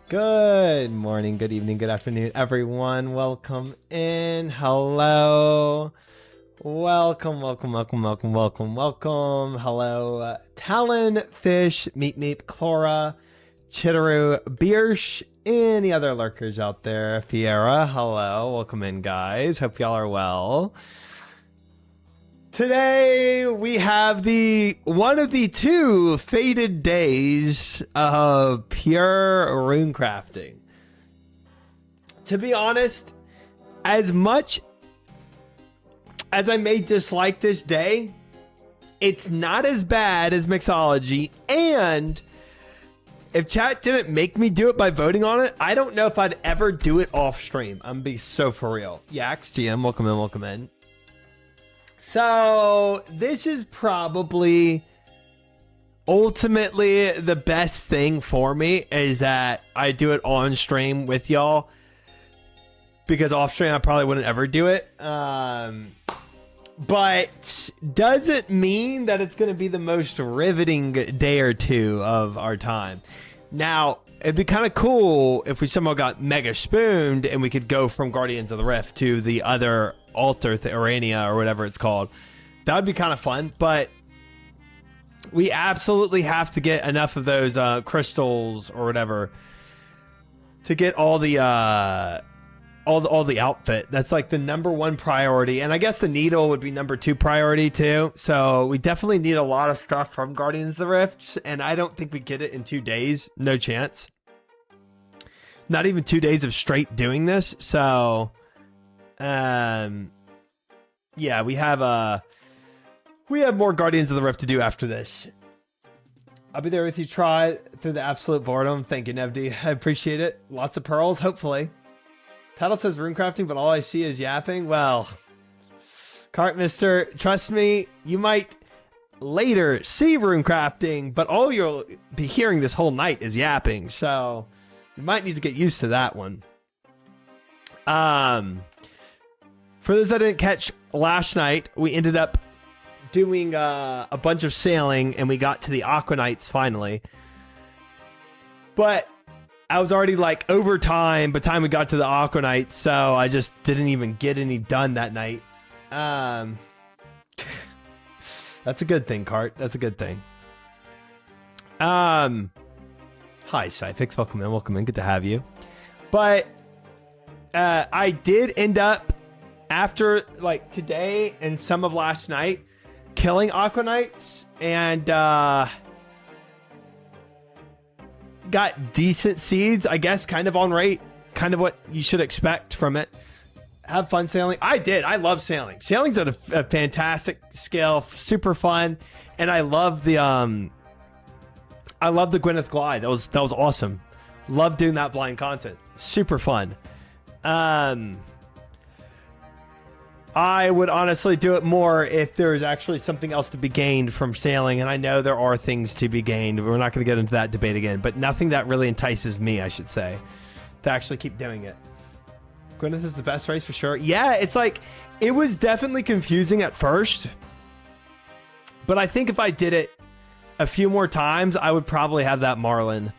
Good morning, good evening, good afternoon, everyone. Welcome in. Hello. Welcome. Hello, Talon, Fish, Meep, Clara, Chitteru, Biersch, any other lurkers out there. Fiera, hello. Welcome in, guys. Hope y'all are well. Today we have one of the two fated days of pure runecrafting. To be honest, as much as I may dislike this day, it's not as bad as mixology, and if chat didn't make me do it by voting on it, I don't know if I'd ever do it off stream. I'm gonna be so for real. Yax GM, welcome in. So this is probably ultimately the best thing for me, is that I do it on stream with y'all, because off stream I probably wouldn't ever do it. But doesn't mean that it's going to be the most riveting day or two of our time. Now, it'd be kind of cool if we somehow got mega spooned and we could go from Guardians of the Rift to the other altar, Urania or whatever it's called. That would be kind of fun, but we absolutely have to get enough of those crystals or whatever to get all the outfit. That's like the #1 priority, and I guess the needle would be #2 priority too. So we definitely need a lot of stuff from Guardians of the Rift, and I don't think we get it in 2 days. No chance. Not even 2 days of straight doing this. So yeah, we have more Guardians of the Rift to do after this. I'll be there with you. Try through the absolute boredom. Thank you, Nevdi. I appreciate it. Lots of pearls, hopefully. Title says runecrafting, but all I see is yapping. Well, Cart Mister, trust me, you might later see runecrafting, but all you'll be hearing this whole night is yapping. So you might need to get used to that one. For those I didn't catch last night, we ended up doing a bunch of sailing, and we got to the Aquanites finally. But I was already like over time by the time we got to the Aquanites, so I just didn't even get any done that night. That's a good thing, Cart. That's a good thing. Hi, Cyfix. Welcome in. Good to have you. But I did end up, after like today and some of last night, killing Aquanites, and got decent seeds, I guess, kind of on rate, kind of what you should expect from it. Have fun sailing. I did. I love sailing. Sailing's at a fantastic scale, super fun, and I love the Gwyneth glide. That was awesome. Love doing that blind content. Super fun. I would honestly do it more if there was actually something else to be gained from sailing, and I know there are things to be gained. We're not going to get into that debate again, but nothing that really entices me, I should say, to actually keep doing it. Gwyneth is the best race for sure. Yeah, it's like, it was definitely confusing at first, but I think if I did it a few more times, I would probably have that Marlin.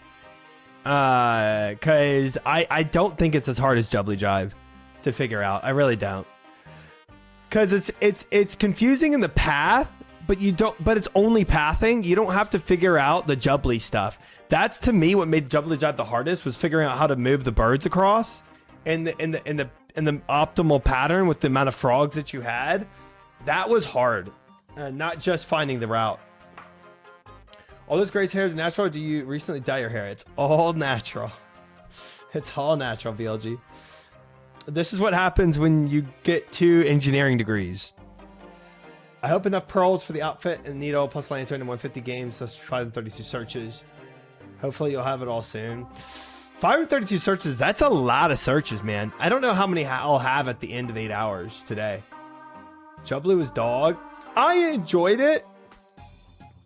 Because I don't think it's as hard as Jubbly Jive to figure out. I really don't. Because it's confusing in the path, but it's only pathing. You don't have to figure out the Jubbly stuff. That's, to me, what made Jubbly Jive the hardest, was figuring out how to move the birds across in the optimal pattern with the amount of frogs that you had. That was hard. Not just finding the route. All those gray hairs are natural, or do you recently dye your hair? It's all natural. It's all natural, BLG. This is what happens when you get 2 engineering degrees. I hope enough pearls for the outfit and needle plus lantern in 150 games, plus 532 searches. Hopefully you'll have it all soon. 532 searches, that's a lot of searches, man. I don't know how many I'll have at the end of 8 hours today. Jubbly was dog. I enjoyed it,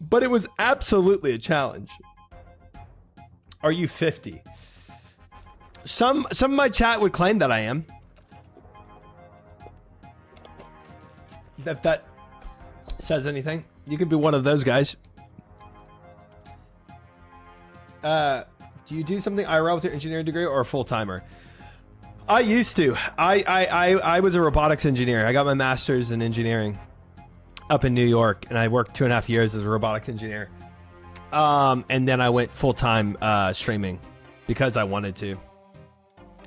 but it was absolutely a challenge. Are you 50? Some of my chat would claim that I am. If that says anything, you could be one of those guys. Do Do you do something IRL with your engineering degree or a full-timer? I used to. I was a robotics engineer. I got my master's in engineering up in New York, and I worked 2.5 years as a robotics engineer. And then I went full-time streaming because I wanted to.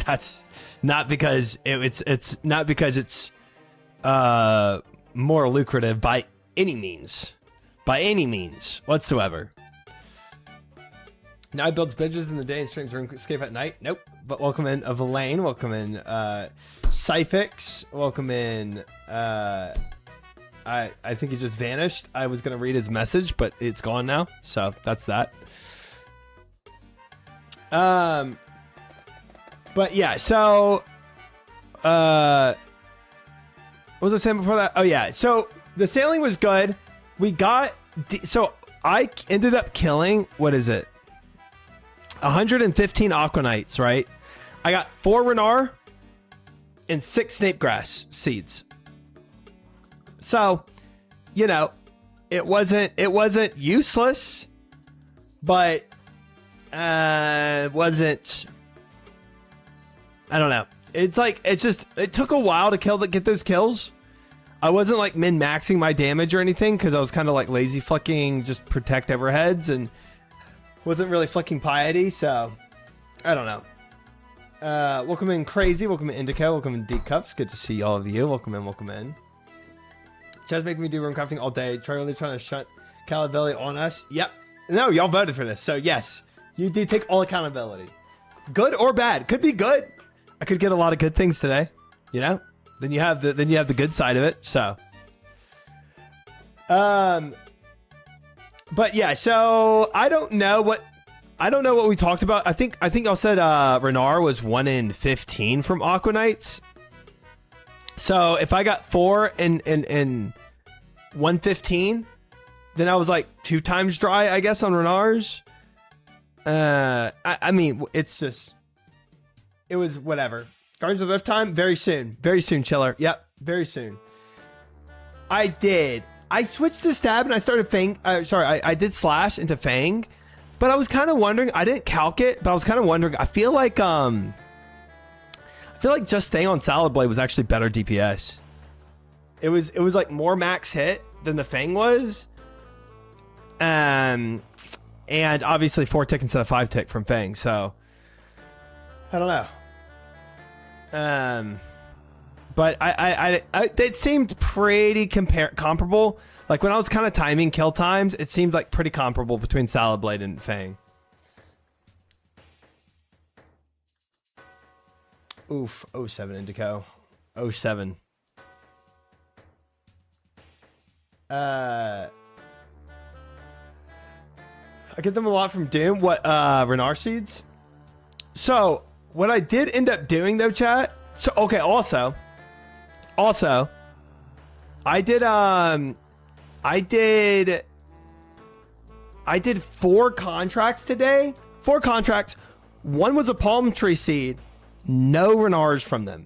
That's not because it's not because it's more lucrative by any means whatsoever. Now I build bridges in the day and streams RuneScape at night. Nope. But welcome in Elaine. Welcome in Cyfix. Welcome in I think he just vanished. I was gonna read his message, but it's gone now. So that's that. But yeah, so what was I saying before that? Oh yeah, so the sailing was good. We got so I ended up killing, what is it? 115 Aquanites, right? I got 4 Renar and 6 Snapegrass seeds. So, you know, it wasn't useless, but it wasn't, I don't know. It's like, it took a while to get those kills. I wasn't like min-maxing my damage or anything because I was kind of like lazy flicking, just protect overheads, and wasn't really flicking piety, so I don't know. Welcome in Crazy, welcome in Indica, welcome in Deep Cups. Good to see all of you. Welcome in, welcome in. Chaz making me do Runecrafting all day. Really trying to shunt accountability on us. Yep. No, y'all voted for this, so yes, you do take all accountability. Good or bad. Could be good. I could get a lot of good things today, you know? Then you have the good side of it, so. But yeah, so I don't know what we talked about. I think y'all said Renar was 1 in 15 from Aquanites. So if I got 4 in 115, then I was like 2 times dry, I guess, on Renars. I mean, it was whatever. Guardians of Earth time, very soon, Chiller. Yep, very soon. I switched to stab and I started Fang. I did slash into Fang, but I was kind of wondering. I didn't calc it, but I was kind of wondering. I feel like just staying on Salad Blade was actually better DPS. It was like more max hit than the Fang was, and obviously 4 tick instead of 5 tick from Fang. So I don't know. But it seemed pretty comparable. Like when I was kind of timing kill times, it seemed like pretty comparable between Salad Blade and Fang. Oof, 07 Indico. 07. I get them a lot from Doom. What, Renar seeds? So what I did end up doing though, chat. So okay, also, I did 4 contracts today. 4 contracts. One was a palm tree seed. No Renars from them.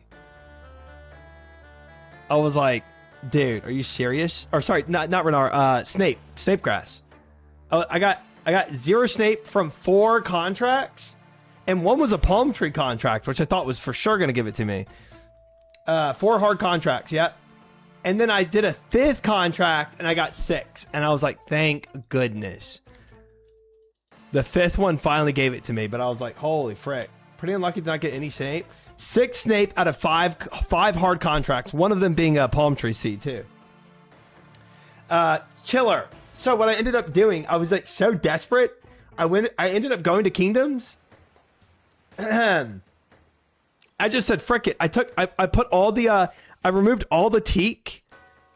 I was like, dude, are you serious? Or sorry, not Renar. Snapegrass. I got 0 Snape from 4 contracts. And one was a palm tree contract, which I thought was for sure going to give it to me. 4 hard contracts, yep. And then I did a 5th contract, and I got 6. And I was like, thank goodness. The 5th one finally gave it to me, but I was like, holy frick. Pretty unlucky to not get any Snape. 6 Snape out of 5 hard contracts, one of them being a palm tree seed, too. Chiller. So what I ended up doing, I was like so desperate. I ended up going to Kingdoms. I just said frick it. I put all the I removed all the teak.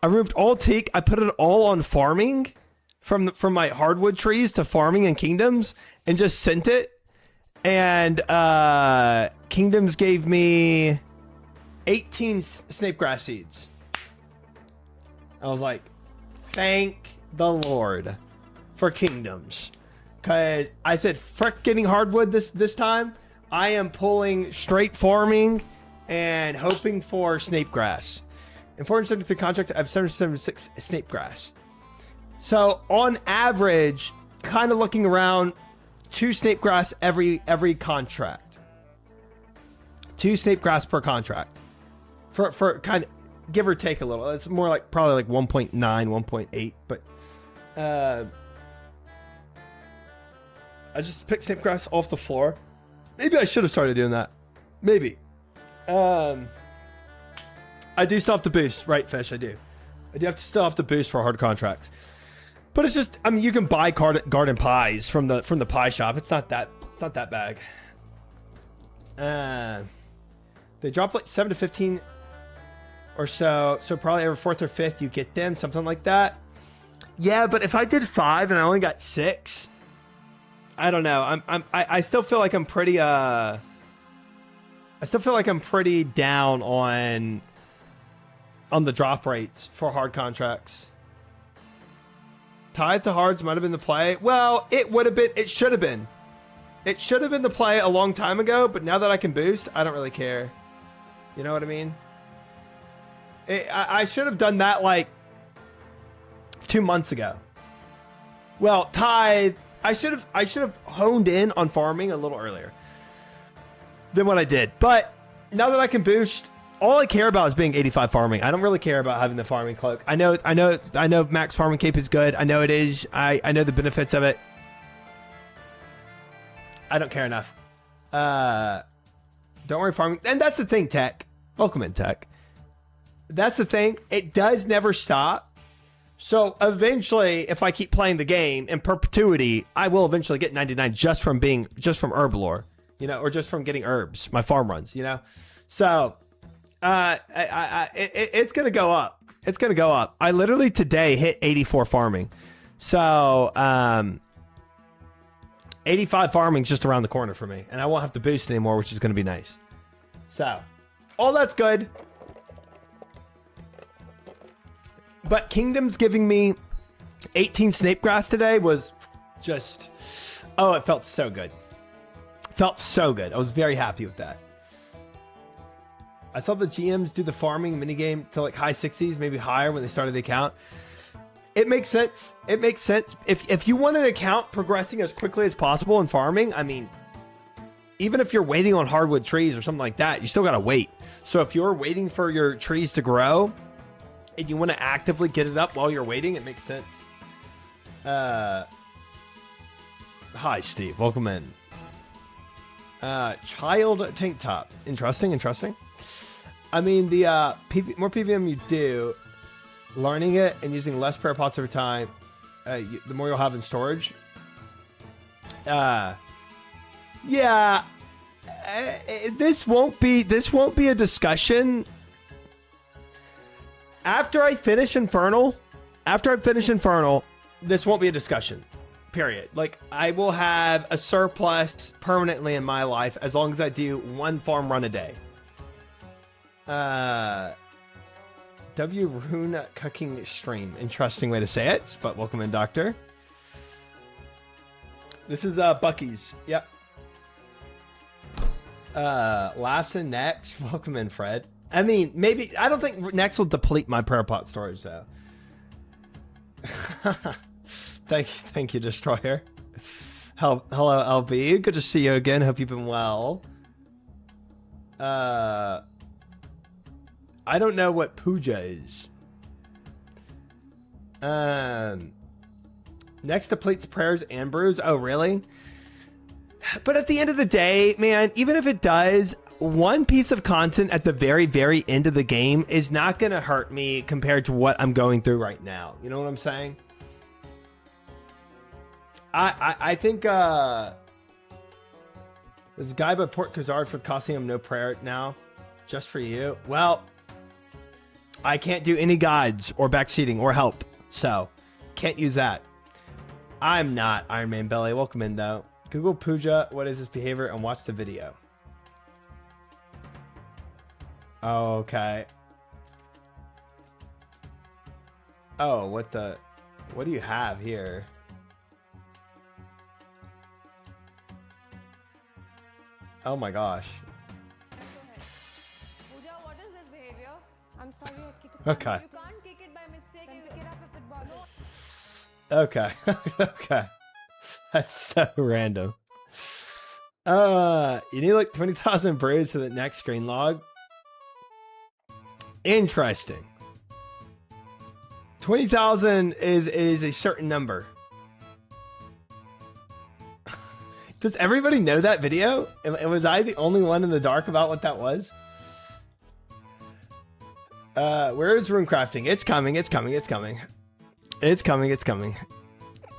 I removed all teak. I put it all on farming from my hardwood trees to farming in Kingdoms and just sent it. And Kingdoms gave me 18 Snapegrass seeds. I was like, thank the Lord for Kingdoms. Cause I said frick getting hardwood this time. I am pulling straight farming and hoping for Snapegrass. In 473 contracts, I have 776 Snapegrass. So on average, kind of looking around, 2 snake grass every contract. 2 snake grass per contract. For kind of give or take a little. It's more like probably like 1.9, 1.8, but I just picked snake grass off the floor. Maybe I should have started doing that. Maybe. I do still have to boost, right, Fish? I do still have to boost for hard contracts. But it's just, I mean, you can buy garden pies from the pie shop. It's not that bad. They dropped like 7 to 15 or so. So probably every 4th or 5th you get them, something like that. Yeah, but if I did 5 and I only got 6, I don't know. I still feel like I'm pretty down on the drop rates for hard contracts. Tied to hards might have been the play. Well, it should have been. It should have been the play a long time ago, but now that I can boost, I don't really care. You know what I mean? I should have done that like 2 months ago. Well, tied. I should have honed in on farming a little earlier than what I did. But now that I can boost, all I care about is being 85 farming. I don't really care about having the farming cloak. I know max farming cape is good. I know it is. I know the benefits of it. I don't care enough. Don't worry, farming. And that's the thing, Tech. Welcome in, Tech. That's the thing. It does never stop. So eventually, if I keep playing the game in perpetuity, I will eventually get 99 just from herb lore, you know, or just from getting herbs, my farm runs, you know. So it's gonna go up. It's gonna go up. I literally today hit 84 farming, so 85 farming just around the corner for me, and I won't have to boost anymore, which is gonna be nice. So all that's good. But Kingdom's giving me 18 snake grass today was just, oh, it felt so good. Felt so good. I was very happy with that. I saw the GMs do the farming minigame to like high 60s, maybe higher when they started the account. It makes sense. It makes sense. If you want an account progressing as quickly as possible in farming, I mean, even if you're waiting on hardwood trees or something like that, you still got to wait. So if you're waiting for your trees to grow and you want to actively get it up while you're waiting, it makes sense. Hi, Steve. Welcome in. Child tank top. Interesting. I mean, the more PVM you do, learning it and using less prayer pots over time, the more you'll have in storage. Yeah. This won't be a discussion. After I finish Infernal, this won't be a discussion. Period. Like, I will have a surplus permanently in my life as long as I do 1 farm run a day. W Rune cooking stream. Interesting way to say it, but welcome in, Doctor. This is Bucky's. Yep. Laughs and next. Welcome in, Fred. I mean, maybe I don't think next will deplete my prayer pot storage though. Thank you, Destroyer. Hello, LB. Good to see you again. Hope you've been well. I don't know what puja is. Next depletes prayers and brews. Oh, really? But at the end of the day, man, even if it does, 1 piece of content at the very, very end of the game is not going to hurt me compared to what I'm going through right now. You know what I'm saying? I think there's a guy by Port Kazard for costing him no prayer now. Just for you. Well, I can't do any guides or backseating or help, so can't use that. I'm not Iron Man Belly. Welcome in, though. Google puja, what is this behavior, and watch the video. Okay. Oh, what do you have here? Oh my gosh. Pooja, what is this behavior? I'm sorry, Okay. You can't kick it by mistake. Then pick it up if it bothers. Okay. Okay. That's so random. You need like 20,000 brews for the next screen log. Interesting. 20,000 is a certain number. Does everybody know that video? And was I the only one in the dark about what that was? Where is Runecrafting? It's coming. It's coming. It's coming. It's coming. It's coming.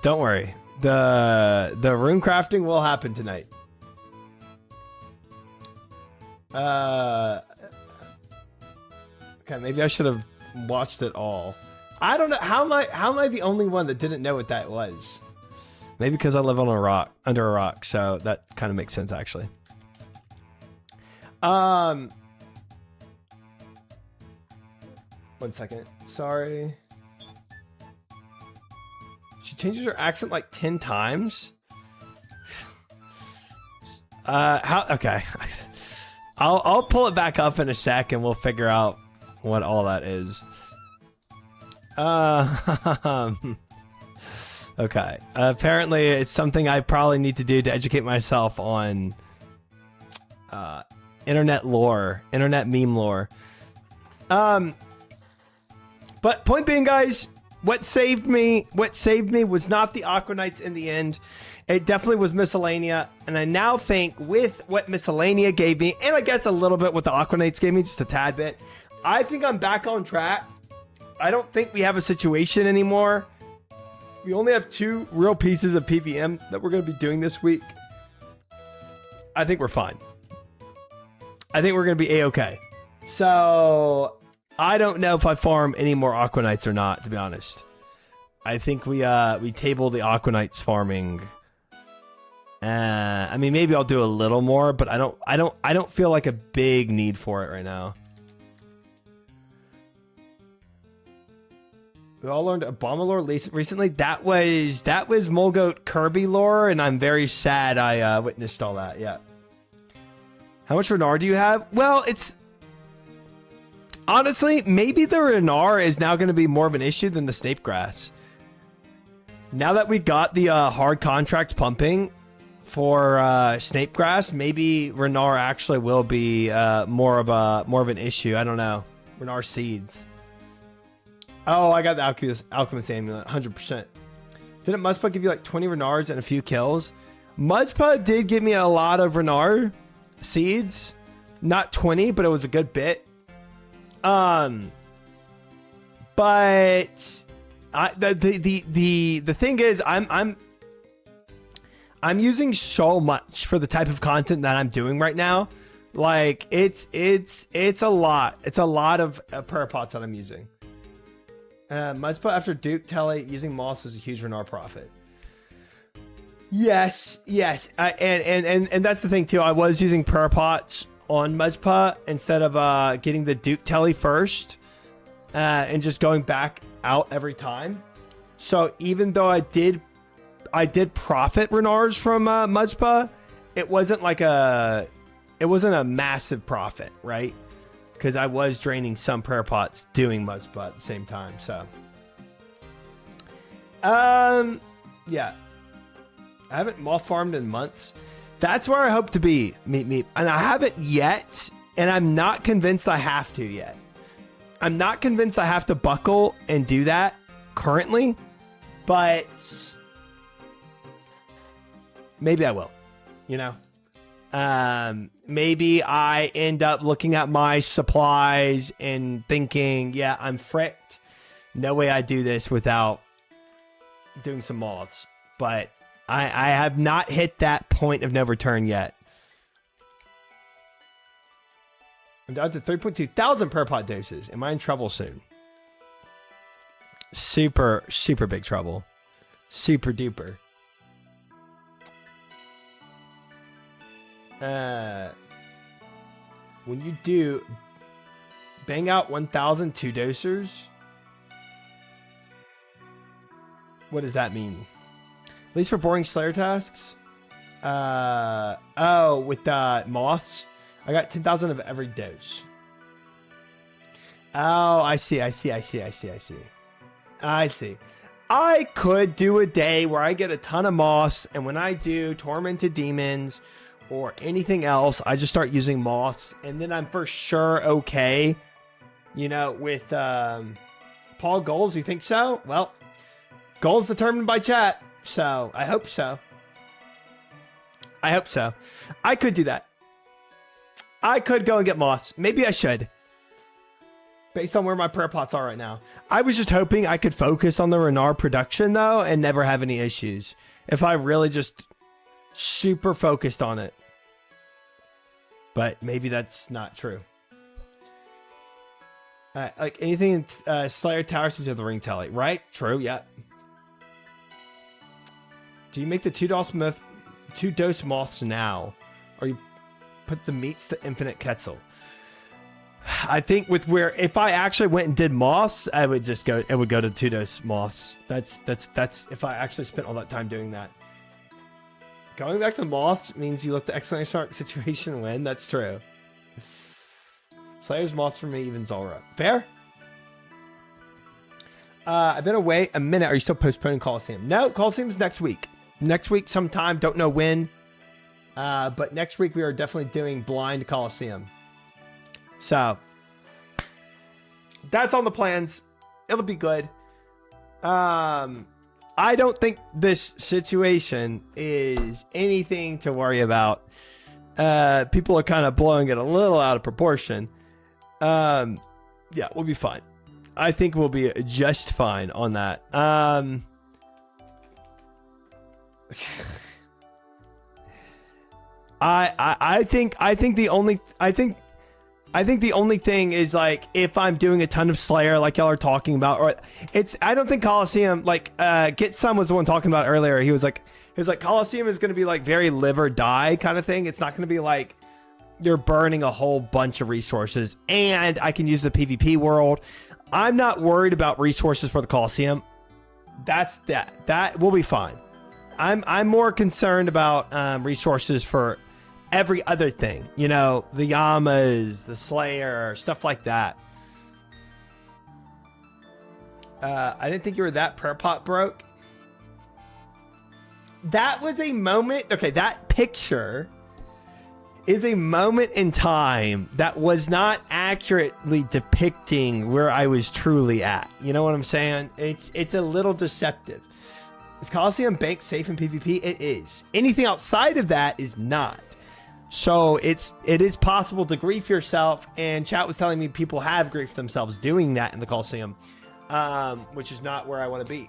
Don't worry. The Runecrafting will happen tonight. Okay, maybe I should have watched it all. I don't know. How am I the only one that didn't know what that was? Maybe because I live on a rock, under a rock, so that kind of makes sense actually. One second. Sorry. She changes her accent like 10 times. Okay. I'll pull it back up in a sec and we'll figure out what all that is. Okay. Apparently it's something I probably need to do to educate myself on internet lore, internet meme lore. But point being, guys, what saved me was not the Aquanites in the end. It definitely was Miscellanea, and I now think with what Miscellanea gave me, and I guess a little bit what the Aquanites gave me, just a tad bit, I think I'm back on track. I don't think we have a situation anymore. We only have 2 real pieces of PVM that we're going to be doing this week. I think we're fine. I think we're going to be A-okay. So I don't know if I farm any more Aquanites or not, to be honest. I think we table the Aquanites farming. I mean, maybe I'll do a little more, but I don't feel like a big need for it right now. We all learned Obama lore recently. That was Mulgoat Kirby lore, and I'm very sad I witnessed all that. Yeah. How much Renar do you have? Well, it's honestly, maybe the Renar is now going to be more of an issue than the Snapegrass. Now that we got the hard contracts pumping for Snapegrass, maybe Renar actually will be more of an issue. I don't know. Renar seeds. Oh, I got the Alchemist Amulet, 100%. Didn't Muzpa give you like 20 Renars and a few kills? Muzpa did give me a lot of Renar seeds. Not 20, but it was a good bit. But the thing is, I'm using so much for the type of content that I'm doing right now. Like it's a lot. It's a lot of prayer pots that I'm using. Muzpa after Duke Telly using Moss is a huge Renar profit. Yes. And that's the thing too. I was using prayer pots on Muzpa instead of getting the Duke Telly first, and just going back out every time. So even though I did profit Renars from Muzpa, it wasn't a massive profit, right? Because I was draining some prayer pots doing Muzpa at the same time. So yeah, I haven't moth farmed in months. That's where I hope to be, meet, and I haven't yet, and I'm not convinced I have to yet. I'm not convinced I have to buckle and do that currently, but maybe I will, you know? Maybe I end up looking at my supplies and thinking, yeah, I'm fricked. No way I do this without doing some moths. But I have not hit that point of no return yet. I'm down to 3.2 thousand per pot doses. Am I in trouble soon? Super big trouble. Super duper. When you do bang out 1,000 2-dosers, what does that mean? At least for boring Slayer tasks? Oh, with the moths? I got 10,000 of every dose. Oh, I see. I could do a day where I get a ton of moths, and when I do Tormented Demons or anything else, I just start using moths, and then I'm for sure okay. You know, with Paul, goals, you think so? Well, goals determined by chat, so I hope so. I hope so. I could do that. I could go and get moths. Maybe I should. Based on where my prayer pots are right now. I was just hoping I could focus on the Renard production, though, and never have any issues. If I really just super focused on it. But maybe that's not true. Like anything in Slayer Tower since you have the ring tally. Right? True, yeah. Do you make the two dose moths now? Or you put the meats to infinite Quetzal? I think with where if I actually went and did moths, I would just go. It would go to 2 dose moths. That's if I actually spent all that time doing that. Going back to the moths means you let the excellent shark situation win. That's true. Slayer's moths for me, even Zora. Fair. I've been away a minute. Are you still postponing Coliseum? No, Coliseum's next week. Next week sometime. Don't know when. But next week we are definitely doing Blind Coliseum. So that's on the plans. It'll be good. I don't think this situation is anything to worry about. People are kind of blowing it a little out of proportion. Yeah, we'll be fine. I think we'll be just fine on that. I think the only thing is like if I'm doing a ton of Slayer like y'all are talking about, or I don't think Coliseum like Get Some was the one talking about earlier. He was like Coliseum is going to be like very live or die kind of thing. It's not going to be like you're burning a whole bunch of resources, and I can use the PvP world. I'm not worried about resources for the Coliseum. That will be fine. I'm more concerned about resources for every other thing, you know, the Yamas, the Slayer, stuff like that. I didn't think you were that prayer pot broke. That was a moment. Okay, that picture is a moment in time that was not accurately depicting where I was truly at. You know what I'm saying? It's a little deceptive. Is Coliseum Bank safe in PvP? It is. Anything outside of that is not. So it is possible to grief yourself, and chat was telling me people have griefed themselves doing that in the Coliseum, which is not where I want to be.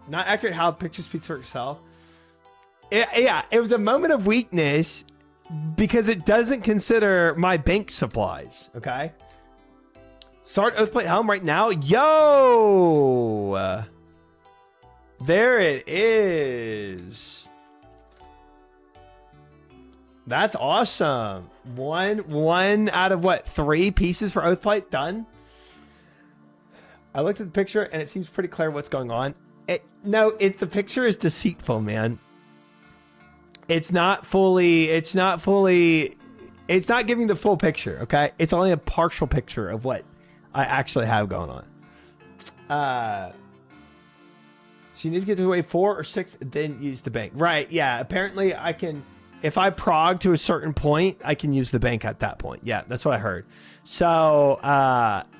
Not accurate how the picture speaks for itself. Yeah, it was a moment of weakness because it doesn't consider my bank supplies. Okay, start Oathplate Helm right now. Yo, there it is. That's awesome. One out of what, 3 pieces for Oathplate done? I looked at the picture and it seems pretty clear what's going on. The picture is deceitful, man. It's not giving the full picture, okay? It's only a partial picture of what I actually have going on. So you need to get to wave 4 or 6, then use the bank. Right, yeah. Apparently I can, if I prog to a certain point, I can use the bank at that point. Yeah, that's what I heard. So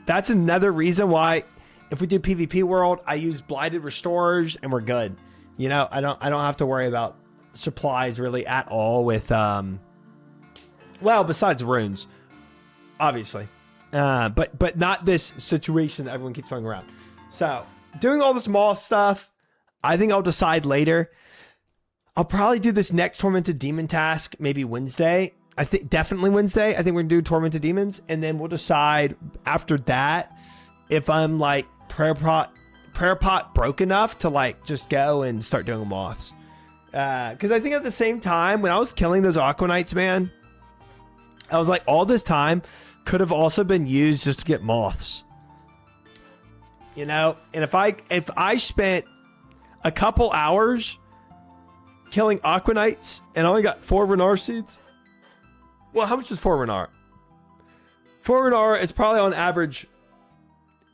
that's another reason why if we do PvP world, I use Blighted Restorers and we're good. You know, I don't have to worry about supplies really at all with well, besides runes, obviously. But not this situation that everyone keeps throwing around. So doing all this moth stuff, I think I'll decide later. I'll probably do this next Tormented Demon task maybe Wednesday. I think definitely Wednesday. I think we're gonna do Tormented Demons, and then we'll decide after that if I'm like prayer pot broke enough to like just go and start doing moths. Because I think at the same time when I was killing those Aqua Knights, man, I was like, all this time could have also been used just to get moths. You know, and if I spent a couple hours killing Aqua Knights and I only got 4 Renard seeds. Well, how much is 4 Renard? 4 Renard is probably on average,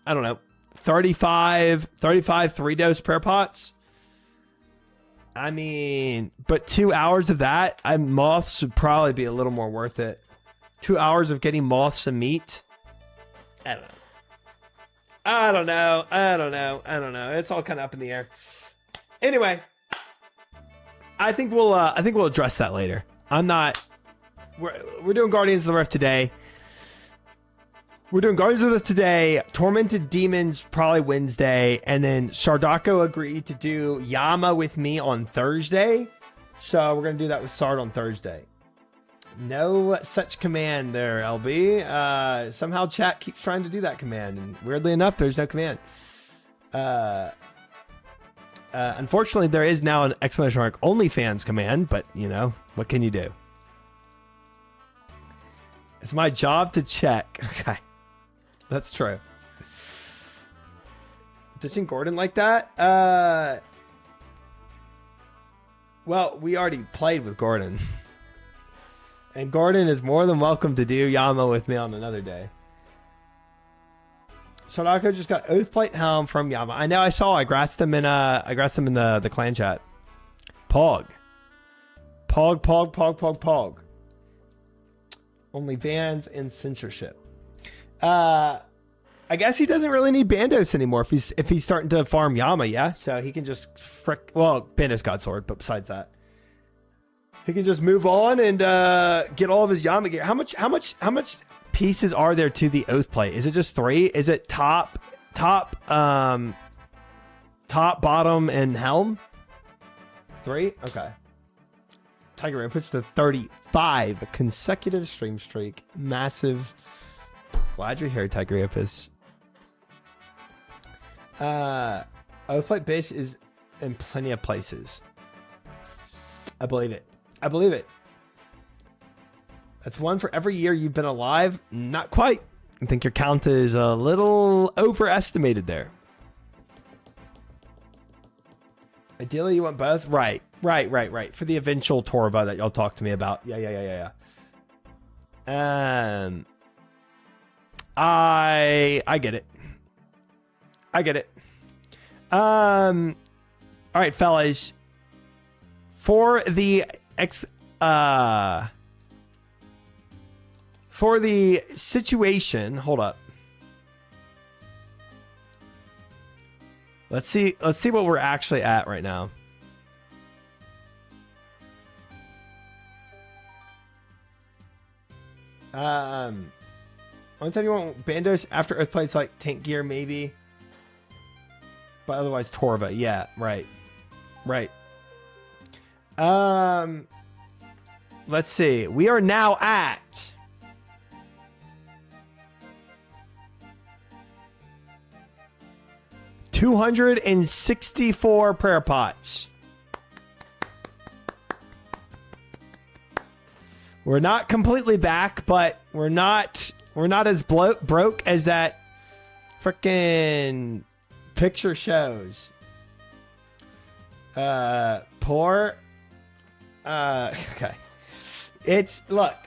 I don't know, 35 3-dose prayer pots. I mean, but 2 hours of that, moths should probably be a little more worth it. 2 hours of getting moths and meat. I don't know. It's all kind of up in the air. Anyway, I think we'll address that later. We're doing Guardians of the Rift today. Tormented Demons probably Wednesday, and then Sardako agreed to do Yama with me on Thursday. So we're gonna do that with Sard on Thursday. No such command there, LB. Somehow chat keeps trying to do that command, and weirdly enough, there's no command. Unfortunately, there is now an exclamation mark OnlyFans command, but you know, what can you do? It's my job to check. Okay, that's true. Ditching Gordon like that? Well, we already played with Gordon. And Gordon is more than welcome to do Yama with me on another day. Sodako just got Oathplate Helm from Yama. I know, I saw. I grassed them in the clan chat. Pog. Only Vans and censorship. I guess he doesn't really need Bandos anymore if he's starting to farm Yama, yeah? So he can just well, Bandos got sword, but besides that, he can just move on and get all of his Yama gear. How much pieces are there to the oath plate? Is it just 3? Is it top, bottom, and helm? 3? Okay. Tiger Ram puts the 35 consecutive stream streak. Massive. Glad you're here, Tigreopus. Oathplate base is in plenty of places. I believe it. That's one for every year you've been alive. Not quite. I think your count is a little overestimated there. Ideally, you want both? Right. For the eventual Torva that y'all talked to me about. Yeah. I get it. All right, fellas. For the situation, hold up. Let's see what we're actually at right now. One time you want Bandos after Earthplate's like tank gear, maybe. But otherwise Torva. Yeah, right. Let's see. We are now at 264 prayer pots. We're not completely back, but we're not as broke as that frickin' picture shows. Poor. Okay. It's not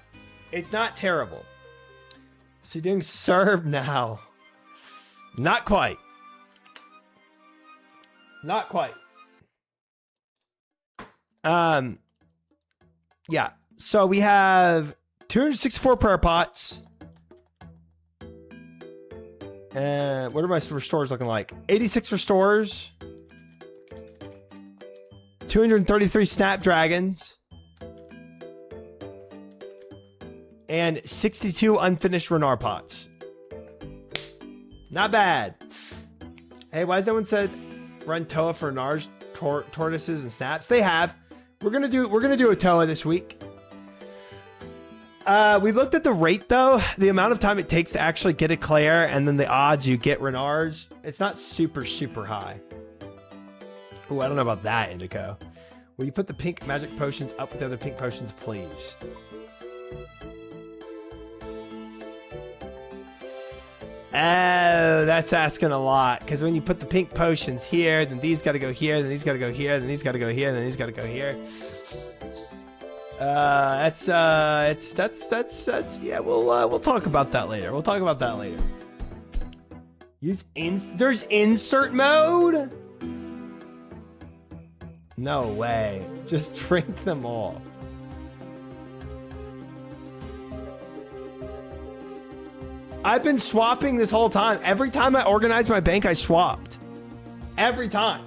terrible. So you're doing serve now. Not quite. Yeah. So we have 264 prayer pots. And what are my restores looking like? 86 restores. 233 snapdragons. And 62 unfinished Renar pots. Not bad. Hey, why has no one said run Toa for Renars, tortoises, and snaps? They have. We're gonna do a Toa this week. We looked at the rate though, the amount of time it takes to actually get a Claire, and then the odds you get Renars. It's not super high. Ooh, I don't know about that, Indico. Will you put the pink magic potions up with the other pink potions, please? Oh, that's asking a lot. Because when you put the pink potions here, then these got to go here, then these got to go here, then these got to go here, then these got to go here. That's yeah. We'll talk about that later. There's insert mode. No way. Just drink them all. I've been swapping this whole time. Every time I organized my bank, I swapped. Every time.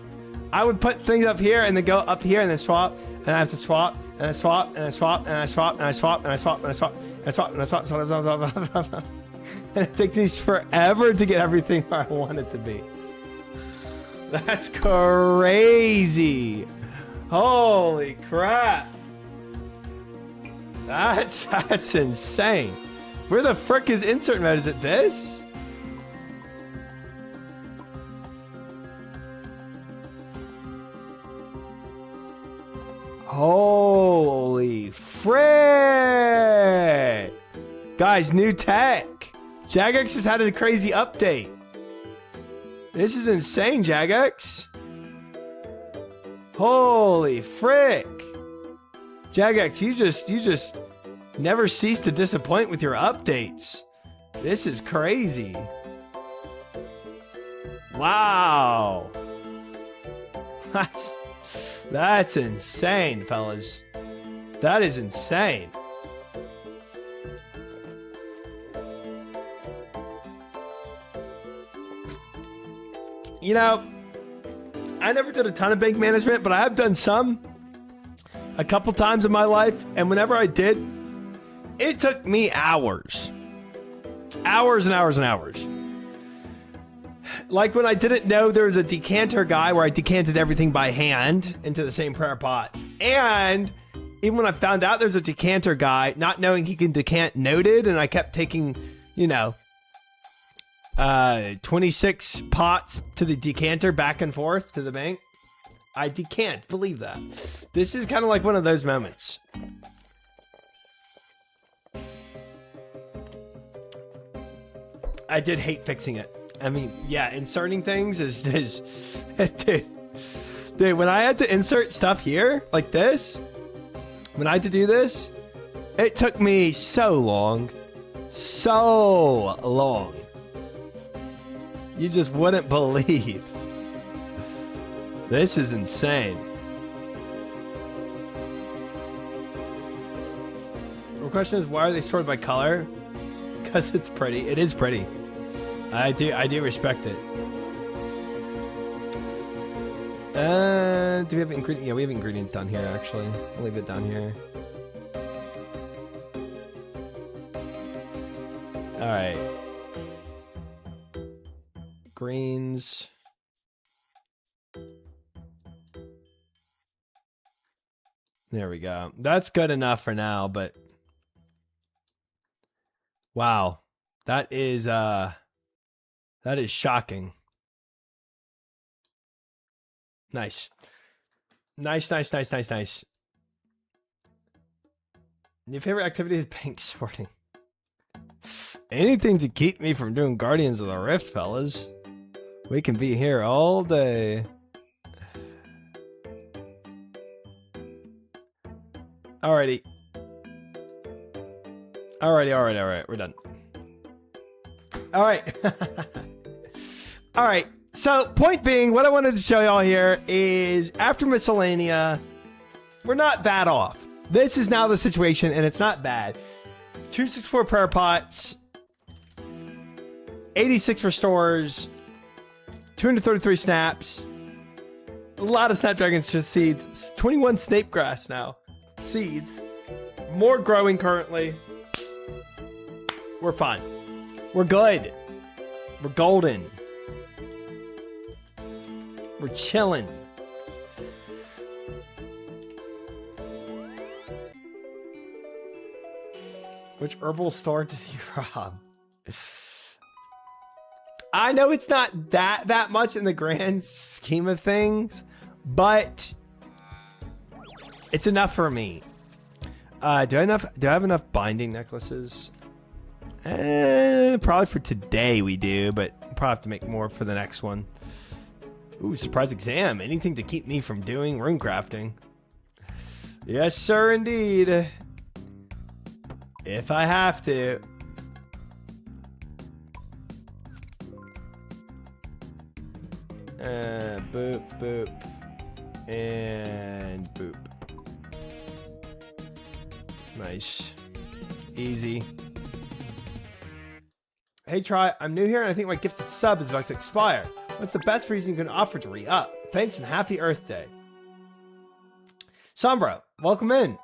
I would put things up here and then go up here and then swap. And I have to swap. And I swap. And I swap. And I swap. And I swap. And I swap. And I swap. And I swap. And I swap. And it takes me forever to get everything where I want it to be. That's crazy. Holy crap. That's insane. Where the frick is insert mode? Is it this? Holy frick. Guys, new tech. Jagex has had a crazy update. This is insane, Jagex. Holy frick. Jagex, you just never cease to disappoint with your updates. This is crazy. Wow. That's insane, fellas. That is insane. You know, I never did a ton of bank management, but I have done some a couple times in my life. And whenever I did, it took me hours. Hours and hours and hours. Like when I didn't know there was a decanter guy where I decanted everything by hand into the same prayer pots. And even when I found out there's a decanter guy, not knowing he can decant noted, and I kept taking, you know, 26 pots to the decanter back and forth to the bank. I can't believe that. This is kind of like one of those moments. I did hate fixing it. I mean, yeah, inserting things is dude, when I had to insert stuff here like this, when I had to do this, it took me so long. You just wouldn't believe. This is insane. The question is, why are they sorted by color? Because it's pretty. It is pretty. I do respect it. Do we have ingredients? Yeah, we have ingredients down here, actually. I'll leave it down here. All right. Greens. There we go. That's good enough for now, but wow. That is shocking. Nice. Nice. Your favorite activity is bank sorting. Anything to keep me from doing Guardians of the Rift, fellas. We can be here all day. Alrighty. We're done. Alright. Alright. So, point being, what I wanted to show y'all here is after Miscellanea, we're not bad off. This is now the situation, and it's not bad. 264 prayer pots, 86 restores, 233 snaps, a lot of Snapdragon seeds, 21 snape grass now, seeds, more growing currently. We're fine. We're good. We're golden. We're chilling. Which herbal store did you rob? I know it's not that much in the grand scheme of things, but it's enough for me. Do I have enough binding necklaces? Probably for today we do, but probably have to make more for the next one. Ooh, surprise exam. Anything to keep me from doing runecrafting. Yes, sir, indeed. If I have to. Boop, boop. And boop. Nice. Easy. Hey, Try, I'm new here and I think my gifted sub is about to expire. What's the best reason you can offer to re-up? Thanks and happy Earth Day. Sombra, welcome in.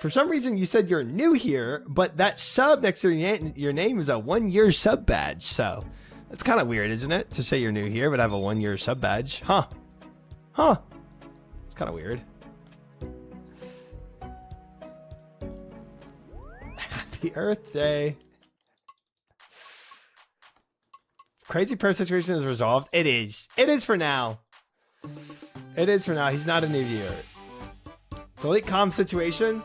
For some reason, you said you're new here, but that sub next to your name is a 1-year sub badge. So that's kind of weird, isn't it? To say you're new here, but have a 1-year sub badge. Huh. Huh. It's kind of weird. Happy Earth Day. Crazy pro situation is resolved. It is. It is for now. It is for now. He's not a new viewer. Delete calm situation.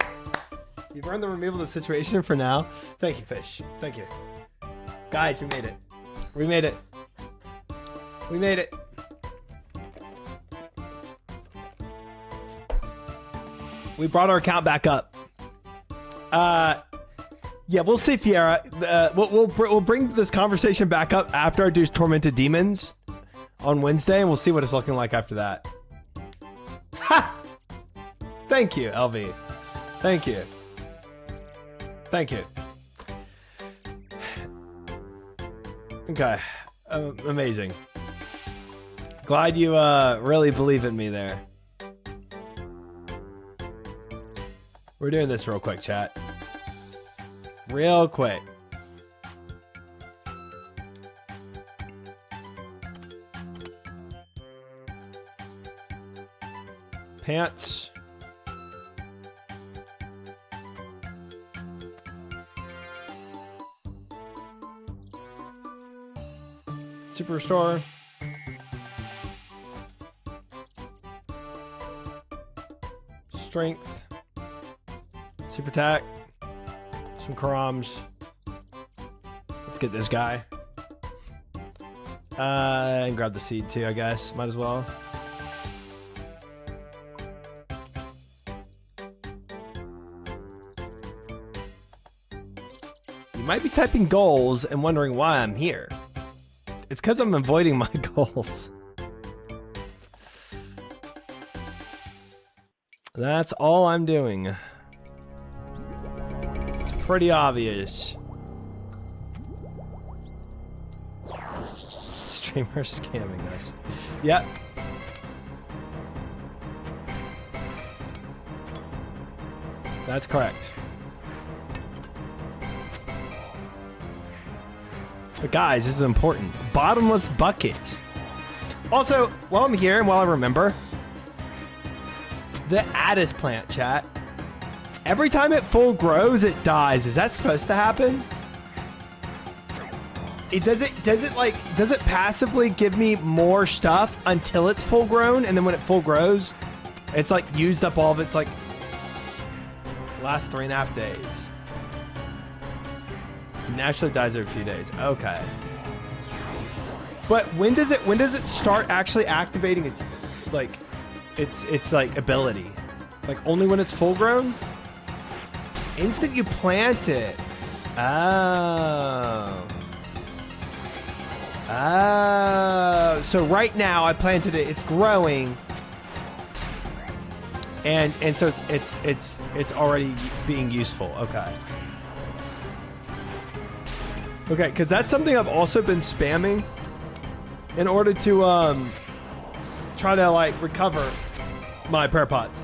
You've earned the removal of the situation for now. Thank you, Fish. Thank you. Guys, we made it. We made it. We made it. We brought our account back up. Yeah, we'll see, Fiera. We'll bring this conversation back up after I do Tormented Demons on Wednesday, and we'll see what it's looking like after that. Ha! Thank you, LV. Thank you. Thank you. Okay. Amazing. Glad you really believe in me there. We're doing this real quick, chat. Real quick. Pants. Superstore. Strength. Super attack. Some Karams. Let's get this guy. And grab the seed too, I guess. Might as well. You might be typing goals and wondering why I'm here. It's because I'm avoiding my goals. That's all I'm doing. It's pretty obvious. Streamer scamming us. Yep. That's correct. But guys, this is important. Bottomless bucket. Also, while I'm here and while I remember, the Addis plant, chat. Every time it full grows, it dies. Is that supposed to happen? Does it passively give me more stuff until it's full grown, and then when it full grows, it's like used up all of its like last 3.5 days. Naturally dies every few days. Okay. But when does it start actually activating its ability? Like only when it's full grown? Instant you plant it. Oh. Oh. So right now I planted it. It's growing. And so it's already being useful. Okay. Okay, because that's something I've also been spamming in order to try to like recover my prayer pots.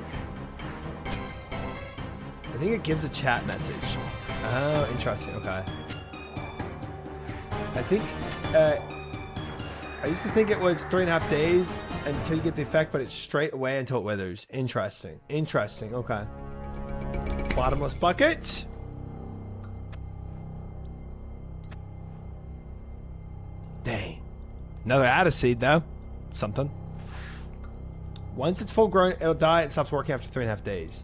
I think it gives a chat message. Oh, interesting. Okay. I think I used to think it was 3.5 days until you get the effect, but it's straight away until it withers. Interesting. Interesting. Okay. Bottomless bucket. Dang. Another Addis seed, though. Something. Once it's full grown, it'll die. It stops working after 3.5 days.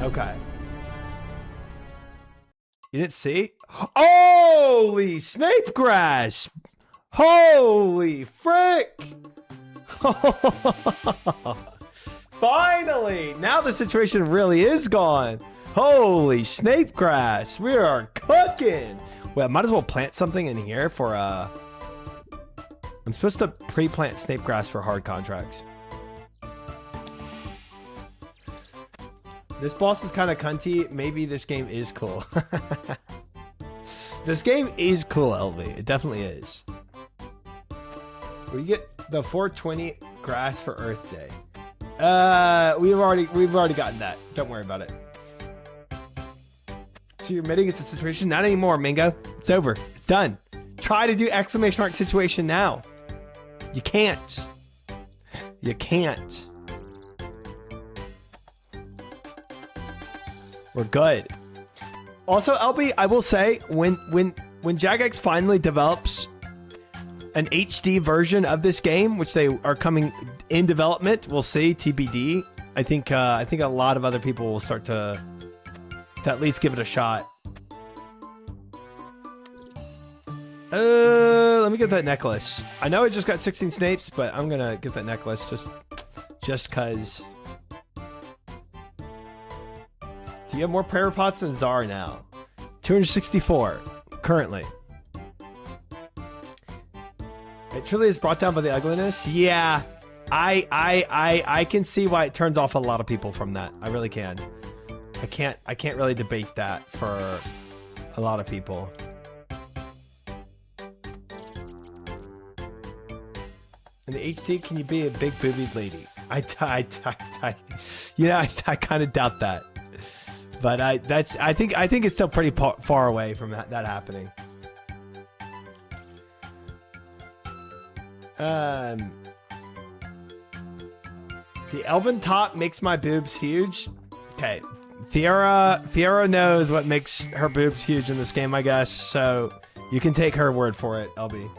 Okay. You didn't see? Holy Snape grass! Holy frick! Finally! Now the situation really is gone. Holy Snape grass! We are cooking! Well, I might as well plant something in here for I'm supposed to pre-plant snape grass for hard contracts. This boss is kind of cunty. Maybe this game is cool. This game is cool, LV. It definitely is. We get the 420 grass for Earth Day. We've already gotten that. Don't worry about it. So you're admitting it's a situation? Not anymore, Mingo. It's over. It's done. Try to do exclamation mark situation now. You can't. You can't. We're good. Also, LB, I will say, when Jagex finally develops an HD version of this game, which they are coming in development, we'll see, TBD. I think a lot of other people will start to at least give it a shot. Let me get that necklace. I know I just got 16 snapes, but I'm gonna get that necklace just cause. Do you have more prayer pots than Czar now? 264 currently. It truly is brought down by the ugliness. Yeah, I can see why it turns off a lot of people from that. I really can. I can't really debate that for a lot of people. In the HC, can you be a big boobied lady? I kind of doubt that. But I think it's still pretty far away from that happening. The elven top makes my boobs huge. Okay, Fiora knows what makes her boobs huge in this game, I guess. So you can take her word for it, LB.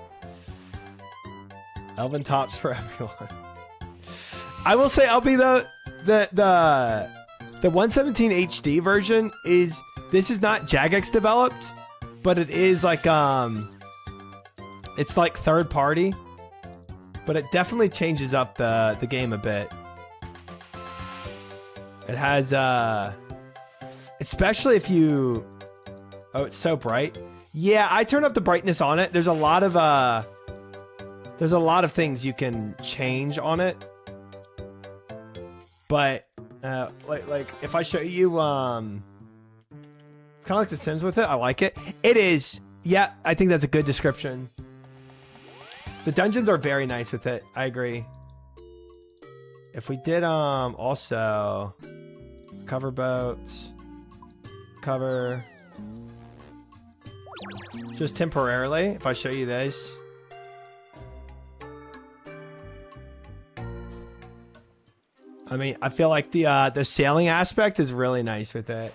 Elven tops for everyone. I will say, LB, though, the 117 HD version is not Jagex developed, but it is like it's like third party, but it definitely changes up the game a bit. It has especially if you, oh, it's so bright. Yeah, I turned up the brightness on it. There's a lot of things you can change on it, but like if I show you, it's kind of like The Sims with it. I like it. It is. Yeah, I think that's a good description. The dungeons are very nice with it. I agree. If we did also cover boats, cover just temporarily. If I show you this. I mean, I feel like the sailing aspect is really nice with it.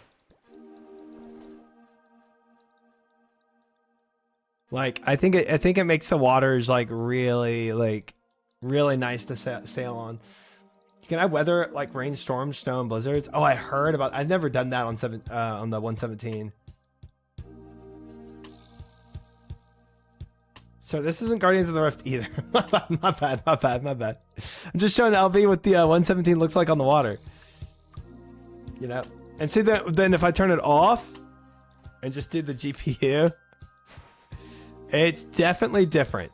Like, I think it makes the waters like really nice to sail on. You can have weather like rain, storms, snow, and blizzards. Oh, I heard about. I've never done that on the 117. So this isn't Guardians of the Rift either. My bad. I'm just showing LV what the 117 looks like on the water. You know? And see that then if I turn it off and just do the GPU, it's definitely different.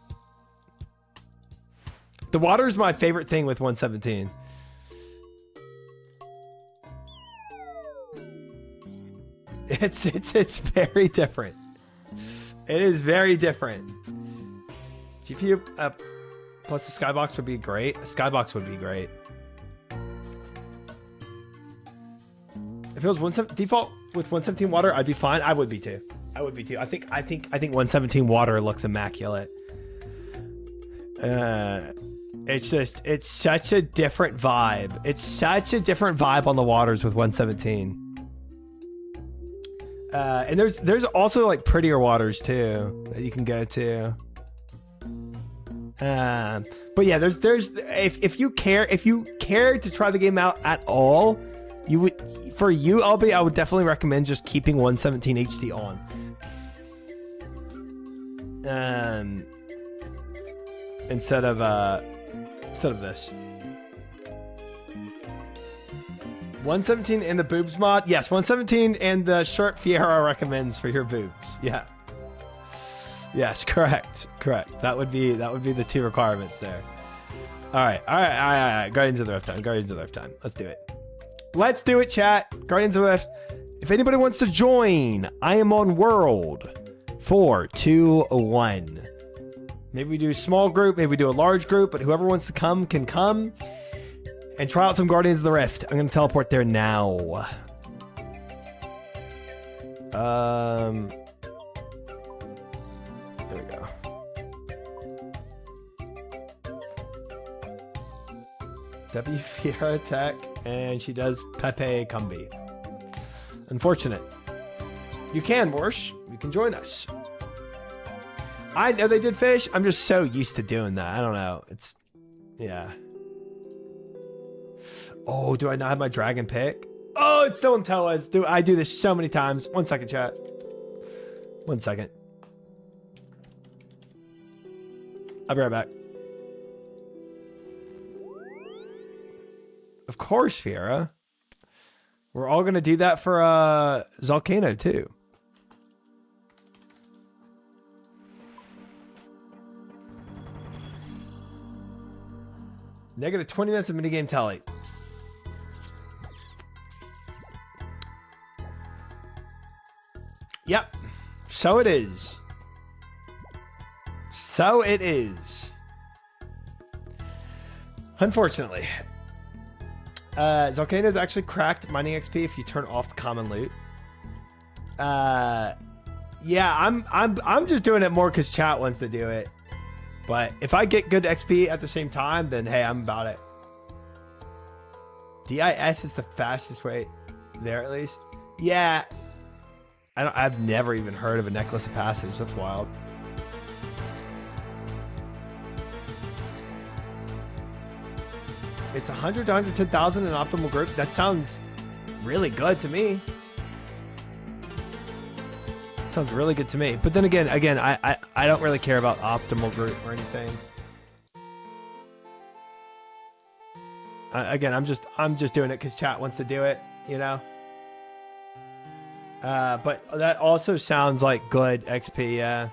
The water is my favorite thing with 117. It's very different. It is very different. GPU plus the skybox would be great. Skybox would be great. If it was default with 117 water, I'd be fine. I would be too. I think 117 water looks immaculate. It's such a different vibe. It's such a different vibe on the waters with 117. And there's also like prettier waters too that you can go to. But yeah, there's if you care to try the game out at all, you would, for you, I would definitely recommend just keeping 117 HD on. Instead of this. 117 and the boobs mod, yes, 117 and the shirt Fiera recommends for your boobs. Yeah. Yes, correct. That would be the 2 requirements there. All right. Guardians of the Rift time. Let's do it. Let's do it, chat. Guardians of the Rift. If anybody wants to join, I am on World 421. Maybe we do a small group, maybe we do a large group, but whoever wants to come can come and try out some Guardians of the Rift. I'm going to teleport there now. There we go. W Fiera Tech, and she does Pepe Cumby. Unfortunate. You can, Morsh. You can join us. I know they did fish. I'm just so used to doing that. I don't know. It's, yeah. Oh, do I not have my dragon pick? Oh, it's still in Toa's. I do this so many times. 1 second, chat. 1 second. I'll be right back. Of course, Fiera. We're all going to do that for Zolcano, too. Negative 20 minutes of minigame tally. Yep. So it is. So it is. Unfortunately. Zolcano's actually cracked mining XP if you turn off the common loot. Yeah, I'm just doing it more because chat wants to do it. But if I get good XP at the same time, then hey, I'm about it. DIS is the fastest way there, at least. Yeah. I've never even heard of a necklace of passage. That's wild. It's 100 to 110,000 in optimal group. That sounds really good to me. Sounds really good to me. But then again, I don't really care about optimal group or anything. Again, I'm just doing it because chat wants to do it, you know. But that also sounds like good XP. Yeah.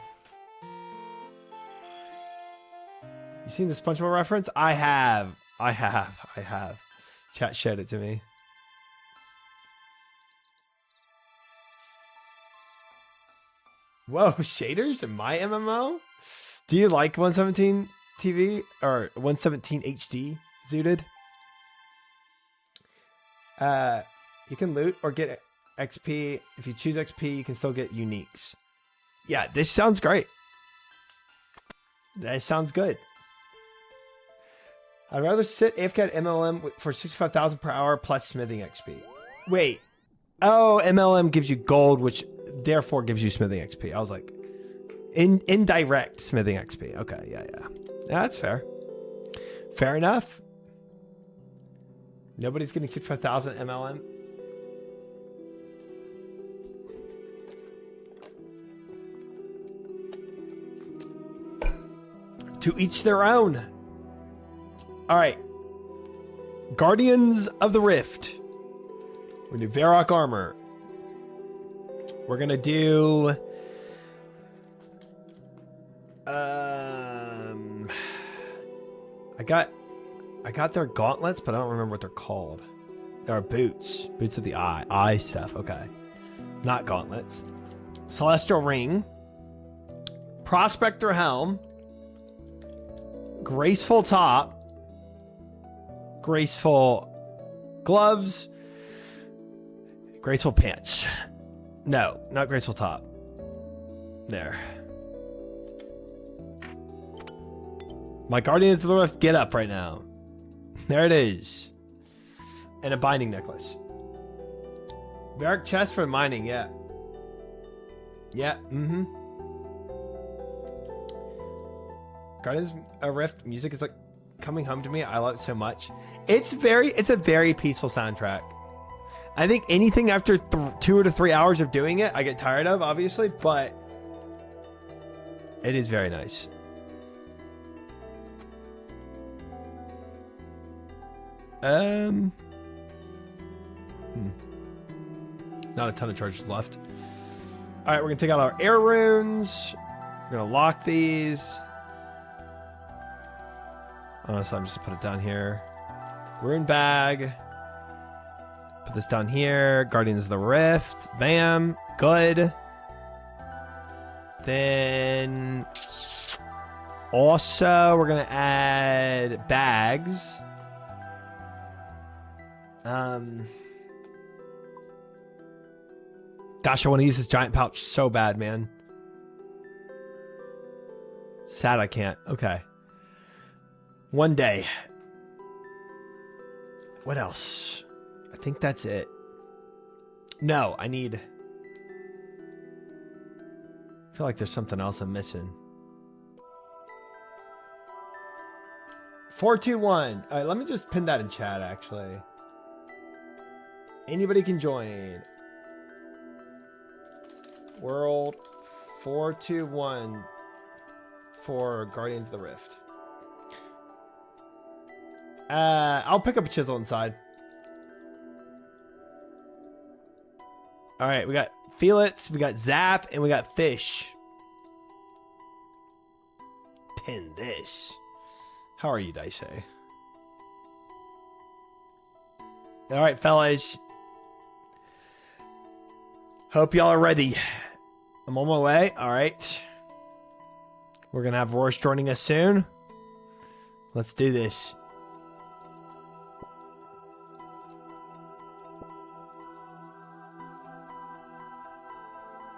You seen the SpongeBob reference? I have. Chat showed it to me. Whoa, shaders in my MMO? Do you like 117 TV or 117 HD zooted? You can loot or get XP. If you choose XP, you can still get uniques. Yeah, this sounds great. That sounds good. I'd rather sit AFK at MLM for 65,000 per hour plus smithing XP. Wait. Oh, MLM gives you gold, which therefore gives you smithing XP. I was like, indirect smithing XP. Okay, yeah. Yeah, that's fair. Fair enough. Nobody's getting 65,000 MLM. To each their own. All right. Guardians of the Rift. We're going to do Varrock armor. We're going to do... I got their gauntlets, but I don't remember what they're called. They are boots. Boots of the eye. Eye stuff. Okay. Not gauntlets. Celestial ring. Prospector helm. Graceful top. Graceful gloves. Graceful pants. No, not graceful top. There. My Guardians of the Rift get up right now. There it is. And a binding necklace. Barrack chest for mining, yeah. Yeah, Guardians of Rift music is like coming home to me. I love it so much. It's a very peaceful soundtrack. I think anything after 2 to 3 hours of doing it, I get tired of, obviously, but it is very nice. Not a ton of charges left. All right, we're gonna take out our air runes. We're gonna lock these. Honestly, I'm just gonna put it down here. Rune bag. Put this down here. Guardians of the Rift. Bam. Good. Then also we're gonna add bags. Gosh, I want to use this giant pouch so bad, man. Sad I can't. Okay. One day. What else? I think that's it. No, I need... I feel like there's something else I'm missing. 421. All right, let me just pin that in chat, actually. Anybody can join. World 421 for Guardians of the Rift. I'll pick up a chisel inside. All right, we got Felix, we got Zap, and we got Fish. Pin this. How are you, Dice? All right, fellas. Hope y'all are ready. I'm on my way. All right. We're going to have Rourke joining us soon. Let's do this.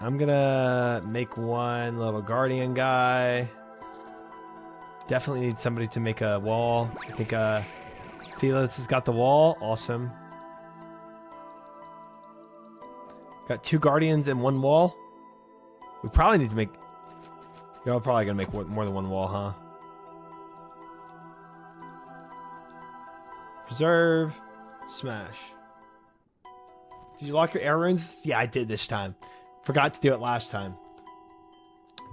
I'm going to make one little guardian guy. Definitely need somebody to make a wall. I think Felix has got the wall. Awesome. Got 2 guardians and 1 wall. We probably need to make... Y'all probably going to make more than 1 wall, huh? Preserve. Smash. Did you lock your air runes? Yeah, I did this time. Forgot to do it last time.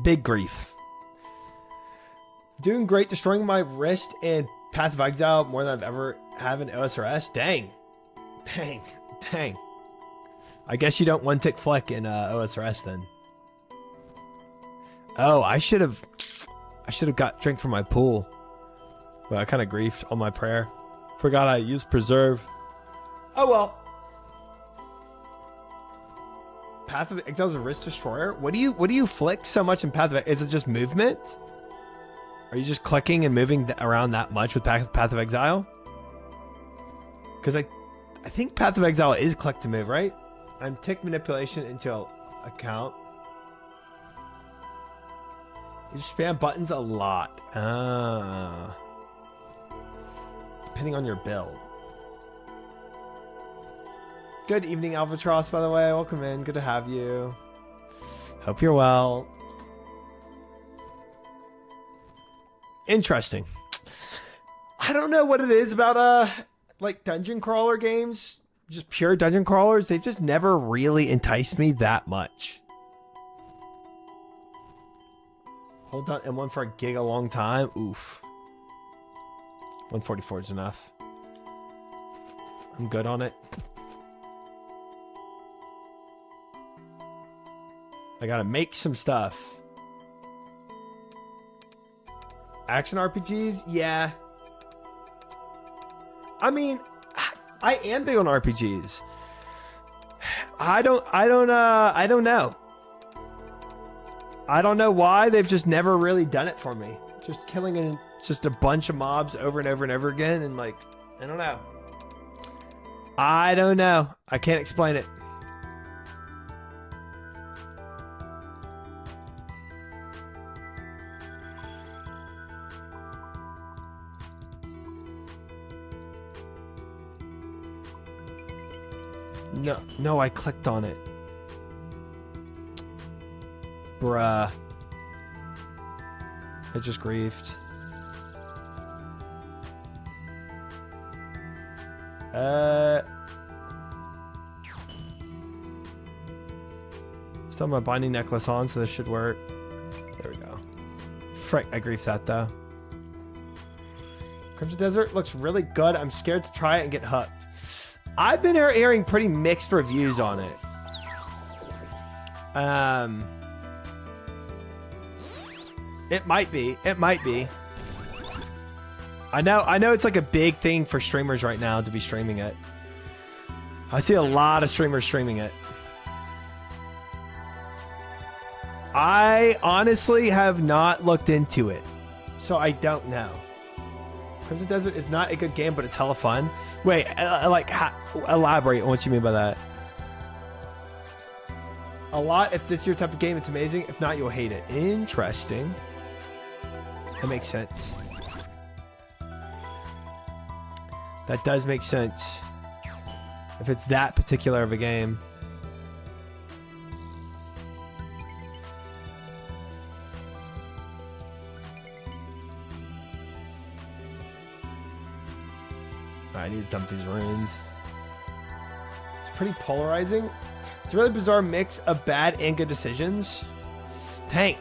Big grief. Doing great, destroying my wrist in Path of Exile more than I've ever have in OSRS. Dang. Dang. Dang. I guess you don't one-tick flick in OSRS then. Oh, I should have got drink from my pool. Well, I kind of griefed on my prayer. Forgot I used preserve. Oh well. Path of Exile is a wrist destroyer. What do you flick so much in Path of Exile? Is it just movement? Are you just clicking and moving around that much with Path of Exile? Because I think Path of Exile is click to move, right? I'm tick manipulation into account. You spam buttons a lot. Depending on your build. Good evening, Albatross, by the way. Welcome in. Good to have you. Hope you're well. Interesting. I don't know what it is about like dungeon crawler games, just pure dungeon crawlers. They've just never really enticed me that much. Hold down M1 for a gig a long time. Oof. 144 is enough. I'm good on it. I gotta make some stuff. Action RPGs? Yeah. I mean, I am big on RPGs. I don't know. I don't know why they've just never really done it for me. Just killing just a bunch of mobs over and over and over again, and like, I don't know. I don't know. I can't explain it. No, I clicked on it. Bruh. I just griefed. Still have my binding necklace on, so this should work. There we go. Frick, I griefed that though. Crimson Desert looks really good. I'm scared to try it and get hooked. I've been hearing pretty mixed reviews on it. It might be. It might be. I know it's like a big thing for streamers right now to be streaming it. I see a lot of streamers streaming it. I honestly have not looked into it, so I don't know. Crimson Desert is not a good game, but it's hella fun. Wait, elaborate on what you mean by that. A lot. If this is your type of game, it's amazing. If not, you'll hate it. Interesting. That makes sense. That does make sense. If it's that particular of a game. I need to dump these runes. It's pretty polarizing. It's a really bizarre mix of bad and good decisions. Dang,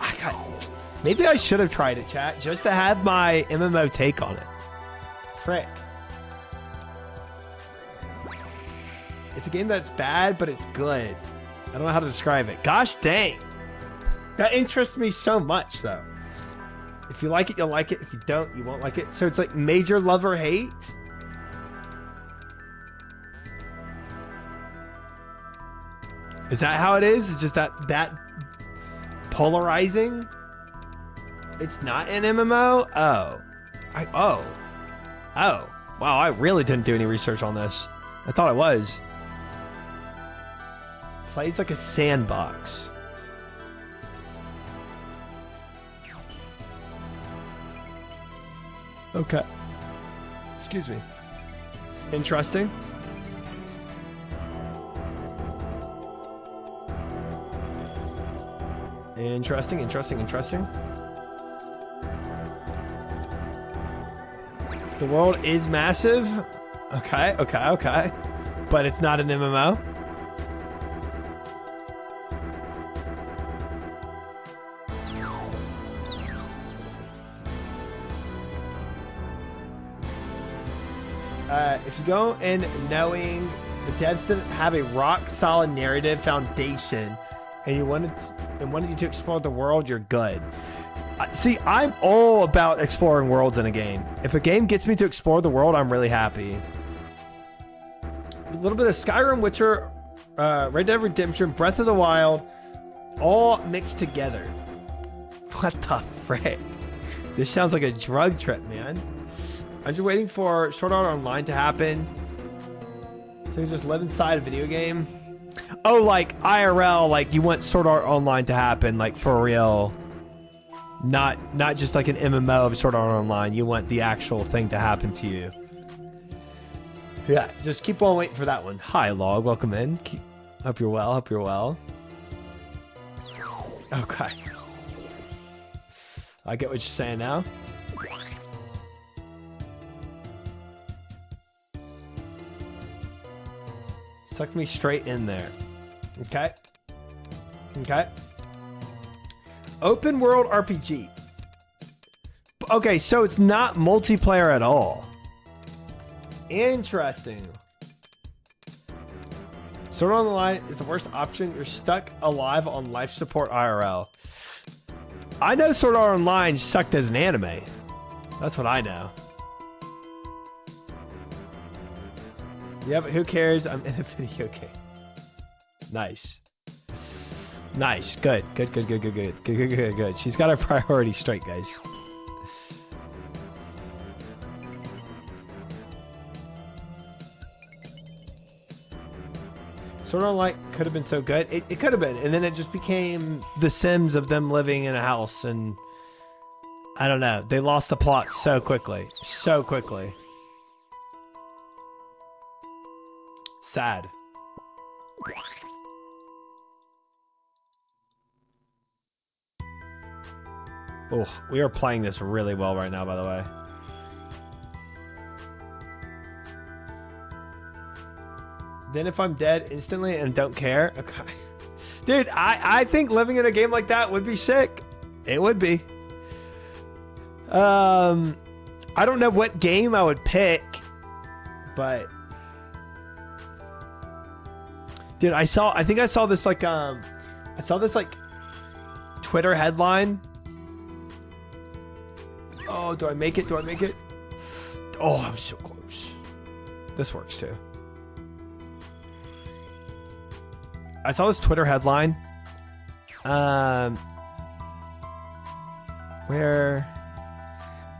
maybe I should have tried it, chat, just to have my MMO take on it. Frick. It's a game that's bad, but it's good. I don't know how to describe it. Gosh dang. That interests me so much, though. If you like it, you'll like it. If you don't, you won't like it. So it's like major love or hate. Is that how it is? It's just that polarizing? It's not an MMO? Oh. Oh. Wow, I really didn't do any research on this. I thought it was. Plays like a sandbox. Okay. Excuse me. Interesting. Interesting. The world is massive. Okay. But it's not an MMO. If you go in knowing the devs didn't have a rock-solid narrative foundation and you wanted you to explore the world, you're good. See, I'm all about exploring worlds in a game. If a game gets me to explore the world, I'm really happy. A little bit of Skyrim, Witcher, Red Dead Redemption, Breath of the Wild, all mixed together. What the frick? This sounds like a drug trip, man. I'm just waiting for Sword Art Online to happen. So you can just live inside a video game. Oh, like IRL, like you want Sword Art Online to happen, like for real. Not just like an MMO of Sword Art Online. You want the actual thing to happen to you. Yeah, just keep on waiting for that one. Hi, Log. Welcome in. Hope you're well. Okay. I get what you're saying now. Sucked me straight in there. Okay. Open world RPG. Okay, so it's not multiplayer at all. Interesting. Sword Art Online is the worst option. You're stuck alive on life support IRL. I know Sword Art Online sucked as an anime. That's what I know. Yeah, but who cares? I'm in a video game. Nice. Good. She's got her priorities straight, guys. Sword Art Online could have been so good. It could have been. And then it just became The Sims of them living in a house. And I don't know. They lost the plot so quickly. Sad. Oh, we are playing this really well right now, by the way. Then if I'm dead instantly and don't care, okay. Dude, I think living in a game like that would be sick. It would be. I don't know what game I would pick, but dude, I think I saw this like Twitter headline Oh, do I make it? Do I make it? Oh, I'm so close. This works too. I saw this Twitter headline. Where?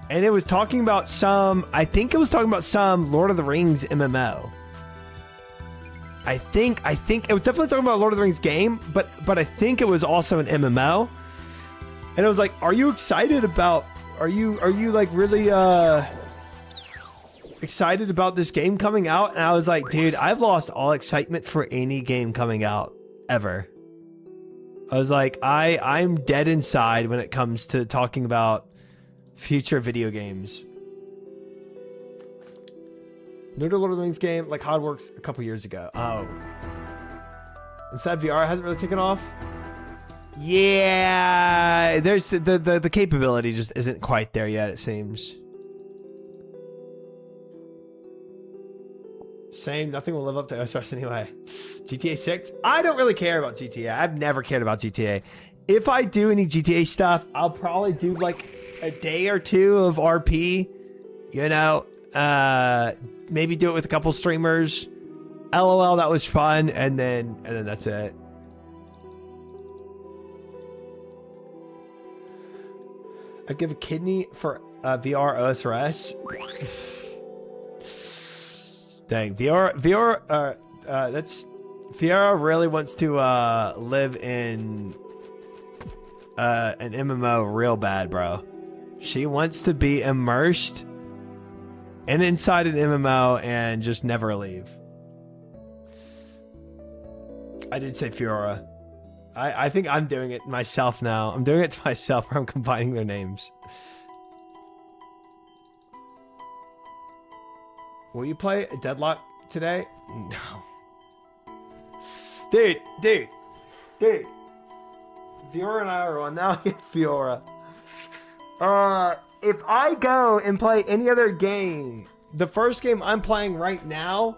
And it was talking about I think it was talking about some Lord of the Rings MMO. I think it was definitely talking about Lord of the Rings game, but I think it was also an MMO. And it was like, are you excited about, are you like really excited about this game coming out? And I was like, dude, I've lost all excitement for any game coming out ever. I was like, I'm dead inside when it comes to talking about future video games. New to Lord of the Rings game, like how it works a couple years ago. Oh. I'm sad VR hasn't really taken off. Yeah, there's the capability just isn't quite there yet, it seems. Same, nothing will live up to OSRS anyway. GTA 6? I don't really care about GTA. I've never cared about GTA. If I do any GTA stuff, I'll probably do like a day or two of RP. You know, maybe do it with a couple streamers. LOL, that was fun, and then that's it. I'd give a kidney for VR OSRS. Dang, VR that's VR really wants to live in an MMO real bad, bro. She wants to be immersed and inside an MMO and just never leave. I did say Fiora. I think I'm doing it myself now. I'm doing it to myself where I'm combining their names. Will you play a Deadlock today? No. Dude. Fiora and I are on now. Fiora. If I go and play any other game, the first game I'm playing right now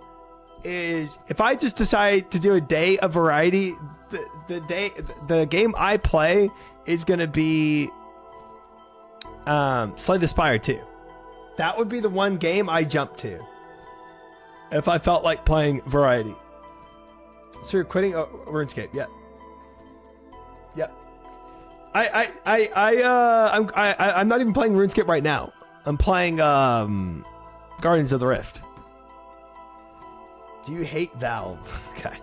is, if I just decide to do a day of variety, the game I play is gonna be Slay the Spire 2. That would be the one game I jump to if I felt like playing variety. So you're quitting RuneScape? Yeah. Yep. I'm not even playing RuneScape right now. I'm playing Guardians of the Rift. Do you hate Valve? Okay.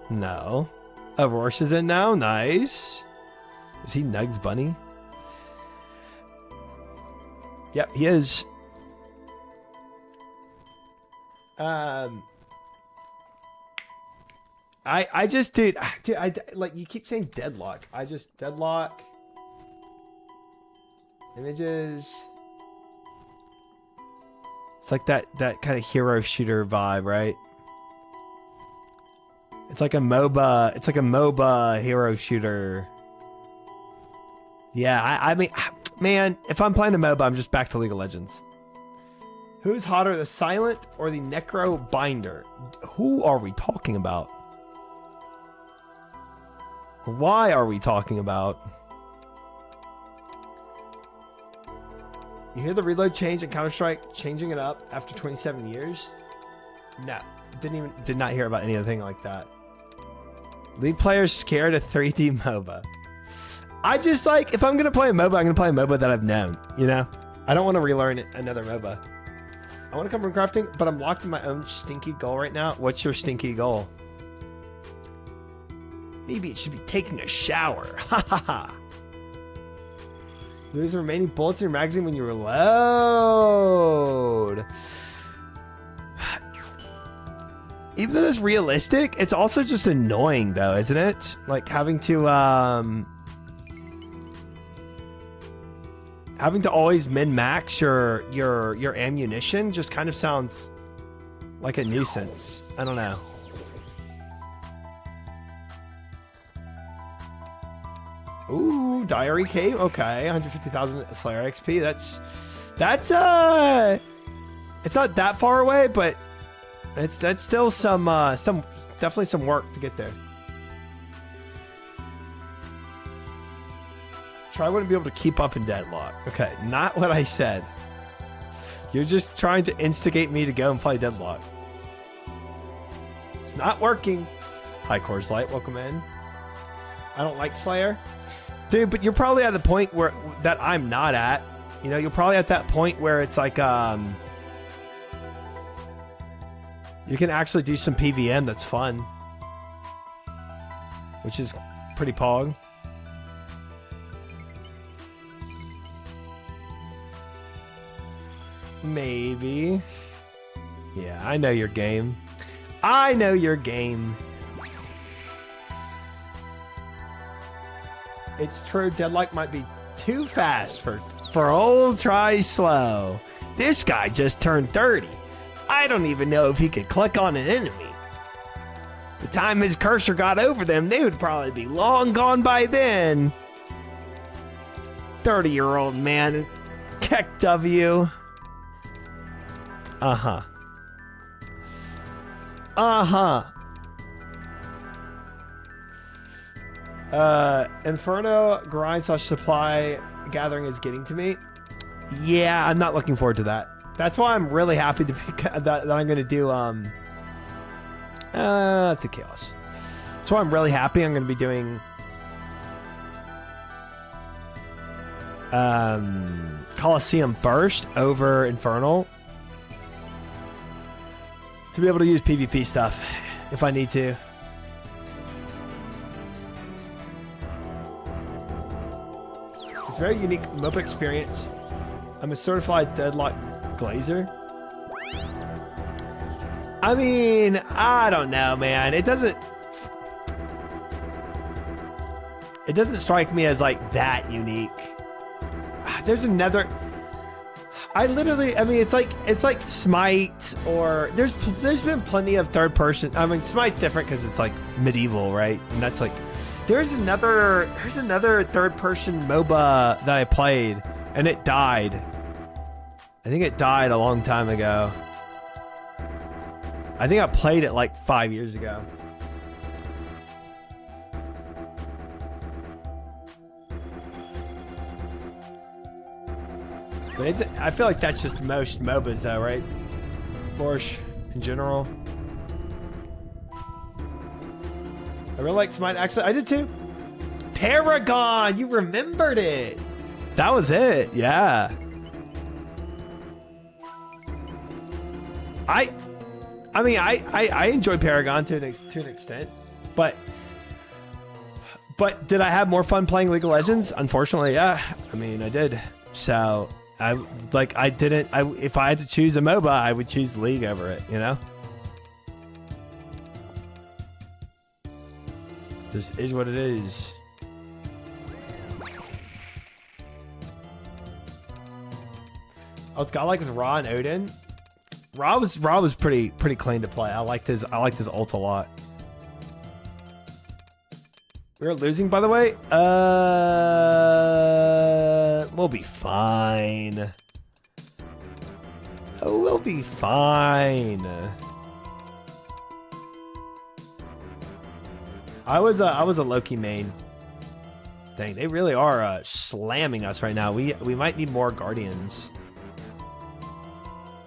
No. Rorsch is in now. Nice. Is he Nugs Bunny? Yep, he is. I just dude, I like, you keep saying Deadlock. I just Deadlock images. It's like that kind of hero shooter vibe, right? It's like a MOBA. It's like a MOBA hero shooter. Yeah, I mean, man, if I'm playing a MOBA, I'm just back to League of Legends. Who's hotter, the Silent or the Necro Binder? Who are we talking about? Why are we talking about? You hear the reload change in Counter-Strike, changing it up after 27 years? No, did not hear about anything like that. League players scared of 3D MOBA. I just, like, if I'm gonna play a MOBA, I'm gonna play a MOBA that I've known, you know? I don't want to relearn another MOBA. I want to come Runecrafting, but I'm locked in my own stinky goal right now. What's your stinky goal? Maybe it should be taking a shower. Ha ha ha. Lose the remaining bullets in your magazine when you reload. Even though it's realistic, it's also just annoying though, isn't it? Like having to always min-max your ammunition just kind of sounds like a nuisance. I don't know. Ooh, Diary Cave. Okay, 150,000 Slayer XP. That's it's not that far away, but that's still some definitely some work to get there. Try wouldn't be able to keep up in Deadlock. Okay, not what I said. You're just trying to instigate me to go and play Deadlock. It's not working. Hi, Coors Light. Welcome in. I don't like Slayer. Dude, but you're probably at the point where that I'm not at. You know, you're probably at that point where it's like, you can actually do some PVM that's fun. Which is pretty pog. Maybe. Yeah, I know your game. I know your game. It's true, Deadlock might be too fast for old Try Slow. This guy just turned 30. I don't even know if he could click on an enemy. The time his cursor got over them, they would probably be long gone by then. 30-year-old man. Keck W. Uh-huh. Uh-huh. Inferno grind / supply gathering is getting to me. Yeah, I'm not looking forward to that. That's why I'm really happy to pick that I'm gonna do that's the chaos. That's why I'm really happy I'm gonna be doing Coliseum first over Infernal. To be able to use PvP stuff if I need to. It's a very unique MOBA experience. I'm a certified Deadlock Glazer. I mean, I don't know, man. It doesn't strike me as like that unique. There's another. I mean, it's like Smite, or there's been plenty of third person. I mean, Smite's different because it's like medieval, right? And that's like, there's another third person MOBA that I played, and it died. I think it died a long time ago. I think I played it like 5 years ago. But I feel like that's just most MOBAs though, right? Borscht in general. I really like Smite. Actually, I did too. Paragon! You remembered it! That was it, yeah. I mean, I enjoy Paragon to an extent, but did I have more fun playing League of Legends? Unfortunately, yeah. I mean, I did. So if I had to choose a MOBA, I would choose League over it, you know? This is what it is. Oh, it's got like with Ra and Odin. Ra was pretty clean to play. I liked his ult a lot. We're losing, by the way. We'll be fine. Oh, we'll be fine. I was a Loki main. Dang, they really are slamming us right now. We might need more Guardians.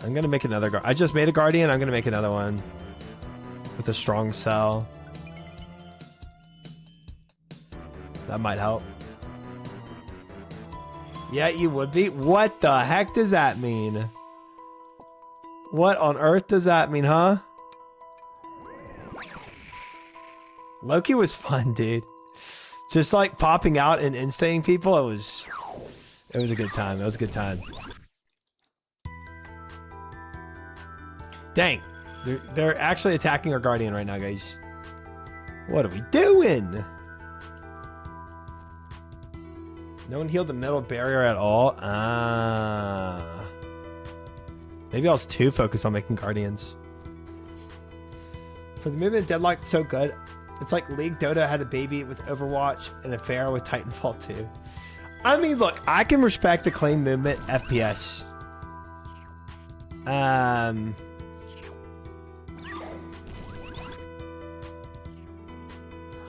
I'm gonna make another I just made a Guardian. I'm gonna make another one with a strong cell. That might help. Yeah, you would be. What the heck does that mean? What on earth does that mean, huh? Loki was fun, dude. Just like popping out and instating people, it was a good time. It was a good time. Dang. They're actually attacking our Guardian right now, guys. What are we doing? No one healed the middle barrier at all. Maybe I was too focused on making Guardians. For the movement, Deadlock's so good. It's like League Dota had a baby with Overwatch and a fair with Titanfall 2. I mean, look, I can respect the clean movement FPS.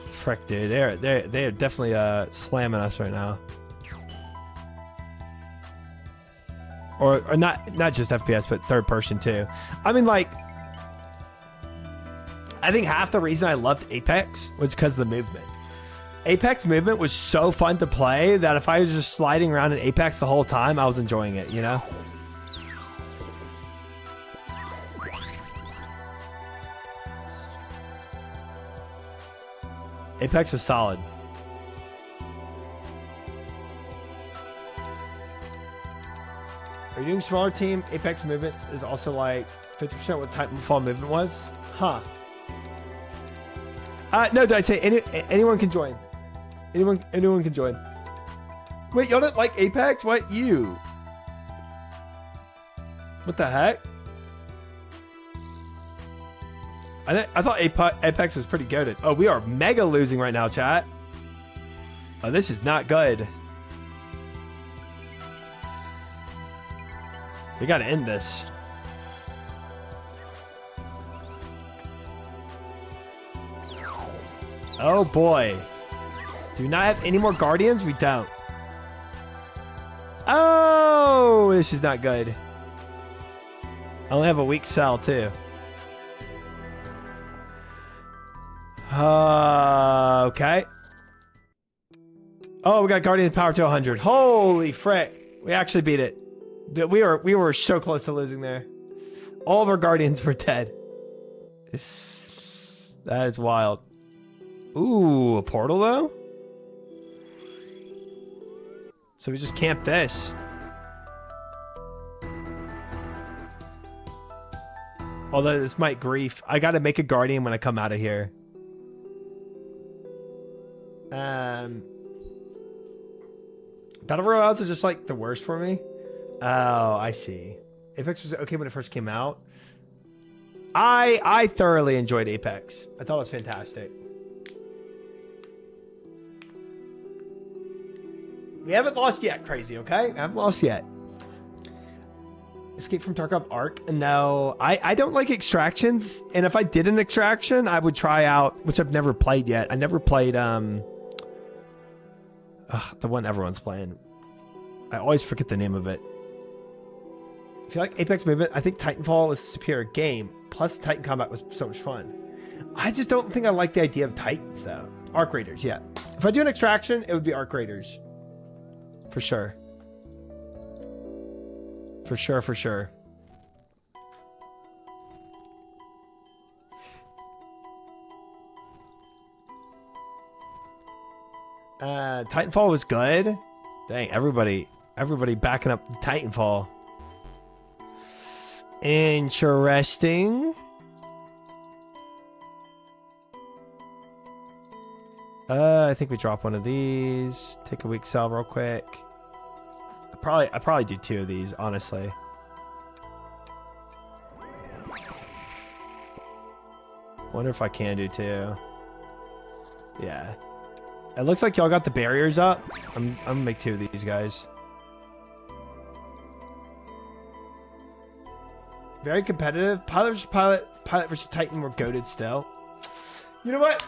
Frick, dude, they're definitely slamming us right now. or not just FPS, but third person too. I mean, like, I think half the reason I loved Apex was because of the movement. Apex movement was so fun to play that if I was just sliding around in Apex the whole time, I was enjoying it, you know? Apex was solid. Are you doing smaller team? Apex movements is also like 50% what Titanfall movement was? Huh. No, did I say anyone can join? Anyone can join. Wait, y'all don't like Apex? What? You? What the heck? I thought Apex was pretty goated. Oh, we are mega losing right now, chat. Oh, this is not good. We gotta end this. Oh boy. Do we not have any more Guardians? We don't. Oh, this is not good. I only have a weak cell too. Okay. Oh, we got Guardian power to 100. Holy frick. We actually beat it. We were so close to losing there. All of our Guardians were dead. That is wild. Ooh, a portal though? So we just camp this. Although this might grief. I gotta make a Guardian when I come out of here. Battle Royales is just like the worst for me. Oh, I see. Apex was okay when it first came out. I thoroughly enjoyed Apex. I thought it was fantastic. We haven't lost yet, crazy, okay? We haven't lost yet. Escape from Tarkov Arc? No, I don't like extractions. And if I did an extraction, I would try out, which I've never played yet. I never played the one everyone's playing. I always forget the name of it. If you like Apex movement, I think Titanfall is a superior game. Plus, the Titan combat was so much fun. I just don't think I like the idea of Titans, though. Arc Raiders, yeah. If I do an extraction, it would be Arc Raiders. For sure. For sure, for sure. Titanfall was good. Dang, everybody backing up Titanfall. Interesting. I think we drop one of these. Take a weak cell real quick. I probably do two of these, honestly. Wonder if I can do two. Yeah. It looks like y'all got the barriers up. I'm gonna make two of these guys. Very competitive. Pilot versus Titan were goated still. You know what?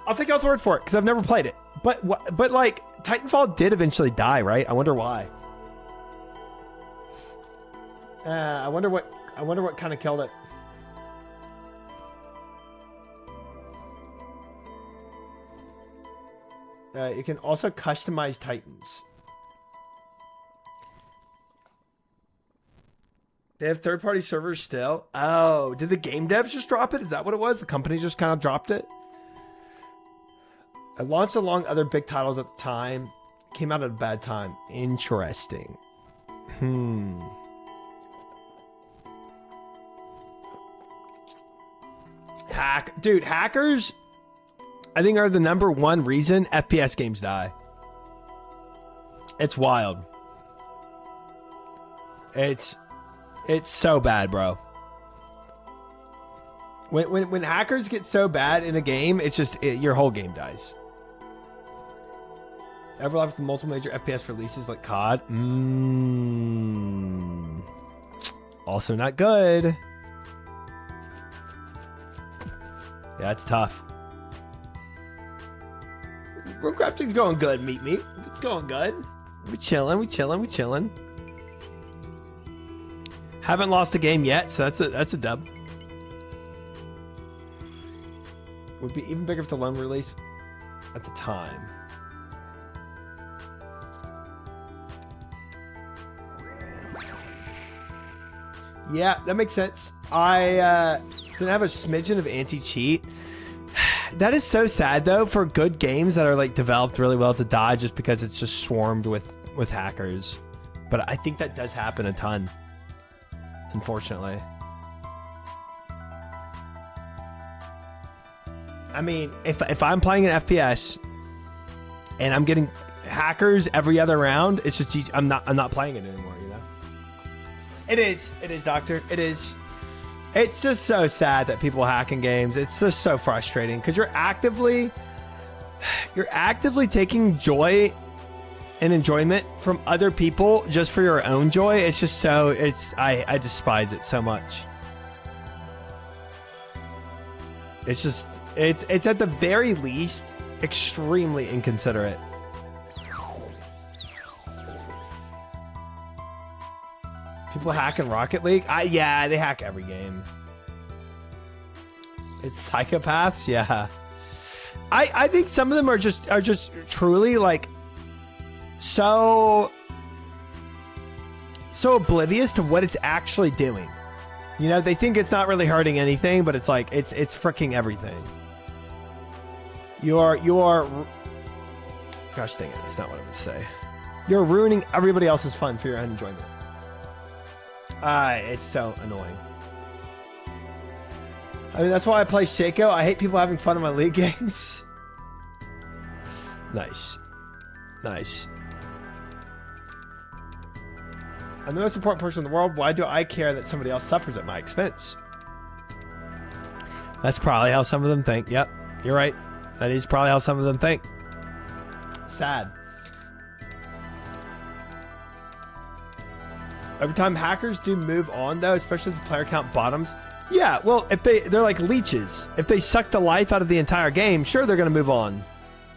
I'll take y'all's word for it because I've never played it. But like Titanfall did eventually die, right? I wonder why. I wonder what kind of killed it. You can also customize Titans. They have third-party servers still. Oh, did the game devs just drop it? Is that what it was? The company just kind of dropped it? I launched along other big titles at the time. Came out at a bad time. Interesting. Dude, hackers, I think, are the #1 reason FPS games die. It's wild. It's so bad, bro. When hackers get so bad in a game, it's just your whole game dies. Ever lived with multiple major FPS releases like COD? Also not good. Yeah, it's tough. Runecrafting's going good, meet me. It's going good. We chilling. Haven't lost a game yet, so that's a dub. Would be even bigger if the loan release at the time. Yeah, that makes sense. I didn't have a smidgen of anti-cheat. That is so sad though for good games that are like developed really well to die just because it's just swarmed with hackers. But I think that does happen a ton, unfortunately. I mean, if I'm playing an FPS and I'm getting hackers every other round, it's just I'm not playing it anymore, you know? It is, Doctor. It is. It's just so sad that people hack in games. It's just so frustrating because you're actively taking joy and enjoyment from other people just for your own joy. It's just so I despise it so much. It's just it's at the very least extremely inconsiderate. People hack in Rocket League? Yeah, they hack every game. It's psychopaths, yeah. I think some of them are just truly like so oblivious to what it's actually doing. You know, they think it's not really hurting anything, but it's like it's freaking everything. You're gosh dang it, it's not what I would say. You're ruining everybody else's fun for your own enjoyment. It's so annoying. I mean, that's why I play Shaco. I hate people having fun in my league games. Nice. Nice. I'm the most important person in the world. Why do I care that somebody else suffers at my expense? That's probably how some of them think. Yep, you're right. That is probably how some of them think. Sad. Every time hackers do move on, though, especially if the player count bottoms. Yeah, well, if they're like leeches. If they suck the life out of the entire game, sure, they're going to move on.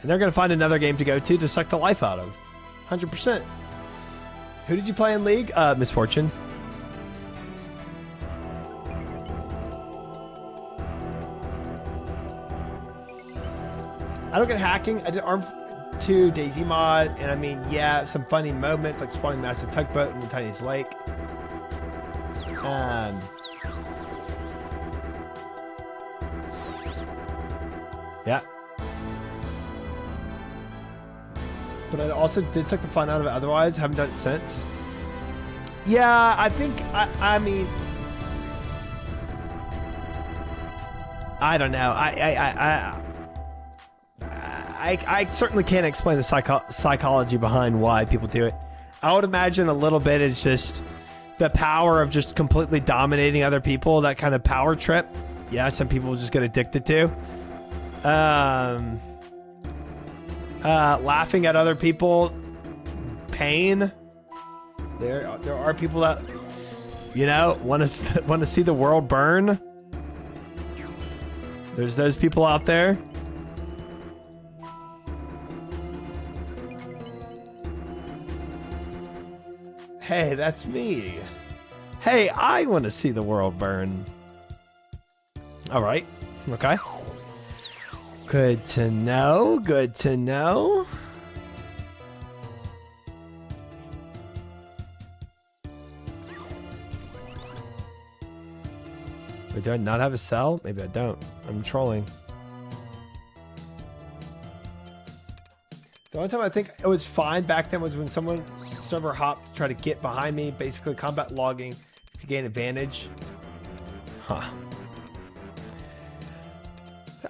And they're going to find another game to go to suck the life out of. 100%. Who did you play in League? Misfortune. I don't get hacking. I did Arm 2 Daisy mod, and I mean, yeah, some funny moments like spawning massive tugboat in the tiniest lake. Yeah. But I also did suck the fun out of it otherwise. Haven't done it since. Yeah, I think, I mean, I don't know. I certainly can't explain the psychology behind why people do it. I would imagine a little bit is just the power of just completely dominating other people, that kind of power trip. Yeah, some people just get addicted to. Laughing at other people, pain. There are people that, you know, want to see the world burn. There's those people out there. Hey, that's me. Hey, I want to see the world burn. All right. Okay. Good to know. Good to know. Wait, do I not have a cell? Maybe I don't. I'm trolling. The only time I think it was fine back then was when someone server hopped to try to get behind me, basically combat logging to gain advantage. Huh.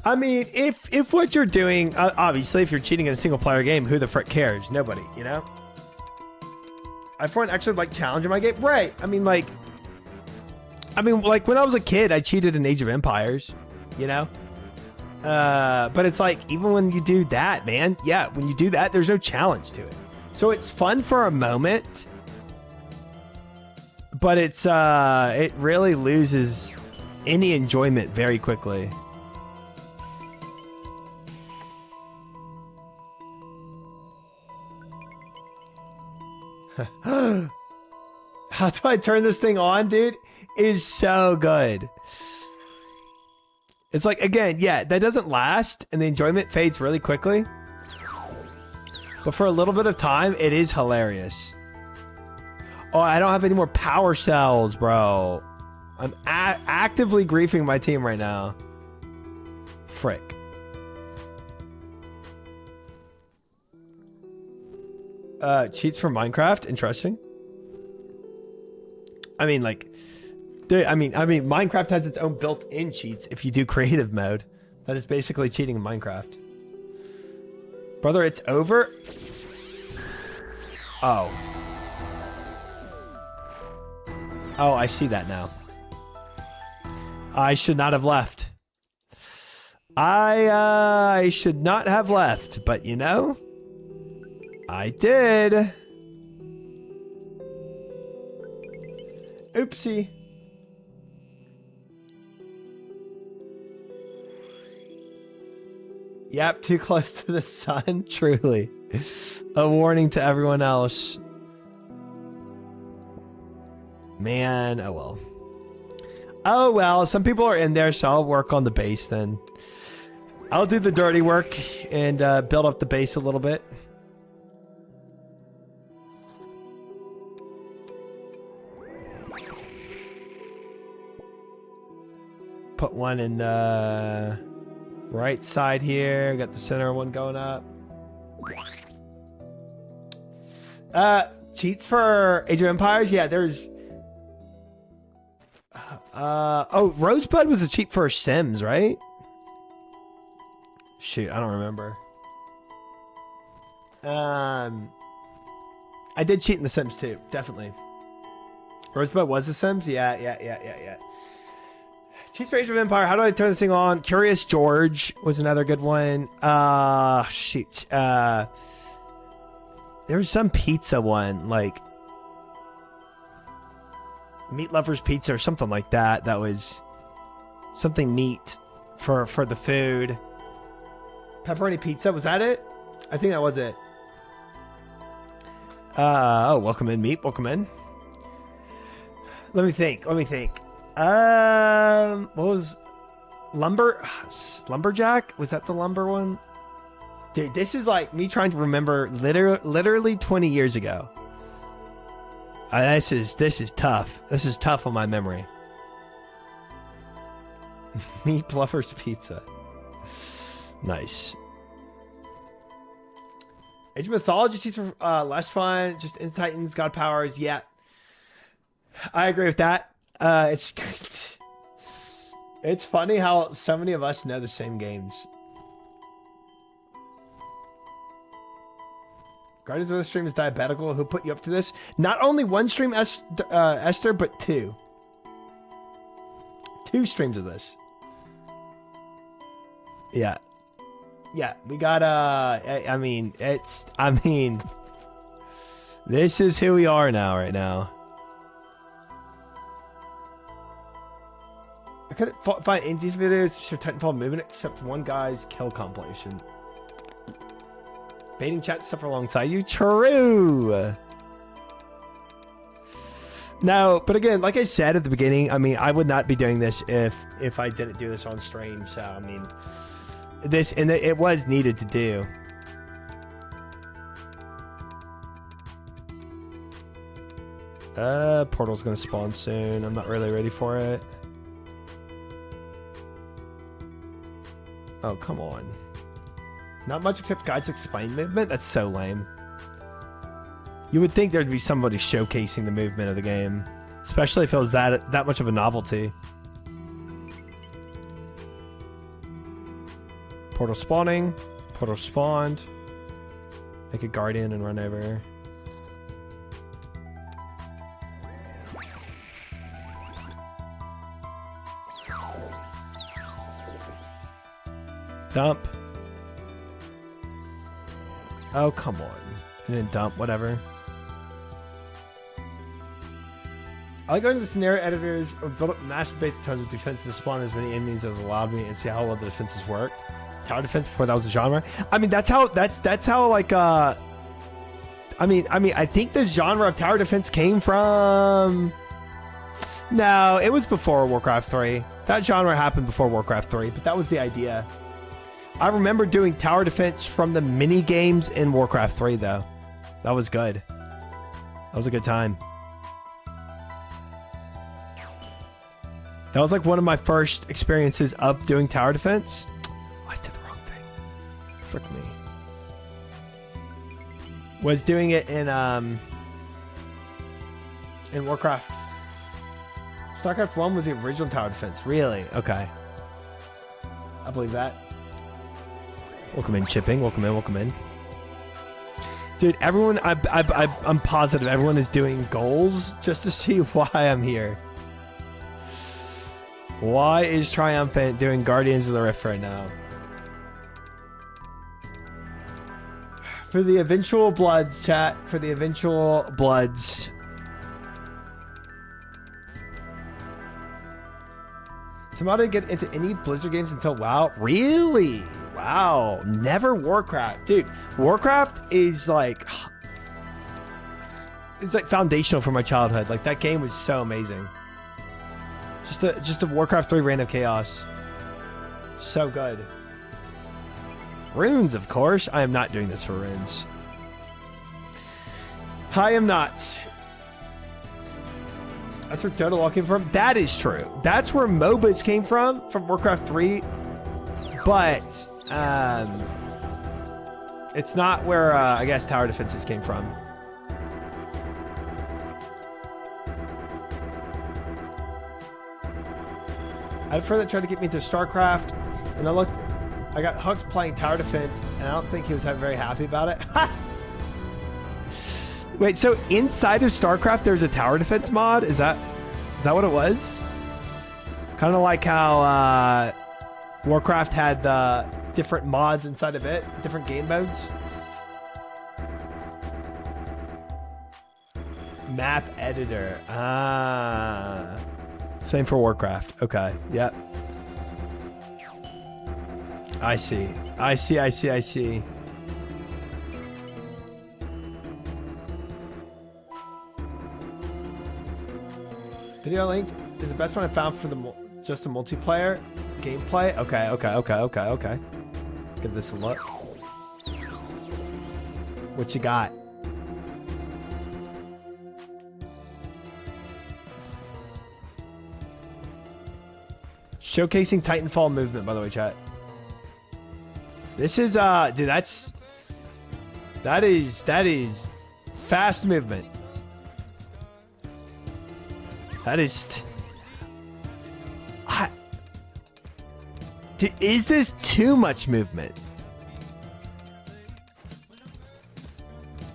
I mean, if what you're doing, obviously, if you're cheating in a single player game, who the frick cares? Nobody, you know? I find actually like challenging my game. Right. I mean, like when I was a kid, I cheated in Age of Empires, you know? But it's like, even when you do that, man, yeah, when you do that, there's no challenge to it. So it's fun for a moment, but it's, it really loses any enjoyment very quickly. How do I turn this thing on, dude? Is so good. It's like, again, yeah, that doesn't last and the enjoyment fades really quickly. But for a little bit of time, it is hilarious. Oh, I don't have any more power cells, bro. I'm actively griefing my team right now. Frick. Cheats for Minecraft? Interesting. I mean, like... Dude, I mean, Minecraft has its own built-in cheats if you do creative mode. That is basically cheating in Minecraft. Brother, it's over? Oh. Oh, I see that now. I should not have left. I should not have left, but you know, I did. Oopsie. Yep, too close to the sun, truly. A warning to everyone else. Man, oh well. Oh well, some people are in there, so I'll work on the base then. I'll do the dirty work and build up the base a little bit. Put one in the right side here. Got the center one going up. Cheats for Age of Empires? Yeah, there's... oh, Rosebud was a cheat for Sims, right? Shoot, I don't remember. I did cheat in The Sims too, definitely. Rosebud was The Sims? Yeah. Cheats for Age of Empire. How do I turn this thing on? Curious George was another good one. Shoot. There was some pizza one, like Meat Lovers Pizza or something like that. That was something meat for the food. Pepperoni pizza, was that it? I think that was it. Oh, welcome in, Meat. Welcome in. Let me think. What was Lumberjack? Was that the lumber one? Dude, this is like me trying to remember literally 20 years ago. This is tough. This is tough on my memory. Meat Bluffers Pizza. Nice. Age of Mythology seems less fun. Just in Titans, God Powers. Yeah, I agree with that. It's funny how so many of us know the same games. Guardians of the Stream is diabetical. Who put you up to this? Not only one stream, Esther, but two. Two streams of this. Yeah. Yeah, we got, this is who we are now, right now. I couldn't find any of these videos to show Titanfall movement except one guy's kill compilation. Baiting chat stuff alongside you? True! No, but again, like I said at the beginning, I would not be doing this if I didn't do this on stream, so, it was needed to do. Portal's gonna spawn soon. I'm not really ready for it. Oh, come on. Not much except guides explain movement? That's so lame. You would think there'd be somebody showcasing the movement of the game. Especially if it was that much of a novelty. Portal spawning. Portal spawned. Make a guardian and run over. Dump. Oh, come on. And then dump, whatever. I like going to the scenario editors or build up massive base of tons of defense to spawn as many enemies as allowed me and see how well the defenses worked. Tower defense before that was a genre. That's how like I think the genre of tower defense came from. No, it was before Warcraft 3. That genre happened before Warcraft 3, but that was the idea. I remember doing tower defense from the mini games in Warcraft 3, though. That was good. That was a good time. That was like one of my first experiences of doing tower defense. Oh, I did the wrong thing. Frick me. Was doing it in Warcraft. StarCraft 1 was the original tower defense. Really? Okay. I believe that. Welcome in, Chipping. Welcome in, welcome in. Dude, everyone, I'm positive everyone is doing goals just to see why I'm here. Why is Triumphant doing Guardians of the Rift right now? For the eventual Bloods, chat. For the eventual Bloods. Tomato didn't get into any Blizzard games until WoW. Really? Wow. Never Warcraft. Dude, Warcraft is like... It's like foundational for my childhood. Like, that game was so amazing. Just a Warcraft 3 Reign of Chaos. So good. Runes, of course. I am not doing this for runes. I am not. That's where Total War came from. That is true. That's where MOBAs came from Warcraft 3. But it's not where I guess tower defenses came from. I had a friend that tried to get me into StarCraft, and I got hooked playing tower defense, and I don't think he was very happy about it. Wait, so inside of StarCraft there's a tower defense mod? Is that what it was? Kind of like how Warcraft had different mods inside of it, different game modes. Map editor. Ah. Same for Warcraft. Okay. Yep. I see. Video link is the best one I found for just the multiplayer gameplay. Okay. Give this a look. What you got? Showcasing Titanfall movement, by the way, chat. This is dude, that is fast movement. That is dude, is this too much movement?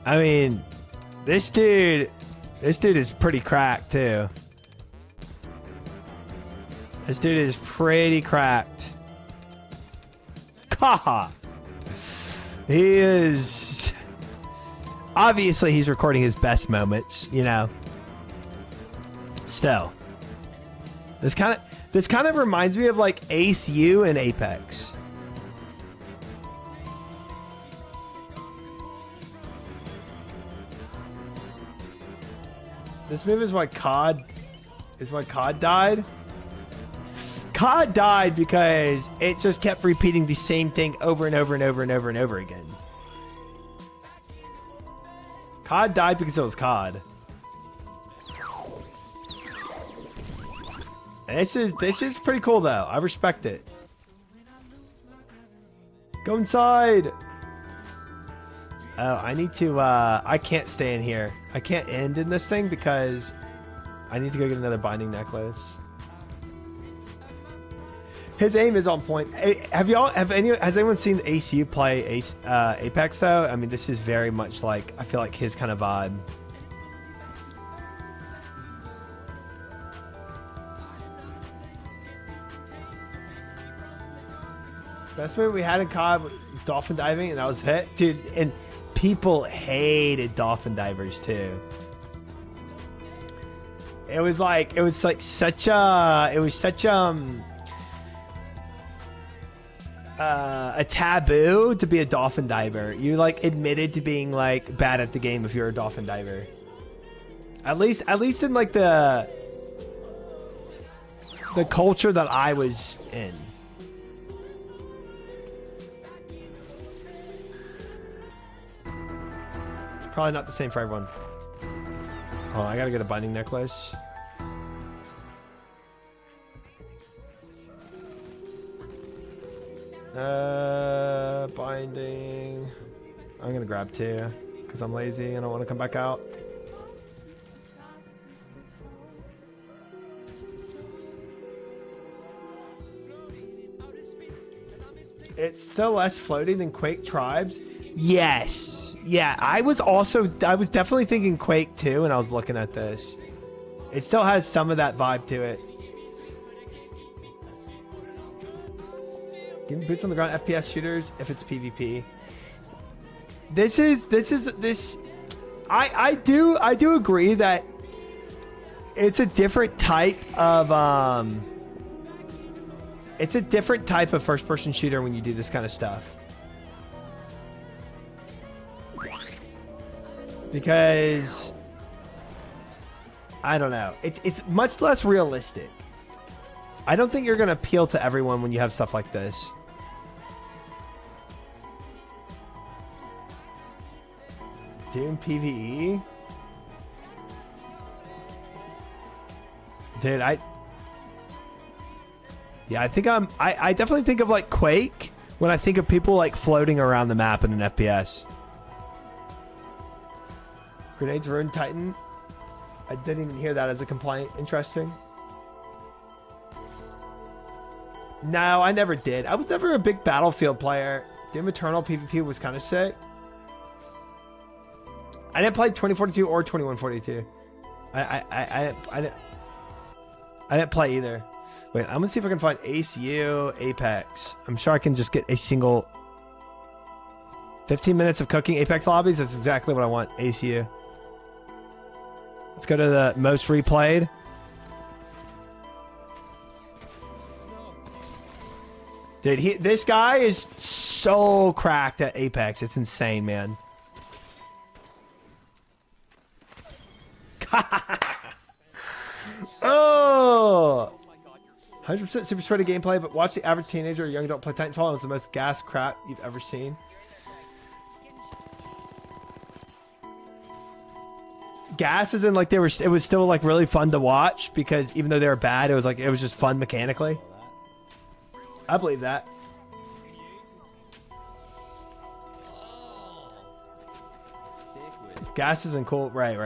I mean, this dude is pretty cracked too. This dude is pretty cracked. Kaha. He is... Obviously, he's recording his best moments, you know. Still. This kind of reminds me of like Ace U and Apex. This move is why COD died. COD died because it just kept repeating the same thing over and over and over and over and over again. COD died because it was COD. This is pretty cool though. I respect it. Go inside. Oh, I need to I can't stay in here. I can't end in this thing because I need to go get another binding necklace. His aim is on point. Has anyone seen ACU play Apex though? I mean, this is very much like, I feel like his kind of vibe. Best move we had in COD was dolphin diving, and that was it, dude. And people hated dolphin divers too. It was such a taboo to be a dolphin diver. You like admitted to being like bad at the game if you're a dolphin diver. At least in like the culture that I was in. Probably not the same for everyone. Oh, I gotta get a binding necklace. Binding. I'm gonna grab 2 because I'm lazy and I don't want to come back out. It's still less floating than Quake Tribes. Yes. Yeah, I was definitely thinking Quake too when I was looking at this. It still has some of that vibe to it. Give me boots on the ground FPS shooters if it's PvP. I do agree that it's a different type of first person shooter when you do this kind of stuff. Because I don't know. It's much less realistic. I don't think you're going to appeal to everyone when you have stuff like this. Doom PvE? Dude, I definitely think of like Quake when I think of people like floating around the map in an FPS. Grenades Rune Titan. I didn't even hear that as a complaint. Interesting. No, I never did. I was never a big Battlefield player. Doom Eternal PvP was kind of sick. I didn't play 2042 or 2142. I didn't play either. Wait, I'm gonna see if I can find ACU Apex. I'm sure I can just get a single 15 minutes of cooking Apex lobbies. That's exactly what I want. ACU. Let's go to the most replayed. Dude, this guy is so cracked at Apex. It's insane, man. Oh, 100% super sweaty gameplay, but watch the average teenager or young adult play Titanfall and it's the most gas crap you've ever seen. Gas is in like it was still like really fun to watch because even though they were bad, it was just fun mechanically. I believe that. Gas isn't cool. Right.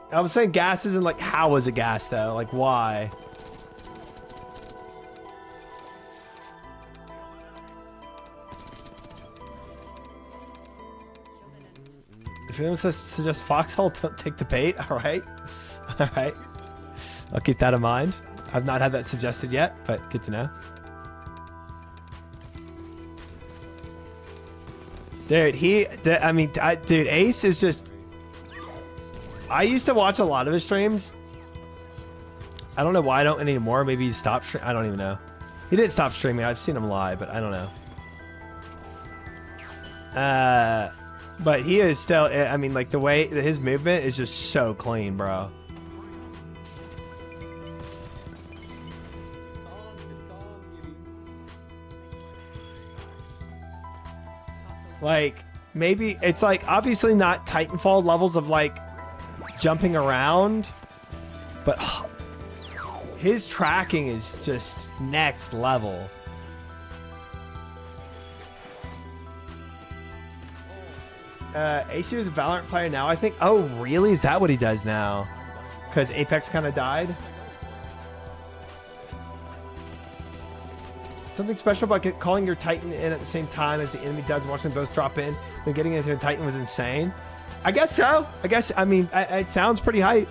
I was saying gas isn't like, how is it gas though? Like, why? If anyone suggests Foxhole, don't take the bait. All right. All right. I'll keep that in mind. I've not had that suggested yet, but good to know. Dude, dude, Ace is just... I used to watch a lot of his streams. I don't know why I don't anymore. Maybe he stopped streaming. I don't even know. He didn't stop streaming. I've seen him live, but I don't know. But he is still... I mean, like, the way... His movement is just so clean, bro. Like, maybe it's like obviously not Titanfall levels of like jumping around, but his tracking is just next level. AC is a Valorant player now, I think. Oh, really? Is that what he does now? Because Apex kind of died? Something special about calling your Titan in at the same time as the enemy does and watching them both drop in, then getting into a Titan was insane. I guess so. I mean, it sounds pretty hype.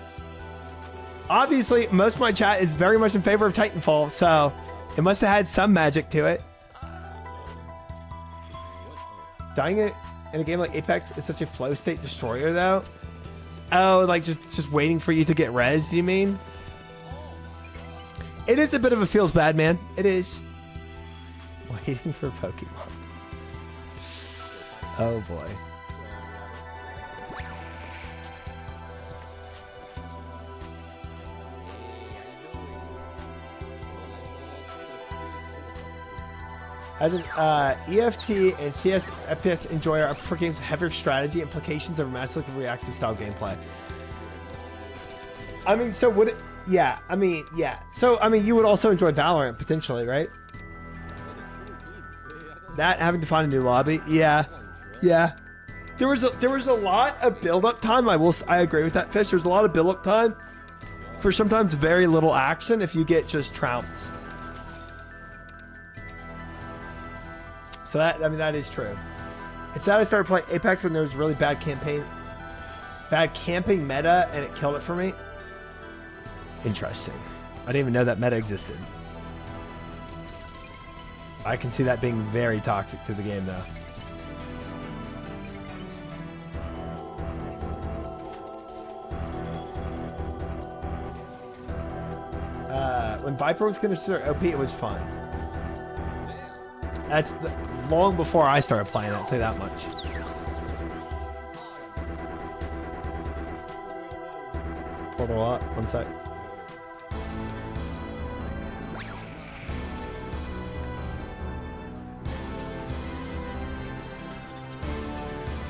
Obviously, most of my chat is very much in favor of Titanfall, so it must have had some magic to it. Dying in a game like Apex is such a flow state destroyer, though. Oh, like just waiting for you to get res, you mean? It is a bit of a feels bad, man. It is. Waiting for Pokemon. Oh boy. As an EFT and CS FPS enjoyer, I prefer games with heavier strategy implications over massively reactive style gameplay. I mean, so would it? Yeah, I mean, yeah. So, I mean, you would also enjoy Valorant potentially, right? That having to find a new lobby, yeah, yeah. There was a lot of build-up time. I agree with that, Fish. There's a lot of build-up time for sometimes very little action if you get just trounced. So that, I mean, that is true. It's that I started playing Apex when there was really bad camping meta, and it killed it for me. Interesting. I didn't even know that meta existed. I can see that being very toxic to the game, though. When Viper was considered OP, it was fun. That's long before I started playing it, I'll tell you that much. Hold on, one sec.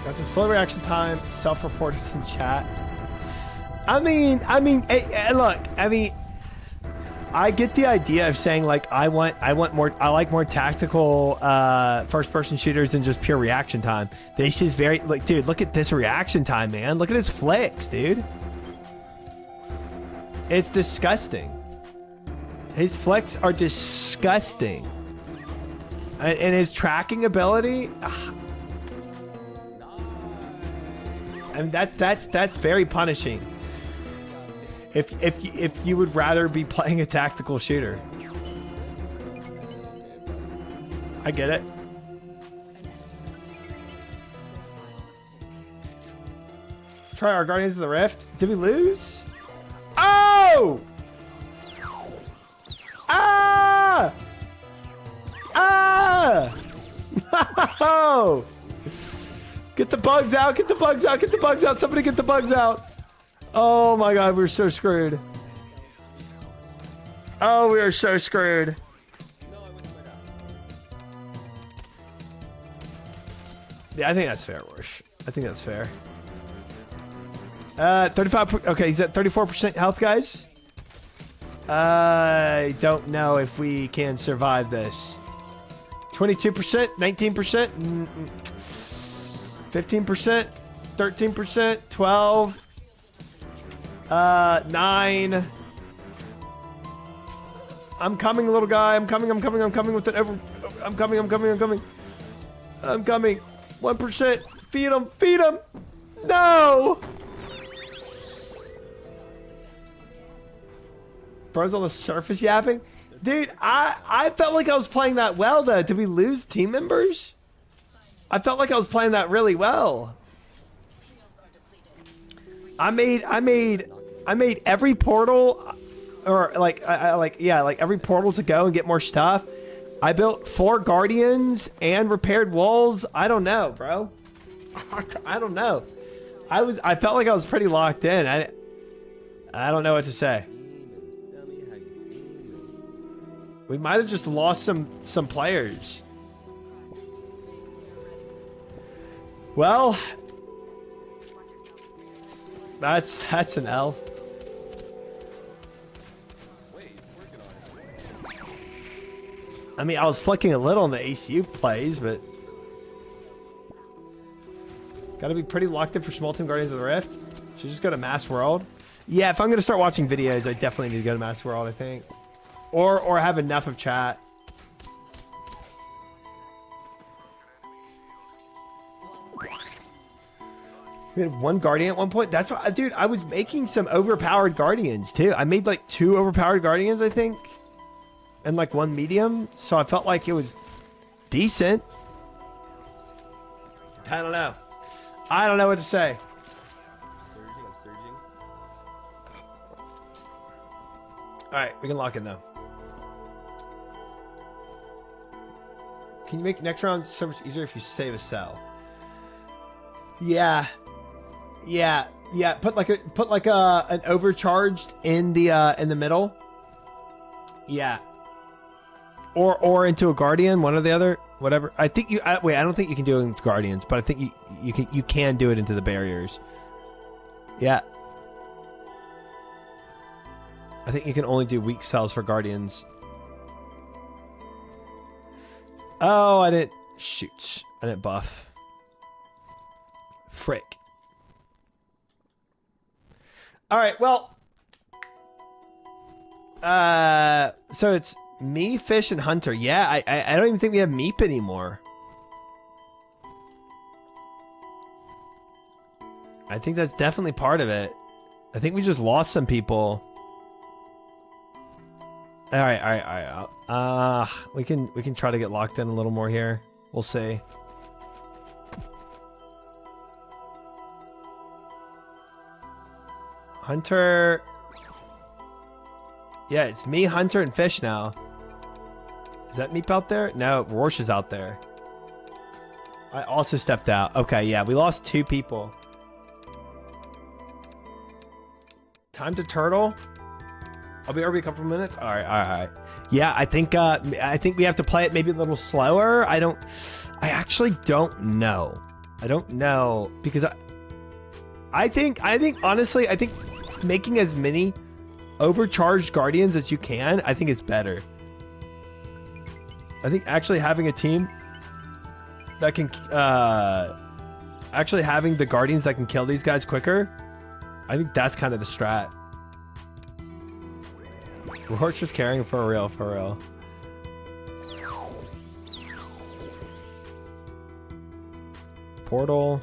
Got some slow reaction time, self-reported in chat. I mean, hey, look, I mean, I get the idea of saying like I like more tactical first-person shooters than just pure reaction time. This is very like, dude, look at this reaction time, man. Look at his flicks, dude. It's disgusting. His flicks are disgusting, and his tracking ability. I mean, that's very punishing. If you would rather be playing a tactical shooter. I get it. Try our Guardians of the Rift. Did we lose? Oh! Ah! Ah! No! Get the bugs out, get the bugs out, get the bugs out. Somebody get the bugs out. Oh my god, we're so screwed. Oh, we are so screwed. Yeah, I think that's fair, Worsh. I think that's fair. 35, okay, he's at 34% health, guys. I don't know if we can survive this. 22%, 19%, 15%, 13%, 12, 9. I'm coming, little guy. I'm coming with it over. I'm coming. 1%. Feed him. No. Bro's on the surface yapping. Dude, I felt like I was playing that well, though. Did we lose team members? I felt like I was playing that really well. I made every portal, or like every portal to go and get more stuff. I built 4 guardians and repaired walls. I don't know, bro. I don't know. I felt like I was pretty locked in. I don't know what to say. We might have just lost some players. Well, that's an L. I mean, I was flicking a little in the ACU plays, but gotta be pretty locked in for small team Guardians of the Rift. Should just go to Mass World. Yeah, if I'm gonna start watching videos, I definitely need to go to Mass World, I think, or have enough of chat. We had 1 Guardian at one point. That's what, dude, I was making some overpowered Guardians too. I made like 2 overpowered Guardians, I think, and like 1 medium. So I felt like it was decent. I don't know. I don't know what to say. I'm surging. All right, we can lock in though. Can you make next round so much easier if you save a cell? Yeah. Put like an overcharged in the middle. Yeah. Or into a guardian, one or the other, whatever. I think you wait. I don't think you can do it into guardians, but I think you can do it into the barriers. Yeah. I think you can only do weak cells for guardians. Oh, I didn't shoot. I didn't buff. Frick. All right. Well. So it's me, Fish, and Hunter. Yeah, I don't even think we have Meep anymore. I think that's definitely part of it. I think we just lost some people. All right. We can try to get locked in a little more here. We'll see. Hunter. Yeah, it's me, Hunter, and Fish now. Is that Meep out there? No, Rorsch is out there. I also stepped out. Okay, yeah, we lost 2 people. Time to turtle. I'll be over a couple of minutes. All right. Yeah, I think we have to play it maybe a little slower. I actually don't know. I don't know because I think honestly, I think making as many overcharged guardians as you can, I think is better. I think actually having a team that can actually having the guardians that can kill these guys quicker, I think that's kind of the strat. Rorsch is carrying for real. Portal.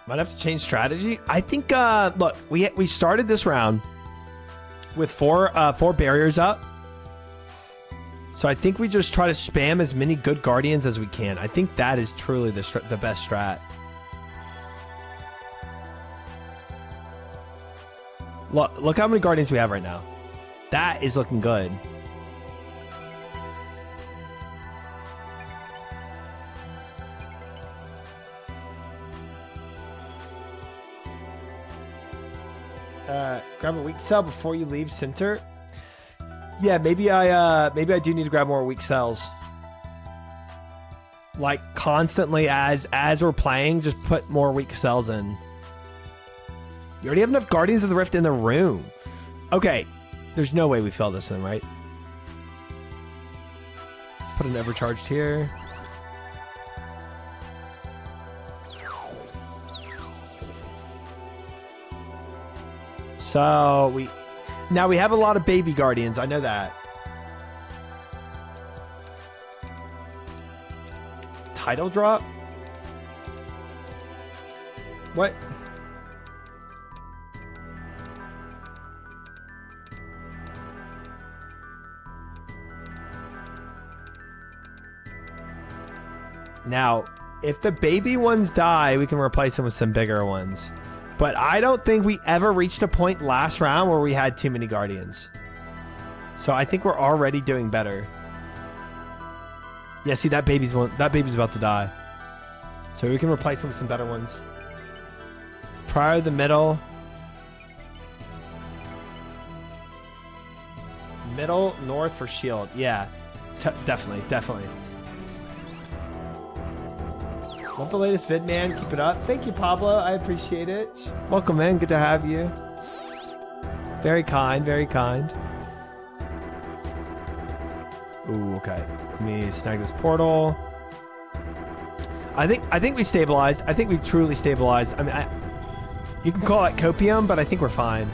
Might have to change strategy. I think, look, we started this round with four barriers up. So I think we just try to spam as many good guardians as we can. I think that is truly the best strat. Look how many guardians we have right now. That is looking good. Grab a weak cell before you leave center. Yeah, maybe I do need to grab more weak cells. Like constantly as we're playing, just put more weak cells in. You already have enough Guardians of the Rift in the room. Okay, there's no way we fail this then, right? Let's put an overcharged here. So now we have a lot of baby guardians. I know that. Title drop? What? Now, if the baby ones die, we can replace them with some bigger ones. But I don't think we ever reached a point last round where we had too many guardians. So I think we're already doing better. Yeah, see that baby's about to die. So we can replace them with some better ones. Prior the middle. Middle, north for shield. Yeah, definitely. Love the latest vid, man. Keep it up. Thank you, Pablo. I appreciate it. Welcome, man. Good to have you. Very kind. Ooh, okay. Let me snag this portal. I think we stabilized. I think we truly stabilized. I mean, you can call it copium, but I think we're fine.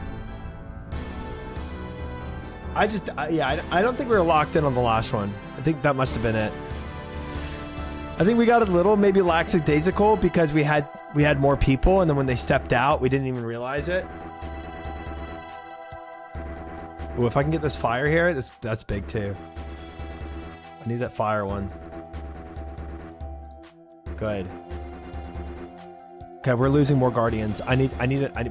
I don't think we were locked in on the last one. I think that must have been it. I think we got a little maybe lackadaisical because we had more people, and then when they stepped out, we didn't even realize it. Ooh, if I can get this fire here, that's big too. I need that fire one. Good. Okay, we're losing more guardians. We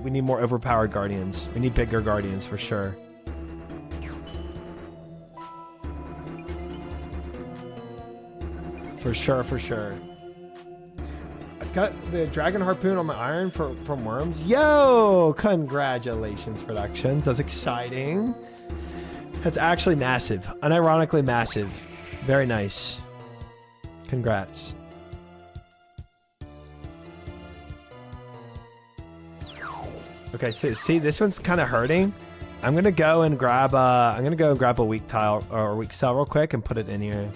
need more overpowered guardians. We need bigger guardians for sure. For sure, for sure. I've got the dragon harpoon on my iron from worms. Yo, congratulations, Productions. That's exciting. That's actually massive. Unironically massive. Very nice. Congrats. Okay, so see, this one's kind of hurting. I'm gonna go and grab a weak tile or a weak cell real quick and put it in here.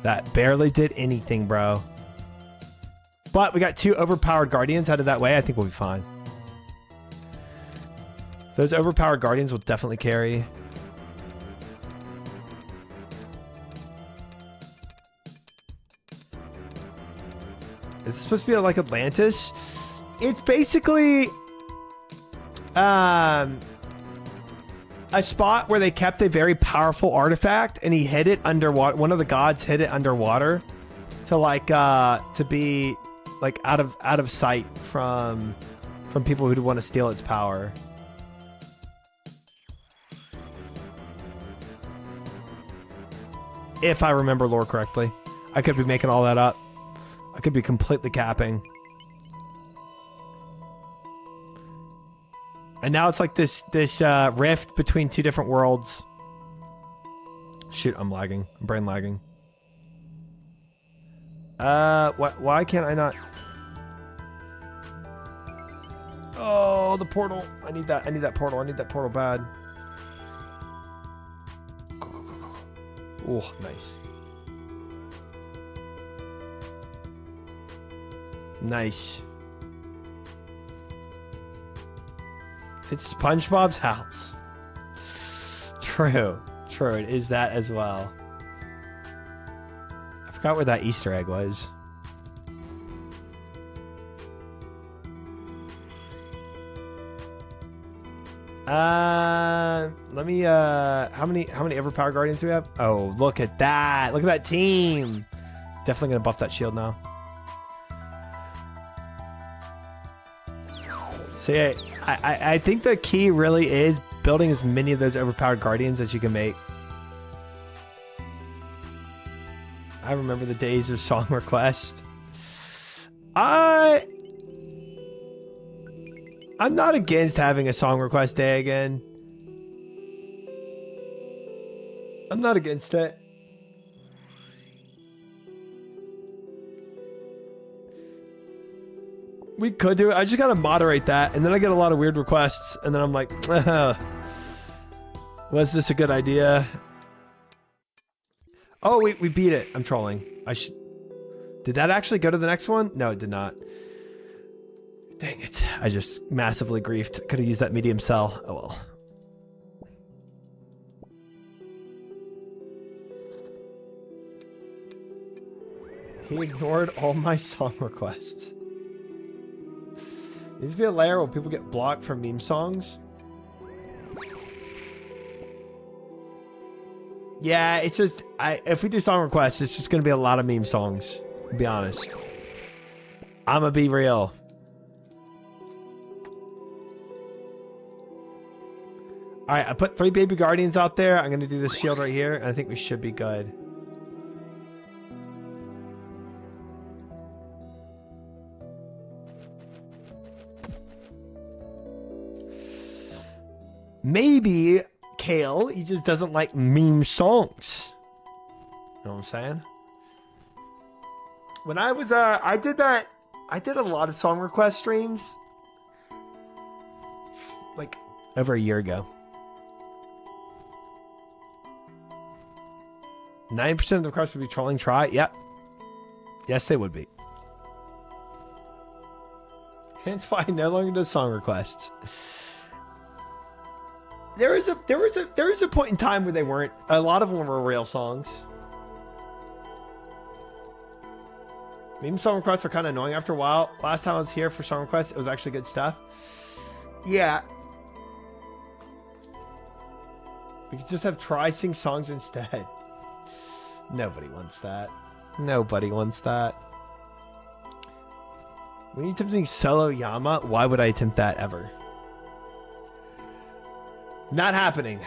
That barely did anything, bro. But we got 2 overpowered guardians out of that way. I think we'll be fine. Those overpowered guardians will definitely carry. It's supposed to be like Atlantis. It's basically a spot where they kept a very powerful artifact, and he hid it underwater. One of the gods hid it underwater to be like out of sight from people who want to steal its power. If I remember lore correctly. I could be making all that up. I could be completely capping. And now it's like this rift between 2 different worlds. Shoot, I'm lagging. I'm brain lagging. Why can't I not? Oh, the portal. I need that portal. I need that portal bad. Go, go, go, go. Oh, nice. Nice. It's SpongeBob's house. True. True. It is that as well. I forgot where that Easter egg was. Let me how many overpowered guardians do we have? Oh, look at that. Look at that team. Definitely gonna buff that shield now. So yeah, I think the key really is building as many of those overpowered guardians as you can make. I remember the days of song request. I'm not against having a song request day again. I'm not against it. We could do it. I just gotta moderate that, and then I get a lot of weird requests, and then I'm like, was this a good idea? Oh, we beat it. I'm trolling. Did that actually go to the next one? No, it did not. Dang it. I just massively griefed. Could have used that medium cell. Oh well. He ignored all my song requests. Needs to be a layer where people get blocked from meme songs. Yeah, it's just if we do song requests, it's just gonna be a lot of meme songs, to be honest. I'ma be real. Alright, I put 3 baby guardians out there. I'm gonna do this shield right here, and I think we should be good. Maybe Kale, he just doesn't like meme songs. You know what I'm saying? When I was I did a lot of song request streams like over a year ago. 9% of the requests would be trolling try. Yep. Yes, they would be. Hence why I no longer do song requests. There was a point in time where they weren't. A lot of them were real songs. Meme song requests are kind of annoying after a while. Last time I was here for song requests, it was actually good stuff. Yeah. We could just have try sing songs instead. Nobody wants that. Nobody wants that. When you attempting solo Yama, why would I attempt that ever? Not happening.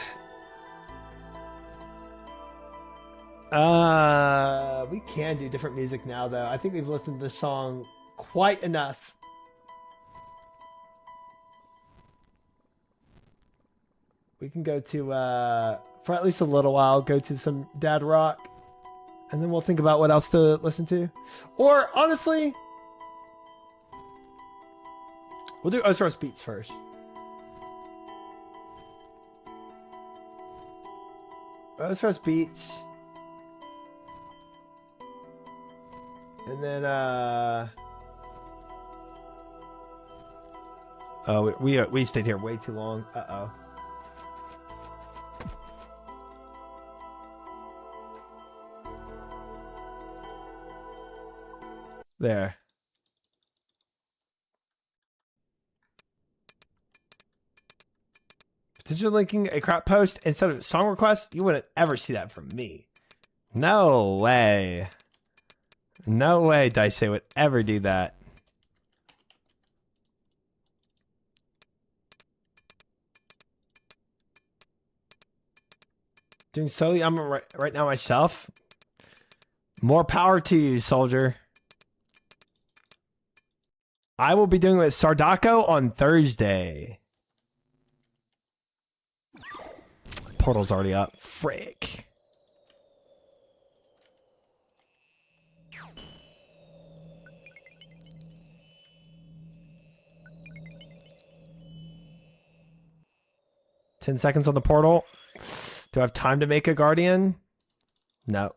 We can do different music now, though. I think we've listened to this song quite enough. We can go to, for at least a little while, go to some dad rock. And then we'll think about what else to listen to. Or, honestly, we'll do Osiris Beats first. Osiris Beats. And then, oh, we stayed here way too long. Uh-oh. There. Potential linking a crap post instead of song request? You wouldn't ever see that from me. No way. No way Dice would ever do that. Doing solely I'm right now myself. More power to you, soldier. I will be doing it with Sardako on Thursday. Portal's already up. Frick. $10 seconds on the portal. Do I have time to make a guardian? No.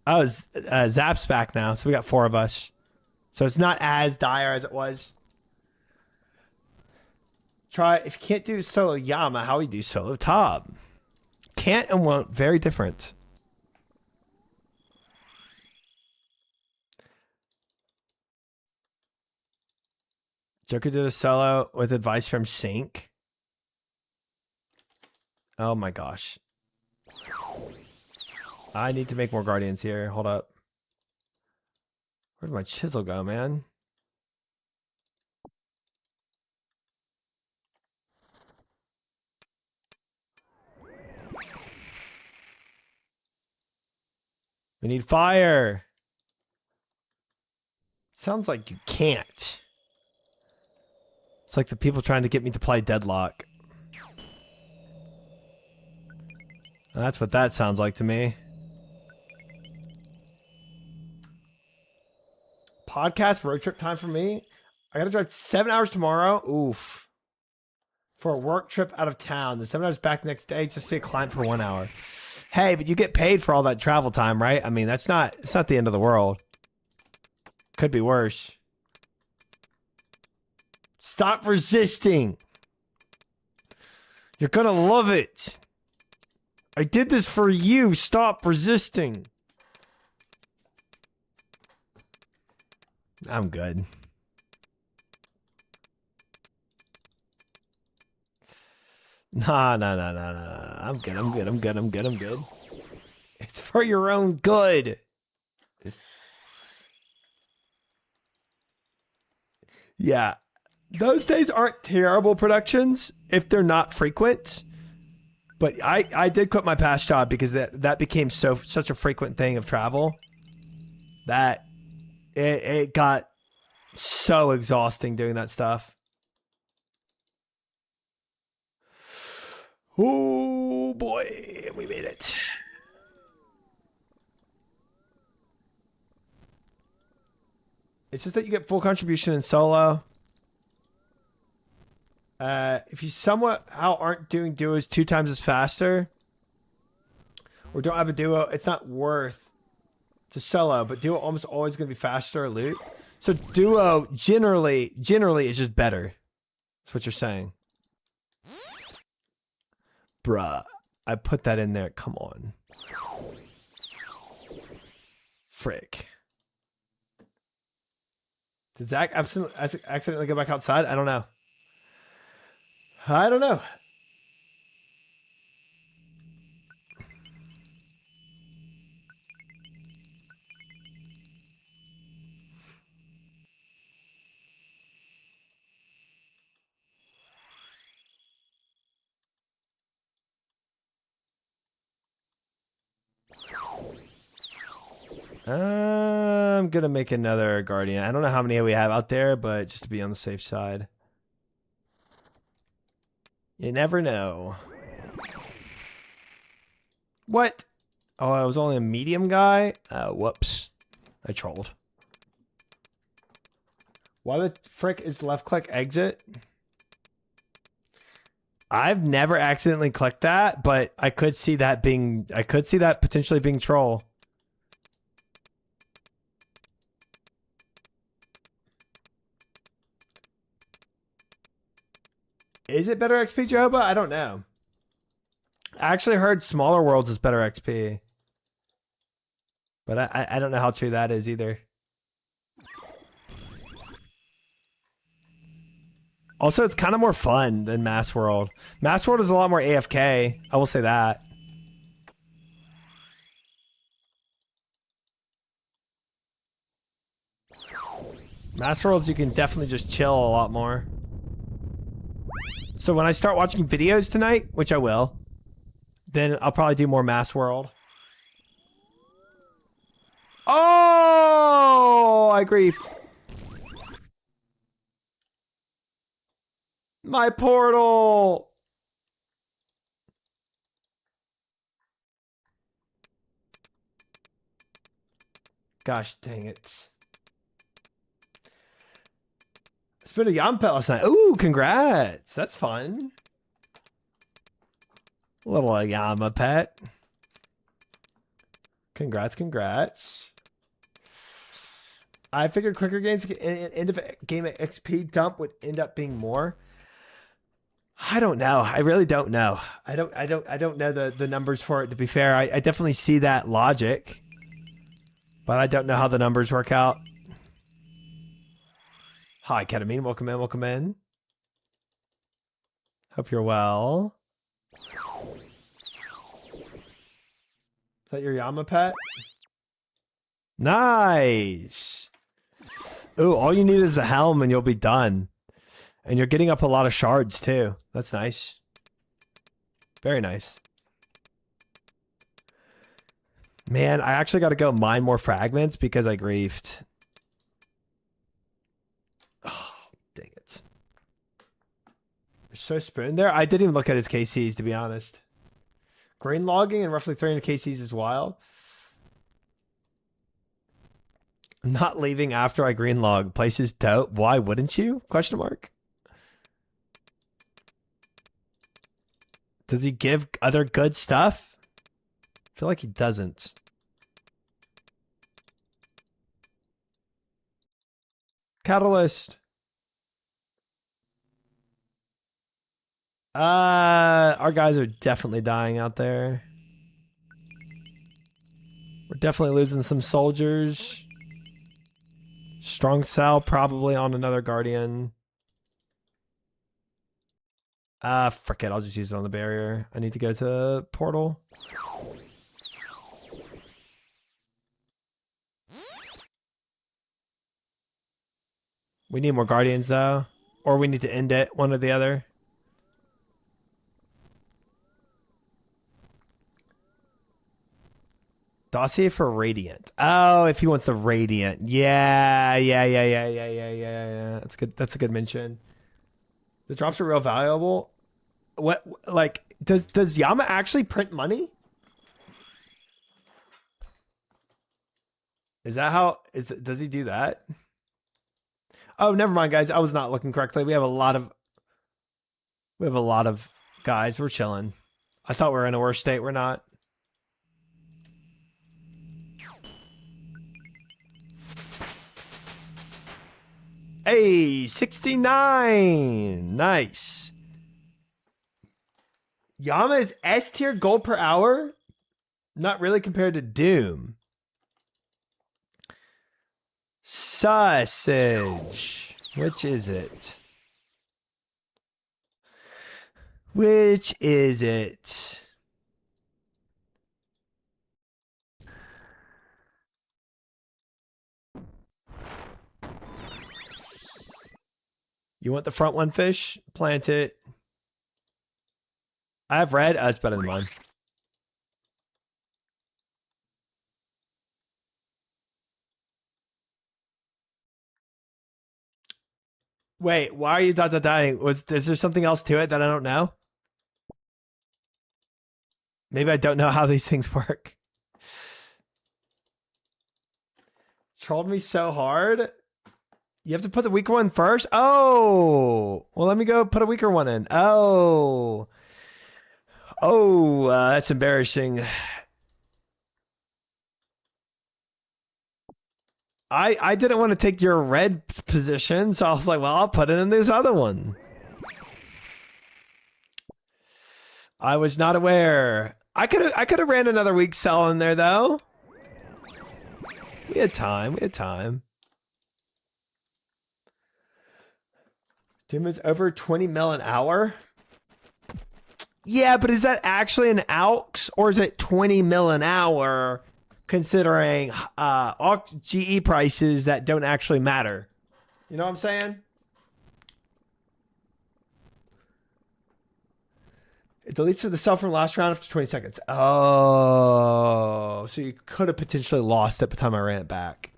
Oh, Zap's back now, so we got 4 of us. So it's not as dire as it was. Try, if you can't do solo Yama, how we do solo Top? Can't and won't, very different. Joker did a solo with advice from Sync. Oh my gosh. I need to make more guardians here. Hold up. Where'd my chisel go, man? We need fire. Sounds like you can't. It's like the people trying to get me to play Deadlock. That's what that sounds like to me. Podcast road trip time for me. I gotta drive 7 hours tomorrow. Oof. For a work trip out of town. The 7 hours back next day. Just say client for 1 hour. Hey, but you get paid for all that travel time, right? I mean, it's not the end of the world. Could be worse. Stop resisting. You're gonna love it. I did this for you. Stop resisting. I'm good. Nah. I'm good. It's for your own good. Yeah. Those days aren't terrible productions if they're not frequent. But I did quit my past job because that became such a frequent thing of travel that it got so exhausting doing that stuff. Oh boy, we made it. It's just that you get full contribution in solo. If you somehow aren't doing duos 2 times as faster, or don't have a duo, it's not worth to solo, but duo almost always going to be faster loot. So duo generally is just better. That's what you're saying. Bruh, I put that in there. Come on. Frick. Did Zach accidentally go back outside? I don't know. I don't know. I'm gonna make another guardian. I don't know how many we have out there, but just to be on the safe side. You never know. What? Oh, I was only a medium guy? Whoops. I trolled. Why the frick is left click exit? I've never accidentally clicked that, but I could see that potentially being troll. Is it better XP, Jehovah? I don't know. I actually heard smaller worlds is better XP. But I don't know how true that is either. Also, it's kind of more fun than Mass World. Mass World is a lot more AFK. I will say that. Mass Worlds, you can definitely just chill a lot more. So when I start watching videos tonight, which I will, then I'll probably do more Mass World. Oh, I griefed. My portal. Gosh dang it. It's been a Yam Pet last night. Ooh, congrats. That's fun. A little Yama pet. Congrats. I figured quicker games end of game XP dump would end up being more. I don't know. I really don't know. I don't know the numbers for it, to be fair. I definitely see that logic, but I don't know how the numbers work out. Hi, Ketamine. Welcome in. Hope you're well. Is that your Yama pet? Nice. Ooh, all you need is the helm and you'll be done. And you're getting up a lot of shards too. That's nice. Very nice. Man, I actually got to go mine more fragments because I griefed. Oh, dang it. There's so spoon there. I didn't even look at his KCs, to be honest. Grain logging and roughly 300 KCs is wild. I'm not leaving after I green log. Place is dope. Why wouldn't you? Question mark. Does he give other good stuff? I feel like he doesn't. Catalyst. Our guys are definitely dying out there. We're definitely losing some soldiers. Strong cell probably on another guardian. Frick it. I'll just use it on the barrier. I need to go to portal. We need more guardians though. Or we need to end it, one or the other. Dossier for Radiant. Oh, if he wants the Radiant. Yeah. That's a good mention. The drops are real valuable. What, like, does Yama actually print money? Is that how does he do that? Oh, never mind, guys. I was not looking correctly. We have a lot of guys. We're chilling. I thought we were in a worse state. We're not. Hey, 69. Nice. Yama is S tier gold per hour? Not really compared to Doom. Sausage. Which is it? Which is it? You want the front one, fish? Plant it. I have red. Oh, it's better than mine. Wait, why are you dying? Is there something else to it that I don't know? Maybe I don't know how these things work. Trolled me so hard. You have to put the weaker one first? Oh. Well, let me go put a weaker one in. Oh. Oh, that's embarrassing. I didn't want to take your red position, so I was like, well, I'll put it in this other one. I was not aware. I could have ran another weak cell in there though. We had time. We had time. Doom is over 20 mil an hour. Yeah, but is that actually an aux or is it 20 mil an hour? Considering GE prices that don't actually matter. You know what I'm saying? It deletes for the cell from last round after 20 seconds. Oh, so you could have potentially lost it by the time I ran it back.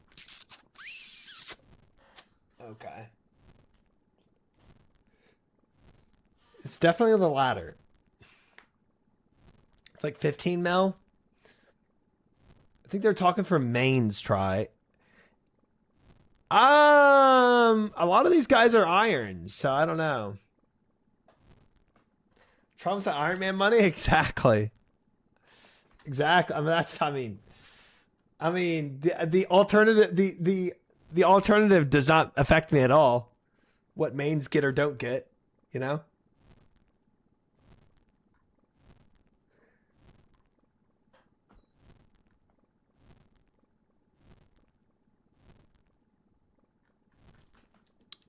Okay. It's definitely the latter. It's like 15 mil. I think they're talking for mains try. A lot of these guys are irons, so I don't know. Trump's the Iron Man money? Exactly. Exactly. I mean, the alternative, the alternative does not affect me at all. What mains get or don't get, you know?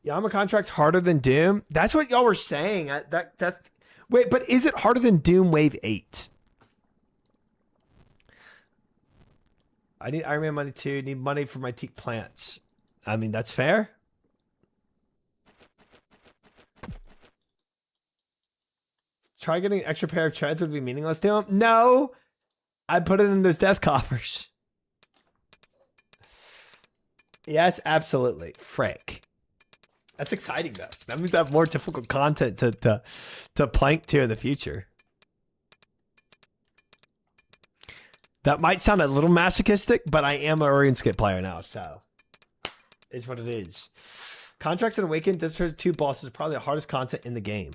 Yama contract's harder than Doom. That's what y'all were saying. That's wait, but is it harder than Doom Wave 8? I need Iron Man money too. Need money for my teak plants. I mean, that's fair. Try getting an extra pair of treads would be meaningless to him. No, I put it in those death coffers. Yes, absolutely. Frick. That's exciting though. That means I have more difficult content to plank to in the future. That might sound a little masochistic, but I am a RuneScape player now, so it's what it is. Contracts and Awaken, Desert 2 bosses is probably the hardest content in the game.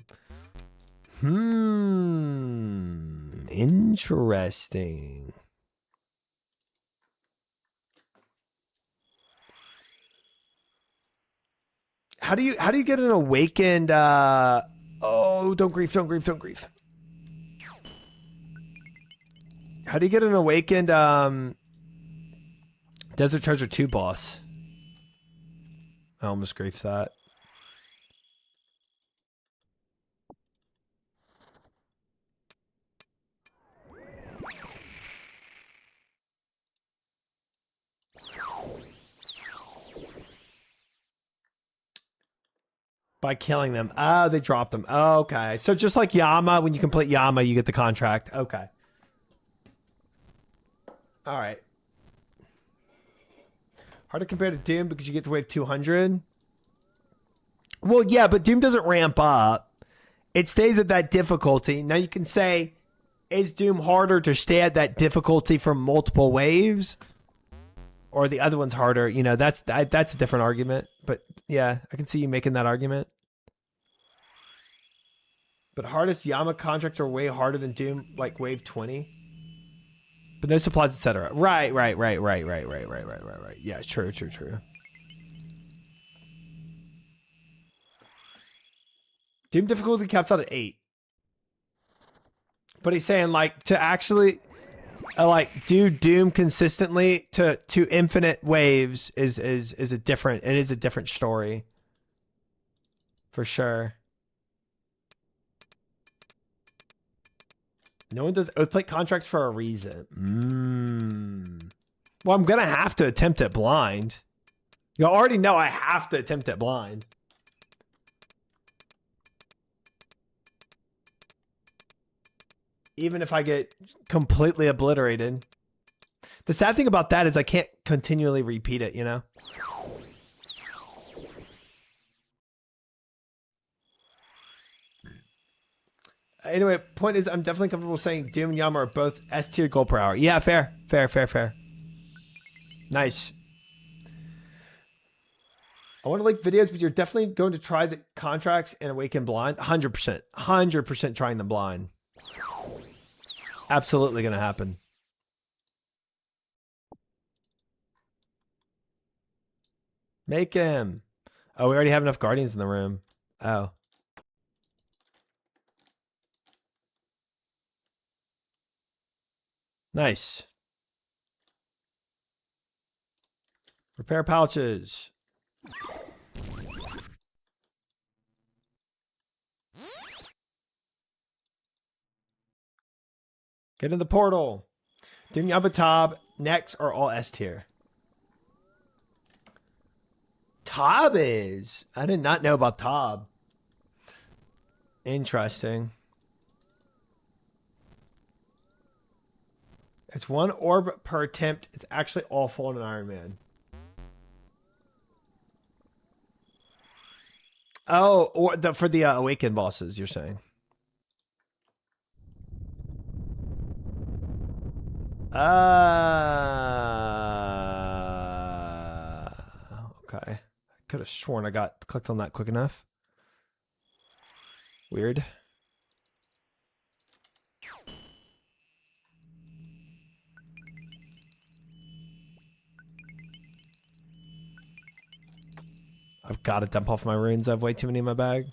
Interesting. How do you get an awakened oh, don't grief. How do you get an awakened Desert Treasure 2 boss? I almost griefed that. By killing them. Oh, they dropped them. Okay. So just like Yama, when you complete Yama, you get the contract. Okay. All right. Hard to compare to Doom because you get to wave 200. Well, yeah, but Doom doesn't ramp up. It stays at that difficulty. Now you can say, is Doom harder to stay at that difficulty for multiple waves? Or the other one's harder? You know, that's a different argument. But yeah, I can see you making that argument. But hardest Yama contracts are way harder than Doom, like wave 20. But no supplies, etc. Right. Yeah, true. Doom difficulty caps out at 8. But he's saying like to actually like do Doom consistently to infinite waves is a different story. For sure. No one does Oathplate contracts for a reason. Well, I'm going to have to attempt it blind. You already know I have to attempt it blind. Even if I get completely obliterated. The sad thing about that is I can't continually repeat it, you know? Anyway, point is, I'm definitely comfortable saying Doom and Yama are both S tier gold per hour. Yeah, fair. Nice. I want to like videos, but you're definitely going to try the contracts and Awaken blind. 100%. 100% trying them blind. Absolutely going to happen. Make him. Oh, we already have enough Guardians in the room. Oh. Nice. Repair pouches. Get in the portal. Doom Yabatab next are all S tier. Tob is. I did not know about Tob. Interesting. It's 1 orb per attempt. It's actually awful in an Iron Man. Oh, or for the Awakened bosses, you're saying. Okay. I could have sworn I got clicked on that quick enough. Weird. I've got to dump off my runes. I have way too many in my bag.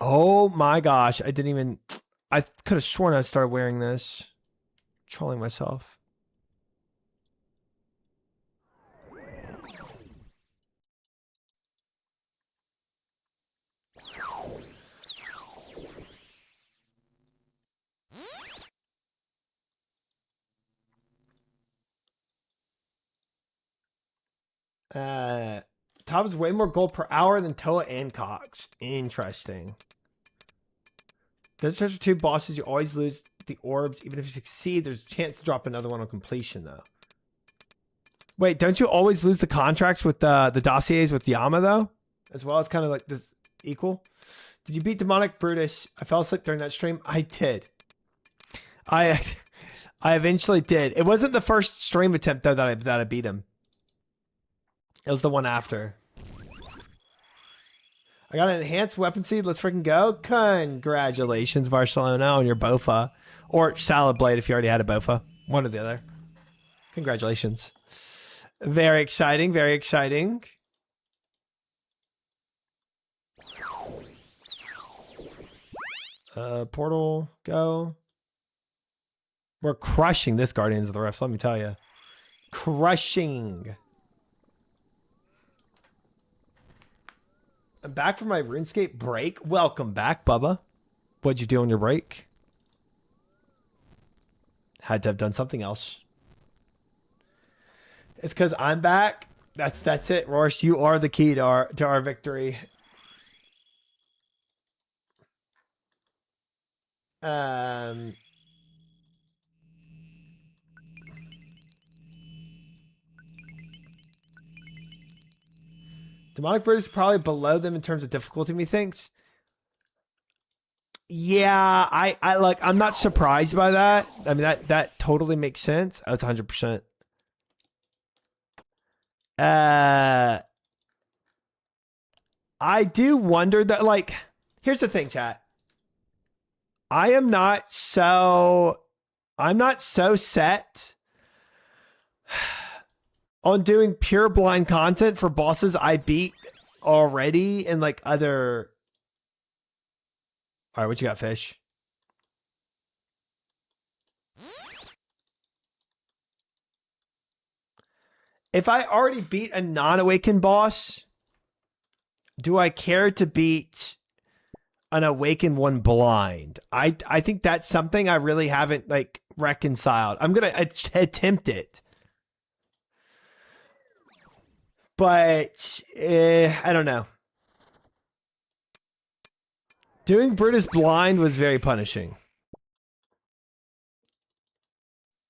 Oh my gosh. I didn't even... I could have sworn I started wearing this. Trolling myself. Top is way more gold per hour than Toa and Cox. Interesting. There's treasure 2 bosses, you always lose the orbs. Even if you succeed, there's a chance to drop another one on completion, though. Wait, don't you always lose the contracts with the dossiers with Yama, though? As well as kind of like this equal? Did you beat Demonic Brutus? I fell asleep during that stream. I did. I eventually did. It wasn't the first stream attempt, though, that I beat him. It was the one after. I got an enhanced weapon seed. Let's freaking go. Congratulations, Barcelona, on your Bofa. Or Salad Blade if you already had a Bofa. One or the other. Congratulations. Very exciting. Very exciting. Portal, go. We're crushing this Guardians of the Rift, let me tell you. Crushing. I'm back from my RuneScape break. Welcome back, Bubba. What'd you do on your break? Had to have done something else. It's because I'm back. That's it, Rorsche. You are the key to our victory. Demonic Bird is probably below them in terms of difficulty, methinks. Yeah, I like, I'm not surprised by that. I mean, that totally makes sense. That's 100%. I do wonder that, like, here's the thing, chat. I'm not so set on doing pure blind content for bosses I beat already and like other. All right, what you got, Fish? If I already beat a non-awakened boss, do I care to beat an awakened one blind. I think that's something I really haven't like reconciled. I'm gonna attempt it, but I don't know. Doing Brutus blind was very punishing.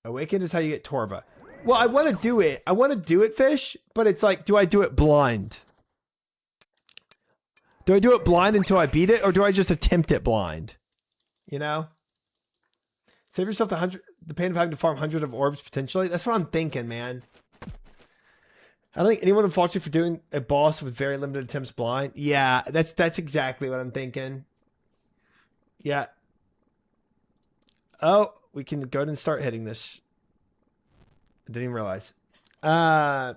Awakened is how you get Torva. Well, I want to do it. I want to do it, Fish, but it's like, do I do it blind? Do I do it blind until I beat it, or do I just attempt it blind? You know? Save yourself the pain of having to farm 100 of orbs potentially. That's what I'm thinking, man. I don't think anyone would fault you for doing a boss with very limited attempts blind. Yeah, that's exactly what I'm thinking. Yeah. Oh, we can go ahead and start hitting this. I didn't even realize.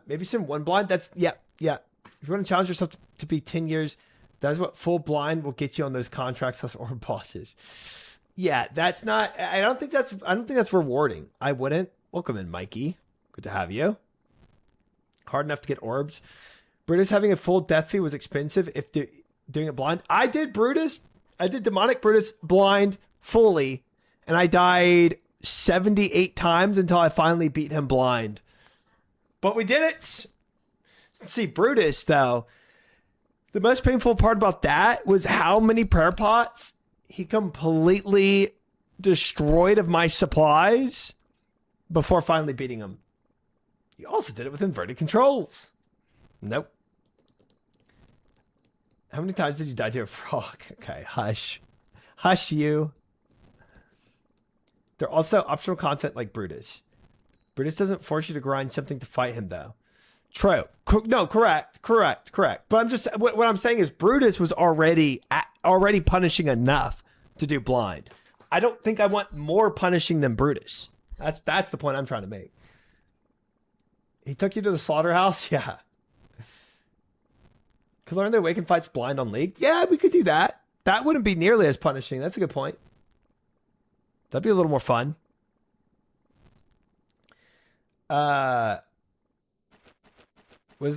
Maybe some one blind. That's yeah. If you want to challenge yourself to be 10 years, that is what full blind will get you on those contracts plus orb bosses. Yeah, that's not. I don't think that's rewarding. I wouldn't. Welcome in, Mikey. Good to have you. Hard enough to get orbs. Brutus having a full death fee was expensive if doing it blind. I did Brutus. I did Demonic Brutus blind fully, and I died 78 times until I finally beat him blind. But we did it. Let's see, Brutus, though. The most painful part about that was how many prayer pots he completely destroyed of my supplies before finally beating him. He also did it with inverted controls. Nope. How many times did you die to a frog? Okay, hush. Hush you. There are also optional content like Brutus. Brutus doesn't force you to grind something to fight him, though. True. No, correct. But I'm just what I'm saying is Brutus was already punishing enough to do blind. I don't think I want more punishing than Brutus. That's the point I'm trying to make. He took you to the slaughterhouse? Yeah. Could learn the Awakened fights blind on League? Yeah, we could do that. That wouldn't be nearly as punishing. That's a good point. That'd be a little more fun. Was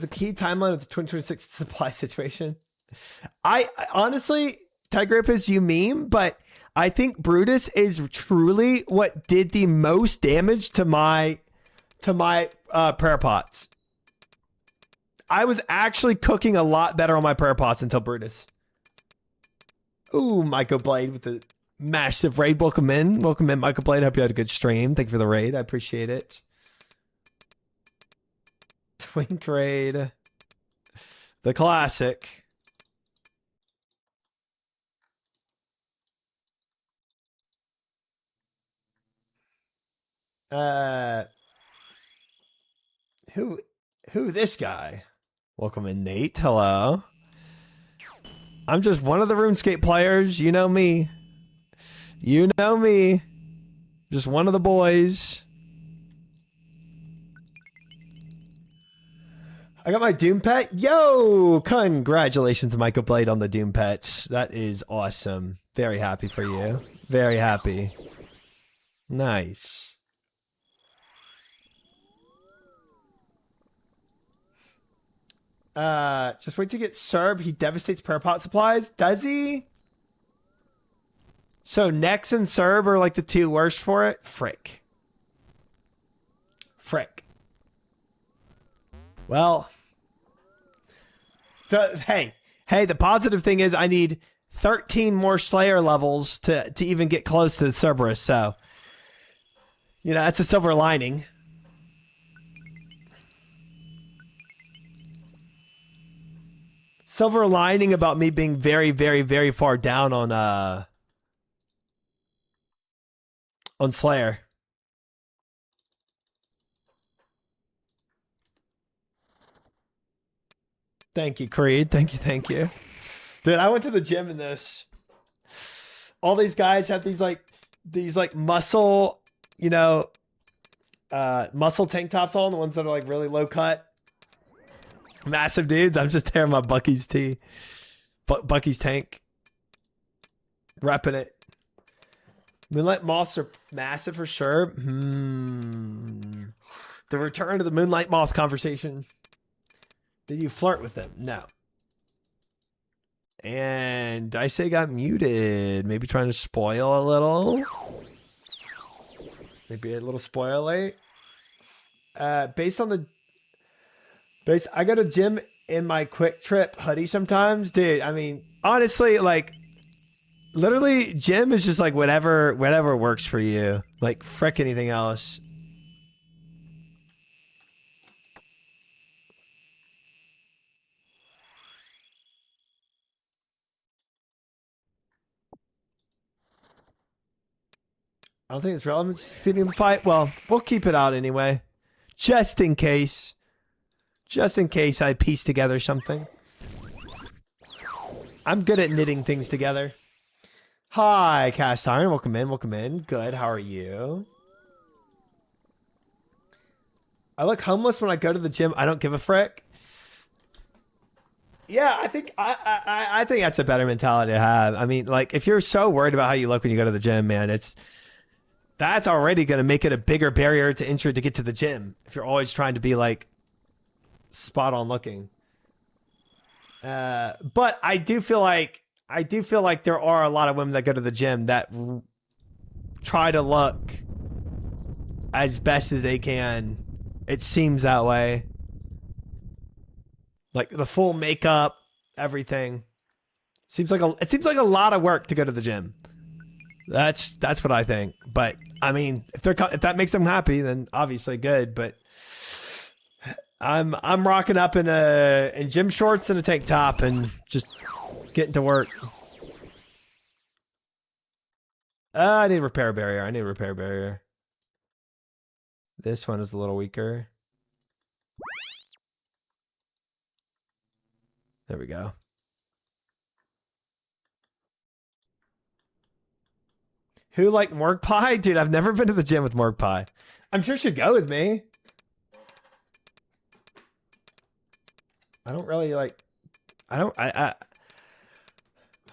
the key timeline of the 2026 supply situation? I honestly, Tigrapus, you meme, but I think Brutus is truly what did the most damage to my prayer pots. I was actually cooking a lot better on my prayer pots until Brutus. Ooh, Michael Blade with the massive raid. Welcome in, Michael Blade. Hope you had a good stream. Thank you for the raid. I appreciate it. Twink raid, the classic. Who this guy? Welcome in, Nate. Hello. I'm just one of the RuneScape players. You know me. You know me. Just one of the boys. I got my Doom pet. Yo! Congratulations, Michael Blade, on the Doom pet. That is awesome. Very happy for you. Very happy. Nice. Just wait to get Serb. He devastates prayer pot supplies. Does he? So Nex and Serb are like the two worst for it? Frick. Well, hey, the positive thing is I need 13 more Slayer levels to even get close to the Cerberus. So, you know, that's a silver lining. Silver lining about me being very, very, very far down on Slayer. Thank you, Creed. Thank you. Dude, I went to the gym in this. All these guys have these muscle, you know, muscle tank tops on, the ones that are like really low cut. Massive dudes. I'm just tearing my Bucky's tee. Bucky's tank. Repping it. Moonlight moths are massive for sure. The return to the Moonlight moth conversation. Did you flirt with them? No. And I say got muted. Maybe trying to spoil a little. Maybe a little spoil late. Based on the base, I go to gym in my quick trip hoodie sometimes, dude. I mean, honestly, like, literally, gym is just like whatever works for you. Like, frick anything else. I don't think it's relevant to succeeding in the fight. Well, we'll keep it out anyway. Just in case. Just in case I piece together something. I'm good at knitting things together. Hi, Cast Iron. Welcome in. Welcome in. Good. How are you? I look homeless when I go to the gym. I don't give a frick. Yeah, I think I think that's a better mentality to have. I mean, like, if you're so worried about how you look when you go to the gym, man, that's already going to make it a bigger barrier to entry to get to the gym. If you're always trying to be like spot on looking. But I do feel like there are a lot of women that go to the gym that try to look as best as they can. It seems that way. Like the full makeup, everything. It seems like a lot of work to go to the gym. That's what I think. But I mean, if that makes them happy, then obviously good. But I'm rocking up in gym shorts and a tank top and just getting to work. I need a repair barrier. This one is a little weaker. There we go. Who like Morg Pie? Dude, I've never been to the gym with Morg Pie. I'm sure she'd go with me. I don't really like... I don't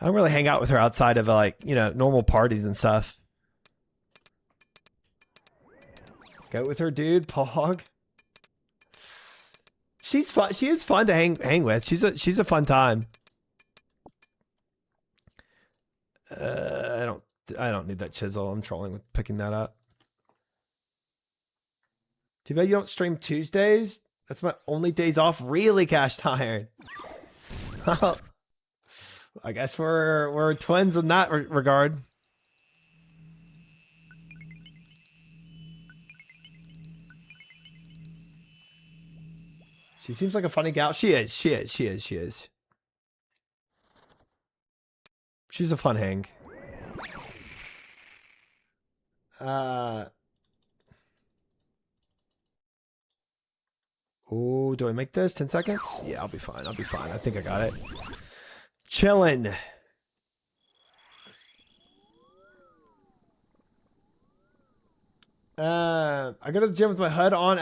really hang out with her outside of like, you know, normal parties and stuff. Go with her, dude. Pog. She's fun. She is fun to hang with. She's a fun time. I don't need that chisel. I'm trolling with picking that up. Too bad you don't stream Tuesdays. That's my only days off. Really, Cast Iron. I guess we're twins in that regard. She seems like a funny gal. She is. She's a fun hang. Oh, do I make this? 10 seconds? Yeah, I'll be fine. I think I got it. Chillin'. I go to the gym with my HUD on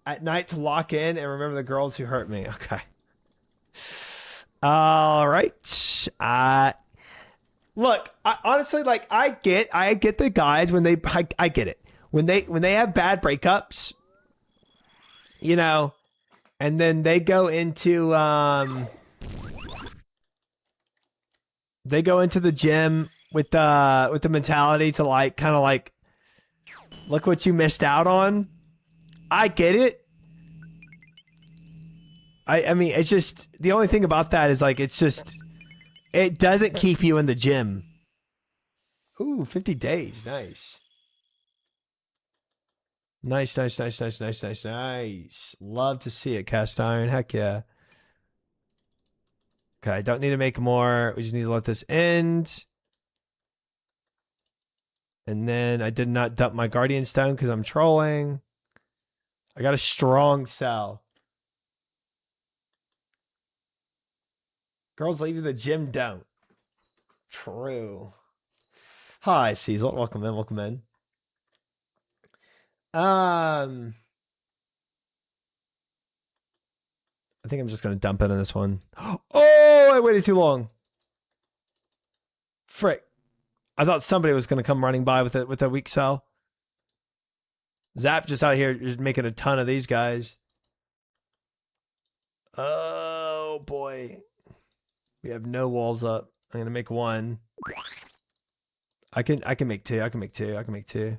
at night to lock in and remember the girls who hurt me. Okay. All right. Look, honestly, like, I get the guys when I get it. When they have bad breakups, you know, and then they go into the gym with the mentality to like kind of like look what you missed out on. I get it. I mean, it's just the only thing about that is like it doesn't keep you in the gym. Ooh, 50 days. Nice. Nice. Love to see it, Cast Iron. Heck yeah. Okay, I don't need to make more. We just need to let this end. And then I did not dump my Guardian Stone because I'm trolling. I got a strong sell. Girls leaving the gym don't. True. Hi, Cecil. Welcome in. I think I'm just gonna dump it in this one. Oh, I waited too long. Frick. I thought somebody was gonna come running by with a weak sell. Zap just out here just making a ton of these guys. Oh boy. We have no walls up. I'm gonna make one. I can make two. I can make two. I can make two.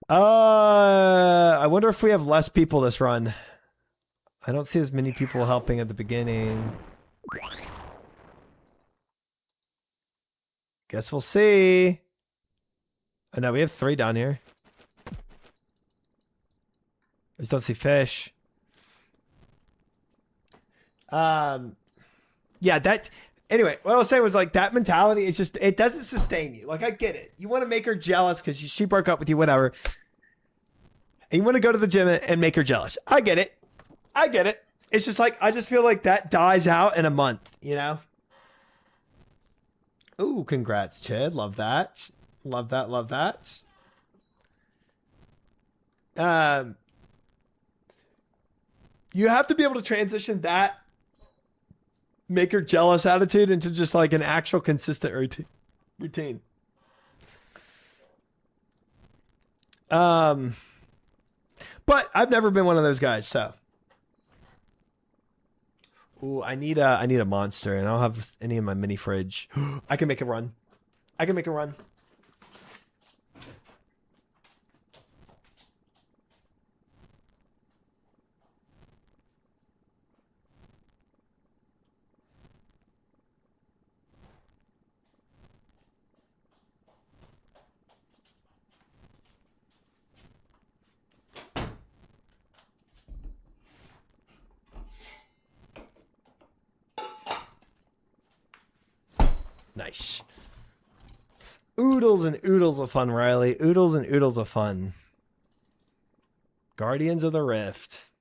I wonder if we have less people this run. I don't see as many people helping at the beginning. Guess we'll see. Oh no, we have 3 down here. I just don't see fish. Yeah, that anyway, what I was saying was like that mentality is just, it doesn't sustain you. Like I get it. You want to make her jealous because she broke up with you, whatever. And you want to go to the gym and make her jealous. I get it. I get it. It's just like, I just feel like that dies out in a month, you know? Ooh, congrats, Chad. Love that. Love that. Love that. You have to be able to transition that make her jealous attitude into just like an actual consistent routine. But I've never been one of those guys, so. Ooh, I need a monster, and I don't have any in my mini fridge. I can make a run. I can make a run. Nice. Oodles and oodles of fun, Riley. Oodles and oodles of fun. Guardians of the Rift.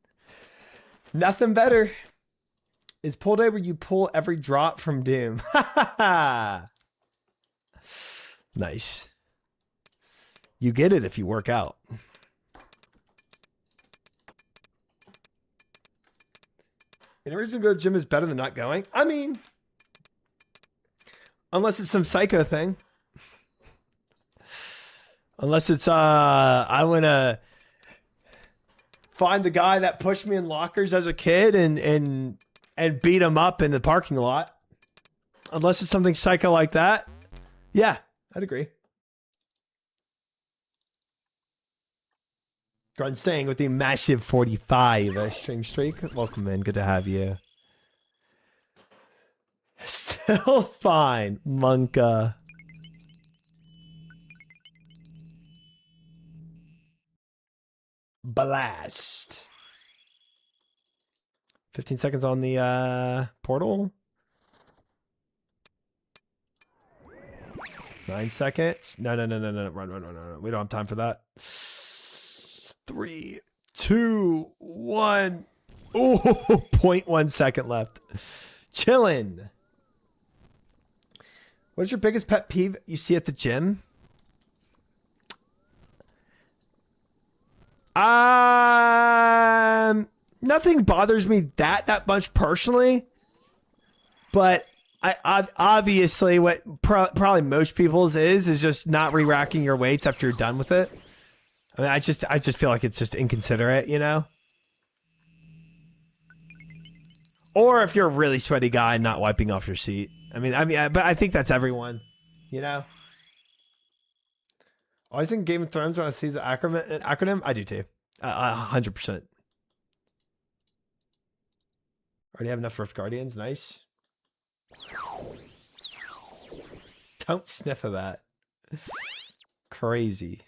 Nothing better is pull day where you pull every drop from Doom. Nice. You get it if you work out. Any reason to go to the gym is better than not going? I mean, unless it's some psycho thing. Unless it's I wanna find the guy that pushed me in lockers as a kid and beat him up in the parking lot. Unless it's something psycho like that. Yeah, I'd agree. Grun staying with the massive 45 stream streak. Welcome in, good to have you. Still fine, Monka. Blast. 15 seconds on the portal. 9 seconds. No. Run. We don't have time for that. 3, 2, 1. Oh, 0.1 second left. Chillin'. What is your biggest pet peeve you see at the gym? Nothing bothers me that much personally, but I obviously what probably most people's is just not re-racking your weights after you're done with it. I mean, I just feel like it's just inconsiderate, you know? Or if you're a really sweaty guy, not wiping off your seat. But I think that's everyone, you know? Always think Game of Thrones when I see the acronym. I do too. 100%. Already have enough Rift Guardians. Nice. Don't sniff of that. Crazy.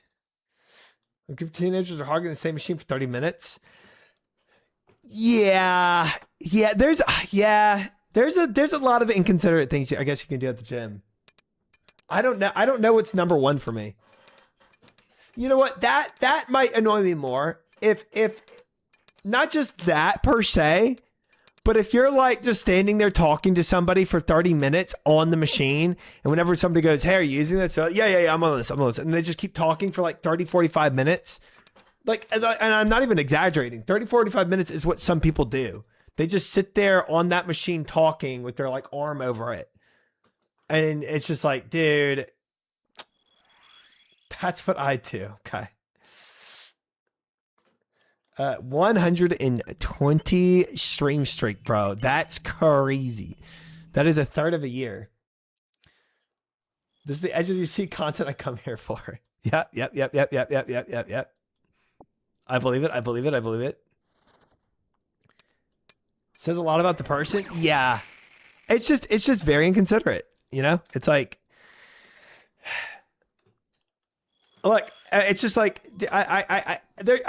A group of teenagers are hogging the same machine for 30 minutes. Yeah. There's a lot of inconsiderate things I guess you can do at the gym. I don't know what's number one for me. You know what? That might annoy me more if not just that per se, but if you're like just standing there talking to somebody for 30 minutes on the machine, and whenever somebody goes, "Hey, are you using this?" So, yeah, I'm on this, and they just keep talking for like 30, 45 minutes. Like, and I'm not even exaggerating. 30, 45 minutes is what some people do. They just sit there on that machine talking with their like arm over it. And it's just like, dude, that's what I do. Okay. 120 stream streak, bro. That's crazy. That is a third of a year. This is the edge of UC content I come here for. Yep. I believe it. I believe it. I believe it. Says a lot about the person. Yeah. It's just very inconsiderate. You know, it's like, look, it's just like, I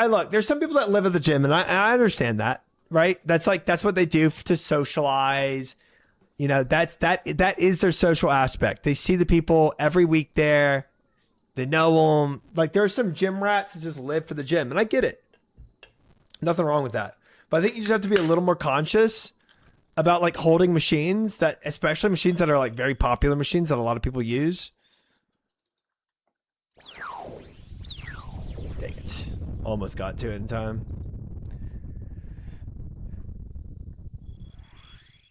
look, there's some people that live at the gym and I understand that, right? That's what they do to socialize. You know, that is their social aspect. They see the people every week there. They know them. Like, there are some gym rats that just live for the gym, and I get it. Nothing wrong with that. But I think you just have to be a little more conscious about like holding machines that, especially machines that are like very popular machines that a lot of people use. Dang it. Almost got to it in time.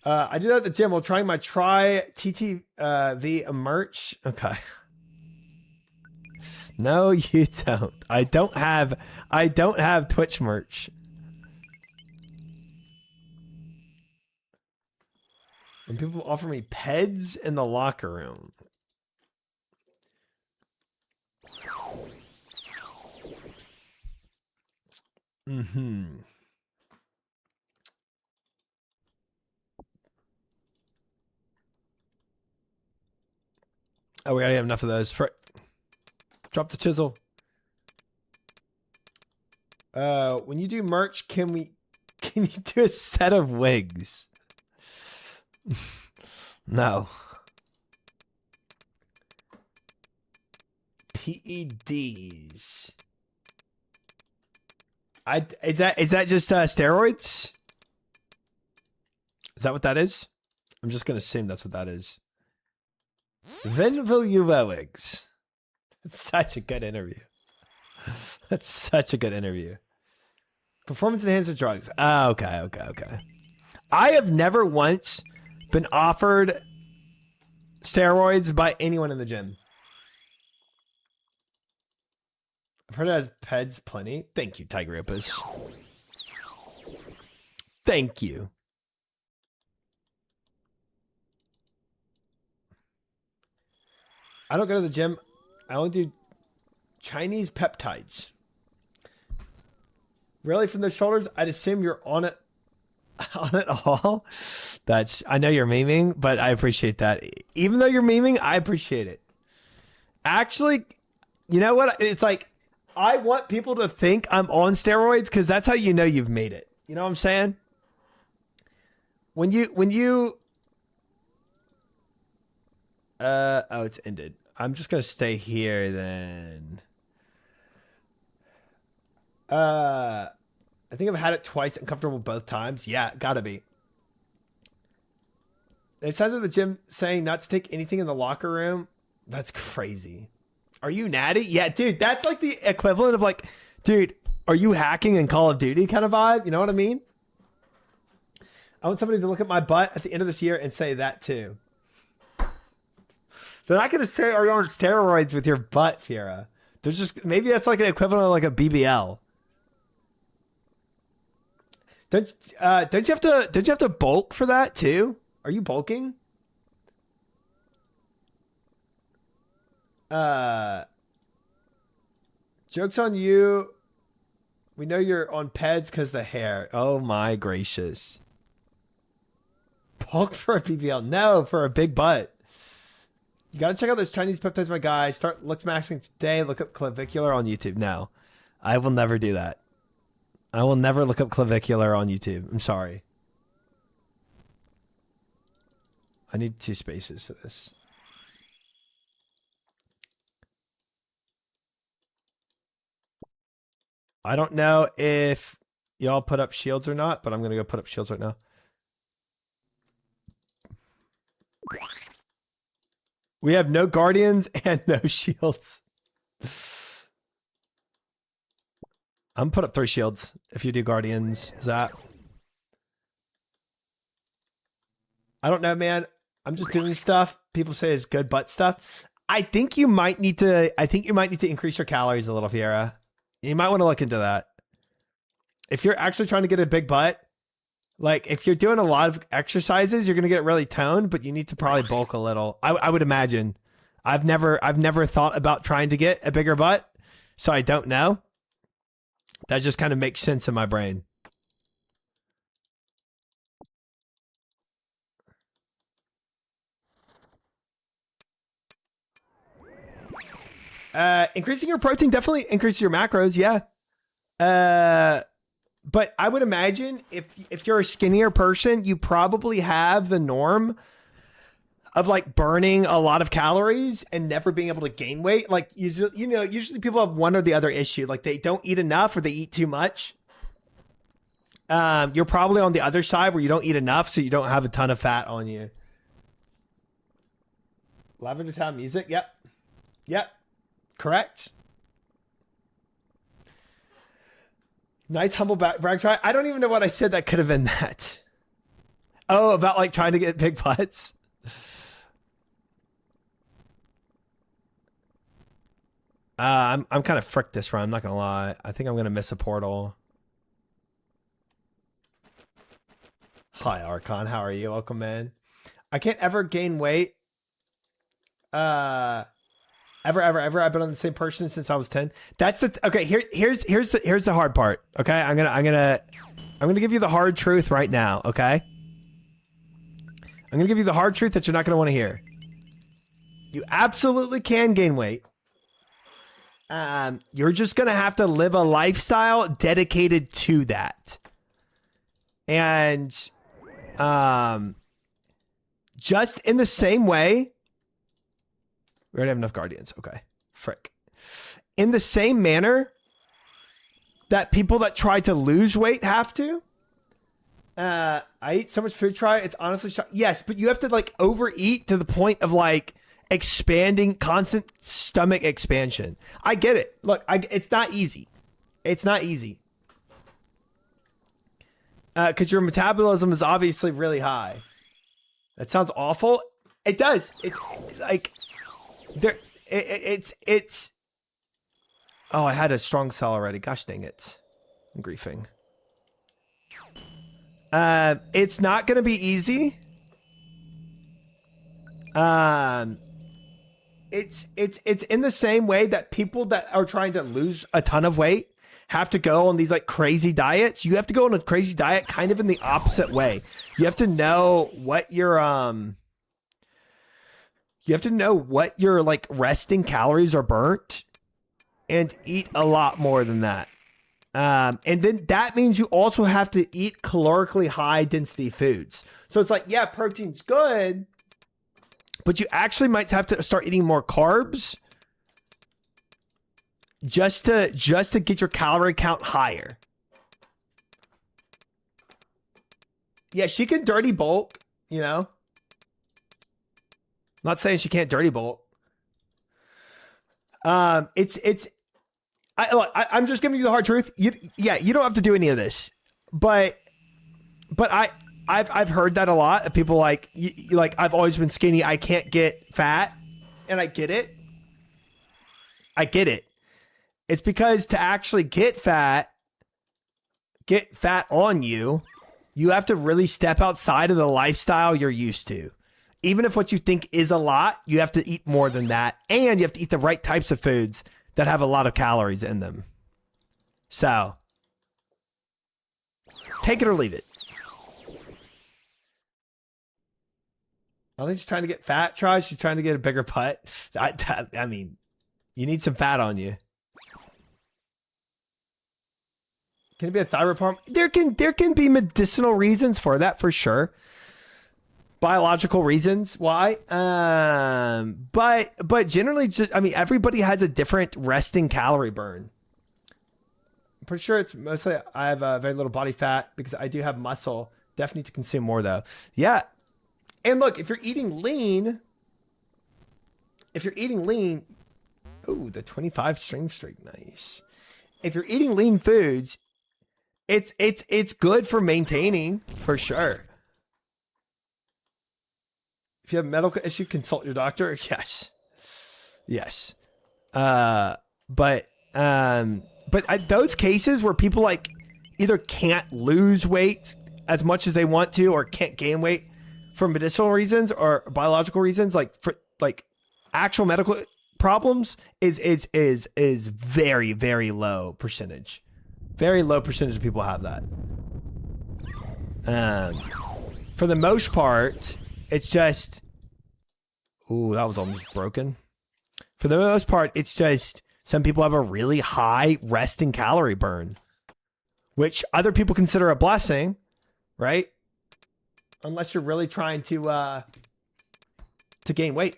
I do that at the gym while trying my TTV merch. Okay. No, you don't. I don't have Twitch merch. When people offer me peds in the locker room. Mm-hmm. Oh, we already have enough of those. Drop the chisel. When you do merch, can you do a set of wigs? No. PEDs. Is that just steroids? Is that what that is? I'm just gonna assume that's what that is. Then will you wigs? That's such a good interview. That's such a good interview. Performance enhancement drugs. Oh, okay. I have never once been offered steroids by anyone in the gym. I've heard it has peds plenty. Thank you, Tiger Opus. Thank you. I don't go to the gym. I only do Chinese peptides. Really, from the shoulders, I'd assume you're on it all. I know you're memeing, but I appreciate that. Even though you're memeing, I appreciate it. Actually, you know what? It's like, I want people to think I'm on steroids because that's how you know you've made it. You know what I'm saying? When you oh, it's ended. I'm just gonna stay here then. I think I've had it twice, uncomfortable both times. Yeah, gotta be. They said at the gym saying not to take anything in the locker room. That's crazy. Are you natty? Yeah, dude, that's like the equivalent of like, dude, are you hacking in Call of Duty kind of vibe? You know what I mean? I want somebody to look at my butt at the end of this year and say that too. They're not going to say, are you on steroids with your butt, Fiera? They're just, maybe that's like an equivalent of like a BBL. Don't you have to bulk for that too? Are you bulking? Joke's on you. We know you're on peds because the hair. Oh my gracious. Bulk for a BBL. No, for a big butt. You got to check out those Chinese peptides, my guy. Start looks maxing today. Look up clavicular on YouTube. No, I will never do that. I will never look up clavicular on YouTube. I'm sorry. I need 2 spaces for this. I don't know if y'all put up shields or not, but I'm going to go put up shields right now. We have no guardians and no shields. I'm put up 3 shields if you do guardians. Zap. I don't know, man. I'm just doing stuff people say is good butt stuff. I think you might need to increase your calories a little, Fiera. You might want to look into that. If you're actually trying to get a big butt, like if you're doing a lot of exercises, you're gonna get really toned, but you need to probably bulk a little. I would imagine. I've never thought about trying to get a bigger butt, so I don't know. That just kind of makes sense in my brain. Increasing your protein definitely increases your macros, yeah. But I would imagine if you're a skinnier person, you probably have the norm of like burning a lot of calories and never being able to gain weight. Like usually people have one or the other issue. Like they don't eat enough or they eat too much. You're probably on the other side where you don't eat enough, so you don't have a ton of fat on you. Lavender Town music, yep. Correct. Nice humble brag try. I don't even know what I said that could have been that. Oh, about like trying to get big butts. I'm kind of fricked this run. I'm not gonna lie. I think I'm gonna miss a portal. Hi Archon, how are you? Welcome, man. I can't ever gain weight. Ever. I've been on the same person since I was 10. That's the okay. Here's the hard part. Okay, I'm gonna give you the hard truth right now. Okay, I'm gonna give you the hard truth that you're not gonna want to hear. You absolutely can gain weight. You're just gonna have to live a lifestyle dedicated to that, and just in the same way. We already have enough guardians. Okay. Frick. In the same manner that people that try to lose weight have to. I eat so much food try. It's honestly yes, but you have to like overeat to the point of like expanding, constant stomach expansion. I get it. Look, it's not easy. It's not easy. Because your metabolism is obviously really high. That sounds awful. It does. It's like... It's oh, I had a strong cell already. Gosh dang it. I'm griefing. It's not gonna be easy. It's in the same way that people that are trying to lose a ton of weight have to go on these like crazy diets. You have to go on a crazy diet kind of in the opposite way. You have to know what your You have to know what your like resting calories are burnt and eat a lot more than that. And then that means you also have to eat calorically high density foods. So it's like, yeah, protein's good, but you actually might have to start eating more carbs just to get your calorie count higher. Yeah, she can dirty bulk, you know. Not saying she can't dirty bulk. I'm just giving you the hard truth. You don't have to do any of this, but I've heard that a lot of people like I've always been skinny. I can't get fat, and I get it. It's because to actually get fat on you, you have to really step outside of the lifestyle you're used to. Even if what you think is a lot, you have to eat more than that. And you have to eat the right types of foods that have a lot of calories in them. So, take it or leave it. I think she's trying to get fat, Try. She's trying to get a bigger butt. I mean, you need some fat on you. Can it be a thyroid problem? There can be medicinal reasons for that, for sure. Biological reasons why, but generally, just I mean, everybody has a different resting calorie burn. I'm pretty sure it's mostly I have very little body fat because I do have muscle. Definitely need to consume more though. Yeah, and look, if you're eating lean, ooh, the 25 stream streak, nice. If you're eating lean foods, it's good for maintaining for sure. If you have a medical issue, consult your doctor. Yes. But those cases where people like either can't lose weight as much as they want to, or can't gain weight for medicinal reasons or biological reasons, like for like actual medical problems, is very, very low percentage. Very low percentage of people have that. For the most part, it's just, ooh, that was almost broken. For the most part, it's just some people have a really high resting calorie burn, which other people consider a blessing, right? Unless you're really trying to gain weight.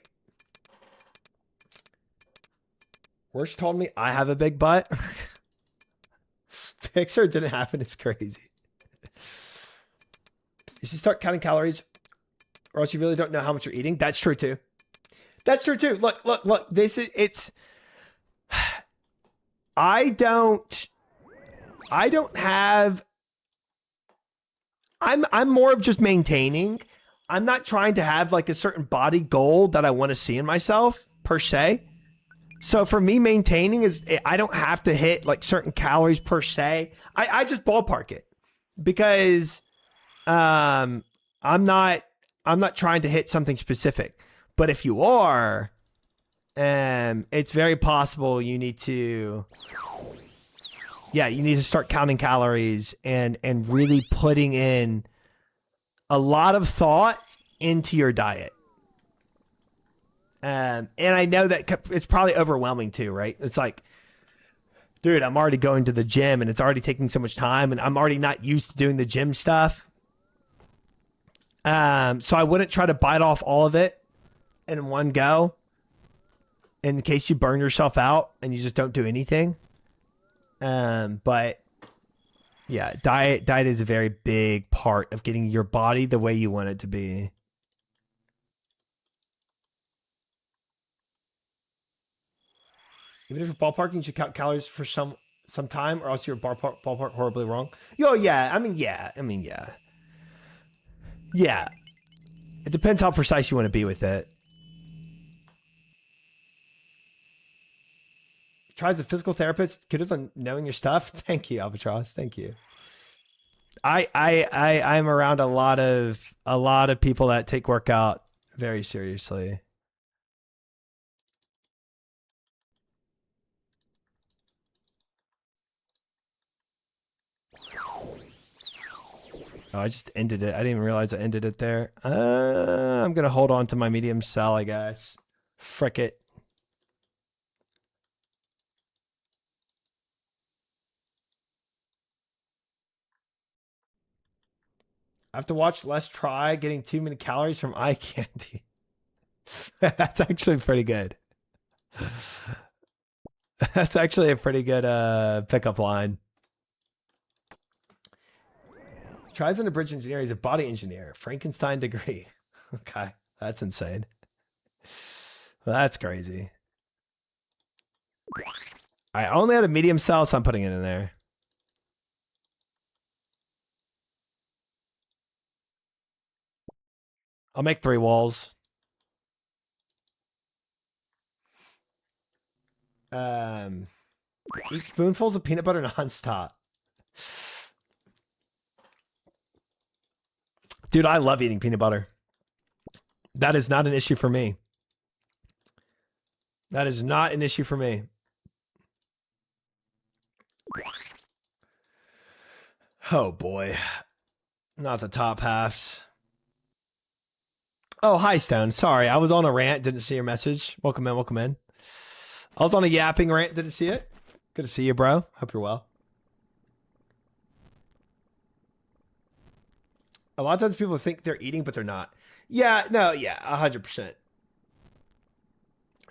Worst told me I have a big butt. Pixar didn't happen. It's crazy. You should start counting calories, or else you really don't know how much you're eating. That's true too. That's true too. Look. This is, it's, I don't have, I'm more of just maintaining. I'm not trying to have like a certain body goal that I want to see in myself per se. So for me, maintaining is, I don't have to hit like certain calories per se. I just ballpark it because I'm not trying to hit something specific. But if you are, it's very possible you need to, you need to start counting calories and really putting in a lot of thought into your diet. And I know that it's probably overwhelming too, right? It's like, dude, I'm already going to the gym and it's already taking so much time and I'm already not used to doing the gym stuff. So I wouldn't try to bite off all of it in one go in case you burn yourself out and you just don't do anything. But yeah, diet is a very big part of getting your body the way you want it to be. Even if you're ballparking, you should count calories for some time, or else you're ballpark horribly wrong. Yeah. It depends how precise you want to be with it. Tries a physical therapist. Kudos on knowing your stuff. Thank you, Albatross. Thank you. I'm around a lot of people that take workout very seriously. Oh, I just ended it. I didn't even realize I ended it there. I'm going to hold on to my medium sell, I guess. Frick it. I have to watch Les try getting too many calories from eye candy. That's actually pretty good. That's actually a pretty good pickup line. Tries on a bridge engineer. He's a body engineer. Frankenstein degree. Okay. That's insane. Well, that's crazy. I only had a medium cell, so I'm putting it in there. I'll make 3 walls. Eat spoonfuls of peanut butter nonstop. Dude, I love eating peanut butter. That is not an issue for me. That is not an issue for me. Oh boy. Not the top halves. Oh, hi, Stone. Sorry, I was on a rant. Didn't see your message. Welcome in. Welcome in. I was on a yapping rant. Didn't see it. Good to see you, bro. Hope you're well. A lot of times people think they're eating, but they're not. Yeah, no, yeah, 100%.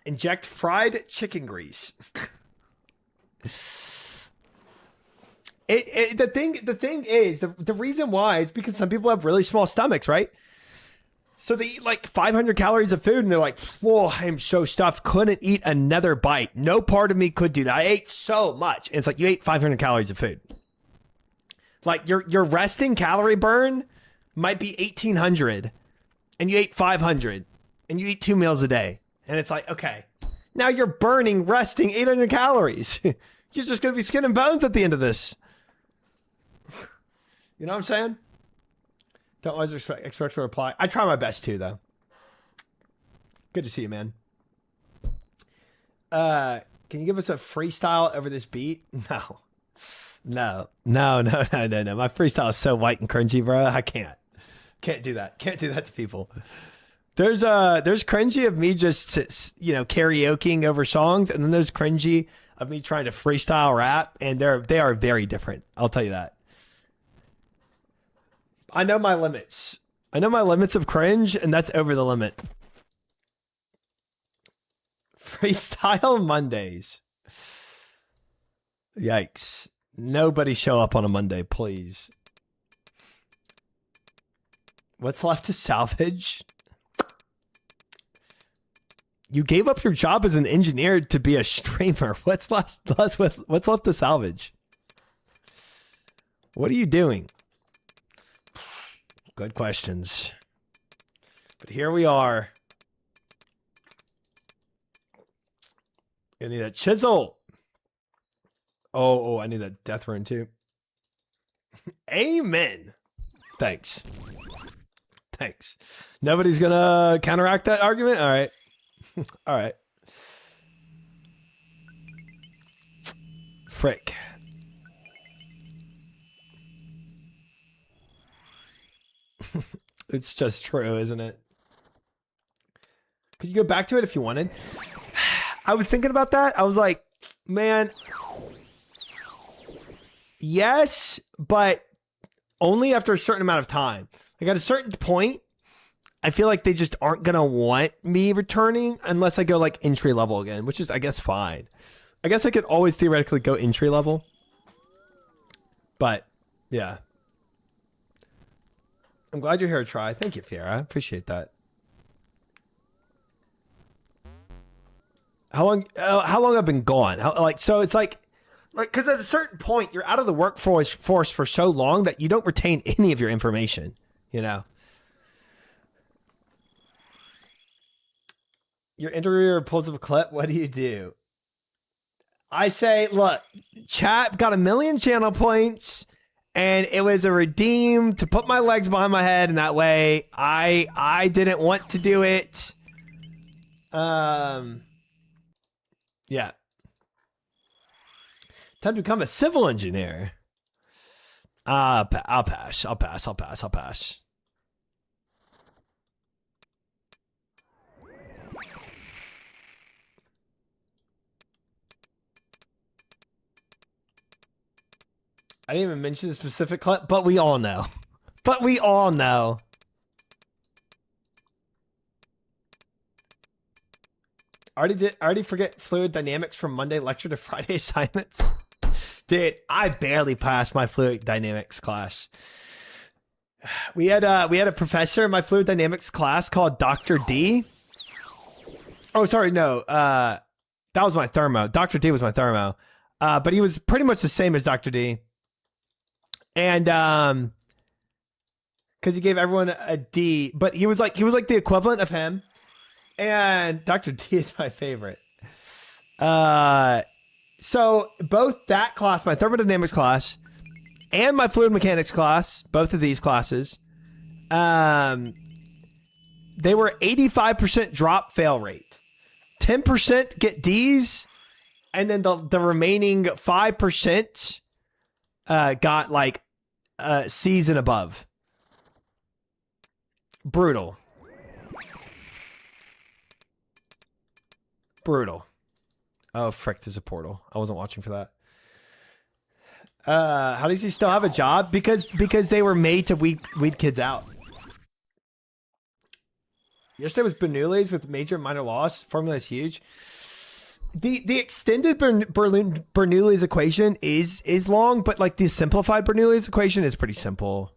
Inject fried chicken grease. The thing is, the reason why is because some people have really small stomachs, right? So they eat like 500 calories of food and they're like, whoa, I am so stuffed. Couldn't eat another bite. No part of me could do that. I ate so much. And it's like, you ate 500 calories of food. Like your resting calorie burn might be 1,800 and you ate 500 and you eat 2 meals a day. And it's like, okay, now you're burning, resting 800 calories. You're just going to be skin and bones at the end of this. You know what I'm saying? Don't always expect a reply. I try my best too, though. Good to see you, man. Can you give us a freestyle over this beat? No. No. My freestyle is so white and cringy, bro. I can't do that. Can't do that to people. There's cringy of me just, you know, karaokeing over songs, and then there's cringy of me trying to freestyle rap, and they are very different. I'll tell you that. I know my limits. I know my limits of cringe, and that's over the limit. Freestyle Mondays. Yikes. Nobody show up on a Monday, please. What's left to salvage? You gave up your job as an engineer to be a streamer. What's left to salvage? What are you doing? Good questions. But here we are. I need that chisel. Oh, I need that death rune too. Amen. Thanks. Nobody's gonna counteract that argument? All right. All right. Frick. It's just true, isn't it? Could you go back to it if you wanted? I was thinking about that. I was like, man, yes, but only after a certain amount of time. Like at a certain point, I feel like they just aren't going to want me returning unless I go like entry level again, which is, I guess, fine. I guess I could always theoretically go entry level. But, yeah. I'm glad you're here to try. Thank you, Fiera. I appreciate that. How long I've been gone? So it's like, because at a certain point, you're out of the workforce for so long that you don't retain any of your information, you know? Your interviewer pulls up a clip. What do? I say, look, chat got 1 million channel points, and it was a redeem to put my legs behind my head, and that way I didn't want to do it. Yeah. Time to become a civil engineer. I'll pass. I didn't even mention the specific clip, but we all know. I already forget fluid dynamics from Monday lecture to Friday assignments. Dude, I barely passed my fluid dynamics class. We had a professor in my fluid dynamics class called Dr. D. Oh, sorry, no. That was my thermo. Dr. D was my thermo. But he was pretty much the same as Dr. D. And because he gave everyone a D, but he was like the equivalent of him. And Dr. D is my favorite. So both that class, my thermodynamics class, and my fluid mechanics class, both of these classes, they were 85% drop fail rate. 10% get D's, and then the remaining 5% got like C's and above. Brutal. Oh, frick, there's a portal. I wasn't watching for that. How does he still have a job? Because they were made to weed kids out. Yesterday was Bernoulli's with major and minor loss. Formula is huge. The extended Bernoulli's equation is long, but like the simplified Bernoulli's equation is pretty simple.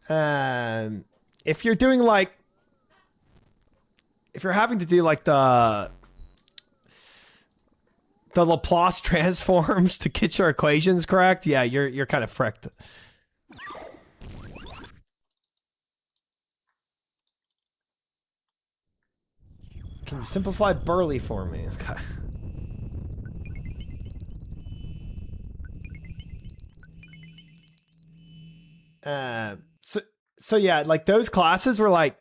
If you're doing like, if you're having to do like the Laplace transforms to get your equations correct, yeah, you're kind of fricked. Can you simplify Burley for me? Okay. So yeah, like those classes were like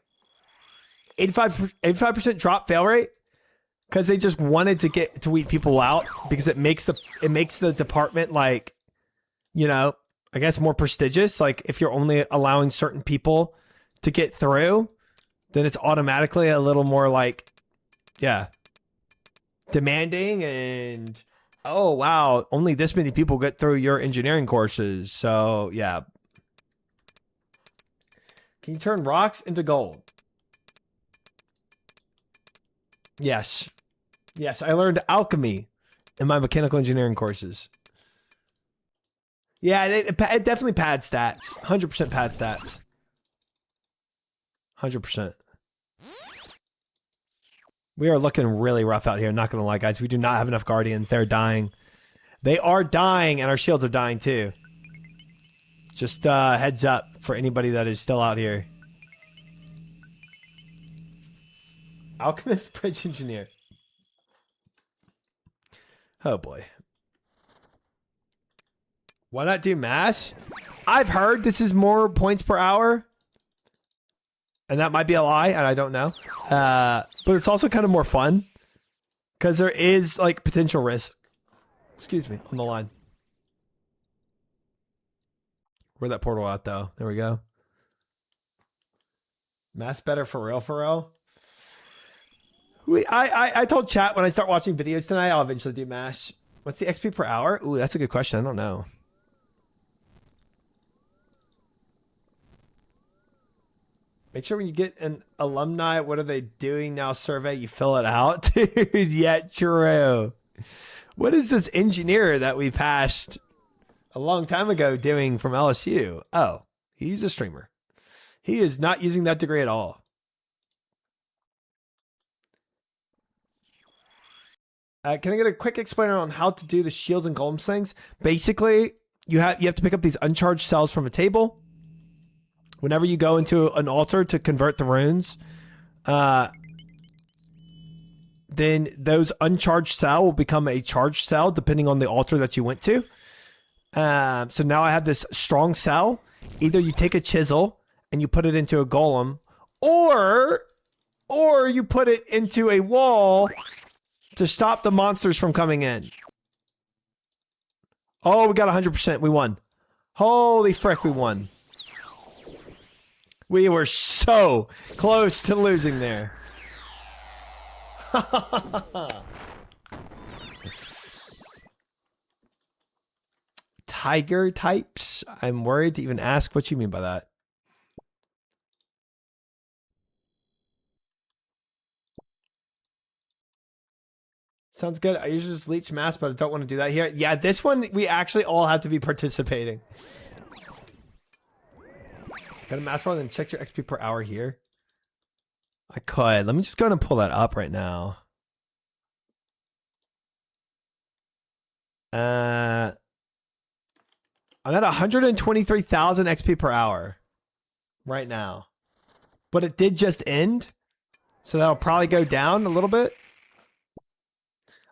85% drop fail rate because they just wanted to get to weed people out because it makes the department like, you know, I guess more prestigious. Like if you're only allowing certain people to get through, then it's automatically a little more like, yeah, demanding and oh wow, only this many people get through your engineering courses. So yeah. Can you turn rocks into gold? Yes. Yes, I learned alchemy in my mechanical engineering courses. Yeah, it definitely pad stats. 100% pad stats. 100%. We are looking really rough out here. Not going to lie, guys. We do not have enough guardians. They're dying. They are dying, and our shields are dying too. Just heads up for anybody that is still out here. Alchemist bridge engineer. Oh boy. Why not do mash? I've heard this is more points per hour. And that might be a lie, and I don't know. But it's also kind of more fun. Because there is, like, potential risk. Excuse me, on the line. Where'd that portal out, though? There we go. Mass better for real, for real? I told chat when I start watching videos tonight, I'll eventually do mash. What's the XP per hour? Ooh, that's a good question. I don't know. Make sure when you get an alumni, what are they doing now survey, you fill it out. Dude, yeah, true. What is this engineer that we passed a long time ago doing from LSU? Oh, he's a streamer. He is not using that degree at all. Can I get a quick explainer on how to do the shields and golems things? Basically, you have to pick up these uncharged cells from a table. Whenever you go into an altar to convert the runes, then those uncharged cell will become a charged cell depending on the altar that you went to. So now I have this strong cell. Either you take a chisel and you put it into a golem, or you put it into a wall to stop the monsters from coming in. Oh, we got 100%. We won. Holy frick, we won. We were so close to losing there. Tiger types? I'm worried to even ask what you mean by that. Sounds good. I usually just leech mass, but I don't want to do that here. Yeah, this one, we actually all have to be participating. Got a mass bar, then check your XP per hour here. I could. Let me just go ahead and pull that up right now. I'm at 123,000 XP per hour right now. But it did just end. So that'll probably go down a little bit.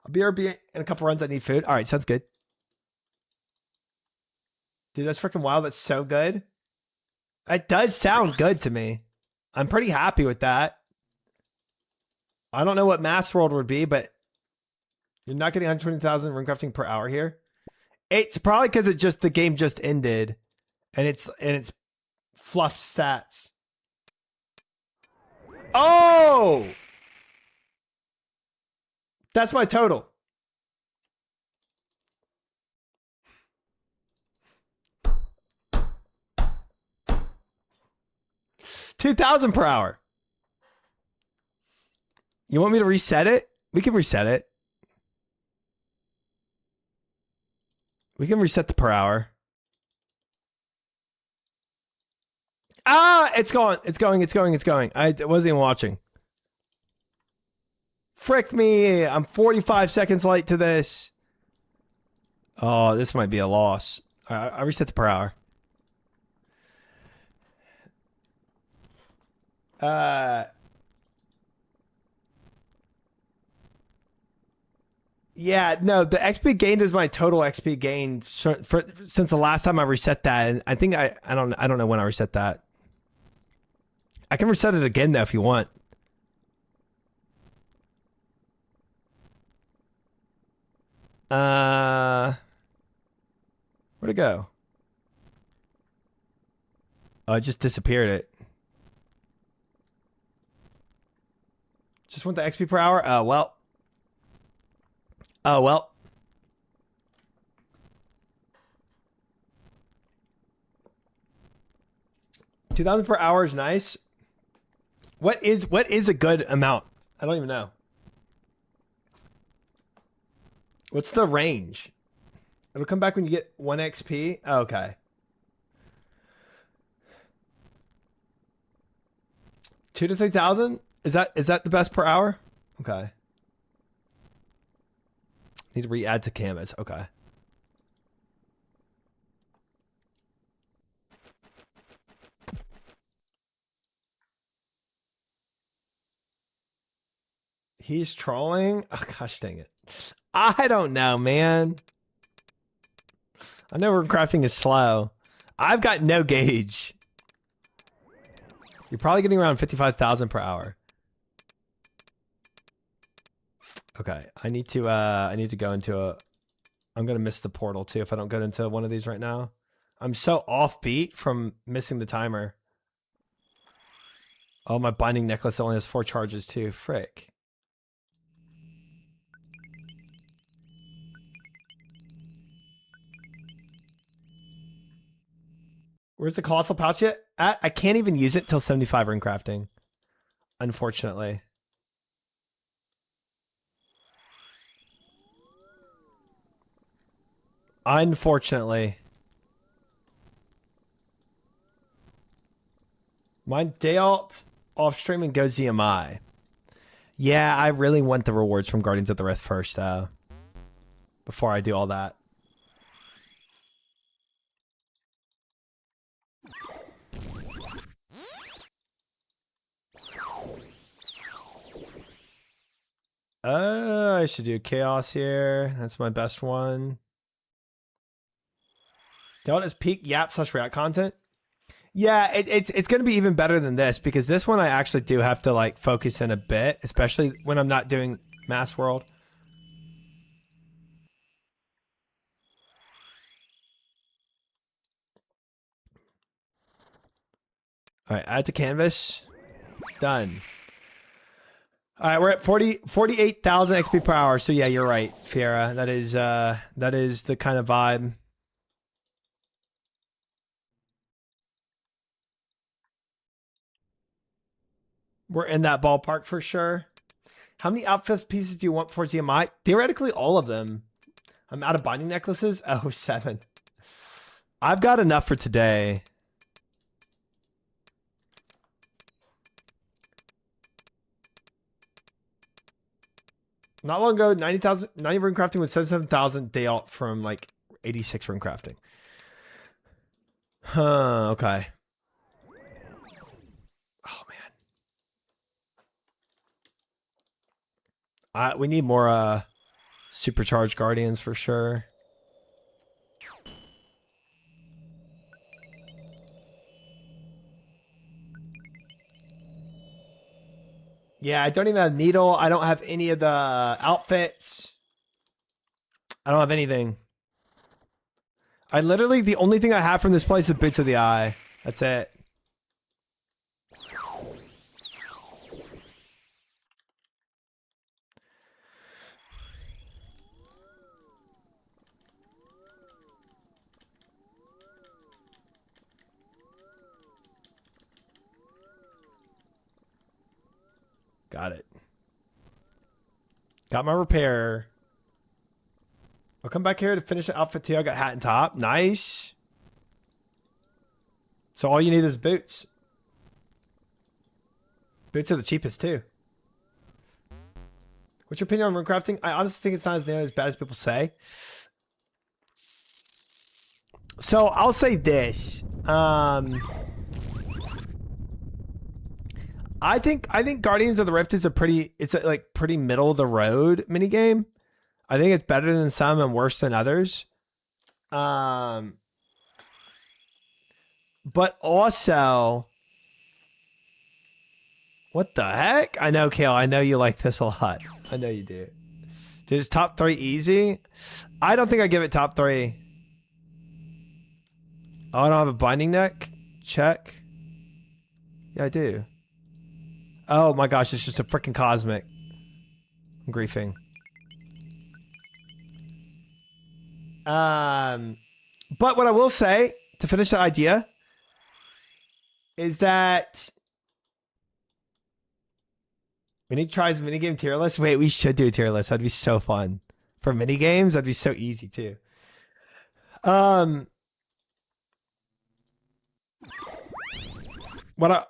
I'll be in a couple runs. I need food. All right, sounds good. Dude, that's freaking wild. That's so good. It does sound good to me. I'm pretty happy with that. I don't know what Mass World would be, but you're not getting 120,000 Runecrafting per hour here. It's probably because the game just ended, and it's fluffed stats. Oh, that's my total. $2,000 per hour. You want me to reset it? We can reset it. We can reset the per hour. Ah, it's gone. It's going. I wasn't even watching. Frick me. I'm 45 seconds late to this. Oh, this might be a loss. All right, I reset the per hour. Yeah, no, the XP gained is my total XP gained since the last time I reset that, and I think I don't know when I reset that. I can reset it again though if you want. Where'd it go? Oh, it just disappeared. It just want the XP per hour. Oh well. Oh well. $2,000 per hour is nice. What is a good amount? I don't even know. What's the range? It'll come back when you get 1 XP. Oh, okay. 2 to 3,000? Is that the best per hour? Okay. Need to re-add to canvas. Okay. He's trolling? Oh, gosh dang it. I don't know, man. I know Runecrafting is slow. I've got no gauge. You're probably getting around 55,000 per hour. Okay, I need to go into a... I'm going to miss the portal too if I don't get into one of these right now. I'm so offbeat from missing the timer. Oh, my binding necklace only has 4 charges too. Frick. Where's the colossal pouch yet? I can't even use it till 75 Runecrafting. Unfortunately. Unfortunately. My day alt off stream and go ZMI. Yeah, I really want the rewards from Guardians of the Rift first though. Before I do all that. I should do chaos here. That's my best one. Don't is peak yap / react content. Yeah, it's gonna be even better than this because this one I actually do have to like focus in a bit, especially when I'm not doing Mass World. All right, add to canvas. Done. All right, we're at 48,000 XP per hour. So yeah, you're right, Fiera. That is the kind of vibe. We're in that ballpark for sure. How many outfit pieces do you want for ZMI? Theoretically, all of them. I'm out of binding necklaces. Oh, 7. I've got enough for today. Not long ago, 90 Runecrafting was 77,000 day alt from like 86 Runecrafting. Huh, okay. Oh man. We need more supercharged guardians for sure. Yeah, I don't even have needle. I don't have any of the outfits. I don't have anything. I literally, the only thing I have from this place is bits of the eye. That's it. Got it. Got my repair. I'll come back here to finish the outfit too. I got hat and top. Nice. So all you need is boots. Boots are the cheapest too. What's your opinion on Runecrafting? I honestly think it's not as nearly as bad as people say. So I'll say this. I think Guardians of the Rift is pretty middle of the road minigame. I think it's better than some and worse than others. But also, what the heck? I know, Kale. I know you like this a lot. I know you do. Dude, is top 3 easy? I don't think I give it top 3. Oh, I don't have a binding neck? Check. Yeah, I do. Oh my gosh, it's just a freaking cosmic. I'm griefing. But what I will say, to finish the idea, is that we need to try his minigame tier list. Wait, we should do a tier list. That'd be so fun. For minigames, that'd be so easy too. What I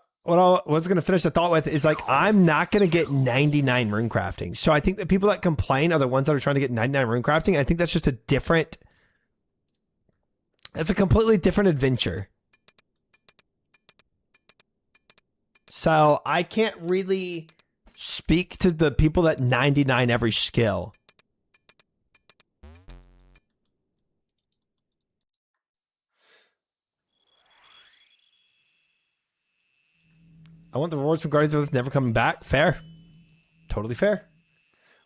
was going to finish the thought with is like, I'm not going to get 99 runecrafting. So I think the people that complain are the ones that are trying to get 99 runecrafting. I think that's just a different, it's a completely different adventure. So I can't really speak to the people that 99 every skill. I want the rewards from Guardians of the Earth never coming back. Fair. Totally fair.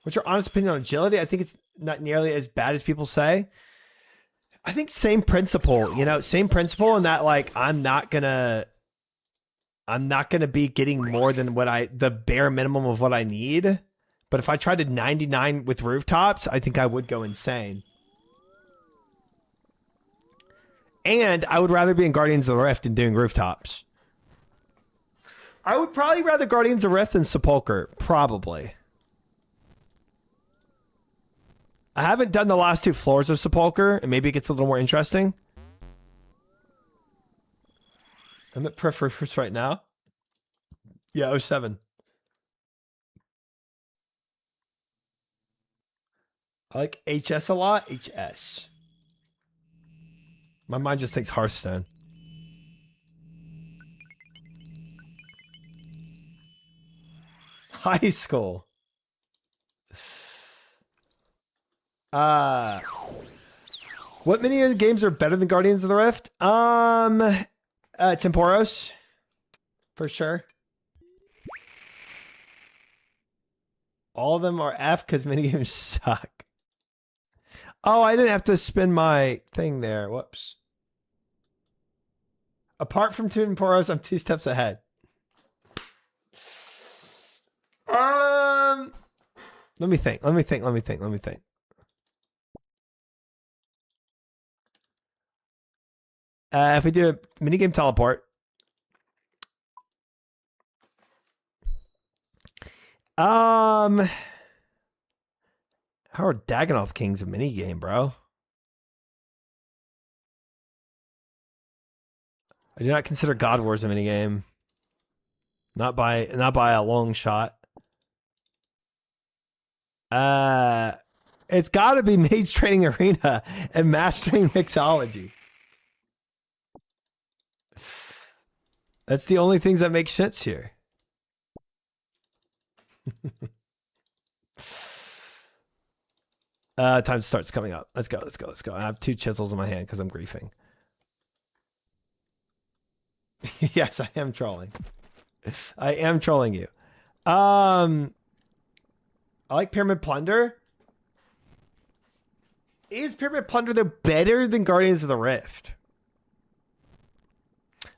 What's your honest opinion on agility? I think it's not nearly as bad as people say. I think same principle, you know, same principle in that, like, I'm not gonna be getting more than what the bare minimum of what I need. But if I tried to 99 with rooftops, I think I would go insane. And I would rather be in Guardians of the Rift than doing rooftops. I would probably rather Guardians of the Rift than Sepulcher. Probably. I haven't done the last 2 floors of Sepulcher, and maybe it gets a little more interesting. I'm at Peripherals right now. Yeah, 07. I like HS a lot. HS. My mind just thinks Hearthstone. High school. What many of the games are better than Guardians of the Rift? Temporos. For sure. All of them are F because minigames suck. Oh, I didn't have to spin my thing there. Whoops. Apart from Temporos, I'm 2 steps ahead. Let me think. If we do a minigame teleport. How are Dagannoth Kings a minigame, bro? I do not consider God Wars a minigame. Not by a long shot. It's got to be Mage Training Arena and Mastering Mixology. That's the only things that make sense here. Time starts coming up. Let's go. I have 2 chisels in my hand because I'm griefing. Yes, I am trolling. I am trolling you. I like Pyramid Plunder. Is Pyramid Plunder though better than Guardians of the Rift?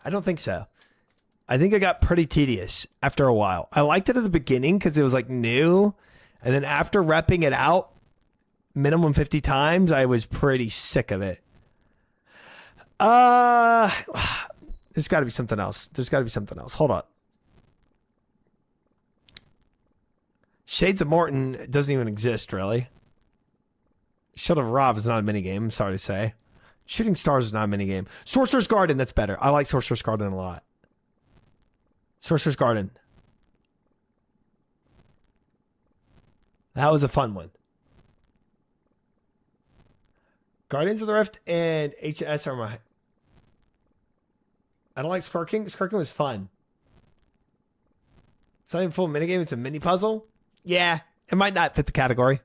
I don't think so. I think it got pretty tedious after a while. I liked it at the beginning because it was like new. And then after repping it out minimum 50 times, I was pretty sick of it. There's got to be something else. Hold up. Shades of Morton doesn't even exist, really. Shield of Rob is not a minigame, I'm sorry to say. Shooting Stars is not a minigame. Sorcerer's Garden, that's better. I like Sorcerer's Garden a lot. Sorcerer's Garden. That was a fun one. Guardians of the Rift and HS are my... I don't like Skirking. Skirking was fun. It's not even full minigame, it's a mini puzzle. Yeah, it might not fit the category.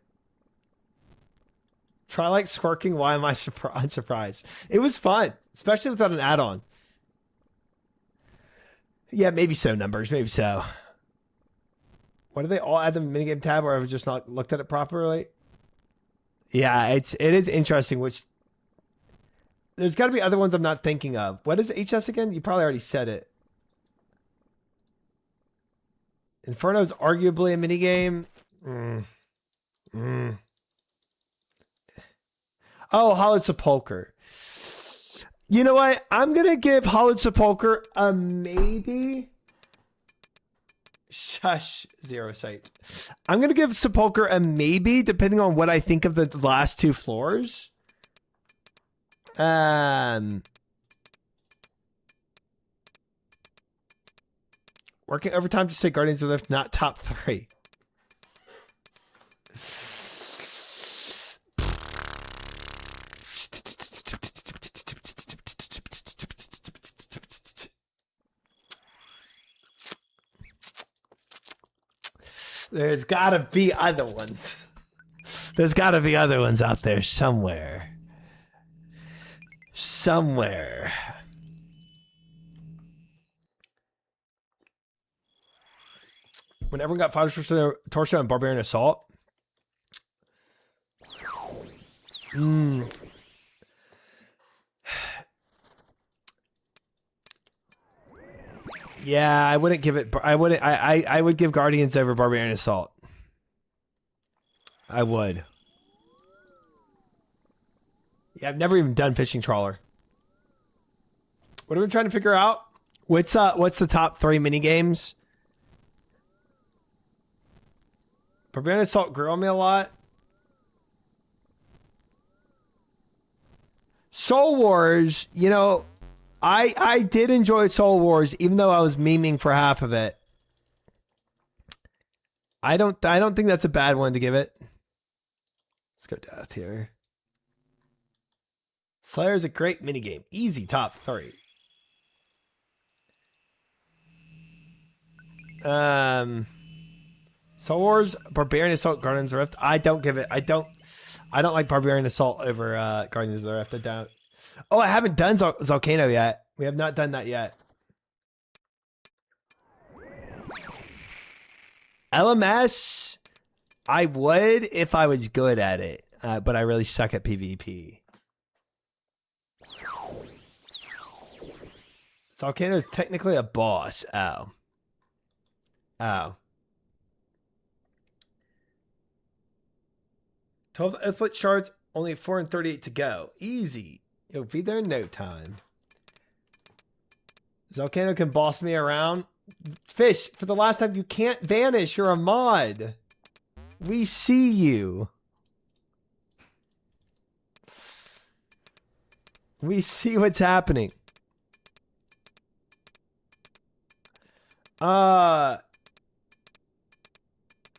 Try like squirking. Why am I unsurprised? It was fun, especially without an add-on. Yeah, maybe so. Numbers, maybe so. Why do they all add the minigame tab, or I've just not looked at it properly? Yeah, it is interesting. Which there's got to be other ones I'm not thinking of. What is HS again? You probably already said it. Inferno is arguably a minigame. Oh, Hollowed Sepulcher. You know what? I'm going to give Hollowed Sepulcher a maybe. Shush, zero sight. I'm going to give Sepulcher a maybe, depending on what I think of the last two floors. Working overtime to say Guardians of the Rift not top 3. There's gotta be other ones. There's gotta be other ones out there somewhere. Somewhere. When everyone got 5 torso and Barbarian Assault. Yeah, I wouldn't give it. I wouldn't. I would give Guardians over Barbarian Assault. I would. Yeah, I've never even done Fishing Trawler. What are we trying to figure out? What's the top 3 mini games? Barbarian Assault grew on me a lot. Soul Wars, you know, I did enjoy Soul Wars, even though I was memeing for half of it. I don't think that's a bad one to give it. Let's go Death here. Slayer is a great minigame. Easy top 3. Soul Wars, Barbarian Assault, Guardians of the Rift. I don't give it. I don't like Barbarian Assault over Guardians of the Rift. I don't. Oh, I haven't done Volcano yet. We have not done that yet. LMS, I would if I was good at it, but I really suck at PvP. Volcano is technically a boss. Oh. 12 Earthfoot shards, only 438 to go. Easy. You'll be there in no time. Volcano can boss me around. Fish, for the last time, you can't vanish. You're a mod. We see you. We see what's happening.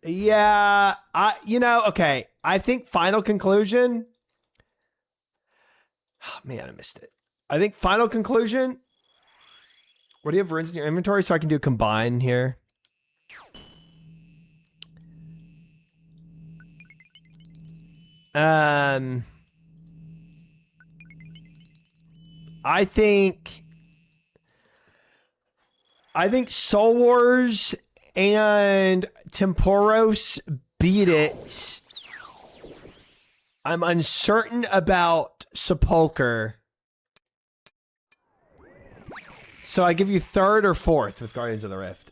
Yeah, okay. I think final conclusion. Oh, man, I missed it. I think final conclusion. What do you have runes in your inventory so I can do combine here? I think Soul Wars and Temporos beat it. I'm uncertain about Sepulcher. So I give you 3rd or 4th with Guardians of the Rift.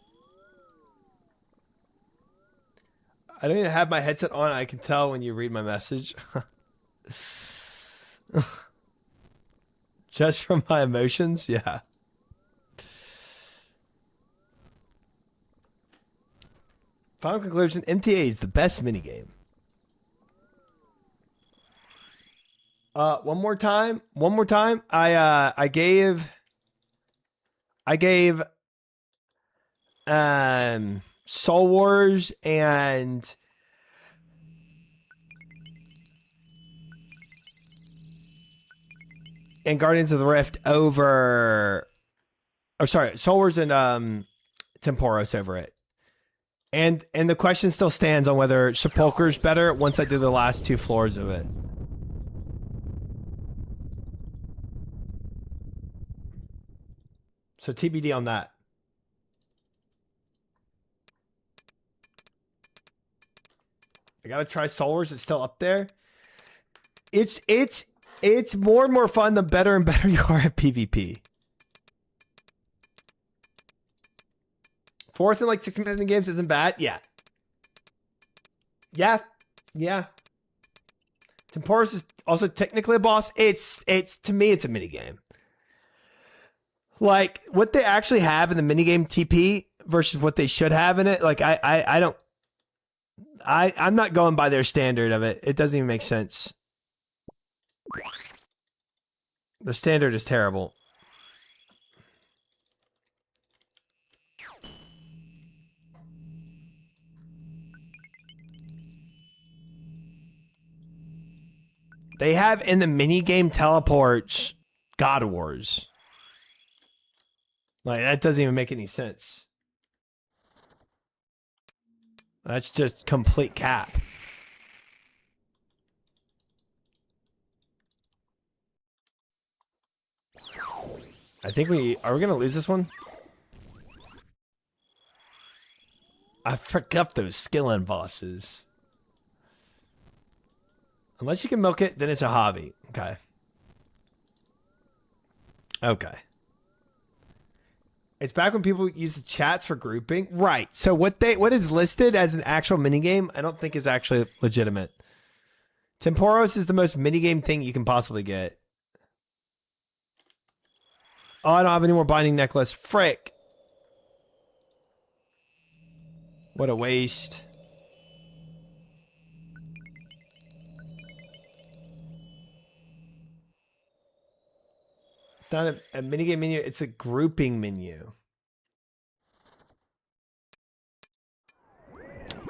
I don't even have my headset on. I can tell when you read my message. Just from my emotions? Yeah. Final conclusion, MTA is the best minigame. One more time. I gave Soul Wars and Guardians of the Rift over, oh sorry, Soul Wars and Temporos over it. And the question still stands on whether Sepulcher's better once I do the last 2 floors of it. So TBD on that. I gotta try Soul Wars. It's still up there. It's more and more fun the better and better you are at PvP. Fourth in like 60 minutes in games isn't bad. Yeah. Yeah. Yeah. Temporis is also technically a boss. It's to me, it's a minigame. Like what they actually have in the minigame TP versus what they should have in it. Like I'm not going by their standard of it. It doesn't even make sense. The standard is terrible. They have in the minigame teleports God Wars. Like, that doesn't even make any sense. That's just complete cap. I think are we going to lose this one? I forgot those skill-in bosses. Unless you can milk it, then it's a hobby. Okay. Okay. It's back when people use the chats for grouping. Right. So what is listed as an actual minigame, I don't think is actually legitimate. Temporos is the most minigame thing you can possibly get. Oh, I don't have any more binding necklace. Frick. What a waste. It's not a minigame menu. It's a grouping menu.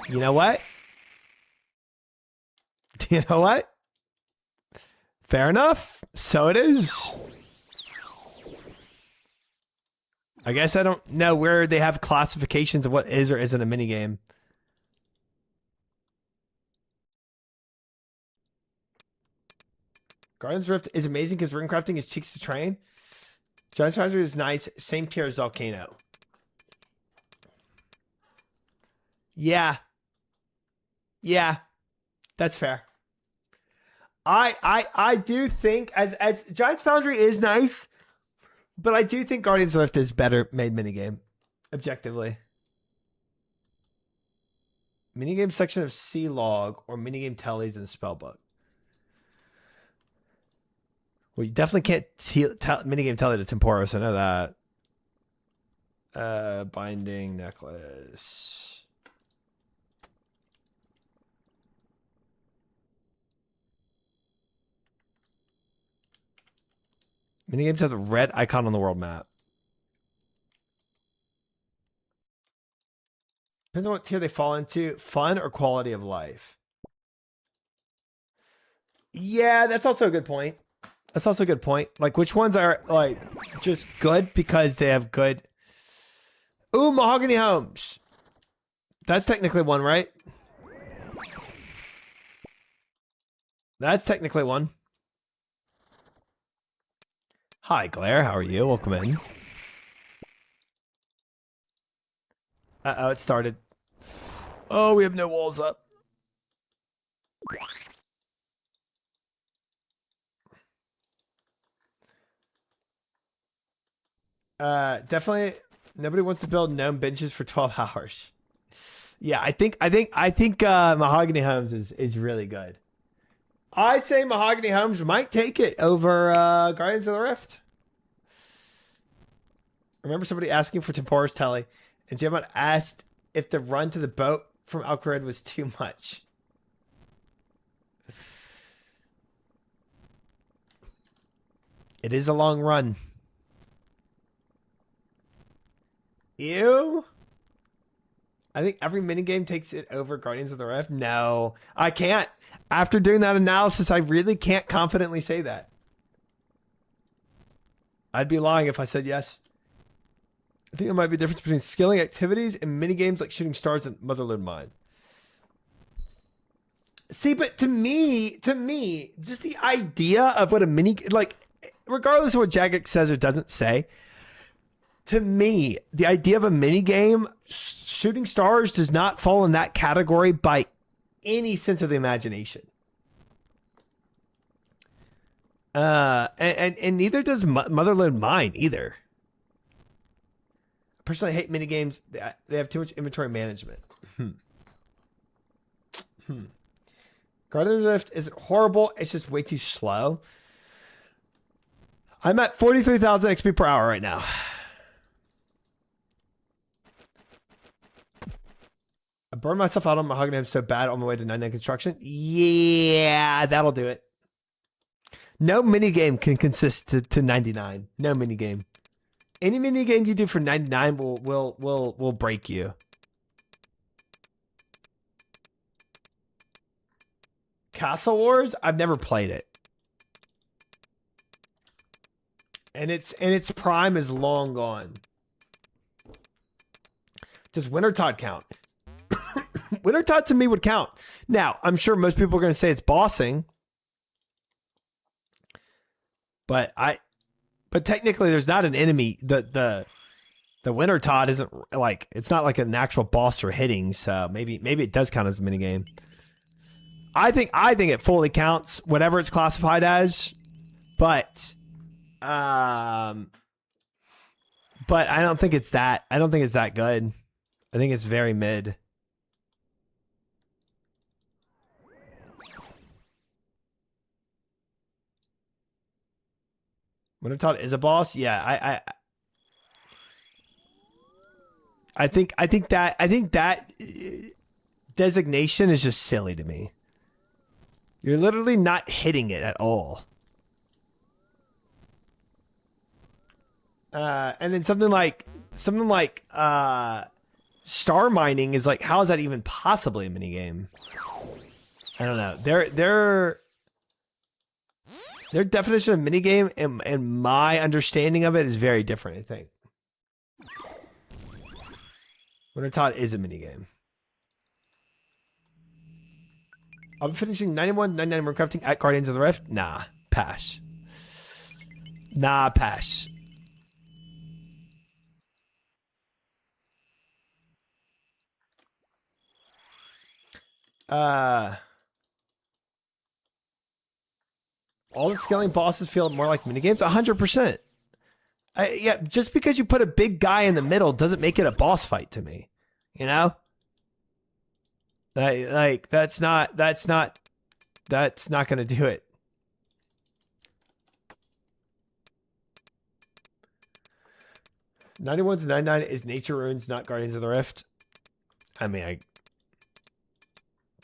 You know what? You know what? Fair enough. So it is. I guess I don't know where they have classifications of what is or isn't a minigame. Guardian's Rift is amazing because Runecrafting is cheeks to train. Giant's Foundry is nice. Same tier as Volcano. Yeah. Yeah. That's fair. I do think as Giant's Foundry is nice, but I do think Guardian's Rift is better made minigame. Objectively. Minigame section of C log or minigame tellies in the spellbook. Well, you definitely can't minigame tell it to Temporos. I know that. Binding necklace. Minigames has a red icon on the world map. Depends on what tier they fall into. Fun or quality of life. Yeah, that's also a good point. That's also a good point. Like, which ones are, like, just good because they have good... Ooh, Mahogany Homes. That's technically one, right? That's technically one. Hi, Claire. How are you? Welcome in. Uh-oh, it started. Oh, we have no walls up. Definitely nobody wants to build gnome benches for 12 hours. Yeah, I think Mahogany Homes is really good. I say Mahogany Homes might take it over Guardians of the Rift. I remember somebody asking for Tempora's telly, and Jamon asked if the run to the boat from Alcared was too much. It is a long run. Ew. I think every minigame takes it over Guardians of the Rift. No, I can't. After doing that analysis, I really can't confidently say that. I'd be lying if I said yes. I think there might be a difference between skilling activities and minigames like shooting stars and Motherlode Mine. See, but to me, just the idea of what a mini, like, regardless of what Jagex says or doesn't say, To me, the idea of a mini game, shooting stars does not fall in that category by any sense of the imagination. And neither does Motherload Mine either. I personally hate mini games. They have too much inventory management. Guardian Rift isn't horrible. It's just way too slow. I'm at 43,000 XP per hour right now. I burned myself out on Mahogany. I'm so bad on my way to 99 construction. Yeah, that'll do it. No minigame can consist to 99. No minigame. Any minigame you do for 99 will break you. Castle Wars? I've never played it. And its prime is long gone. Does Wintertod count? Wintertod to me would count. Now, I'm sure most people are going to say it's bossing. But technically there's not an enemy. The Wintertod isn't like, it's not like an actual boss or hitting, so maybe it does count as a minigame. I think it fully counts, whatever it's classified as. But I don't think it's that good. I think it's very mid. Wintertod is a boss? Yeah, I think that designation is just silly to me. You're literally not hitting it at all. And then something like star mining is like, how is that even possibly a minigame? I don't know. Their definition of minigame and my understanding of it is very different, I think. Wintertod is a minigame. I'll be finishing 91, 99 Runecrafting at Guardians of the Rift. Nah, pass. Nah, pass. All the scaling bosses feel more like minigames. 100%. Yeah, just because you put a big guy in the middle doesn't make it a boss fight to me. You know? Like that's not going to do it. $91 to $99 is Nature Runes, not Guardians of the Rift. I mean,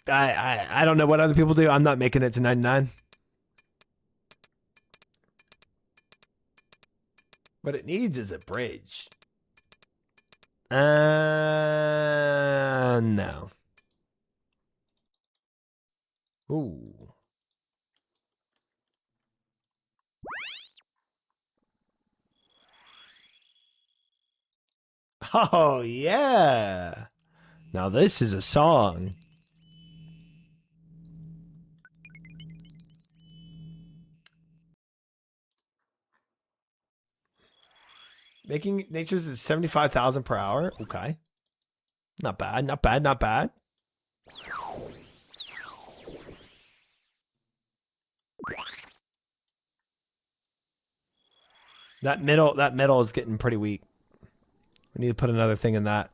I don't know what other people do. I'm not making it to 99. What it needs is a bridge. No. Ooh. Oh, yeah. Now this is a song. Making Nature's is 75,000 per hour. Okay. Not bad, not bad, not bad. That middle is getting pretty weak. We need to put another thing in that.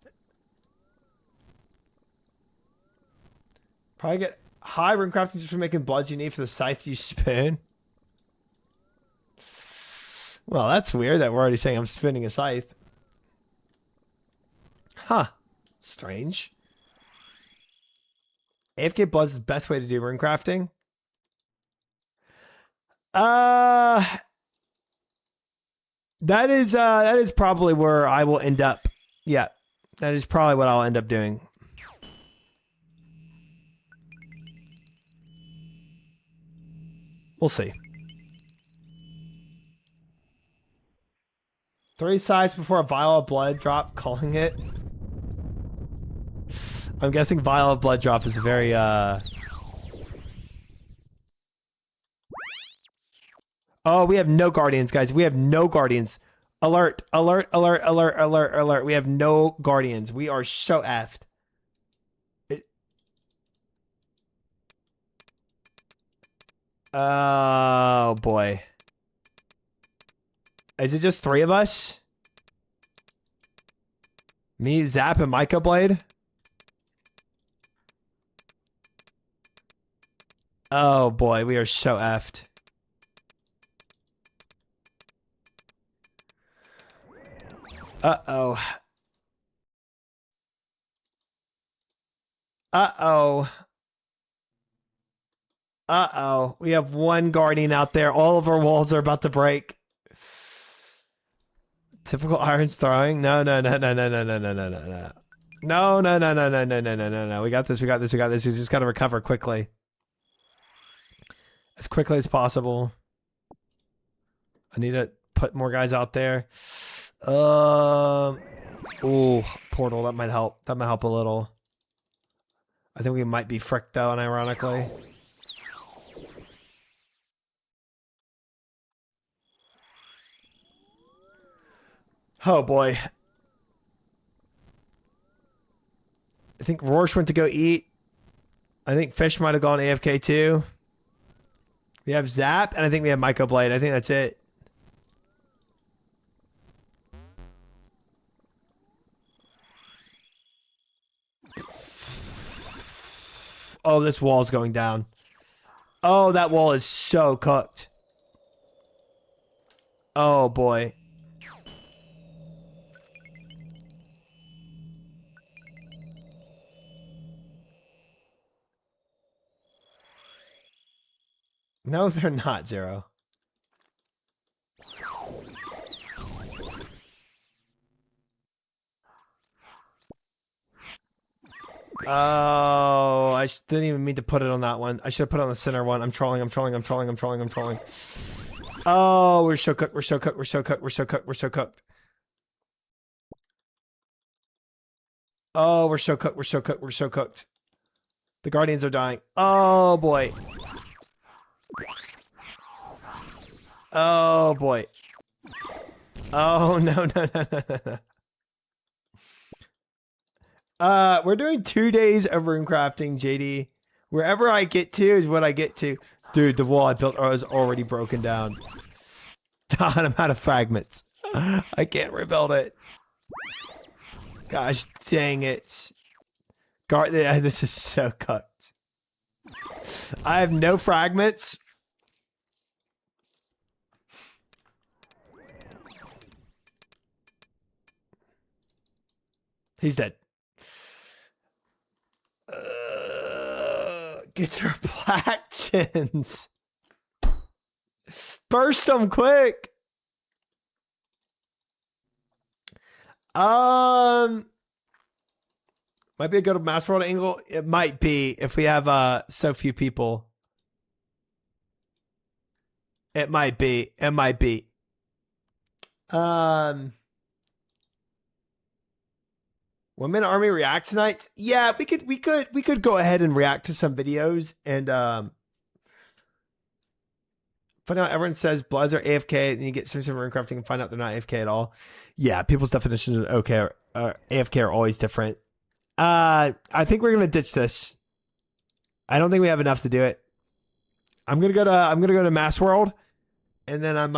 Probably get high Runecrafting just for making bloods you need for the scythe you spin. Well, that's weird that we're already saying I'm spinning a scythe. Huh. Strange. AFK bloods is the best way to do Runecrafting. That is probably where I will end up. Yeah. That is probably what I'll end up doing. We'll see. 3 sides before a vial of blood drop, calling it. I'm guessing vial of blood drop is a very Oh, we have no guardians, guys. We have no guardians. Alert, alert, alert, alert, alert, alert. We have no guardians. We are so effed. Oh, boy. Is it just 3 of us? Me, Zap, and Micah Blade? Oh, boy. We are so effed. Uh-oh. Uh-oh. Uh-oh. We have 1 guardian out there. All of our walls are about to break. Typical Irons throwing? No, no, no, no, no, no, no, no, no, no, no. No, no, no, no, no, no, no, no, no, no. We got this, we got this, we got this. We just gotta recover quickly. As quickly as possible. I need to put more guys out there. Ooh, portal. That might help. That might help a little. I think we might be fricked though, unironically. Oh boy. I think Rorsch went to go eat. I think Fish might have gone AFK too. We have Zap, and I think we have Micah Blade. I think that's it. Oh, this wall's going down. Oh, that wall is so cooked. Oh, boy. No, they're not, Zero. Oh, I didn't even mean to put it on that one. I should have put it on the center one. I'm trolling, I'm trolling, I'm trolling, I'm trolling, I'm trolling. Oh, we're so cooked, we're so cooked, we're so cooked, we're so cooked, we're so cooked. Oh, we're so cooked, we're so cooked, we're so cooked. The Guardians are dying. Oh, boy. Oh, boy. Oh, no, no, no, no, no, no. We're doing 2 days of runecrafting, JD. Wherever I get to is what I get to. Dude, the wall I built is already broken down. God, I'm out of fragments. I can't rebuild it. Gosh dang it. This is so cooked. I have no fragments. He's dead. Get her black chins. Burst them quick. Might be a good mass world angle. It might be if we have so few people. It might be. It might be. Women Army react tonight? Yeah, we could go ahead and react to some videos and find out. Everyone says Bloods are AFK, and you get some Runecrafting and find out they're not AFK at all. Yeah, people's definitions of AFK are always different. I think we're gonna ditch this. I don't think we have enough to do it. I'm gonna go to Mass World, and then I'm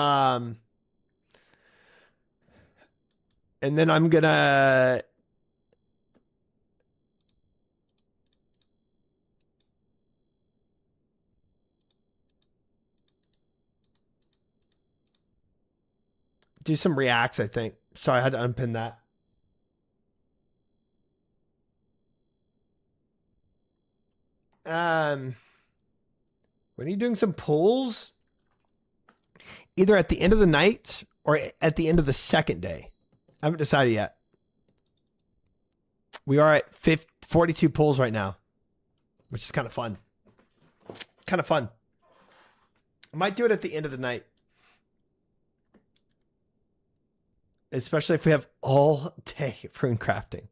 gonna do some reacts, I think. Sorry, I had to unpin that. When are you doing some pulls? Either at the end of the night or at the end of the second day. I haven't decided yet. We are at 42 pulls right now, which is kind of fun. Kind of fun. I might do it at the end of the night. Especially if we have all day for runecrafting.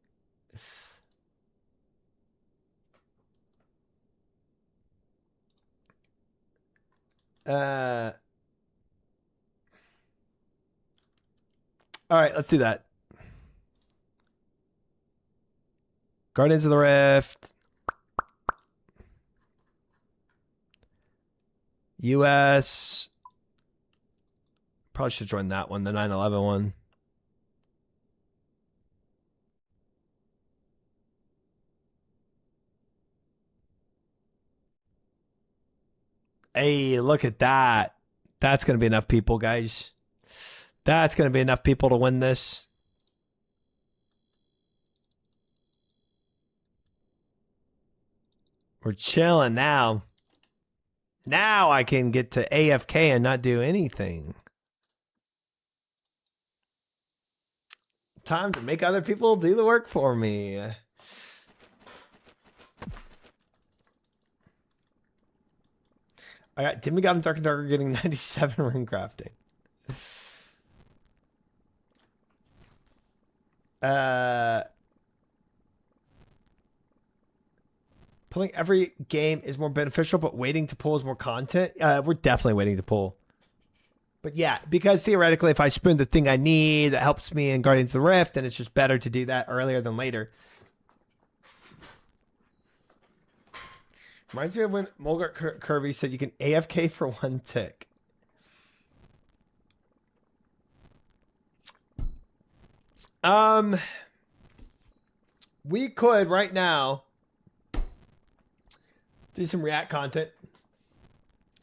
All right, let's do that. Guardians of the Rift. US. Probably should join that one, the 9/11 one. Hey, look at that. That's going to be enough people, guys. That's going to be enough people to win this. We're chilling now. Now I can get to AFK and not do anything. Time to make other people do the work for me. I got Timmy got him Dark and Darker getting 97 Runecrafting. Pulling every game is more beneficial, but waiting to pull is more content. We're definitely waiting to pull. But yeah, because theoretically, if I spoon the thing I need that helps me in Guardians of the Rift, then it's just better to do that earlier than later. Reminds me of when Mulgart Kirby said you can AFK for 1 tick. We could right now do some React content.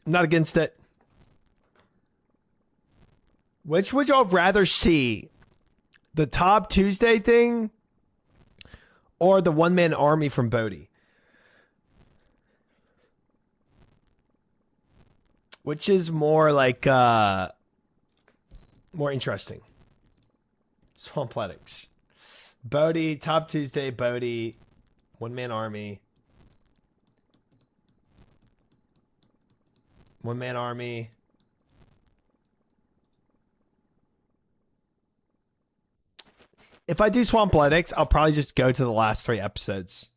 I'm not against it. Which would y'all rather see? The Top Tuesday thing or the one-man army from Bodhi? Which is more like more interesting? Swampletics. Bodhi, Top Tuesday, Bodhi, one-man army. One-man army. If I do Swampletics, I'll probably just go to the last 3 episodes.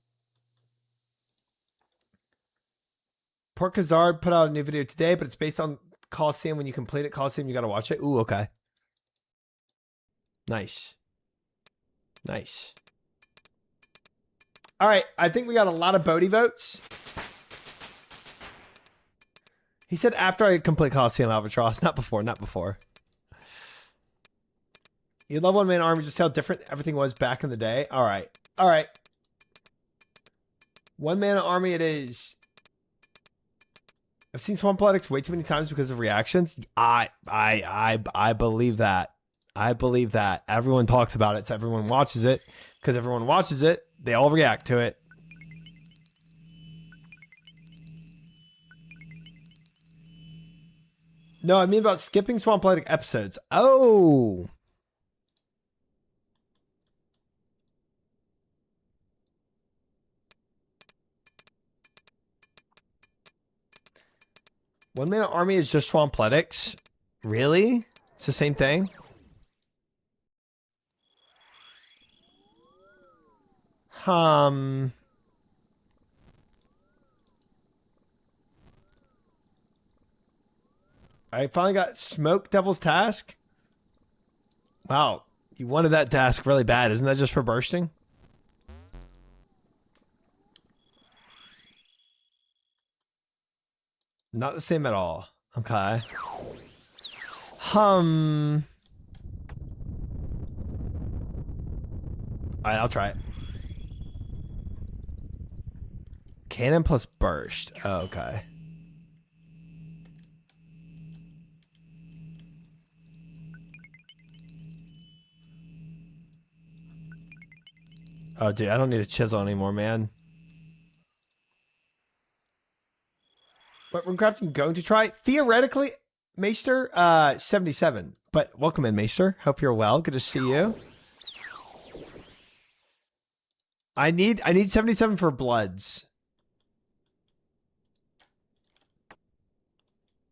Port Khazard put out a new video today, but it's based on Coliseum. When you complete it, Coliseum, you got to watch it. Ooh, okay. Nice. Nice. All right, I think we got a lot of Bodhi votes. He said after I complete Coliseum Albatross, not before, not before. You love one-man army, just how different everything was back in the day. All right. All right. One-man army it is. I've seen Swampletics way too many times because of reactions. I believe that. I believe that. Everyone talks about it, so everyone watches it. Because everyone watches it, they all react to it. No, I mean about skipping Swampletic episodes. Oh. One Man Army is just Swampletics? Really? It's the same thing? I finally got Smoke Devil's Task. Wow. You wanted that task really bad. Isn't that just for bursting? Not the same at all. Okay. Alright, I'll try it. Cannon plus burst. Oh, okay. Oh, dude, I don't need a chisel anymore, man. But Runecrafting going to try? Theoretically, Maester, 77. But welcome in, Maester. Hope you're well. Good to see you. I need 77 for Bloods.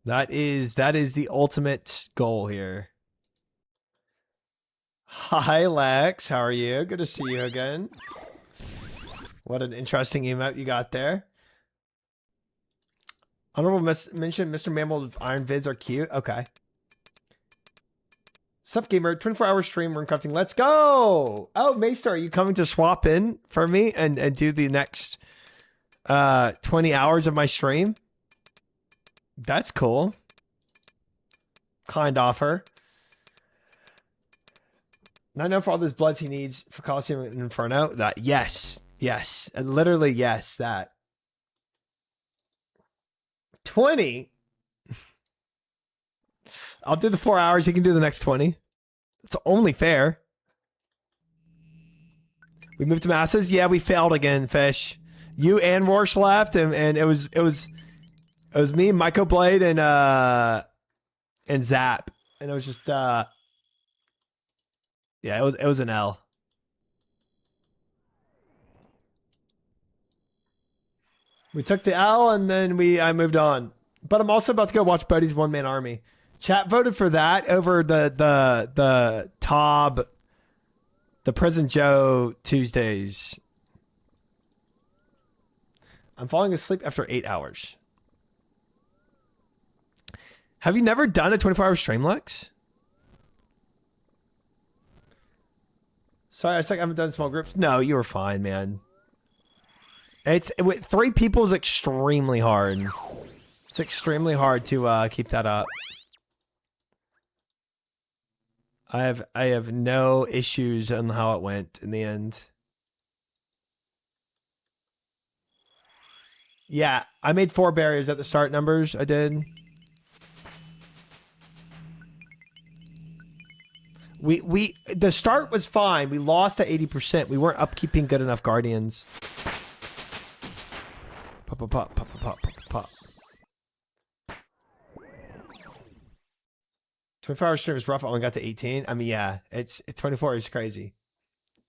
That is the ultimate goal here. Hi, Lex. How are you? Good to see you again. What an interesting emote you got there. Honorable mention, Mr. Mammals of Iron Vids are cute. Okay. Sup gamer, 24-hour stream, Runecrafting. Let's go. Oh, Maester, are you coming to swap in for me and do the next 20 hours of my stream? That's cool. Kind offer. Not enough for all those bloods he needs for Coliseum and Inferno. That yes, yes, and literally yes. That 20. I'll do the 4 hours. You can do the next 20. It's only fair. We moved to masses. Yeah, we failed again, Fish. You and Rorsch left, and it was me, Michael Blade, and Zap, and it was just yeah, it was an L. We took the L, and then I moved on. But I'm also about to go watch Bodhi's One Man Army. Chat voted for that over the Tob, the Prison Joe Tuesdays. I'm falling asleep after 8 hours. Have you never done a 24-hour stream, Lex? Sorry, I haven't done small groups. No, you were fine, man. With 3 people is extremely hard. It's extremely hard to keep that up. I have no issues on how it went in the end. Yeah, I made 4 barriers at the start numbers. I did. The start was fine. We lost at 80%. We weren't upkeeping good enough guardians. Pop, pop, pop, pop, pop, pop, pop. 24-hour stream is rough. I only got to 18. I mean, yeah, it's 24 is crazy.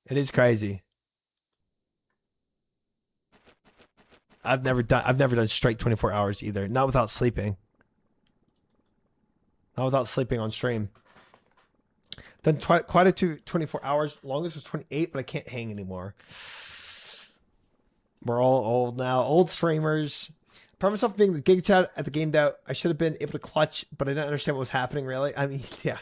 It is crazy. I've never done straight 24 hours either. Not without sleeping. Not without sleeping on stream. Done quite a 24 hours. Longest was 28, but I can't hang anymore. We're all old now. Old streamers. I promised myself being the gig chat at the game out. I should have been able to clutch, but I didn't understand what was happening really. I mean, yeah.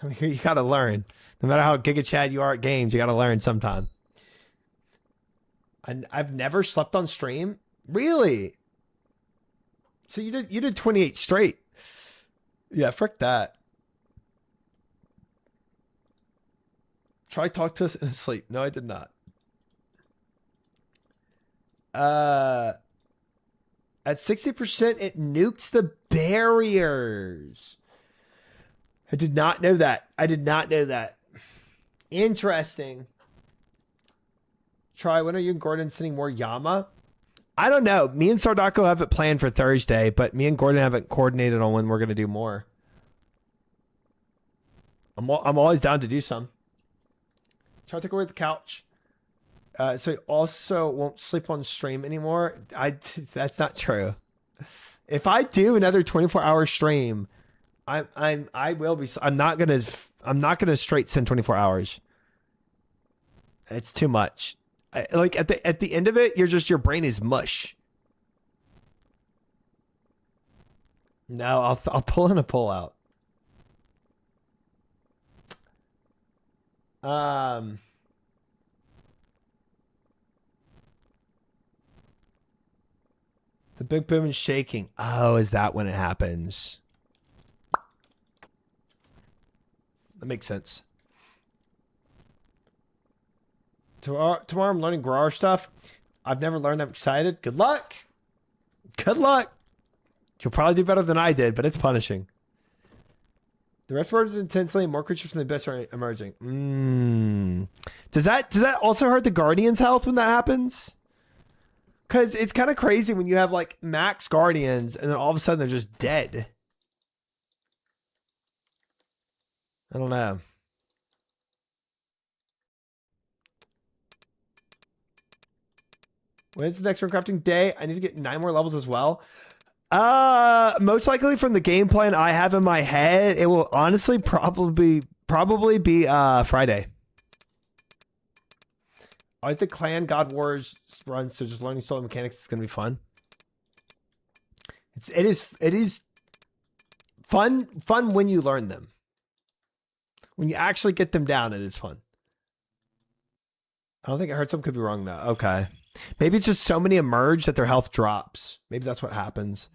I mean, you gotta learn. No matter how giga chat you are at games, you gotta learn sometime. And I've never slept on stream. Really? So you did 28 straight. Yeah, frick that. Try talk to us in his sleep. No, I did not. At 60%, it nukes the barriers. I did not know that. I did not know that. Interesting. Try, when are you and Gordon sending more Yama? I don't know. Me and Sardako have it planned for Thursday, but me and Gordon haven't coordinated on when we're going to do more. I'm always down to do some. Try to take away the couch. So you also won't sleep on stream anymore. That's not true. If I do another 24-hour stream, I will be. I'm not gonna straight send 24 hours. It's too much. Like at the end of it, your brain is mush. No, I'll pull in a pull out. The big boom is shaking. Oh, is that when it happens? That makes sense. Tomorrow I'm learning grower stuff. I've never learned. I'm excited. Good luck. Good luck. You'll probably do better than I did, but it's punishing. The rest words intensely, more creatures from the abyss are emerging. Does that also hurt the Guardian's health when that happens? Because it's kind of crazy when you have like max Guardians and then all of a sudden they're just dead. I don't know. When's the next Runecrafting day? I need to get 9 more levels as well. Most likely from the game plan I have in my head, it will honestly probably be Friday. I think Clan God Wars runs, so just learning stolen mechanics is gonna be fun. It is fun when you learn them. When you actually get them down, it is fun. I don't think I heard something. Could be wrong though. Okay. Maybe it's just so many emerge that their health drops. Maybe that's what happens.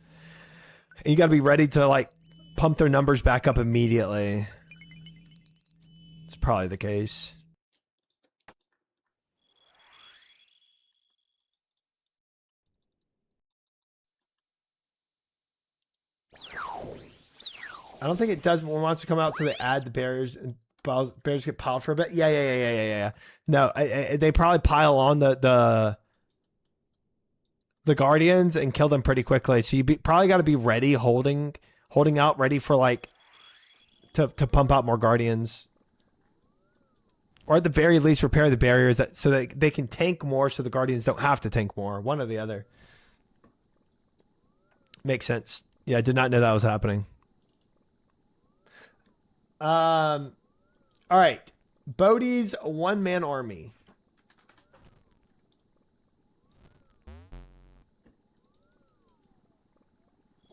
And you got to be ready to like pump their numbers back up immediately. It's probably the case. I don't think it does when monsters come out, so they add the barriers and barriers get piled for a bit. Yeah. No, they probably pile on the guardians and kill them pretty quickly. So you probably got to be ready, holding out, ready for like to pump out more guardians, or at the very least repair the barriers so that they can tank more, so the guardians don't have to tank more. One or the other. Makes sense. Yeah, I did not know that was happening. All right. Bodhi's one-man army.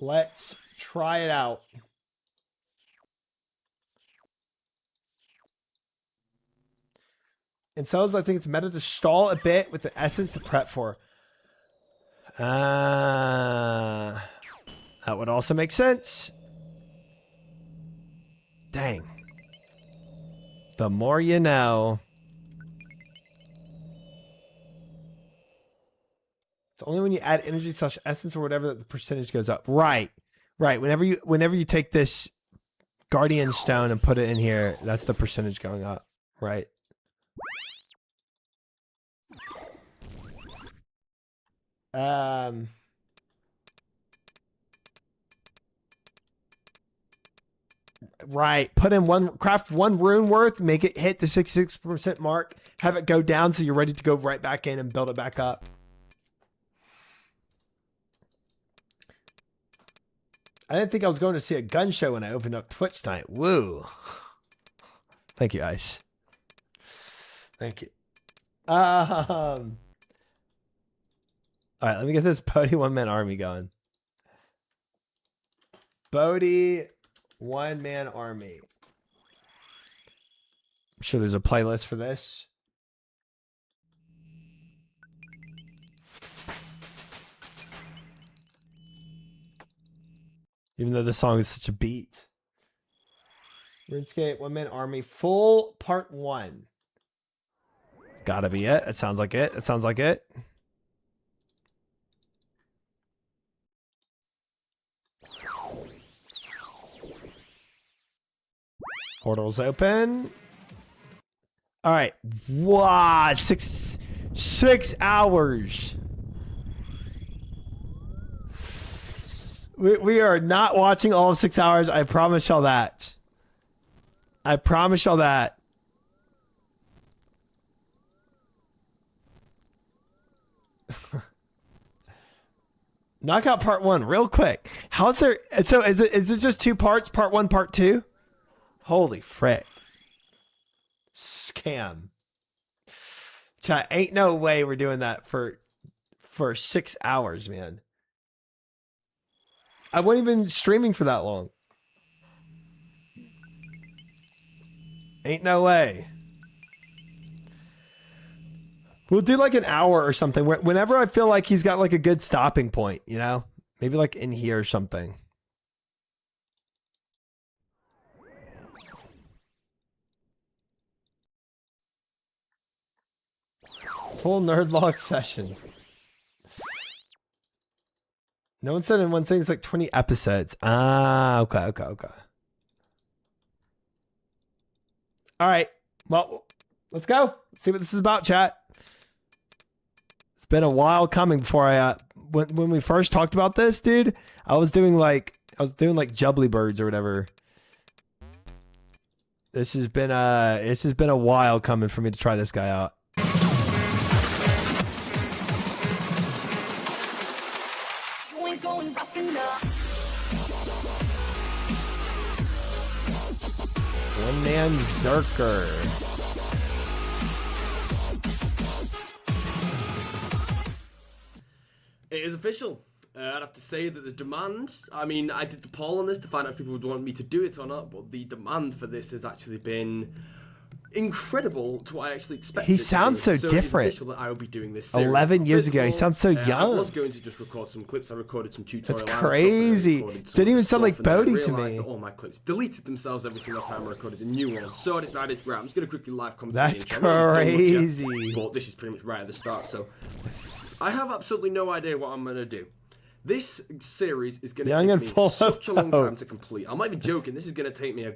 Let's try it out. And so I think it's meta to stall a bit with the essence to prep for. That would also make sense. Dang. The more you know. It's only when you add energy / essence or whatever that the percentage goes up. Right. Whenever you take this guardian stone and put it in here, that's the percentage going up. Right. Right. Put in craft one rune worth, make it hit the 66% mark, have it go down so you're ready to go right back in and build it back up. I didn't think I was going to see a gun show when I opened up Twitch tonight. Woo. Thank you, Ice. Thank you. All right, let me get this Bodhi one-man army going. Bodhi one-man army. I'm sure there's a playlist for this. Even though the song is such a beat. RuneScape one-man army full part 1. It's gotta be it. It sounds like it. It sounds like it. Portals open. All right. Wow. 6 hours. We are not watching all of 6 hours. I promise y'all that. I promise y'all that. Knock out part 1 real quick. How's there? So is it just 2 parts? Part 1, part 2? Holy frick. Scam. Chat, ain't no way we're doing that for 6 hours, man. I wasn't even streaming for that long. Ain't no way. We'll do like an hour or something. Whenever I feel like he's got like a good stopping point, you know? Maybe like in here or something. Full nerd log session. No one said in one thing it's like 20 episodes. Ah, okay. All right. Well, let's go. Let's see what this is about, chat. It's been a while coming before I when we first talked about this, dude, I was doing like Jubbly Birds or whatever. This has been a while coming for me to try this guy out. One man Zerker. It is official. I'd have to say that the demand, I mean, I did the poll on this to find out if people would want me to do it or not, but the demand for this has actually been incredible to what I actually expected. He sounds so different. It's official that I will be doing this series. 11 years First of ago, he all, sounds so I young. was going to just record some clips. I recorded some tutorial. That's stuff, crazy. I recorded some Didn't even sound stuff, like and then I Bodhi to realised me. that all my clips deleted themselves every single time I recorded a new one. So I decided, right, I'm just going to quickly live comment. That's crazy. crazy. But this is pretty much right at the start. So I have absolutely no idea what I'm going to do. This series is going to Young take and me full such a long of time to complete. I'm not even joking. This is going to take me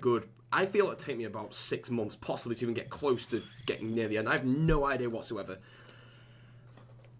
I feel it'll take me about 6 months, possibly to even get close to getting near the end. I have no idea whatsoever.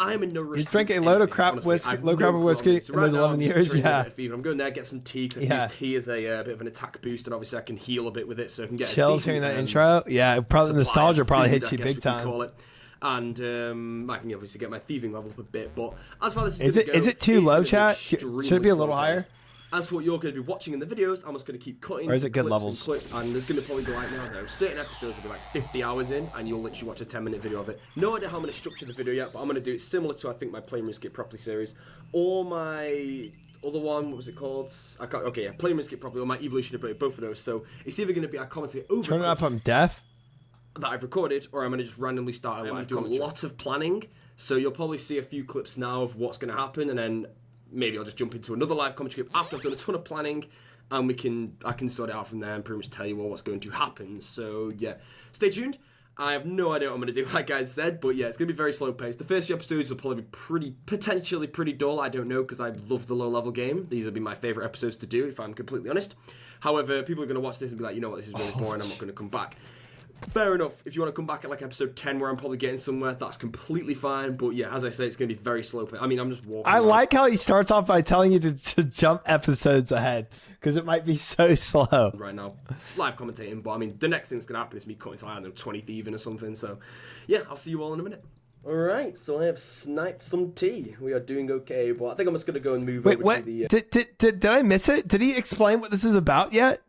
I'm in no rush. He's drinking a load of crap whiskey, low crap whiskey in those 11 years. Yeah. I'm going there, get some tea. Cause I've used tea as a bit of an attack boost, and obviously I can heal a bit with it, so I can get. Chills hearing that intro. Yeah, probably nostalgia probably hits you big time. Call it. And I can obviously get my thieving level up a bit, but as far as is it too low, chat? Should it be a little higher? As for what you're going to be watching in the videos, I'm just going to keep cutting. Or is it good clips levels? And clips, and there's going to probably go right now, though. Certain episodes will be like 50 hours in, and you'll literally watch a 10-minute video of it. No idea how I'm going to structure the video yet, but I'm going to do it similar to, I think, my Play Skip Properly series, or my other one, what was it called? Play Skip Properly, or my Evolution Ability, both of those. So it's either going to be I commentate over Turn it up, I'm deaf. that I've recorded, or I'm going to just randomly start a live commentary. A lot of planning, so you'll probably see a few clips now of what's going to happen, and then maybe I'll just jump into another live commentary clip after I've done a ton of planning, and I can sort it out from there and pretty much tell you all what's going to happen. So yeah, stay tuned. I have no idea what I'm going to do, like I said, but yeah, it's going to be very slow paced. The first few episodes will probably be potentially pretty dull. I don't know, because I love the low level game. These will be my favourite episodes to do, if I'm completely honest. However, people are going to watch this and be like, you know what, this is really boring, I'm not going to come back. Fair enough. If you want to come back at like episode 10 where I'm probably getting somewhere, that's completely fine. But yeah, as I say, it's going to be very slow. I mean, I'm just walking. I like how he starts off by telling you to jump episodes ahead, because it might be so slow. Right now, live commentating. But I mean, the next thing that's going to happen is me cutting to, I don't know, 20 thieving or something. So yeah, I'll see you all in a minute. Alright, so I have sniped some tea. We are doing okay, but I think I'm just going to go and move over to the... Did I miss it? Did he explain what this is about yet?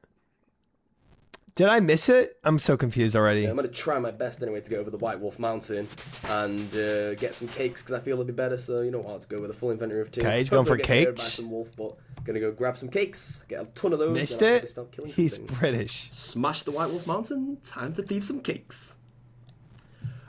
Did I miss it? I'm so confused already. Yeah, I'm going to try my best anyway to get over the White Wolf Mountain and get some cakes, because I feel it'll be better. So, you know what, let's go with a full inventory of tea. Okay, he's going for cakes. By some wolf, but going to go grab some cakes, get a ton of those. Missed it? He's British. Smash the White Wolf Mountain, time to thieve some cakes.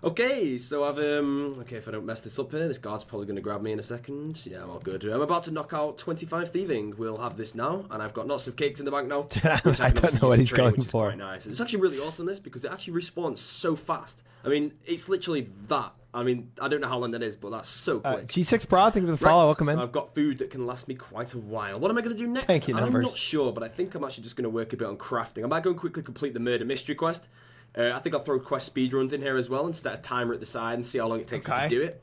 Okay, so I've, okay, if I don't mess this up here, this guard's probably going to grab me in a second. Yeah, I'm all good. I'm about to knock out 25 thieving. We'll have this now, and I've got lots of cakes in the bank now. I don't know what he's going for. Quite nice. It's actually really awesome, this, because it actually respawns so fast. I mean, it's literally that. I mean, I don't know how long that is, but that's so quick. G6 Bra, thank you for the follow. Welcome in. So I've got food that can last me quite a while. What am I going to do next? Thank you, I'm not sure, but I think I'm actually just going to work a bit on crafting. I might go and quickly complete the murder mystery quest. I think I'll throw quest speedruns in here as well, and set a timer at the side and see how long it takes me to do it.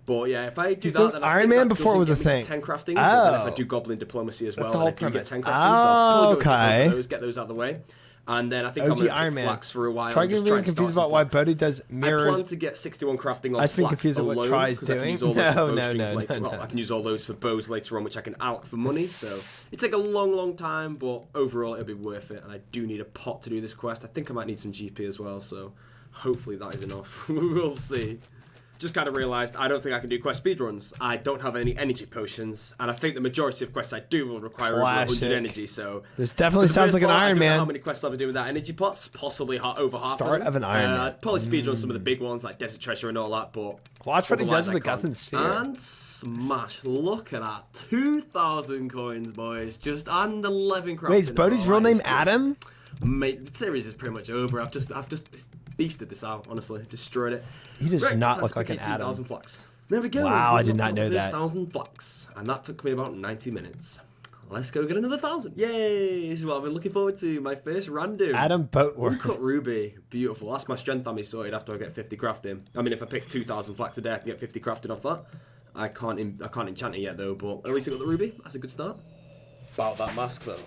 But yeah, if I do that, then Iron Man before it was a thing. 10 crafting. But then if I do goblin diplomacy as well, the whole then I can get premise. 10 crafting. So I'll Okay. probably get those out of the way. And then I think I'm going to pick flax for a while. Try getting really confused about why Bodhi does mirrors. I plan to get 61 crafting on I've been flax confused at what alone, Try's doing. No. I can use all those for bows later on, which I can alch for money. So it take a long time, but overall it'll be worth it. And I do need a pot to do this quest. I think I might need some GP as well. So hopefully that is enough. We'll see. Just kind of realised I don't think I can do quest speedruns. I don't have any energy potions, and I think the majority of quests I do will require over 100 energy. So this definitely sounds like an Iron Man. How many quests I'll be doing without energy pots? Possibly over half. Start of an Iron Man. I'd probably speedrun some of the big ones like Desert Treasure and all that, but watch what he does with the Guthan Sphere. And smash! Look at that, 2,000 coins, boys. Just and 11 crafting. Wait, is Bodhi's real name Adam? Mate, the series is pretty much over. I've just beasted this out, honestly. Destroyed it. He does not look like an Adam. 2,000 flax. There we go. Wow, I did not know that. 1,000 flax. And that took me about 90 minutes. Let's go get another 1,000. Yay! This is what I've been looking forward to. My first random. Adam Boatworm. Uncut Ruby. Beautiful. That's my strength army sorted after I get 50 crafting. I mean, if I pick 2,000 flax a day, I can get 50 crafting off that. I can't enchant it yet, though, but at least I got the ruby. That's a good start. About that mask, though.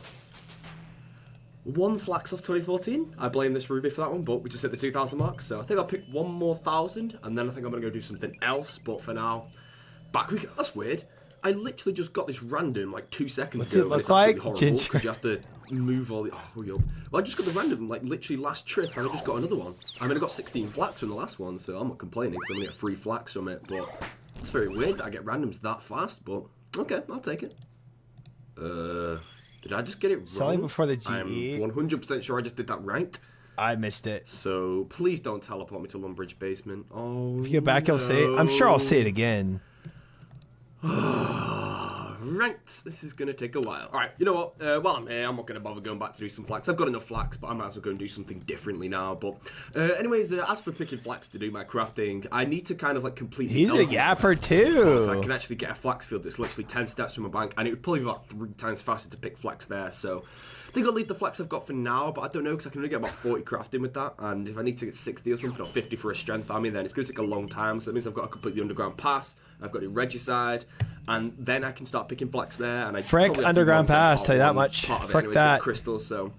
1 flax off 2014. I blame this ruby for that one, but we just hit the 2,000 mark, so I think I'll pick one more 1,000, and then I think I'm going to go do something else, but for now, back we go. That's weird. I literally just got this random like 2 seconds ago, and it's absolutely horrible, because you have to move all the... Well, I just got the random, like literally last trip, and I just got another one. I mean, I got 16 flax from the last one, so I'm not complaining, because I'm going to get 3 flax from it, but it's very weird that I get randoms that fast, but Okay, I'll take it. Did I just get it wrong? Selling before the GE. I'm 100% sure I just did that right. I missed it. So please don't teleport me to Lumbridge Basement. Oh, If you get back, you'll see it. I'm sure I'll see it again. Right, this is going to take a while. Alright, you know what? While I'm here, I'm not going to bother going back to do some flax. I've got enough flax, but I might as well go and do something differently now. But anyways, as for picking flax to do my crafting, I need to kind of like complete... He's a yapper too. So I can actually get a flax field that's literally 10 steps from my bank, and it would probably be about 3 times faster to pick flax there. So I think I'll leave the flax I've got for now, but I don't know, because I can only get about 40 crafting with that, and if I need to get 60 or something, or 50 for a strength army, then it's going to take a long time. So that means I've got to complete the underground pass, I've got to regicide, and then I can start picking flax there. And I Frick underground pass, tell you that much. Frick that. Crystals, so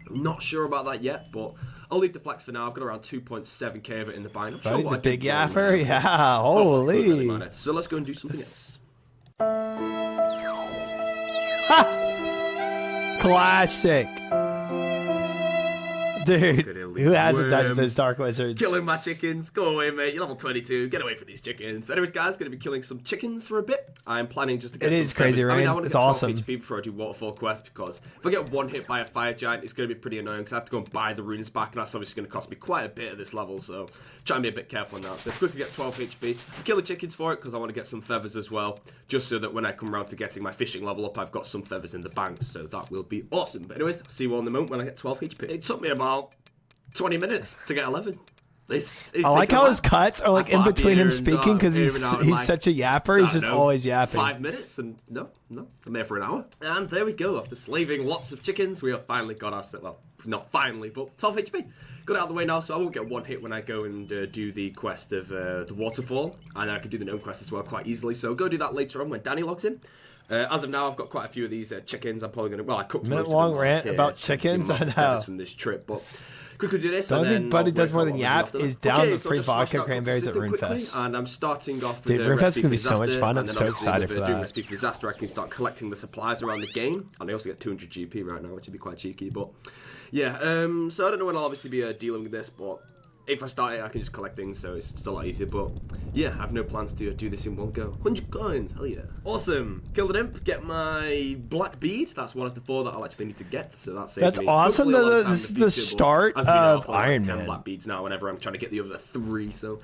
I'm not sure about that yet, but I'll leave the flax for now. I've got around 2.7k of it in the bind. But he's a big yapper, yeah. Holy. So let's go and do something else. Classic. Dude, who hasn't dodged those dark wizards? Killing my chickens. Go away, mate. You're level 22. Get away from these chickens. So anyways, guys, going to be killing some chickens for a bit. I'm planning just to get some It is crazy, right? I want to It's get 12 awesome. HP before I do Waterfall Quest, because if I get one hit by a fire giant, it's going to be pretty annoying, because I have to go and buy the runes back, and that's obviously going to cost me quite a bit at this level, so try and be a bit careful on that. So let's quickly get 12 HP. Kill the chickens for it, because I want to get some feathers as well, just so that when I come around to getting my fishing level up, I've got some feathers in the bank, so that will be awesome. But anyways, see you all in the moment when I get 12 HP. It took me about 20 minutes to get 11. I like how his cuts are like in between him speaking, because he's such a yapper. He's just always yapping. 5 minutes and no, I'm here for an hour. And there we go. After slaving lots of chickens, we have finally got our, well, not finally, but 12 HP. Got it out of the way now, so I won't get one hit when I go and do the quest of the waterfall, and I can do the gnome quest as well quite easily. So go do that later on when Danny logs in. As of now, I've got quite a few of these chickens. I'm probably gonna, well, I cooked most of them long rant about chickens. I know. From this trip, but quickly do this. The only thing Buddy does more than yap is down the free vodka I'll cranberries at Runecrafting, Runefest. and I'm starting off with Dude, the Runefest is recipe gonna be for so much disaster, fun. I'm and then so obviously excited with for doing that. recipe for disaster, I can start collecting the supplies around the game, and I also get 200 GP right now, which would be quite cheeky. But yeah, so I don't know when I'll obviously be dealing with this, but if I start it, I can just collect things, so it's still a lot easier. But yeah, I have no plans to do this in one go. 100 coins, hell yeah. Awesome. Killed an imp, get my black bead. That's one of the 4 that I'll actually need to get, so that saves me awesome. hopefully a lot of time This is in the future, start but as we know, of I've got like Iron 10 Man. black beads now whenever I'm trying to get the other 3, so...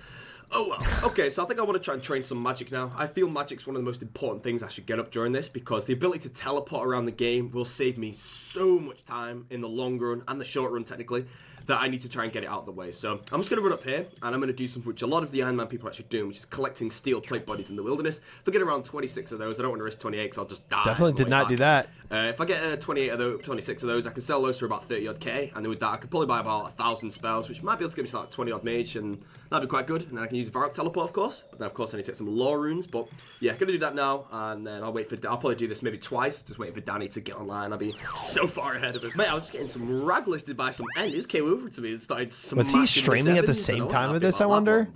Oh well. Okay, so I think I want to try and train some magic now. I feel magic's one of the most important things I should get up during this, because the ability to teleport around the game will save me so much time in the long run, and the short run technically, that I need to try and get it out of the way. So I'm just going to run up here, and I'm going to do something which a lot of the Iron Man people are actually doing, which is collecting steel plate bodies in the wilderness. If I get around 26 of those, I don't want to risk 28 because I'll just die. Definitely did not do that. If I get 28 of those, 26 of those, I can sell those for about 30 odd K, and then with that I could probably buy about 1,000 spells, which might be able to give me like 20 odd mage, and that'd be quite good. And then I can use a Varrock teleport, of course. But then of course I need to get some lore runes. But yeah, gonna do that now, and then I'll probably do this maybe twice, just waiting for Danny to get online. I'll be so far ahead of him. Mate, I was just getting some rag listed by some end. He just came over to me and started smashing. Was he streaming at the same time with this, I wonder?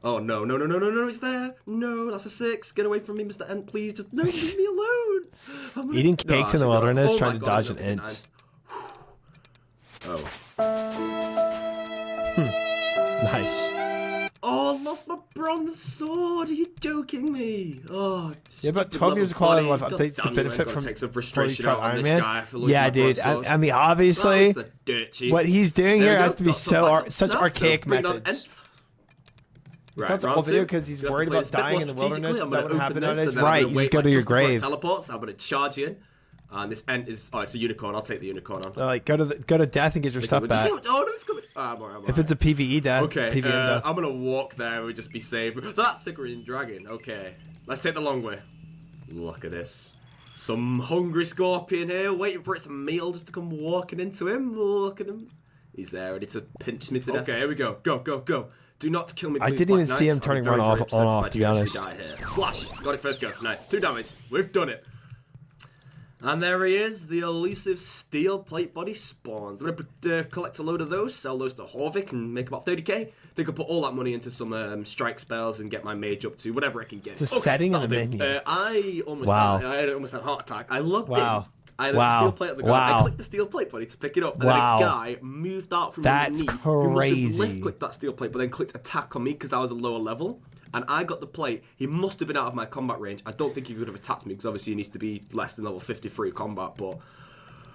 Oh no, it's there. No, that's a 6. Get away from me, Mr. Ent, please. Just no, leave me alone. Eating cakes in the wilderness, trying to dodge an ent. Oh. Nice. Oh, I lost my bronze sword. Are you joking me? Oh, yeah, but 12 years of quality of life updates the benefit from take some frustration out on Iron this Man. guy for losing Yeah, my dude. bronze sword. I mean, obviously, what he's doing here has to be got such some archaic bring on methods. Ents. That's the whole video because he's worried about dying in the wilderness. That wouldn't happen nowadays. Right, you just go to your grave. Teleports. I'm gonna charge in, and this Ent is it's a unicorn. I'll take the unicorn on. Like go to death and get your stuff back. Oh no, it's coming. I'm if it's a PVE death, okay, PVM death. I'm gonna walk there and we'll just be safe. That's the green dragon. Okay, let's take the long way. Look at this. Some hungry scorpion here, waiting for its meal just to come walking into him. Look at him. He's there, ready to pinch me to death. Okay, here we go. Go. Do not kill me, please. I didn't even see him turning run off, to be honest. Slash. Got it first go. Nice. 2 damage. We've done it. And there he is, the elusive steel plate body spawns. I'm going to collect a load of those, sell those to Horvik, and make about 30k. Think I'll put all that money into some strike spells and get my mage up to whatever I can get. It's a setting in the menu. I almost died. I almost had a heart attack. I loved it. There's a steel plate at the ground. I clicked the steel plate buddy to pick it up, and then a guy moved out from underneath. That's crazy. Who must have left-clicked that steel plate, but then clicked attack on me because I was a lower level. and I got the plate. He must have been out of my combat range. I don't think he could have attacked me because obviously he needs to be less than level 53 combat, but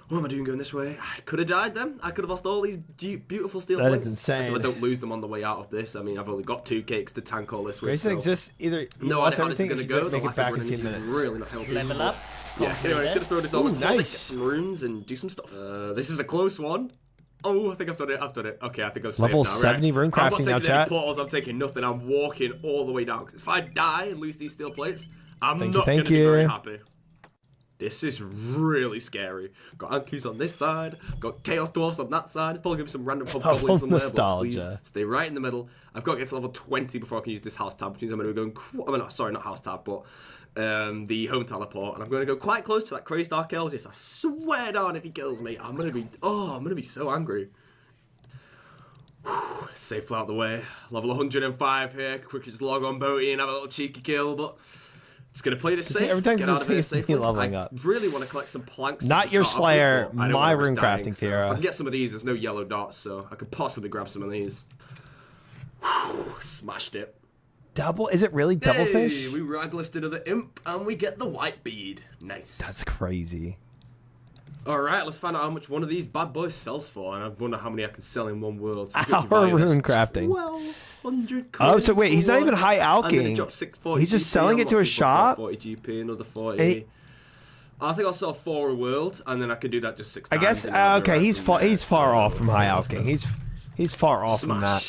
what am I doing going this way? I could have died then. I could have lost all these beautiful steel plates. That is insane. So I don't lose them on the way out of this. I mean, I've only got 2 cakes to tank all this with. Grayson so. exists either. No idea how this is going to go. Make it back in 10 minutes. Really not helping. Level up. Yeah, anyway, I'm going to throw this on. Nice. Get some runes and do some stuff. This is a close one. Oh, I think I've done it. Okay, I think I've saved Level now. 70 Right. Runecrafting now, I'm not taking any chat. portals, I'm taking nothing. I'm walking all the way down. 'Cause if I die and lose these steel plates, I'm not going to be very happy. This is really scary. Got Ankies on this side, got Chaos Dwarfs on that side. It's probably going to be some random goblins on there, but please stay right in the middle. I've got to get to level 20 before I can use this house tab, which means I'm going to be going... sorry, not house tab, but the home teleport. And I'm going to go quite close to that crazed archaeologist. I swear down if he kills me, I'm going to be so angry. Whew, safe out the way. Level 105 here. Quickly just log on Boaty and have a little cheeky kill, but... Just gonna play this safe. Every time get out of here safely. leveling up. I really want to collect some planks. Not your Slayer, my Runecrafting hero. If I hero. can get some of these, there's no yellow dots, so I could possibly grab some of these. Whew, smashed it. Double? Is it really double Hey, fish? we raglisted to the imp, and we get the white bead. Nice. That's crazy. All right, let's find out how much one of these bad boys sells for, and I wonder how many I can sell in one world. So Our Runecrafting. 1,200 Oh, so wait, he's not even high alking. alking. He's just selling it to a shop? 40 GP, another 40. I think I'll sell 4 a world, and then I can do that just 6 times. I guess, okay, he's far off from high alking. He's far off from that.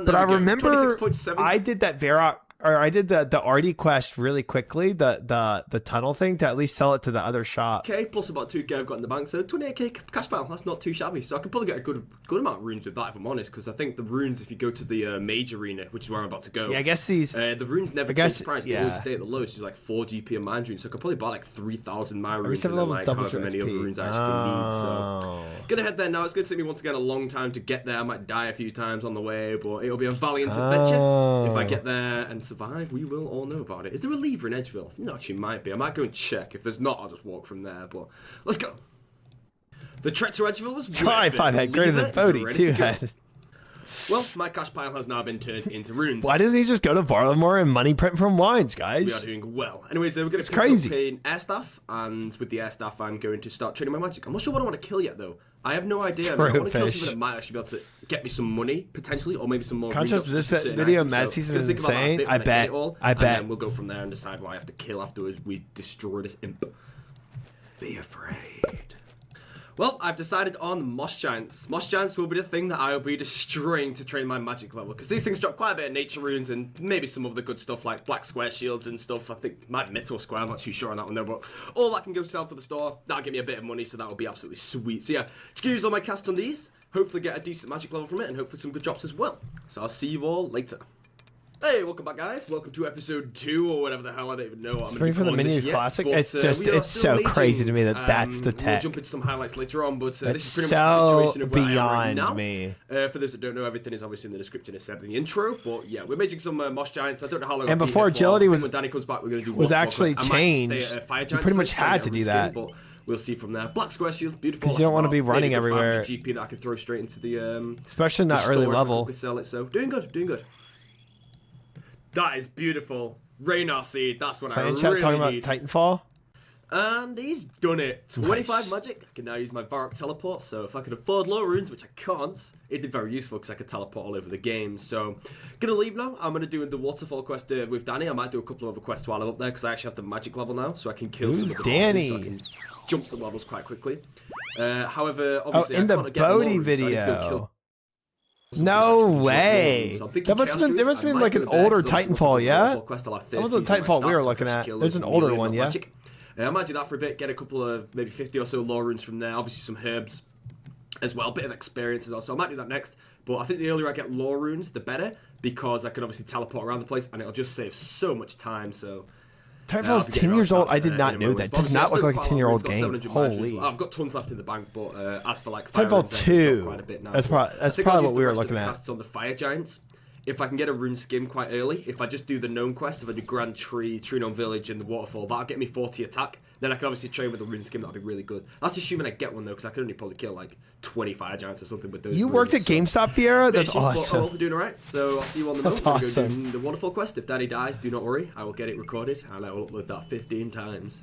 But I remember I did that Varrock, or I did the Artie quest really quickly, the tunnel thing, to at least sell it to the other shop. Okay, plus about 2k I've got in the bank, so 28k cash pile. That's not too shabby. So I can probably get a good amount of runes with that, if I'm honest, because I think the runes, if you go to the mage arena, which is where I'm about to go. Yeah, I guess these. The runes never change price. They always stay at the lowest. It's like 4 GP a mind rune, so I could probably buy like 3,000 my runes and then like however many other runes I actually need. So gonna head there now. It's going to take me once again a long time to get there. I might die a few times on the way, but it'll be a valiant adventure. If I get there and survive, we will all know about it. Is there a lever in Edgeville? I think there actually might be. I might go and check. If there's not, I'll just walk from there. But let's go. The trek to Edgeville was try 5 head greater than Bodhi, 2 head. Well, my cash pile has now been turned into runes. Why doesn't he just go to Varlamore and money print from wines, guys? We are doing well. Anyway, so we're going to pick up an air staff, and with the air staff, I'm going to start training my magic. I'm not sure what I want to kill yet, though. I have no idea. I want to kill something that might actually be able to get me some money, potentially, or maybe some more. Conscious of this video, Mad Season is insane. I bet. And then we'll go from there and decide what I have to kill afterwards. We destroy this imp. Be afraid. Well, I've decided on Moss Giants. Moss Giants will be the thing that I will be destroying to train my magic level, because these things drop quite a bit of nature runes and maybe some of the good stuff like black square shields and stuff. I think my Mithril square, I'm not too sure on that one though, but all that can go sell for the store. That'll give me a bit of money, so that will be absolutely sweet. So yeah, just use all my casts on these, hopefully get a decent magic level from it, and hopefully some good drops as well. So I'll see you all later. Hey, welcome back, guys. Welcome to episode 2 or whatever the hell. I don't even know what I'm going to be calling this yet. Classic. But, it's so crazy to me that that's the tech. We'll jump into some highlights later on, but this is pretty so much the situation of where beyond I am right now. Me. For those that don't know, everything is obviously in the description except in the intro. But yeah, we're making some Moss Giants. I don't know how long. And before agility when Danny comes back, we're going to do was actually changed. You pretty much had to do that. But we'll see from there. Black square shield, beautiful. Because you don't want to be running everywhere. GP that I can throw straight into the especially not early level. Sell it. So doing good, doing good. That is beautiful. Raynar seed, that's what I really talking about need. Titanfall. And he's done it. 25 magic. I can now use my Varrock teleport, so if I could afford low runes, which I can't, it'd be very useful because I could teleport all over the game. So, gonna leave now. I'm gonna do the waterfall quest with Danny. I might do a couple of other quests while I'm up there because I actually have the magic level now, so I can kill some of the Danny? bosses, so I can jump some levels quite quickly. However, obviously, in the Bodhi video. No way! There must have been like an older Titanfall, yeah? That was the Titanfall we were looking at. There's an older one, yeah? I might do that for a bit, get a couple of maybe 50 or so lore runes from there, obviously some herbs as well, a bit of experience as well, so I might do that next. But I think the earlier I get lore runes, the better, because I can obviously teleport around the place and it'll just save so much time, so... Titanfall's 10 years old. I did not know that. It does not look like a 10-year-old game. Holy. I've got tons left in the bank, but as for like Titanfall 2, that's probably what we were looking at. On the fire giants. if I can get a rune skim quite early, if I just do the gnome quest, if I do Grand Tree, Tree Gnome Village, and the Waterfall, that'll get me 40 attack. Then I can obviously train with the rune skim, that'll be really good. That's assuming I get one though, because I could only probably kill like 20 fire giants or something with those. You worked at GameStop, Fiera? That's awesome. We're doing alright. So I'll see you on the That's moat. awesome. Go do the Waterfall quest. If Daddy dies, do not worry. I will get it recorded, and I will upload that 15 times.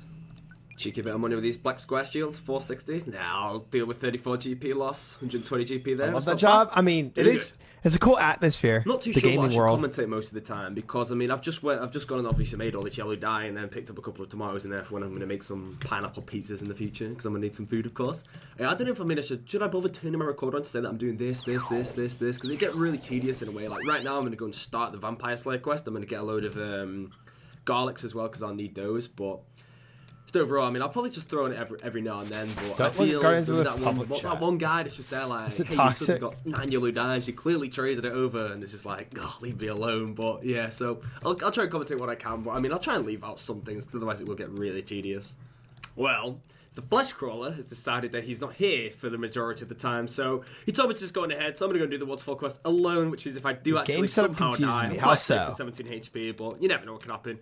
Cheeky bit of money with these black square shields, 460. Now I'll deal with 34 GP loss, 120 GP there. I love that job. I mean, it's a cool atmosphere. Not too the sure gaming what I should world. commentate most of the time, because I mean I've just gone and obviously made all this yellow dye and then picked up a couple of tomatoes in there for when I'm going to make some pineapple pizzas in the future, because I'm going to need some food, of course. I don't know if should I bother turning my recorder on to say that I'm doing this, because it get really tedious in a way. Like right now I'm going to go and start the Vampire Slayer quest. I'm going to get a load of garlics as well, because I'll need those, but just overall, I mean, I'll probably just throw in it every now and then, but I feel that one guy that's just there like, hey, you suddenly got 9 yellow dies, you clearly traded it over, and it's just like, oh, leave me alone. But yeah, so I'll try and commentate what I can, but I mean, I'll try and leave out some things, because otherwise it will get really tedious. Well, the Flesh Crawler has decided that he's not here for the majority of the time, so he told me to just go on ahead, so I'm going to go and do the Waterfall quest alone, which means if I do actually somehow die, I'm quite safe for 17 HP, but you never know what can happen.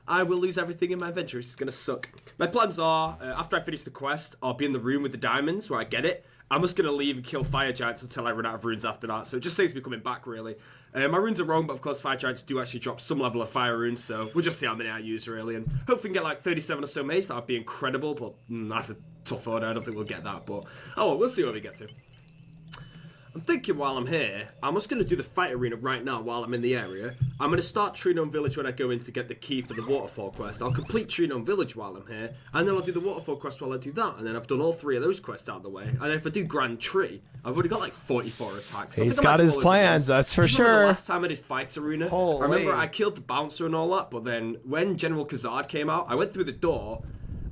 I will lose everything in my adventure. It's going to suck. My plans are, after I finish the quest, I'll be in the room with the diamonds where I get it. I'm just going to leave and kill fire giants until I run out of runes after that. So it just saves me coming back, really. My runes are wrong, but of course fire giants do actually drop some level of fire runes. So we'll just see how many I use, really. And hopefully we can get like 37 or so mace. That would be incredible, but that's a tough order. I don't think we'll get that. But oh well, we'll see where we get to. I'm thinking while I'm here, I'm just going to do the fight arena right now while I'm in the area. I'm going to start Tree Gnome Village when I go in to get the key for the Waterfall quest. I'll complete Tree Gnome Village while I'm here, and then I'll do the Waterfall quest while I do that. And then I've done all 3 of those quests out of the way. And then if I do Grand Tree, I've already got like 44 attacks. So He's got his plans, that's for sure. The last time I did fight arena, I remember I killed the bouncer and all that, but then when General Khazard came out, I went through the door,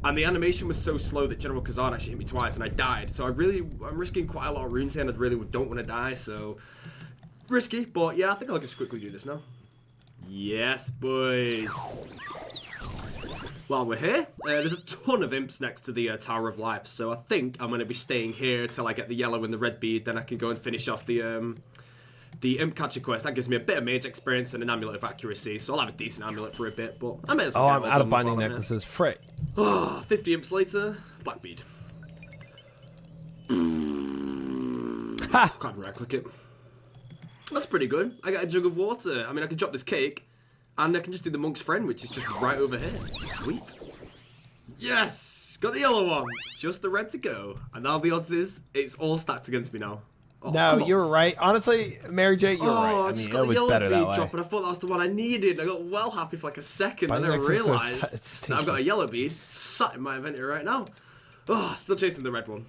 and the animation was so slow that General Khazard actually hit me twice and I died. So I'm risking quite a lot of runes here, and I really don't want to die, so risky. But yeah, I think I'll just quickly do this now. Yes, boys. While we're here, there's a ton of imps next to the Tower of Life, so I think I'm going to be staying here till I get the yellow and the red bead, then I can go and finish off the imp catcher quest. That gives me a bit of mage experience and an amulet of accuracy, so I'll have a decent amulet for a bit, but I may as well. Oh, I'm out of binding necklaces. Frick. Oh, 50 imps later, Blackbeard. Ha! Can't right click it. That's pretty good. I got a jug of water. I mean, I can drop this cake, and I can just do the monk's friend, which is just right over here. Sweet. Yes! Got the yellow one. Just the red to go. And now the odds is, it's all stacked against me now. Oh, no, you were right. Honestly, Mary J, you're right. I mean, it was better that way. Drop, and I thought that was the one I needed. I got well happy for like a second, and then I realised that I've got a yellow bead sat in my inventory right now. Oh, still chasing the red one.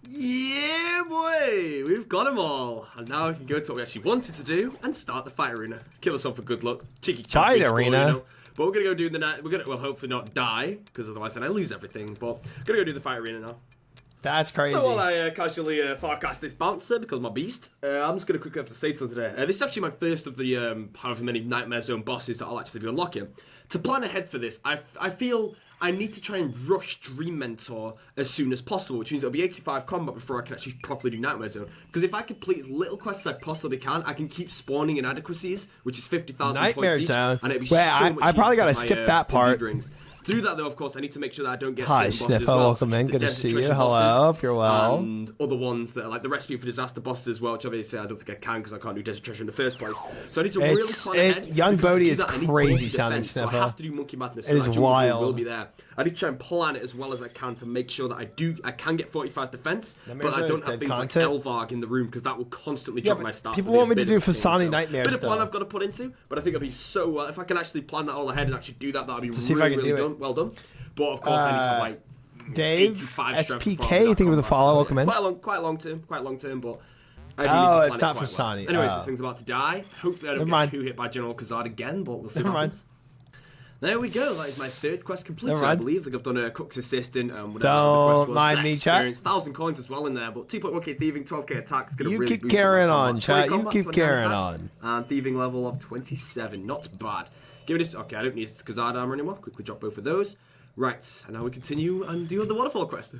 Yeah, boy! We've got them all. And now we can go to what we actually wanted to do and start the fight arena. Kill us on for good luck. Cheeky fight arena. You know? But we're gonna go do the night. We're gonna, well, hopefully not die, because otherwise then I lose everything. But we're gonna go do the fight arena now. That's crazy. So while I casually forecast this bouncer because I'm a beast, I'm just going to quickly have to say something today. This is actually my first of the however many Nightmare Zone bosses that I'll actually be unlocking. To plan ahead for this, I feel I need to try and rush Dream Mentor as soon as possible, which means it'll be 85 combat before I can actually properly do Nightmare Zone. Because if I complete as little quests as I possibly can, I can keep spawning inadequacies, which is 50,000 Nightmare points each, Zone. and it'll be Wait, so much I probably got to my, skip that part. Through that, though, of course, I need to make sure that I don't get Hi, certain bosses Sniffer. as well, Welcome in. Good to see you. Hello. Bosses, You're well. and other ones that are like the Recipe for Disaster bosses as well, which obviously I don't think I can because I can't do Desert Treasure in the first place. So I need to really plan ahead. Young Bodhi is that, crazy sounding, Sniffer. So I have to do Monkey Madness. It is wild. Will be there. I need to try and plan it as well as I can to make sure that I can get 45 defense, but I don't have things like Elvarg in the room because that will constantly drop my stats. People want me to do Fasani Nightmares. Bit of plan I've got to put into, but I think it'll be so well if I can actually plan that all ahead and actually do that. That'll be really done. Well done. But of course, I need to have like Dave SPK. I think with a follow. Welcome in. Quite long term, but I do need to plan it's not for Fasani. Anyways, this thing's about to die. Hopefully, I don't get too hit by General Khazard again, but we'll see what happens. There we go. That is my third quest completed, I believe. I think I've done a cook's assistant. Don't mind me, chat. 1,000 coins as well in there, but 2.1k thieving, 12k attack. It's going to really keep carrying on, chat. You keep carrying on. And thieving level of 27. Not bad. Give it this. Okay, I don't need Khazard armor anymore. Quickly drop both of those. Right, and now we continue and do the waterfall quest.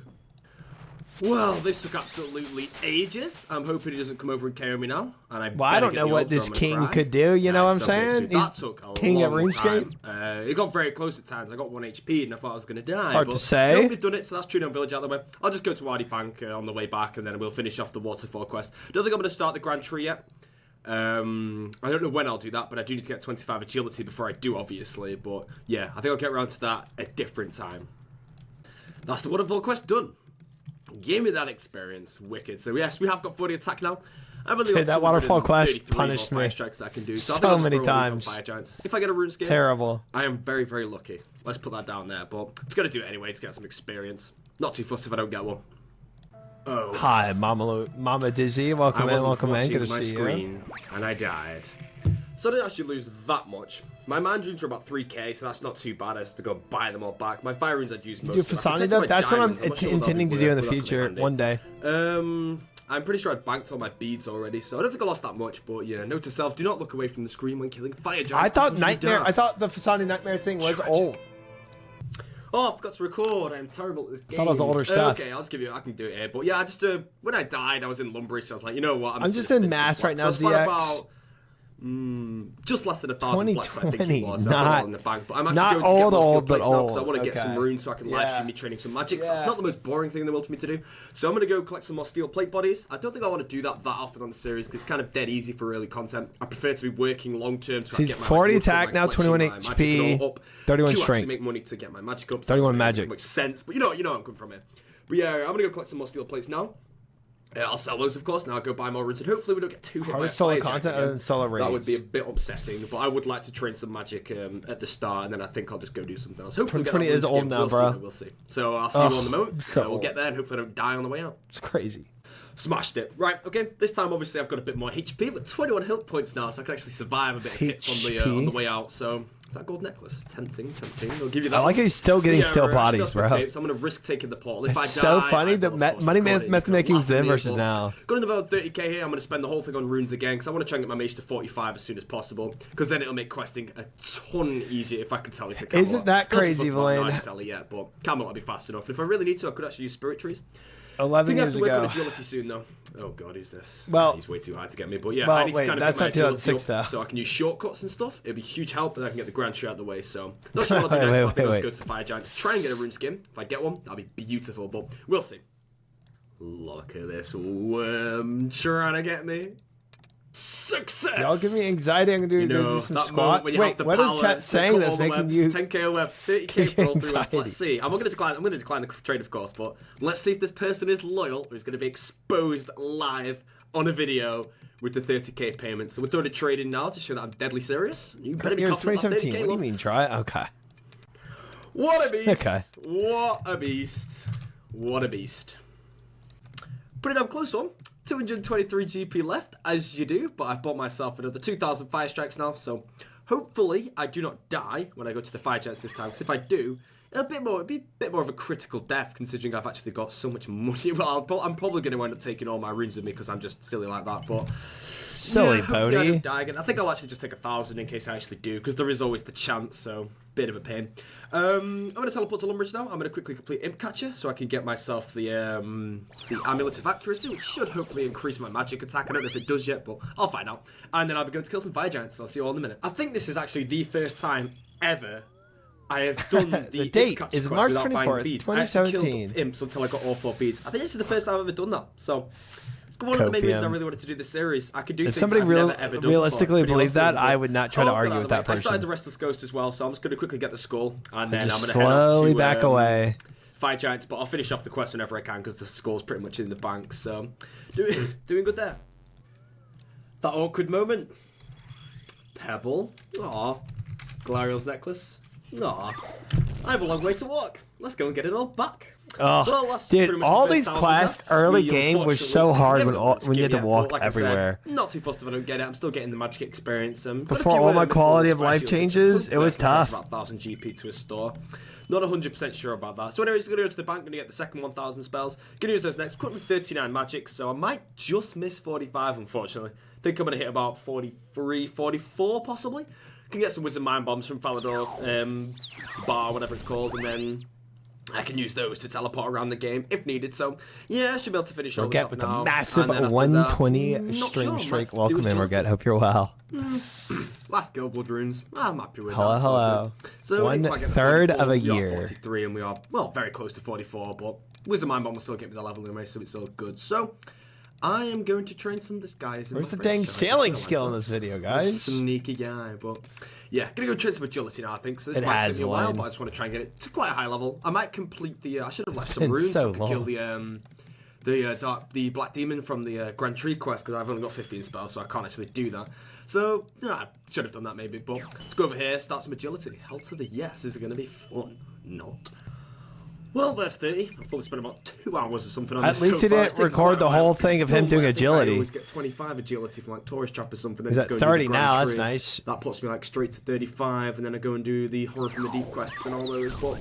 Well, this took absolutely ages. I'm hoping he doesn't come over and KO me now. And I don't know what this king could do. You know what I'm saying? That took a king at long RuneScape. time. It got very close at times. I got 1 HP and I thought I was going to die. Hard but to say. No, we've done it, so that's True Down Village out of the way. I'll just go to Wadi Bank on the way back and then we'll finish off the Waterfall quest. Don't think I'm going to start the Grand Tree yet. I don't know when I'll do that, but I do need to get 25 agility before I do, obviously. But yeah, I think I'll get around to that a different time. That's the Waterfall quest done. Give me that experience, wicked. So yes, we have got 40 attack now. I've only got that Waterfall quest punished me strikes that I can do. So, so many times. Fire giants. If I get a rune skin, Terrible. I am very, very lucky. Let's put that down there. But it's gonna do it anyway to get some experience. Not too fussed if I don't get one. Oh. Hi, Mama Dizzy. Welcome in, welcome in. Good to see you. And I died. So I didn't actually lose that much. My mind runes are about 3k, so that's not too bad. I just have to go buy them all back. My fire runes I'd use most. Do Fasani though? That's what I'm intending to do in the future, one day. I'm pretty sure I'd banked all my beads already, so I don't think I lost that much. But yeah, note to self: do not look away from the screen when killing fire giants. I thought nightmare. I thought the Fasani nightmare thing was old. Oh, I forgot to record. I'm terrible at this game. I thought it was older stuff. Okay, I'll just give you. I can do it here. But yeah, I just when I died, I was in Lumbridge. So I was like, you know what? I'm just in mass right now. So ZX. Just less than 1,000 blacks, I think it was. Not in the bank, but I'm actually not going to get more old, steel but plates now old. because I want to get some Okay. runes so I can live stream me training some magic. Yeah. That's not the most boring thing in the world for me to do. So I'm going to go collect some more steel plate bodies. I don't think I want to do that often on the series because it's kind of dead easy for early content. I prefer to be working long term. So He's I get my 40 magic attack up, now, 21 HP, up 31 to strength. actually make money to get my magic up. 31 magic. Makes sense, but you know I'm coming from here. But yeah, I'm going to go collect some more steel plates now. I'll sell those, of course. Now I'll go buy more runes, and hopefully we don't get too hit by a solo fire content giant other than solo raids. That would be a bit upsetting, but I would like to train some magic at the start, and then I think I'll just go do something else. Hopefully, 20 is old now, bro. We'll see. So I'll see you on the moment. So we'll get there, and hopefully I don't die on the way out. It's crazy. Smashed it. Right, okay. This time, obviously, I've got a bit more HP, but 21 health points now, so I can actually survive a bit of hits on the way out. So. Is that gold necklace? Tempting. I'll give you that. I like how he's still getting steel bodies, bro. So I'm going to risk taking the portal. If I die, so funny that money method making then versus now. Got another 30k here. I'm going to spend the whole thing on runes again because I want to try and get my mage to 45 as soon as possible because then it'll make questing a ton easier if I can tell it to Camelot. Isn't that crazy, Blaine? Yet, but Camelot will be fast enough. If I really need to, I could actually use spirit trees. 11 years ago. I have to work on agility soon, though. Oh god, who's this? Well, he's way too high to get me. But yeah, well, I need to kind of that's get my not 2006 though. so I can use shortcuts and stuff. It'd be huge help, and I can get the Grand Tree out of the way. So not sure what I'll do next. But I think I'll just go to Fire Giant to try and get a rune skin. If I get one, that'll be beautiful. But we'll see. Look at this worm trying to get me. Success! Y'all give me anxiety. I'm gonna do some squats. Wait, what is chat saying that's making you 10k left, 30k for all 3 reps. Let's see. I'm going to decline the trade, of course, but let's see if this person is loyal or is going to be exposed live on a video with the 30k payment. So we're throwing a trade in now to show that I'm deadly serious. You better be confident about 30k. What do you mean try? Okay. What a beast! Okay. What a beast! What a beast! Pretty damn close one. 223 GP left, as you do, but I've bought myself another 2,000 fire strikes now, so hopefully I do not die when I go to the fire giants this time, because if I do, it'll be a bit more of a critical death, considering I've actually got so much money. Well, I'm probably going to end up taking all my runes with me, because I'm just silly like that, but... Silly Bodhi. I I think I'll actually just take 1,000 in case I actually do, because there is always the chance, so bit of a pain. I'm going to teleport to Lumbridge now. I'm going to quickly complete Imp Catcher so I can get myself the Amulet of Accuracy, which should hopefully increase my magic attack. I don't know if it does yet, but I'll find out. And then I'll be going to kill some Fire Giants. I'll see you all in a minute. I think this is actually the first time ever I have done the date Imp is Catcher March quest without 24th, buying beads. 2017. I actually killed Imps until I got all 4 beads. I think this is the first time I've ever done that, so... It's one of the main reasons I really wanted to do this series. I could do if things somebody I've never ever done realistically before. believes that, I would not try to argue with that person. I started the Restless Ghost as well, so I'm just going to quickly get the skull, and then I'm going to slowly head back away. Fire Giants, but I'll finish off the quest whenever I can because the skull's pretty much in the bank. So, doing good there. That awkward moment. Pebble. Aw. Glariel's necklace. Aw. I have a long way to walk. Let's go and get it all back. Oh, well, dude, all these quests early game were so hard when you had to walk everywhere. Said, not too fussed if I don't get it. I'm still getting the magic experience. Before all my quality of life changes, it was tough. About 1,000 GP to a store. Not 100% sure about that. So anyways, going to go to the bank, going to get the second 1,000 spells. Going to use those next. Currently 39 magic, so I might just miss 45, unfortunately. I think I'm going to hit about 43, 44 possibly. Can get some Wizard Mind Bombs from Falador, Bar, whatever it's called, and then... I can use those to teleport around the game if needed. So, yeah, I should be able to finish all this Forget off with now. a massive And then after 120 that, not stream sure, streak. might Welcome do a in, short Forget. Hope you're well. Last Guild Blood runes. I'm happy with Hello, that. hello. So, One if I get the third 44, of a we are year. 43 and we are, well, very close to 44, but Wizard Mind Bomb will still get me the level anyway, so it's all good. So, I am going to train some disguise. Where's the dang sailing skill in this video, guys? Sneaky guy, but yeah, gonna go train some agility now. I think so. This It might has take me a while, one. but I just want to try and get it to quite a high level. I might complete the. I should have left some been runes so so I could kill long. the Black Demon from the Grand Tree quest because I've only got 15 spells, so I can't actually do that. So I should have done that maybe. But let's go over here, start some agility. Hell to the yes. This is gonna be fun. Not. Well, there's 30. I've probably spent about 2 hours or something on At this. least he didn't record the whole thing of him doing I agility. always get 25 agility from like Tourist Trap or something. He's Then at just go and do 30 the Grand now. That's Tree. nice. That puts me like straight to 35, and then I go and do the Horror from the Deep quests and all those. But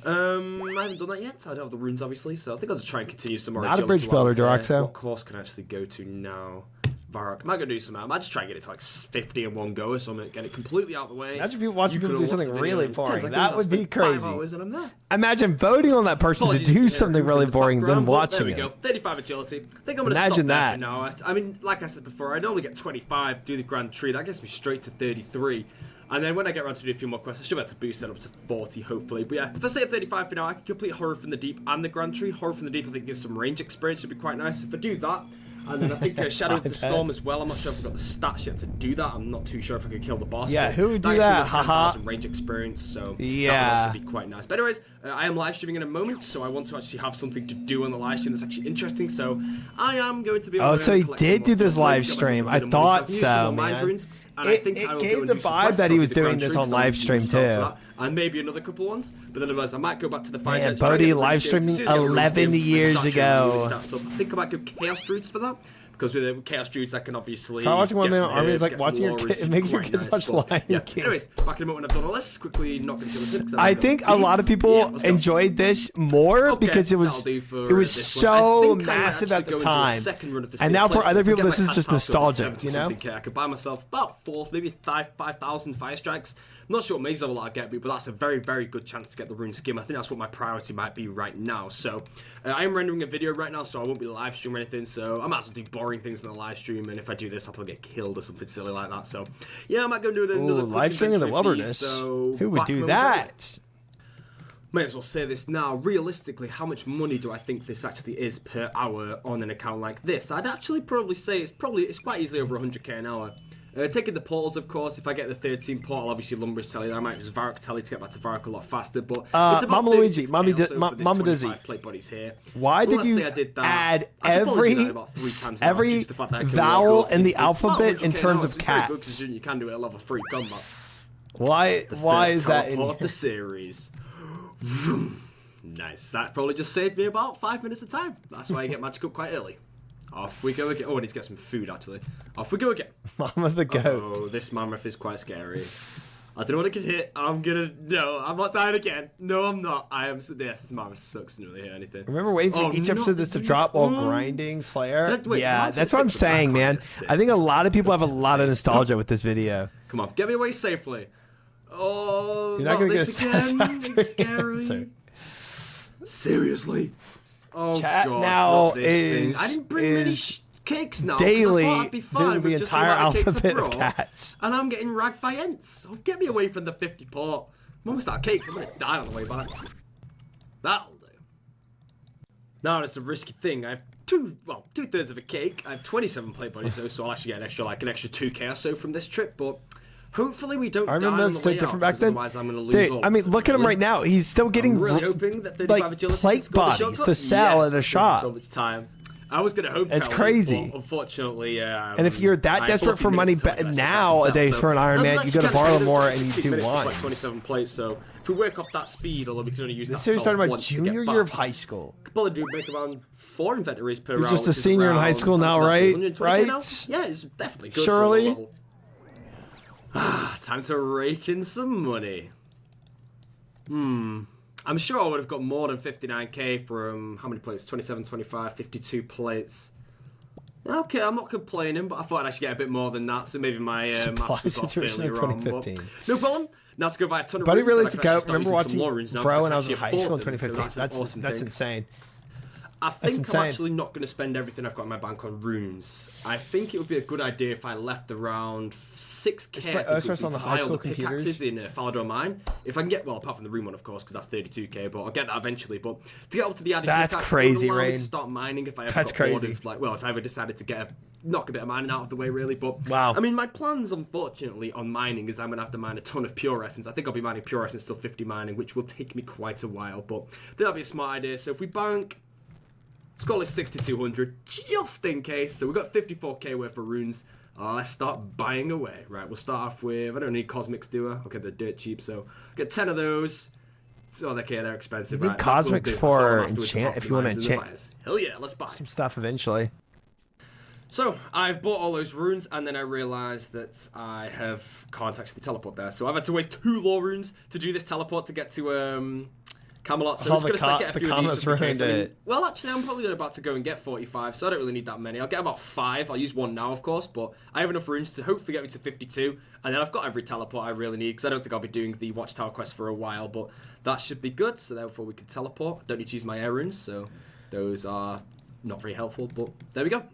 I haven't done that yet. I don't have the runes obviously, so I think I'll just try and continue some more Not a agility. bridge builder, while I'm here. Doroxo. What course can I actually go to now? Varrock. I might go do some. I might just try and get it to like 50 in one go or something. Get it completely out of the way. Imagine people watching You people could do watch the something video really in 10 boring. seconds. That I'll would be spend 5 crazy. hours and I'm there. Imagine voting on that person to do something really boring, then watching There we it. go. 35 agility. I think I'm going to Imagine stop there that. for now. I mean, like I said before, I normally get 25, do the Grand Tree. That gets me straight to 33. And then when I get around to do a few more quests, I should be able to boost that up to 40, hopefully. But yeah, if I stay at 35 for now, I can complete Horror from the Deep and the Grand Tree. Horror from the Deep, I think, gives some range experience. Should be quite nice. If I do that, and then I think Shadow of the Storm as well. I'm not sure if I've got the stats yet to do that. I'm not too sure if I can kill the boss. Yeah, but who would do gives me that? about Haha. 10,000 range experience, so Yeah. that would also be quite nice. But anyways, I am live streaming in a moment, so I want to actually have something to do on the live stream that's actually interesting. So I am going to be. Oh, so he did do this live stream. I thought so, man. And I think It I will gave go and the do some vibe quests that he on was the doing Grand this Tree, on 'cause I live want to stream use spells for too. that, and maybe another couple ones. But then otherwise, I might go back to the fight. Man, Try and get Bodhi the live Runes game. streaming As soon as I get the Runes 11 game, years start ago. showing really stats up. I think I might go Chaos Druids for that. Because with the Chaos Druids, I can obviously. Try watching one get man some army is herbs, like get some watching your lore, kid, it's making your quite kids nice, watch but Lion yeah. King. Anyways, back in a moment when I've done all this, quickly not going to kill the six. I think a lot of people enjoyed this more because it was so massive at the time. And now for other people, this is just nostalgic, you know? I could buy myself about 4, maybe 5,000 fire strikes. I'm not sure what maze level I'll get, but that's a very, very good chance to get the rune skim. I think that's what my priority might be right now. So I am rendering a video right now, so I won't be live streaming or anything. So I might as well do boring things in the live stream, and if I do this, I'll probably get killed or something silly like that. So yeah, I might go do another quick live streaming in the inventory wilderness. piece, so Who would back do momentarily. that? May as well say this now. Realistically, how much money do I think this actually is per hour on an account like this? I'd actually probably say it's quite easily over 100k an hour. Taking the portals, of course, if I get the 13 portal, obviously Lumber's Telly, I might just Varrock Telly to get back to Varrock a lot faster, but it's about Mama Luigi, 36K Mama or so for this Mama 25 Dizzy. plate bodies here. Why Well, did let's you say I did that. add I could probably do that every about 3 times now, due to the fact that I can vowel roll in the it's about alphabet in 100K terms an of hour, so it's very good cats? considering you can do it at level 3 combat. Why First is that in teleport of here? the series. Nice. That probably just saved me about 5 minutes of time. That's why I get magic up quite early. Off we go again. Oh, I need to get some food, actually. Off we go again. Mama the goat? Oh, this mammoth is quite scary. I don't know what I can hit. No, I'm not dying again. No, I'm not. I am. Yes, this mammoth sucks. Didn't really hit anything. Remember waiting for each episode of this to drop while grinding Slayer? Wait, Yeah, Mark that's hit what I'm 6 with that. saying, man. I think a lot of people have a lot of nostalgia with this video. Come on, get me away safely. Oh, You're not gonna this get a again. satisfactory It's scary. answer. Seriously. Oh Chat God, now not this thing. is- I didn't bring many is cakes now. 'cause daily I thought I'd be fine doing the with just entire amount of cakes I alphabet of brought, cats. and I'm getting ragged by ents. Oh, get me away from the 50 port. I'm almost out of cakes. I'm gonna die on the way back. That'll do. Now it's a risky thing. I have 2/3 of a cake. I have 27 plate bodies though, so I'll actually get an extra 2k or so from this trip. But hopefully we don't I die remember on that's the so way different out, back then. otherwise I'm gonna lose Dude, all I mean, of look at him them. right now. He's still getting I'm really hoping that 35 like agility plate can score the bodies shotgun. to sell Yes, at a this shop. So much time. I was gonna hope. It's tell crazy. him, but unfortunately, yeah. And if you're that I have desperate 40 for money minutes till I can actually nowadays pass for an Iron I'm Man, like, you gotta kinda borrow kind of more just and you 15 do minutes to, like, ones. 27 plates. So if we work off that speed, although we can only use This that series spell started my once to get junior year of back. high school. Could probably do make around 4 inventories per You're round. just a which is senior in high around- school now, sounds right? 120K now? Right? Yeah, it's definitely good. Surely. For a level. Time to rake in some money. I'm sure I would have got more than 59k from how many plates? 27, 25, 52 plates. Okay, I'm not complaining, but I thought I'd actually get a bit more than that, so maybe my maths was off fairly wrong. But no problem. Now to go buy a ton of Buddy runes. really I to can go. actually start Remember using some watching more runes now, Bro because when I can was in actually high school in afford them, 2015. so that's an awesome That's thing. insane. I think I'm insane. actually not going to spend everything I've got in my bank on runes. I think it would be a good idea if I left around 6k I think, on the high school pickaxes in Falador Mine. If I can get, well, apart from the rune one, of course, because that's 32k, but I'll get that eventually. But to get up to the added That's pickaxe, crazy, it would allow me Rain. to start mining if I ever That's got bored crazy. of, like, well, if I ever decided to knock a bit of mining out of the way, really. But Wow. I mean, my plans, unfortunately, on mining is I'm going to have to mine a ton of pure essence. I think I'll be mining pure essence till 50 mining, which will take me quite a while, but that'll be a smart idea. So if we bank, let's call it 6,200 just in case. So we've got 54k worth of runes. Let's start buying away. Right, we'll start off with, I don't need cosmics, do I? Okay, they're dirt cheap, so get 10 of those. So okay, they're expensive. You need cosmics for enchant if you want to enchant. Hell yeah, let's buy some stuff eventually. So I've bought all those runes, and then I realised that I can't actually teleport there. So I've had to waste 2 lore runes to do this teleport to get to Camelot. So I'm just going to start getting a few of these just in case. I mean, well, actually, I'm probably about to go and get 45, so I don't really need that many. I'll get about 5. I'll use 1 now, of course, but I have enough runes to hopefully get me to 52, and then I've got every teleport I really need, because I don't think I'll be doing the Watchtower quest for a while, but that should be good, so therefore we can teleport. I don't need to use my air runes, so those are not very helpful, but there we go.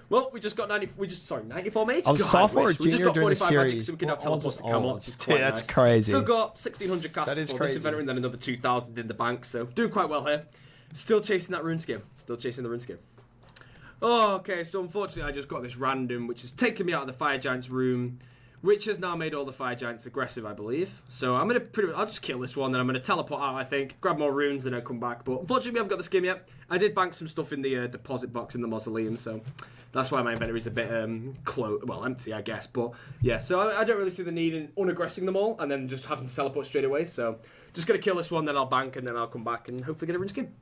Well, we just got 94 mages. I was sophomore or we just junior got during the 45 magic, series. so we can now teleport to Camelot, which is quite That's nice. crazy. Still got 1,600 casts That is for crazy. this event, and then another 2,000 in the bank, so doing quite well here. Still chasing that rune scheme. Still chasing the rune scheme. Oh, okay, so unfortunately I just got this random, which has taken me out of the Fire Giants room, which has now made all the Fire Giants aggressive, I believe. So I'm going to I'll just kill this one, then I'm going to teleport out, I think, grab more runes, and then come back. But unfortunately, we haven't got the skim yet. I did bank some stuff in the deposit box in the mausoleum, so that's why my inventory is a bit empty, I guess. But yeah, so I don't really see the need in unaggressing them all, and then just having to teleport straight away. So just going to kill this one, then I'll bank, and then I'll come back and hopefully get a rune skim.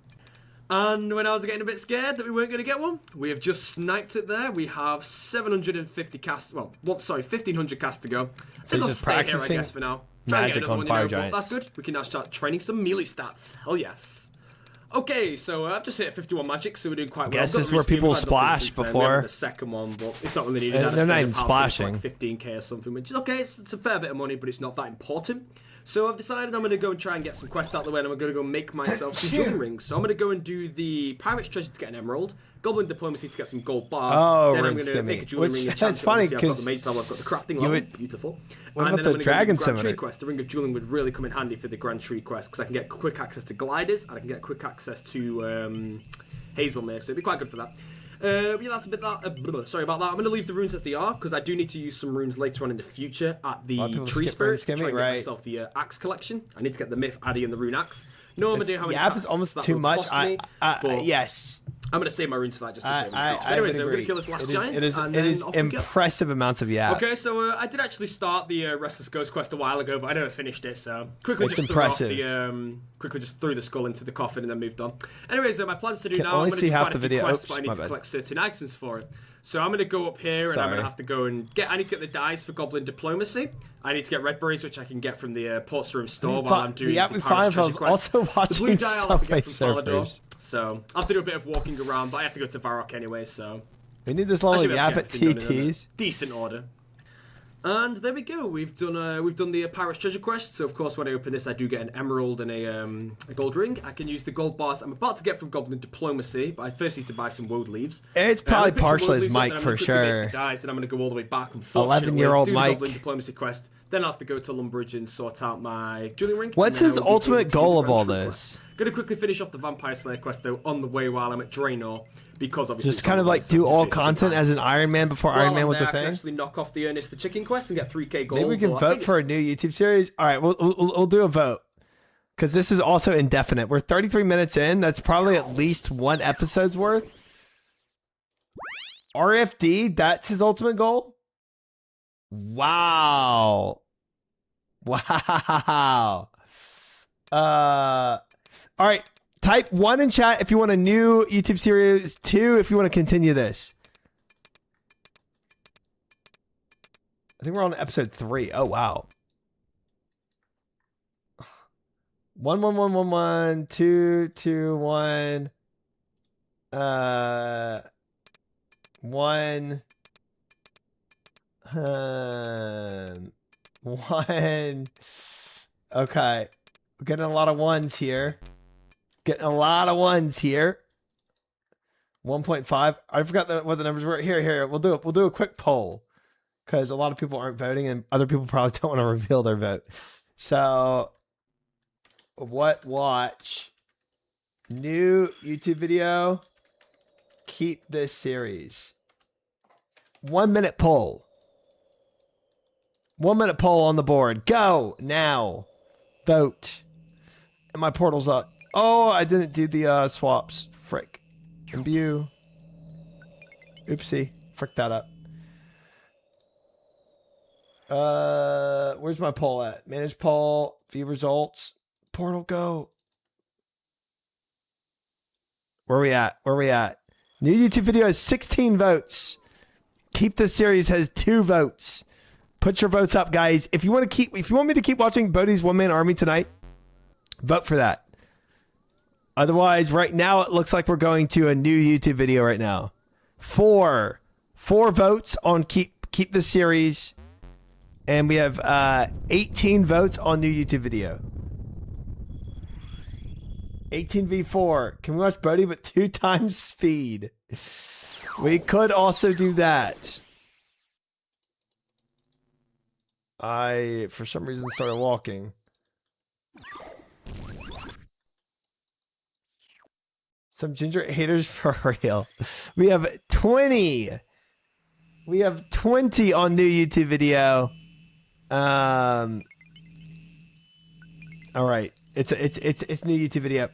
And when I was getting a bit scared that we weren't going to get one, we have just sniped it there. We have 750 casts, 1,500 casts to go. So I'll just stay here, I practicing guess, for now. magic on Fire Giants. That's good. We can now start training some melee stats. Hell yes. Okay, so I've just hit 51 magic, so we're doing quite well. Guess this is where people splash before. The second one, but it's not really needed. They're not even splashing. Like 15k or something, which is okay. It's a fair bit of money, but it's not that important. So I've decided I'm going to go and try and get some quests out of the way, and I'm going to go make myself some jewelry rings. So I'm going to go and do the Pirate's Treasure to get an emerald, Goblin Diplomacy to get some gold bars. Oh, then I'm going to make a jewelry ring. That's funny because I've got the mage level, I've got the crafting level, beautiful. What and about then the I'm dragon go Grand Tree summoner? quest. The Ring of Dueling would really come in handy for the Grand Tree quest because I can get quick access to gliders and I can get quick access to Hazelmere, so it'd be quite good for that. Yeah, that's a bit that. Sorry about that. I'm going to leave the runes as they are because I do need to use some runes later on in the future at the Tree Spirits to try and get myself the axe collection. I need to get the Myth Addy and the Rune Axe. No idea how many app is almost too much. Yes. I'm going to save my runes for that just to save my cost. Anyways, we're going to kill this last giant. It is impressive amounts of yap. Okay, so I did actually start the Restless Ghost quest a while ago, but I never finished it, so quickly it's just impressive. quickly just threw the skull into the coffin and then moved on. Anyways, my plans to do Can now, only I'm going to see do half quite a the few video. quests, Oops, but I need my to bad. collect certain items for it. So I'm going to go up here and I'm going to have to go and I need to get the dice for Goblin Diplomacy. I need to get red berries, which I can get from the Ports Room store while I'm doing the Pirate's Treasure quest. Also watching the blue die I'll have to get from Subway Falador. Surfers. So I'll have to do a bit of walking around, but I have to go to Varrock anyway, so We need this long yap at TTs. Decent order. And there we go. We've done the Pirate's Treasure quest. So of course, when I open this, I do get an emerald and a gold ring. I can use the gold bars I'm about to get from Goblin Diplomacy, but I first need to buy some woad leaves. It's probably partially his mic for sure. Dice, and I'm going to go all the way back. 11-year-old do Mike. the Goblin Diplomacy quest. Then I'll have to go to Lumbridge and sort out my jewelry ring. What's his ultimate goal of all this? Gonna quickly finish off the Vampire Slayer quest though on the way while I'm at Draenor, because obviously Just kind of like do all content as an Iron Man before Iron Man was a I can thing. actually knock off the Ernest the Chicken quest and get 3k gold. Maybe we can vote for a new YouTube series. All right, we'll do a vote because this is also indefinite. We're 33 minutes in. That's probably at least one episode's worth. RFD, that's his ultimate goal. Wow. Wow. All right, type 1 in chat if you want a new YouTube series, 2 if you want to continue this. I think we're on episode 3. Oh, wow. 1 1 1 1 1 2 2 1. One. One. Okay. We're getting a lot of ones here. Getting a lot of ones here. 1.5. I forgot what the numbers were. Here. We'll do a quick poll because a lot of people aren't voting and other people probably don't want to reveal their vote. So, watch new YouTube video? Keep this series. 1 minute poll. 1 minute poll on the board. Go now. Vote. And my portal's up. Oh, I didn't do the swaps. Frick. Imbue. Oopsie. Frick that up. Where's my poll at? Manage poll. View results. Portal go. Where we at? New YouTube video has 16 votes. Keep this series has 2 votes. Put your votes up, guys. If you want me to keep watching Bodhi's one-man army tonight, vote for that. Otherwise, right now it looks like we're going to a new YouTube video right now. 4 votes on keep the series, and we have 18 votes on new YouTube video. 18v4. Can we watch Bodhi but 2 times speed? We could also do that. I, for some reason, started walking. Some ginger haters for real. We have 20. We have 20 on new YouTube video. All right. It's new YouTube video.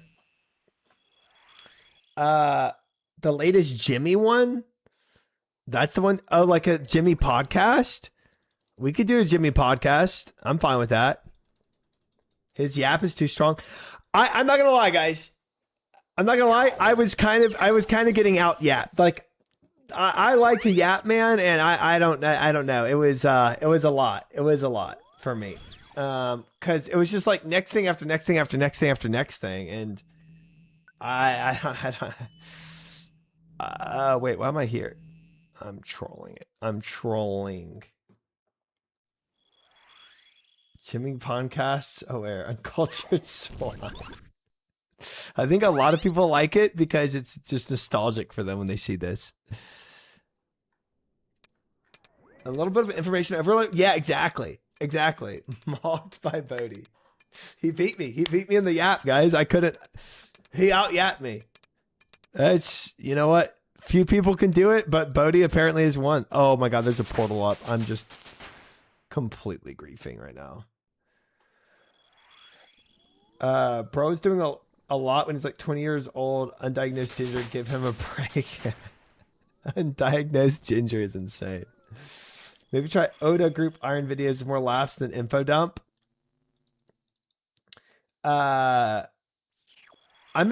The latest Jimmy one? That's the one? Oh, like a Jimmy podcast? We could do a Jimmy podcast. I'm fine with that. His yap is too strong. I'm not gonna lie, guys. I'm not gonna lie. I was kind of getting out yapped. Like I like to yap, man, and I don't know. It was a lot. It was a lot for me. Cause it was just like next thing after next thing after next thing after next thing, and I don't. Wait, why am I here? I'm trolling it. I'm trolling. Jimmy podcasts. Oh, where Uncultured Swan. I think a lot of people like it because it's just nostalgic for them when they see this. A little bit of information overload. Yeah, exactly. Mocked by Bodhi. He beat me. He beat me in the yap, guys. I couldn't. He out yapped me. That's, you know what? Few people can do it, but Bodhi apparently is one. Oh my God, there's a portal up. I'm just completely griefing right now. Bro's doing a lot when he's like 20 years old. Undiagnosed ginger, give him a break. Undiagnosed ginger is insane. Maybe try Oda group iron videos, more laughs than info dump. I'm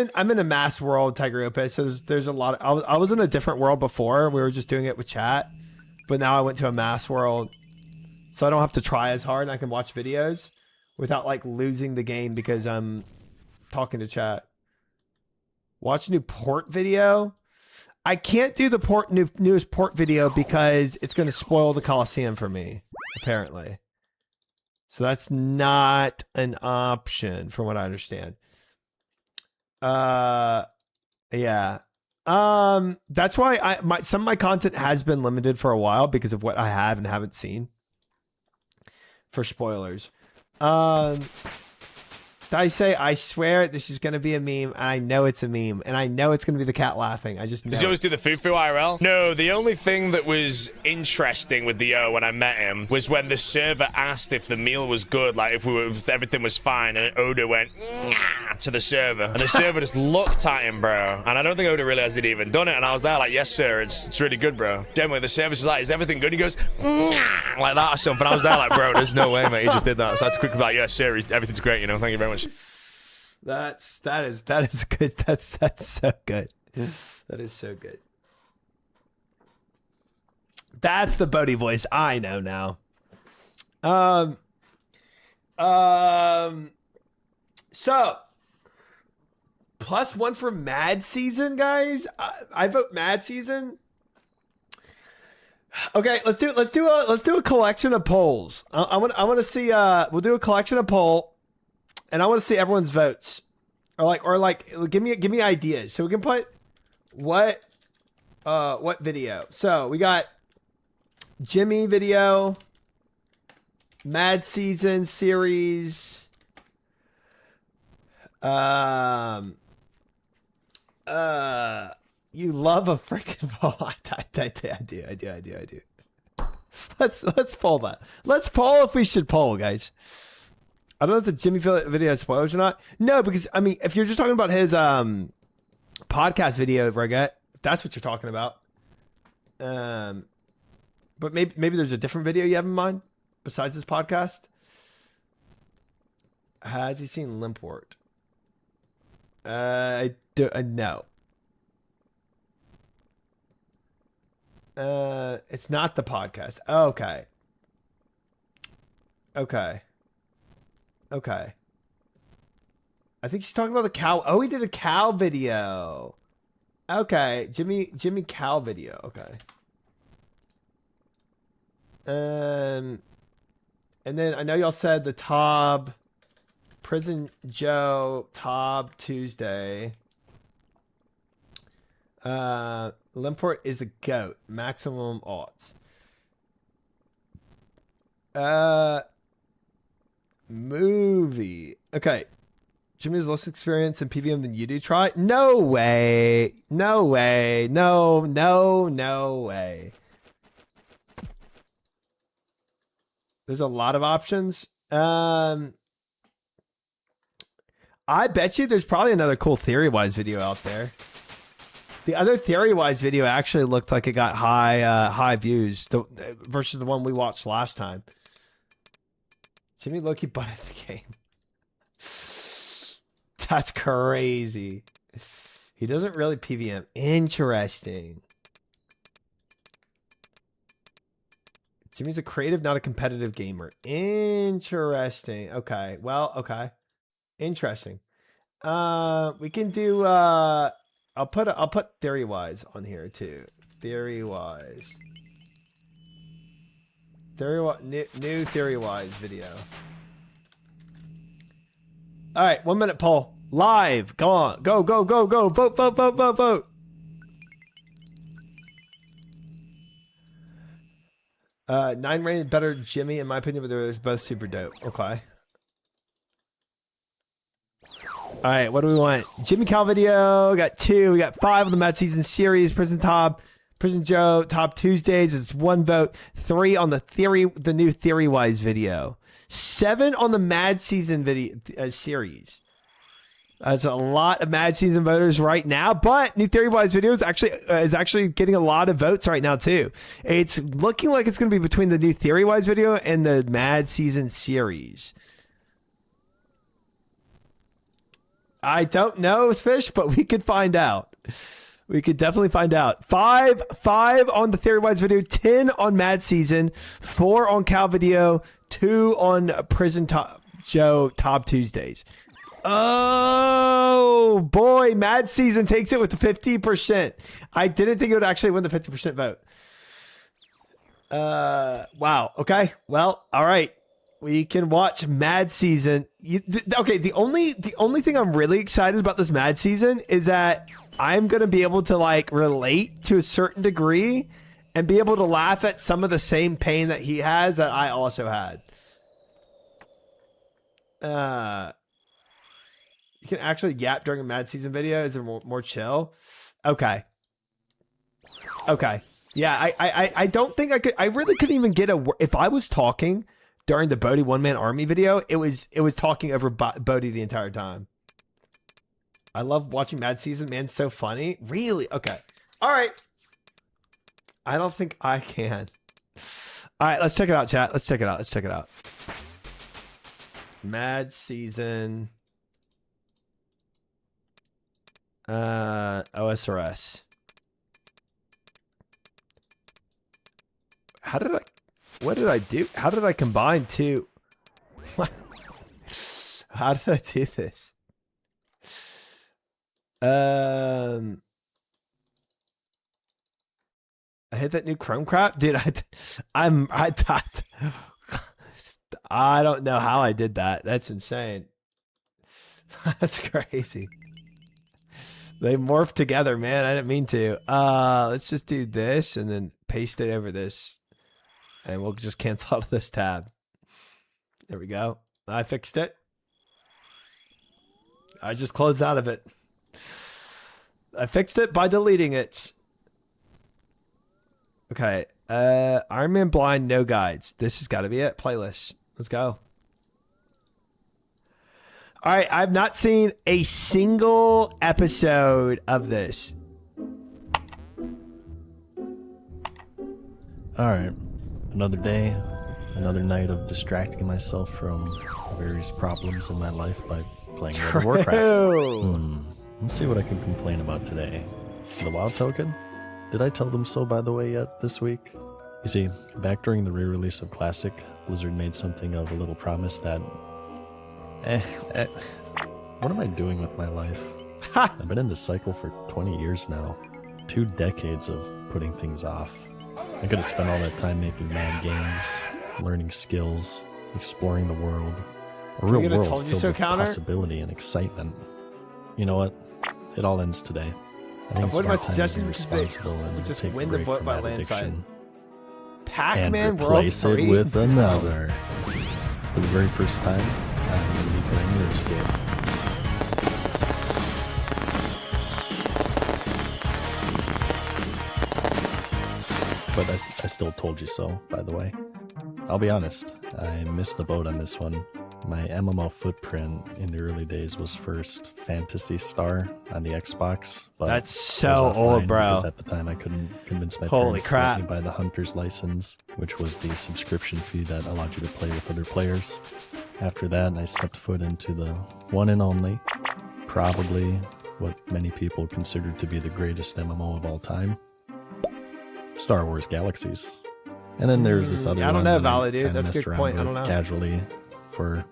in a mass world, Tigeropa, so there's a lot of, I was in a different world before. We were just doing it with chat, but now I went to a mass world, so I don't have to try as hard and I can watch videos without like losing the game because I'm talking to chat. Watch new port video. I can't do the newest port video because it's going to spoil the Coliseum for me, apparently. So that's not an option from what I understand. Yeah. That's why some of my content has been limited for a while because of what I have and haven't seen for spoilers. I say, I swear this is going to be a meme, and I know it's a meme, and I know it's going to be the cat laughing. I just know. Does he always do the Fufu IRL? No, the only thing that was interesting with the O when I met him was when the server asked if the meal was good, like if everything was fine, and Oda went to the server, and the server just looked at him, bro. And I don't think Oda realized he'd even done it, and I was there like, yes, sir, it's really good, bro. Generally, the server's just like, is everything good? He goes like that or something. I was there like, bro, there's no way, mate. He just did that. So I had to quickly like, yes, sir, everything's great, you know. Thank you very much. That is good. That's so good. That is so good. That's the Bodhi voice I know now. So +1 for Mad Season, guys. I vote Mad Season. Okay, let's do a collection of polls. I want to see. We'll do a collection of poll, and I want to see everyone's votes, or like give me ideas so we can put what video. So we got Jimmy video, Mad Season series, you love a freaking poll. I do. Let's poll that. Let's poll if we should poll, guys. I don't know if the Jimmy video has spoilers or not. No, because I mean, if you're just talking about his podcast video, Regret, if that's what you're talking about. But maybe there's a different video you have in mind besides this podcast. Has he seen Limport? I do. No. It's not the podcast. Okay. I think she's talking about the cow. Oh, he did a cow video. Okay, Jimmy cow video. Okay. And then I know y'all said the Tob Prison Joe Tob Tuesday. Limport is a goat. Maximum odds. Movie. Okay. Jimmy has less experience in PVM than you do. Try. No way. No way. No way. There's a lot of options. I bet you there's probably another cool Theory-Wise video out there. The other Theory-Wise video actually looked like it got high views versus the one we watched last time. Jimmy Loki butted the game. That's crazy. He doesn't really PVM. Interesting. Jimmy's a creative, not a competitive gamer. Interesting. Okay. Well, okay. Interesting. We can do I'll put Theory-Wise on here too. Theory-Wise. New Theory-Wise video. All right, 1 minute poll. Live. Go on. Go. Vote. 9 rated better Jimmy in my opinion, but they're both super dope. Okay. All right, what do we want? Jimmy Cal video. We got 2. We got 5 on the Mad Season series. Prison Joe Top Tuesdays is 1 vote. 3 on the new Theory-Wise video. 7 on the Mad Season video series. That's a lot of Mad Season voters right now, but new Theory-Wise video is actually getting a lot of votes right now too. It's looking like it's going to be between the new Theory-Wise video and the Mad Season series. I don't know, Fish, but we could find out. We could definitely find out. 5 on the Theory-Wise video, 10 on Mad Season, 4 on Cal video, 2 on Joe Top Tuesdays. Oh boy, Mad Season takes it with the 50%. I didn't think it would actually win the 50% vote. Wow. Okay. Well, all right. We can watch Mad Season. Okay, the only thing I'm really excited about this Mad Season is that I'm gonna be able to like relate to a certain degree and be able to laugh at some of the same pain that he has that I also had. You can actually yap during a Mad Season video. Is it more chill? Okay. Yeah, I don't think I could. I really couldn't even get if I was talking during the Bodhi one-man army video, it was talking over Bodhi the entire time. I love watching Mad Season, man. It's so funny. Really? Okay. All right. I don't think I can. All right, let's check it out, chat. Let's check it out. Mad Season. OSRS. What did I do? How did I combine two? How did I do this? I hit that new Chrome crap, dude. I don't know how I did that. That's insane. That's crazy. They morphed together, man. I didn't mean to. Let's just do this and then paste it over this, and we'll just cancel out of this tab. There we go. I fixed it. I just closed out of it. I fixed it by deleting it. Okay. Iron Man Blind, no guides. This has got to be it. Playlist. Let's go. All right. I've not seen a single episode of this. All right. Another day, another night of distracting myself from various problems in my life by playing World of Warcraft. Let's see what I can complain about today. The WoW token? Did I tell them so, by the way, yet this week? You see, back during the re-release of Classic, Blizzard made something of a little promise that... what am I doing with my life? I've been in this cycle for 20 years now. 2 decades of putting things off. I could have spent all that time making mad games, learning skills, exploring the world. A real world filled with possibility and excitement. You know what? It all ends today. I think what it's my time to be suggestion responsible and just take win a the break vote from by that landslide. addiction Pac-Man and World replace 3? it with another. For the very first time, I'm going to be playing RuneScape. But I still told you so, by the way. I'll be honest, I missed the boat on this one. My MMO footprint in the early days was first Phantasy Star on the Xbox. But that's so old, bro. Because at the time I couldn't convince my parents to let me buy the Hunter's license, which was the subscription fee that allowed you to play with other players. After that, I stepped foot into the one and only, probably what many people consider to be the greatest MMO of all time, Star Wars Galaxies. And then there's this other one. I don't know, that Valley, I dude. kinda That's a messed good around point. I with don't know. casually for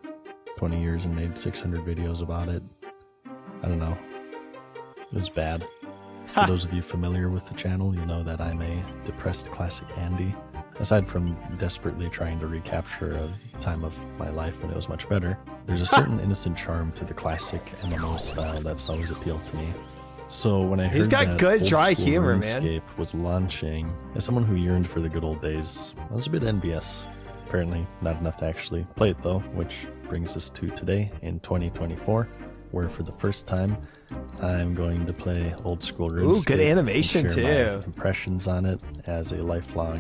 20 years and made 600 videos about it. I don't know. It was bad. For those of you familiar with the channel, you know that I'm a depressed classic Andy. Aside from desperately trying to recapture a time of my life when it was much better, there's a certain innocent charm to the classic MMO style that's always appealed to me. So when I heard that good dry old school humor, RuneScape man. was launching, as someone who yearned for the good old days, I was a bit envious. Apparently not enough to actually play it though, which brings us to today in 2024, where for the first time I'm going to play old school RuneScape. Ooh, good animation and share too. my impressions on it as a lifelong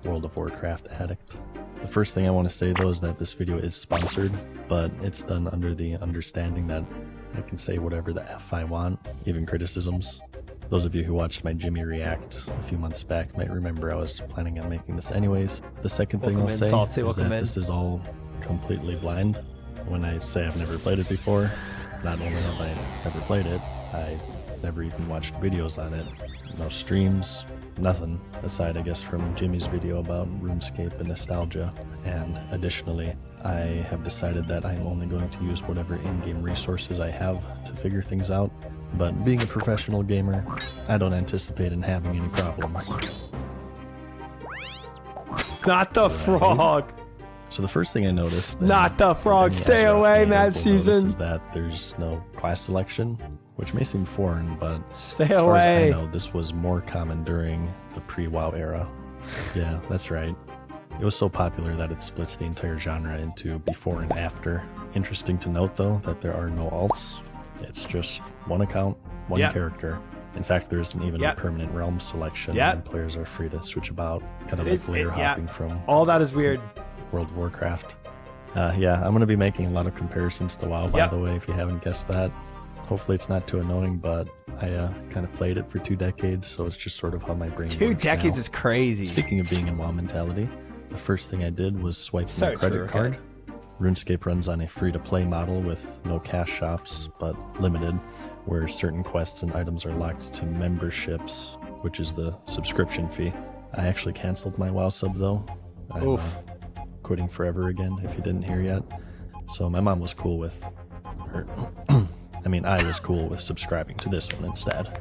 World of Warcraft addict. The first thing I want to say though is that this video is sponsored, but it's done under the understanding that I can say whatever the F I want, even criticisms. Those of you who watched my Jimmy React a few months back might remember I was planning on making this anyways. The second thing I'll say is that this is all completely blind. When I say I've never played it before, not only have I never played it, I never even watched videos on it. No streams, nothing, aside I guess from Jimmy's video about RuneScape and nostalgia. And additionally, I have decided that I'm only going to use whatever in-game resources I have to figure things out. But being a professional gamer, I don't anticipate in having any problems. Not the frog. So the first thing I noticed... Not the frog. Stay away, Mad Season. ...is that there's no class selection, which may seem foreign, but stay as far away. as I know, this was more common during the pre-WoW era. Yeah, that's right. It was so popular that it splits the entire genre into before and after. Interesting to note, though, that there are no alts. It's just one account, one character. In fact, there isn't even a permanent realm selection, and players are free to switch about, kind of like layer hopping from all that is weird. World of Warcraft. Yeah, I'm going to be making a lot of comparisons to WoW, by the way, if you haven't guessed that. Hopefully it's not too annoying, but I kind of played it for 2 decades, so it's just sort of how my brain works 2 decades now. is crazy. Speaking of being in WoW mentality, the first thing I did was swipe my credit card. RuneScape runs on a free-to-play model with no cash shops, but limited, where certain quests and items are locked to memberships, which is the subscription fee. I actually canceled my WoW sub though. I'm quitting forever again, if you didn't hear yet. So my mom was cool with her. I mean, I was cool with subscribing to this one instead.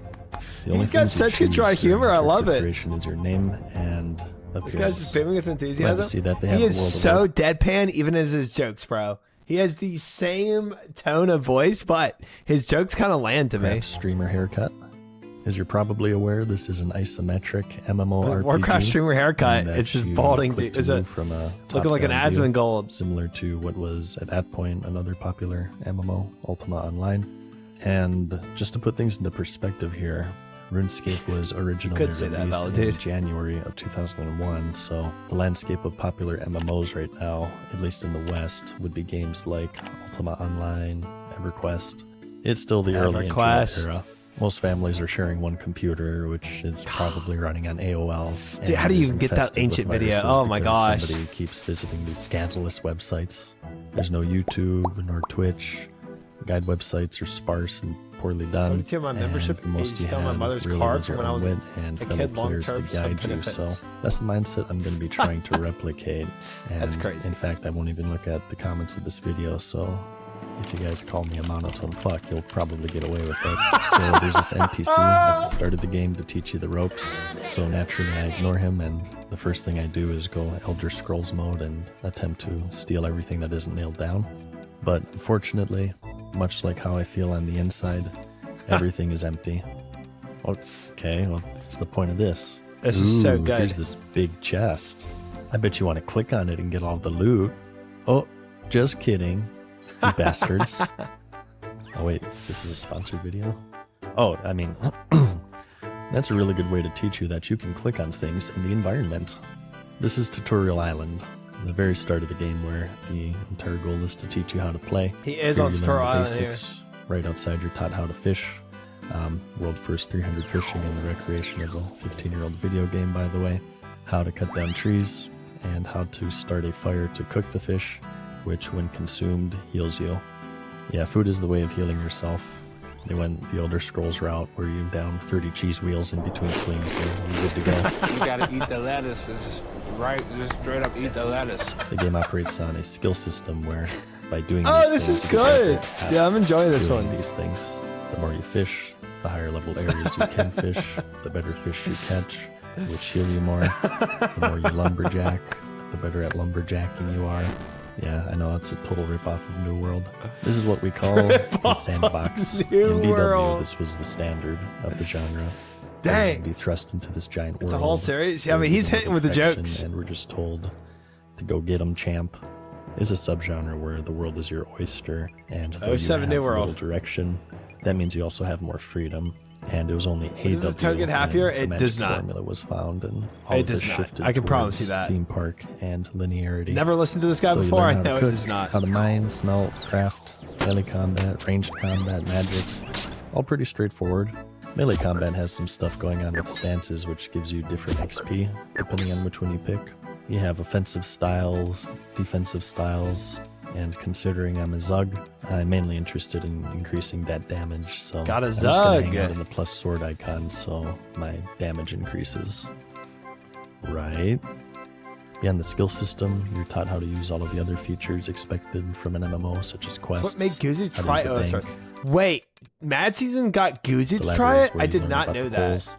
The only He's got things you such good choose dry during humor. I love character it. creation is your name and This guy's just beaming with Glad to enthusiasm. see that they have He the is world so award. deadpan, even as his jokes, bro. He has the same tone of voice, but his jokes kind of land to me. Warcraft streamer haircut. As you're probably aware, this is an isometric MMORPG. Warcraft streamer haircut. in that It's just you balding. click to Is it move from a looking like an top-down view, Asmongold? similar to what was at that point another popular MMO, Ultima Online. And just to put things into perspective here, RuneScape was originally could say that, released Val, in dude. January of 2001, so the landscape of popular MMOs right now, at least in the West, would be games like Ultima Online, EverQuest. It's still the early EverQuest. internet era. Most families are sharing one computer, which is probably running on AOL. Dude, and how do you is even get that infested with ancient video? viruses Oh my because gosh. Somebody keeps visiting these scandalous websites. There's no YouTube nor Twitch. Guide websites are sparse and poorly done. 32 of my and membership the most is you still my had mother's really car was from your when I own was wit and a fellow kid, players to long-term guide you. benefits. So that's the mindset I'm going to be trying to replicate. And That's crazy. In fact, I won't even look at the comments of this video. So if you guys call me a monotone fuck, you'll probably get away with it. So there's this NPC at the start of the game to teach you the ropes. So naturally I ignore him, and the first thing I do is go Elder Scrolls mode and attempt to steal everything that isn't nailed down. But unfortunately, much like how I feel on the inside, everything is empty. Okay, well, what's the point of this? This is so Ooh, good. Here's this big chest. I bet you want to click on it and get all the loot. Oh, just kidding, you bastards. Oh wait, this is a sponsored video? Oh, I mean, that's a really good way to teach you that you can click on things in the environment. This is Tutorial Island, the very start of the game where the entire goal is to teach you how to play. He is Here on you learn Tutorial the Island here. basics. Right outside, you're taught how to fish. World first 300 fishing and the recreation of a 15-year-old video game, by the way. How to cut down trees, and how to start a fire to cook the fish, which when consumed heals you. Yeah, food is the way of healing yourself. They went the Elder Scrolls route where you down 30 cheese wheels in between swings and you're good to go. You gotta eat the lettuce. Just straight up eat the lettuce. The game operates on a skill system where by doing Oh, these this things, is you get good. better at Yeah, I'm enjoying this doing one. these things. The more you fish, the higher level areas you can fish, the better fish you catch, which heal you more. The more you lumberjack, the better at lumberjacking you are. Yeah, I know, it's a total ripoff of New World. This is what we call a sandbox. New In BW, World. this was the standard of the genre. Dang. We'd be thrust into this giant world. It's a whole series? Yeah, I where mean, he's there's no hitting with the infection, jokes. And we're just told to go get 'em, champ. Is a subgenre where the world is your oyster, and though you 07 New have World. little direction, that means you also have more freedom. And it was only AW does this tone get happier? when the It magic does not. formula was found, and all It of this does not. shifted I can promise you towards that. theme park and linearity. Never listened to this guy So you before. learn I how to know it cook, does not. how to mine, smelt, craft, melee combat, ranged combat, magic. All pretty straightforward. Melee combat has some stuff going on with stances, which gives you different XP depending on which one you pick. You have offensive styles, defensive styles, and considering I'm a Zug, I'm mainly interested in increasing that damage. So Got a I'm just gonna Zug. hang out in the plus sword icon so my damage increases. Right. Beyond the skill system, you're taught how to use all of the other features expected from an MMO, such as quests. What made Guzu how to try use the OSRs? bank, Wait, Mad Season got Guzu the to try libraries it? where I you did learn not about know the that. polls.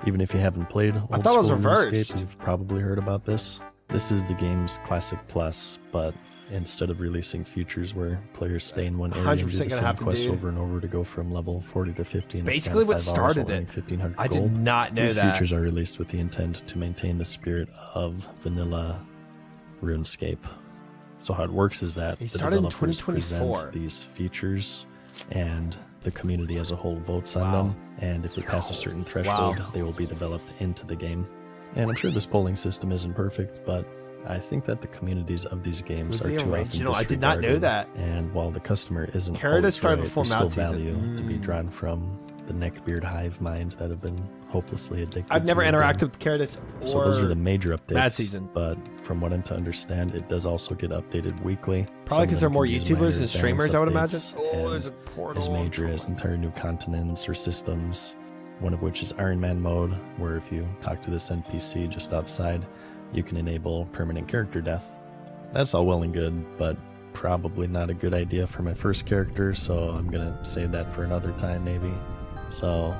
Even if you haven't played old thought it was school reversed. RuneScape, you've probably heard about this. This is the game's Classic Plus, but instead of releasing features where players stay in one area and do 100% the gonna same happen, quests dude. over and over to go from level 40 to 50 in the span Basically of what 5 hours started while earning it. 1,500 I gold. did not know These that. features are released with the intent to maintain the spirit of vanilla RuneScape. So how it works is that He the started in developers 2024. present these features and the community as a whole votes on Wow. them, and if they pass a certain threshold, they will be developed into the game. And I'm sure this polling system isn't perfect, but I think that the communities of these games Was are the too often original? I did not know disregarded, that. And while the customer isn't Carrot always started right, before there's still Mad Season. value to be drawn from the neckbeard hive mind that have been hopelessly addicted. I've never to the interacted game. with Carrotus or So those are the major updates. Mad Season. But from what I'm to understand, it does also get updated weekly. Probably Some of 'cause they're them more can be as YouTubers minor and as streamers, balance I would imagine. updates Oh, and there's a portal. as major as entire new continents or systems. One of which is Iron Man mode, where if you talk to this NPC just outside, you can enable permanent character death. That's all well and good, but probably not a good idea for my first character, so I'm gonna save that for another time maybe. So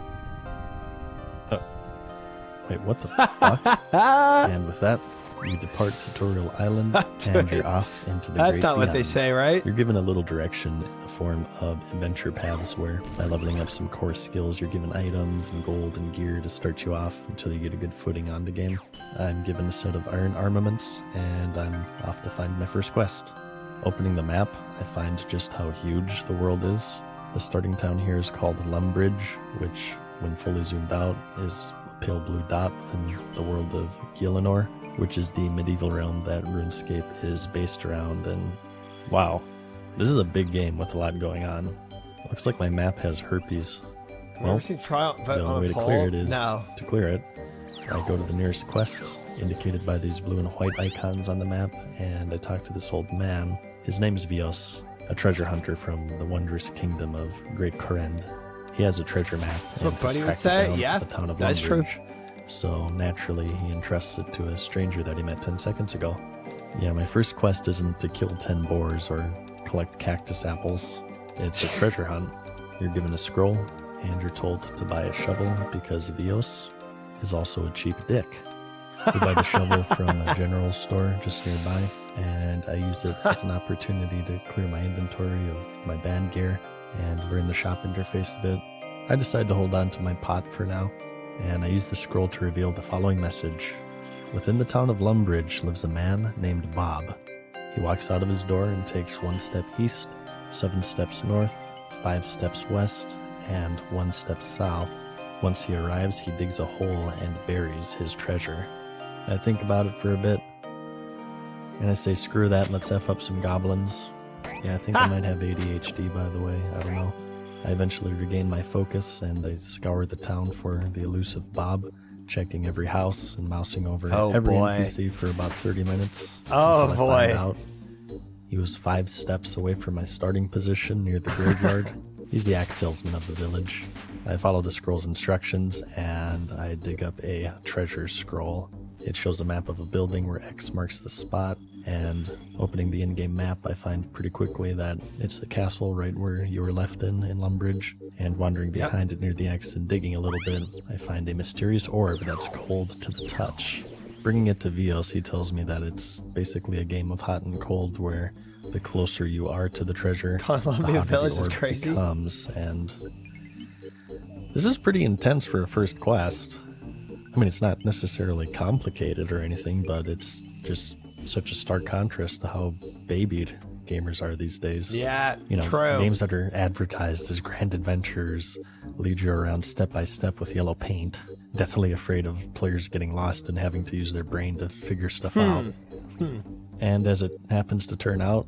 Wait, what the fuck? And with that, you depart Tutorial Island, and you're off into the That's great not what they beyond. say, right? You're given a little direction in the form of adventure paths where, by leveling up some core skills, you're given items and gold and gear to start you off until you get a good footing on the game. I'm given a set of iron armaments, and I'm off to find my first quest. Opening the map, I find just how huge the world is. The starting town here is called Lumbridge, which, when fully zoomed out, is a pale blue dot within the world of Gielinor, which is the medieval realm that RuneScape is based around. And wow, this is a big game with a lot going on. Looks like my map has herpes. Well, the only way to clear it is to clear it. I go to the nearest quest, indicated by these blue and white icons on the map, and I talk to this old man. His name is Vios, a treasure hunter from the wondrous kingdom of Great Korend. He has a treasure map. That's what Buddy would say. Yeah, the town of that's true. Lumbridge. So naturally, he entrusts it to a stranger that he met 10 seconds ago. Yeah, my first quest isn't to kill 10 boars or collect cactus apples. It's a treasure hunt. You're given a scroll, and you're told to buy a shovel because Vios is also a cheap dick. We buy the shovel from a general store just nearby, and I use it as an opportunity to clear my inventory of my band gear and learn the shop interface a bit. I decide to hold on to my pot for now, and I use the scroll to reveal the following message. Within the town of Lumbridge lives a man named Bob. He walks out of his door and takes 1 step east, 7 steps north, 5 steps west, and 1 step south. Once he arrives, he digs a hole and buries his treasure. I think about it for a bit, and I say, screw that, let's F up some goblins. Yeah, I think I might have ADHD, by the way, I don't know. I eventually regain my focus, and I scour the town for the elusive Bob, checking every house and mousing over every NPC for about 30 minutes. Oh, until I find out he was 5 steps away from my starting position near the graveyard. He's the axe salesman of the village. I follow the scroll's instructions, and I dig up a treasure scroll. It shows a map of a building where X marks the spot, and opening the in-game map, I find pretty quickly that it's the castle right where you were left in Lumbridge, and wandering behind it near the X and digging a little bit, I find a mysterious orb that's cold to the touch. Bringing it to Vios, he tells me that it's basically a game of hot and cold where the closer you are to the treasure, the hotter Village the is orb crazy. becomes, and this is pretty intense for a first quest. I mean, it's not necessarily complicated or anything, but it's just such a stark contrast to how babied gamers are these days. Yeah, you know, true. Games that are advertised as grand adventures lead you around step by step with yellow paint, deathly afraid of players getting lost and having to use their brain to figure stuff out. And as it happens to turn out,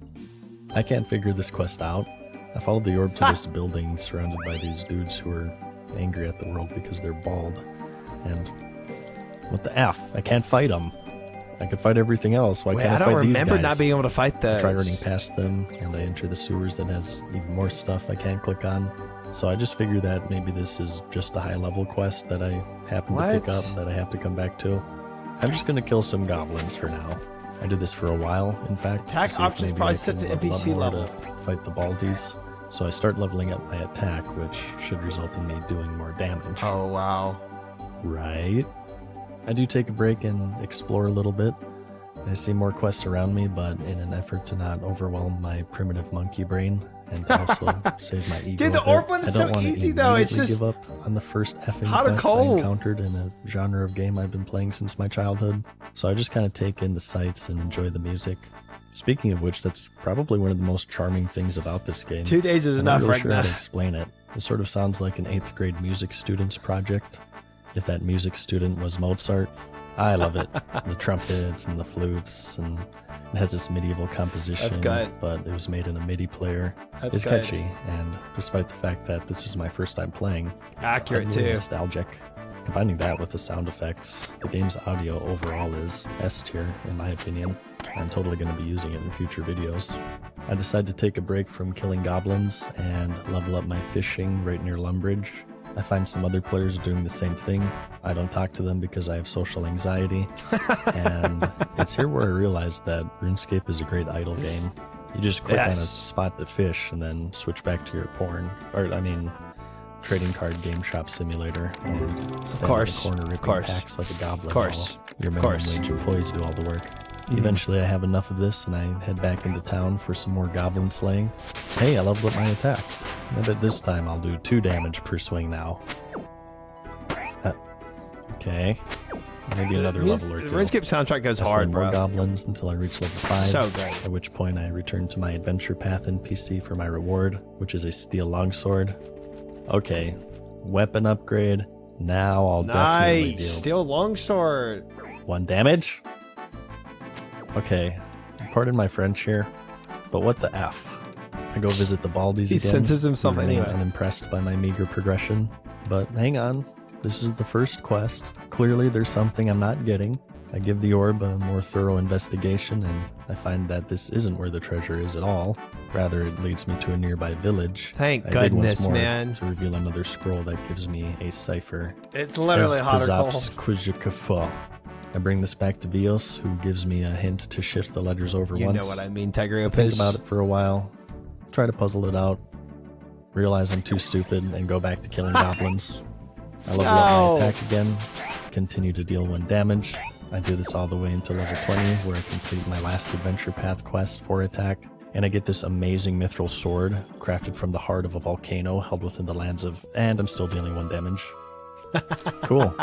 I can't figure this quest out. I followed the orb to this building surrounded by these dudes who are angry at the world because they're bald. And what the F? I can't fight them. I could fight everything else. Why can't I fight these guys? I don't remember not being able to fight I those. try running past them, and I enter the sewers that has even more stuff I can't click on. So I just figure that maybe this is just a high-level quest that I happen to pick up that I have to come back to. I'm just going to kill some goblins for now. I did this for a while, in fact. Attack to see if options maybe probably I set can to level up NPC more level. to fight the baldies. So I start leveling up my attack, which should result in me doing more damage. Oh, wow. Right? I do take a break and explore a little bit. I see more quests around me, but in an effort to not overwhelm my primitive monkey brain and to also save my ego. Dude, the a bit, orb one is I don't so wanna easy, though. It's immediately just give up on the first effing hot or quest cold. I encountered in a genre of game I've been playing since my childhood. So I just kind of take in the sights and enjoy the music. Speaking of which, that's probably one of the most charming things about this game. 2 days is I'm not enough really right sure now. how to explain it. It sort of sounds like an 8th grade music student's project. If that music student was Mozart, I love it. The trumpets and the flutes, and it has this medieval composition. That's good. But it was made in a MIDI player. That's It's good. catchy, and despite the fact that this is my first time playing, Accurate, it's oddly too. nostalgic. Combining that with the sound effects, the game's audio overall is S tier, in my opinion. I'm totally going to be using it in future videos. I decide to take a break from killing goblins and level up my fishing right near Lumbridge. I find some other players doing the same thing. I don't talk to them because I have social anxiety. And it's here where I realized that RuneScape is a great idle game. You just click on a spot to fish and then switch back to your porn. Or, I mean, trading card game shop simulator and stand course, in the corner of ripping course. packs like a goblin. Of course, while your of minimum course. wage employees do all the work. Eventually, I have enough of this, and I head back into town for some more goblin slaying. Hey, I leveled up my attack. I bet this time I'll do 2 damage per swing now. Okay. Maybe another level or The 2. RuneScape soundtrack goes I slay hard, more bro. goblins until I reach level 5. So good. At which point I return to my adventure path NPC for my reward, which is a steel longsword. Okay, weapon upgrade. Now I'll definitely Nice. deal Steel longsword. 1 damage. Okay, pardon my French here, but what the F? I go visit the Baldies He again. censors himself who remain anyway. unimpressed by my meager progression. But hang on, this is the first quest. Clearly there's something I'm not getting. I give the orb a more thorough investigation, and I find that this isn't where the treasure is at all. Rather, it leads me to a nearby village. Thank I did once goodness, more man. to reveal another scroll that gives me a cipher. It's literally hot or cold. Kuzhikafo. I bring this back to Vios, who gives me a hint to shift the letters over You once. know what I mean, I Tigreal think about it for a while, try to puzzle it out, realize I'm too stupid, and go back to killing goblins. I level up No. my attack again, continue to deal 1 damage. I do this all the way until level 20, where I complete my last adventure path quest for attack, and I get this amazing mithril sword, crafted from the heart of a volcano held within the lands of... and I'm still dealing 1 damage. Cool.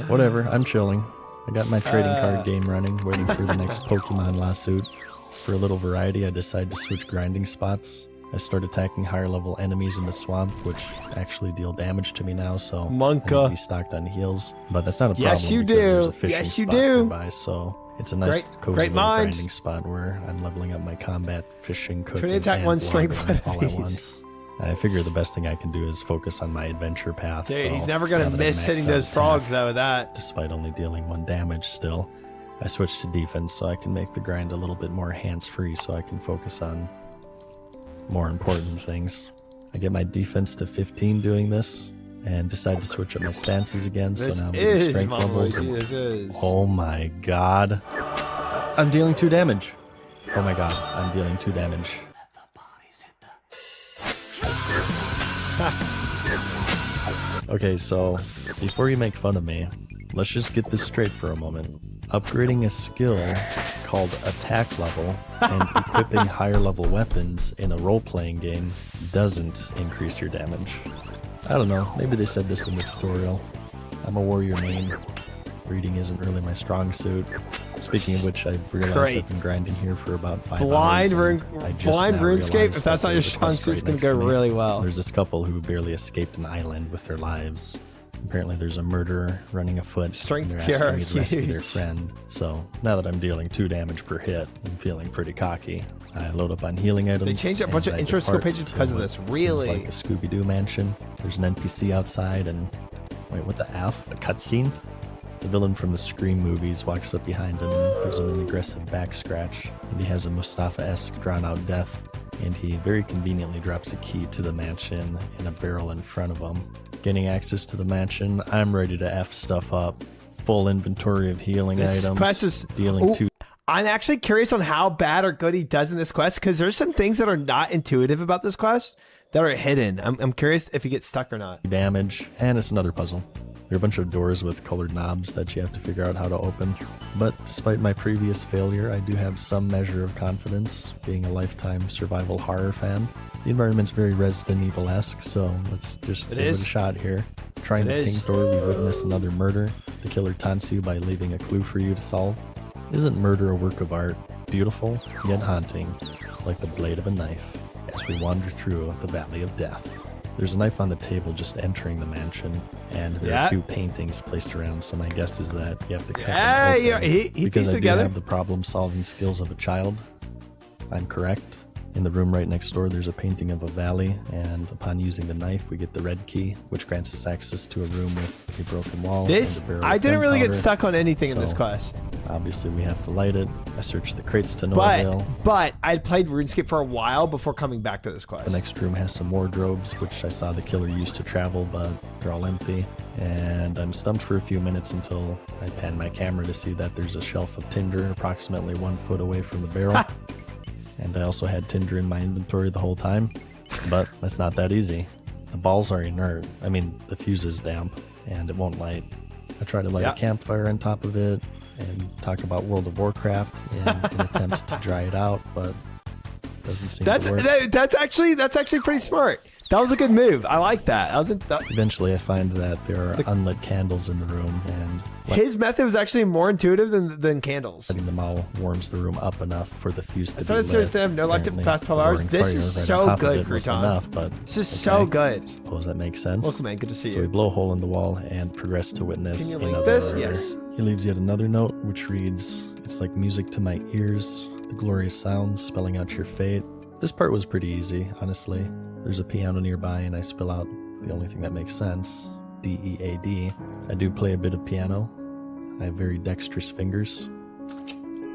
Whatever, I'm chilling. I got my trading card game running, waiting for the next Pokemon lawsuit. For a little variety, I decide to switch grinding spots. I start attacking higher level enemies in the swamp, which actually deal damage to me now, so I need Monka. to be stocked on heals. But that's not a problem. Yes, you because there's do. a fishing Yes, you spot do. nearby, so it's a nice, Great- cozy great little mind. grinding spot where I'm leveling up my combat, fishing, cooking, attack, and 1 strength, wandering 1 all at haste. once. I figure the best thing I can do is focus on my adventure path. Dude, so he's never gonna now that I've miss hitting maxed out those attack, frogs though with that. Despite only dealing 1 damage still, I switched to defense so I can make the grind a little bit more hands-free so I can focus on more important things. I get my defense to 15 doing this, and decide to switch up my stances again, This so now I'm getting is strength Mama levels. Luigi, and- this is. Oh my god. I'm dealing 2 damage. Oh my god, I'm dealing 2 damage. Okay, so before you make fun of me, let's just get this straight for a moment. Upgrading a skill called attack level and equipping higher level weapons in a role-playing game doesn't increase your damage. I don't know, maybe they said this in the tutorial. I'm a warrior main. Reading isn't really my strong suit. Speaking of which, I've realized Great. I've been grinding here for about 5 Blind hours. rune, and I just blind now RuneScape. realized If that's that not your there's a strong quest suit, it's right gonna next to go me. really well. There's this couple who barely escaped an island with their lives. Apparently there's a murderer running afoot. Strength and they're pure, asking me to rescue their huge. friend. So now that I'm dealing 2 damage per hit, I'm feeling pretty cocky. I load up on healing items. They changed a bunch and of I intro skill depart pages to because of what this. seems Really? like a Scooby-Doo mansion. There's an NPC outside and... Wait, what the F? A cutscene? The villain from the Scream movies walks up behind him and gives him an aggressive back scratch, and he has a Mustafa-esque drawn-out death, and he very conveniently drops a key to the mansion in a barrel in front of him. Getting access to the mansion, I'm ready to F stuff up. Full inventory of healing This items, quest is- dealing Ooh. 2 I'm actually curious on how bad or good he does in this quest because there's some things that are not intuitive about this quest that are hidden. I'm curious if he gets stuck or not. damage, and it's another puzzle. There are a bunch of doors with colored knobs that you have to figure out how to open. But despite my previous failure, I do have some measure of confidence, being a lifetime survival horror fan. The environment's very Resident Evil-esque, so let's just give it a shot here. Trying the pink door, we witness another murder. The killer taunts you by leaving a clue for you to solve. Isn't murder a work of art? Beautiful, yet haunting, like the blade of a knife, as we wander through the Valley of Death. There's a knife on the table just entering the mansion, and there are a few paintings placed around, so my guess is that you have to cut them open. Yeah, he because pieced I together. do have the problem-solving skills of a child. I'm correct. In the room right next door, there's a painting of a valley, and upon using the knife, we get the red key, which grants us access to a room with a broken wall. This, and a barrel I of didn't really get gunpowder. stuck on anything in this So, quest. Obviously, we have to light it. I search the crates to no avail. But I'd played RuneScape for a while before coming back to this quest. The next room has some wardrobes, which I saw the killer use to travel, but they're all empty. And I'm stumped for a few minutes until I pan my camera to see that there's a shelf of tinder approximately 1 foot away from the barrel. And I also had tinder in my inventory the whole time. But that's not that easy. The balls are inert. I mean, the fuse is damp and it won't light. I try to light a campfire on top of it and talk about World of Warcraft in an attempt to dry it out, but it doesn't seem to work. That's actually pretty smart. That was a good move. I like that. Eventually, I find that there are unlit candles in the room, and his method was actually more intuitive than candles. letting them all warms the room up enough for the fuse to be So lit. Them no life to Apparently, past 12 the hours. roaring This fire is right on so top of good, it was Crouton. enough, but This is so good. I suppose that makes sense. Welcome, man. Good to see So we you. blow a hole in the wall and progress to witness Can you link another this? murder. Yes. He leaves yet another note, which reads, "It's like music to my ears, the glorious sounds spelling out your fate." This part was pretty easy, honestly. There's a piano nearby, and I spell out the only thing that makes sense, D-E-A-D. I do play a bit of piano. I have very dexterous fingers.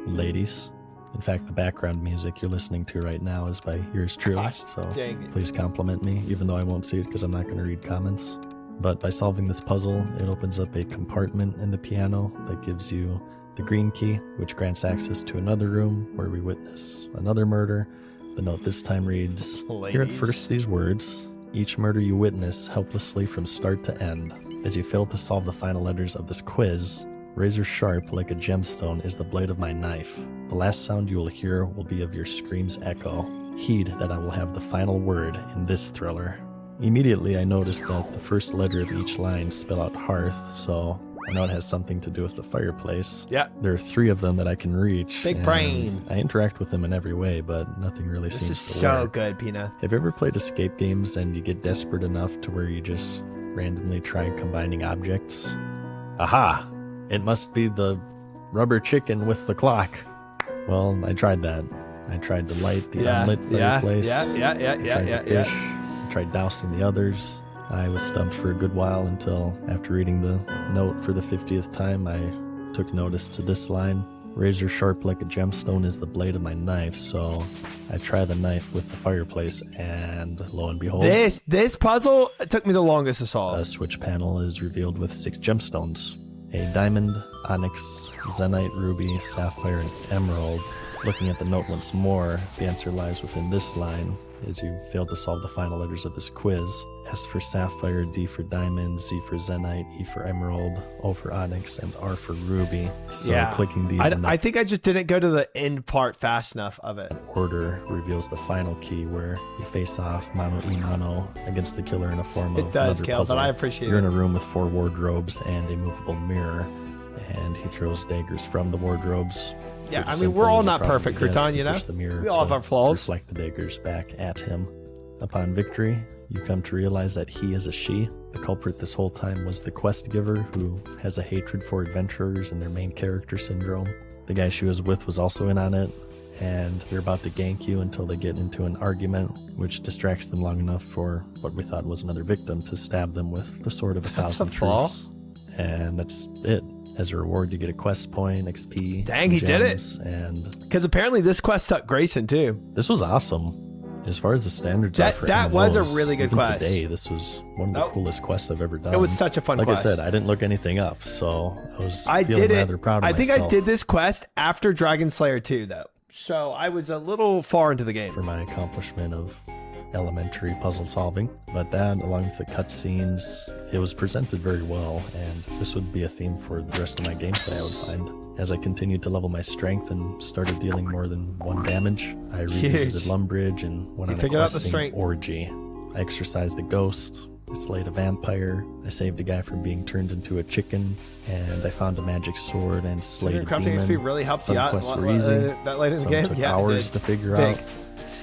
Ladies. In fact, the background music you're listening to right now is by yours truly, Gosh, so dang it. please compliment me, even though I won't see it because I'm not going to read comments. But by solving this puzzle, it opens up a compartment in the piano that gives you the green key, which grants access to another room where we witness another murder. The note this time reads, "Hear at Ladies. first these words, each murder you witness helplessly from start to end. As you fail to solve the final letters of this quiz, razor sharp like a gemstone is the blade of my knife. The last sound you will hear will be of your scream's echo. Heed that I will have the final word in this thriller." Immediately I noticed that the first letter of each line spell out hearth, so I know it has something to do with the fireplace. Yeah. There are 3 of them that I can reach. Big and brain. I interact with them in every way, but nothing really This seems is to so work. good, Pina. Have you ever played escape games and you get desperate enough to where you just randomly try combining objects? Aha! It must be the rubber chicken with the clock. Well, I tried that. I tried to light the unlit fireplace. I tried to fish. I tried dousing the others. I was stumped for a good while until, after reading the note for the 50th time, I took notice to this line. Razor sharp like a gemstone is the blade of my knife, so I try the knife with the fireplace, and lo and behold, This puzzle took me the longest to solve. a switch panel is revealed with 6 gemstones. A diamond, onyx, zenite, ruby, sapphire, and emerald. Looking at the note once more, the answer lies within this line, as you failed to solve the final letters of this quiz. S for sapphire, D for diamond, Z for zenite, E for emerald, O for onyx, and R for ruby. So clicking these in I think I just didn't go to the end part fast enough of it. order reveals the final key where you face off mano a mano against the killer in a form of It does, another Kel, puzzle. but I appreciate You're it. in a room with 4 wardrobes and a movable mirror, and he throws daggers from the wardrobes. Yeah, Pretty I mean, we're simple, all as not you probably perfect, guessed, Crouton, to you know? push the mirror We all have to our flaws. reflect the daggers back at him. Upon victory, you come to realize that he is a she. The culprit this whole time was the quest giver, who has a hatred for adventurers and their main character syndrome. The guy she was with was also in on it, and they're about to gank you until they get into an argument, which distracts them long enough for what we thought was another victim to stab them with the sword of a That's thousand a flaw. truths. And that's it. As a reward, you get a quest point, XP. Dang, some he did it. gems, And Because apparently this quest took Grayson too. this was awesome. As far as the standards are for that was a MMOs, really good even quest. Today, this was one of the Nope. coolest quests I've ever done. It was such a fun like quest. I said, I didn't look anything up, so I was I feeling did it. rather proud of I think myself I did this quest after Dragon Slayer 2, though. So I was a little far into the game. for my accomplishment of elementary puzzle solving. But that, along with the cutscenes, it was presented very well, and this would be a theme for the rest of my gameplay, I would find. As I continued to level my strength and started dealing more than 1 damage, I revisited Lumbridge and went on a figured out the questing strength. orgy. I exorcised a ghost, I slayed a vampire, I saved a guy from being turned into a chicken, and I found a magic sword and slayed a Crafting demon. XP really helped Some you out quests a lot, were easy, that late in the some game. took Yeah, it hours did. to figure Big. out,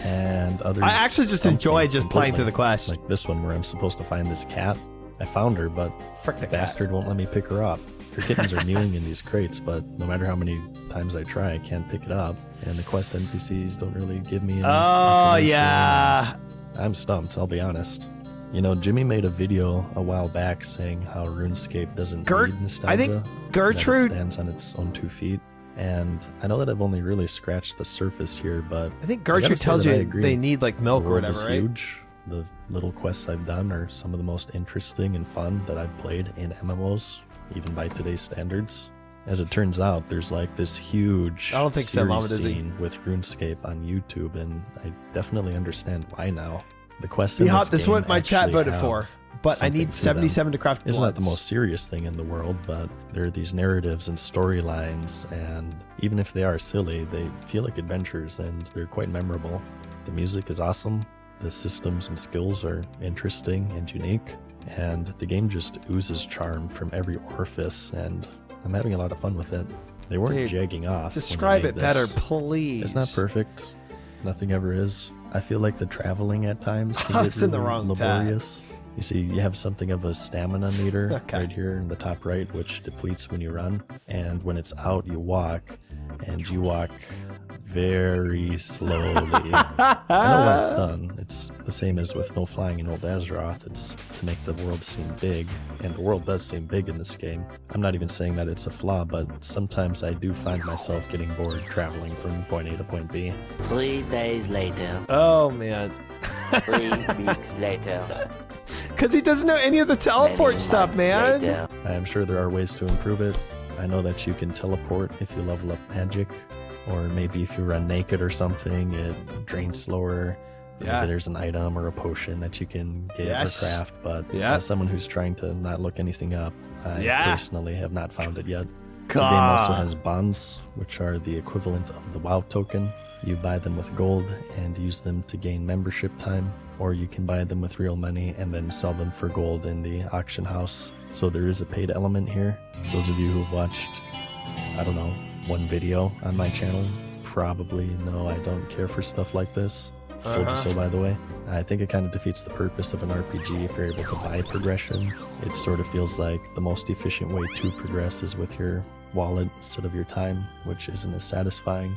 and others I actually just stumped enjoy me just playing through the completely. quest. Like this one where I'm supposed to find this cat. I found her, but Frick the cat. bastard won't let me pick her up. Her kittens are mewing in these crates, but no matter how many times I try, I can't pick it up. And the quest NPCs don't really give me any Oh, information. yeah. I'm stumped, I'll be honest. You know, Jimmy made a video a while back saying how RuneScape doesn't need nostalgia. I think and that it Gertrude, stands on its own 2 feet. And I know that I've only really scratched the surface here, but I think gotta Gertrude say tells that I you agree. they need like milk the or world whatever, is right? huge. The little quests I've done are some of the most interesting and fun that I've played in MMOs, even by today's standards. As it turns out, there's like this huge I don't think so, series Mama, does he? scene with RuneScape on YouTube, and I definitely understand why now. The quests in this This is game what my chat actually voted have for. But I something need to them. 77 to craft It's not the bloods. most serious thing in the world, but there are these narratives and storylines, and even if they are silly, they feel like adventures and they're quite memorable. The music is awesome, the systems and skills are interesting and unique, and the game just oozes charm from every orifice, and I'm having a lot of fun with it. They weren't Dude, jagging off. when they Describe made it better, this. please. It's not perfect. Nothing ever is. I feel like the traveling at times I can get was in the really wrong tab. laborious. You see, you have something of a stamina meter Okay. right here in the top right, which depletes when you run. And when it's out, you walk, and you walk very slowly. I know when it's done. It's the same as with no flying in Old Azeroth. It's to make the world seem big, and the world does seem big in this game. I'm not even saying that it's a flaw, but sometimes I do find myself getting bored traveling from point A to point B. 3 days later, Oh, man. 3 weeks later, Because he doesn't know any of the teleport many stuff, months man. later. I am sure there are ways to improve it. I know that you can teleport if you level up magic, or maybe if you run naked or something, it drains slower. Yeah. Maybe there's an item or a potion that you can get Yes. or craft, but Yeah. as someone who's trying to not look anything up, I Yeah. personally have not found it yet. The game also God. has bonds, which are the equivalent of the WoW token. You buy them with gold and use them to gain membership time, or you can buy them with real money and then sell them for gold in the auction house. So there is a paid element here. Those of you who've watched, I don't know, one video on my channel probably know I don't care for stuff like this. Told you so, by the way. I think it kind of defeats the purpose of an RPG if you're able to buy progression. It sort of feels like the most efficient way to progress is with your wallet instead of your time, which isn't as satisfying.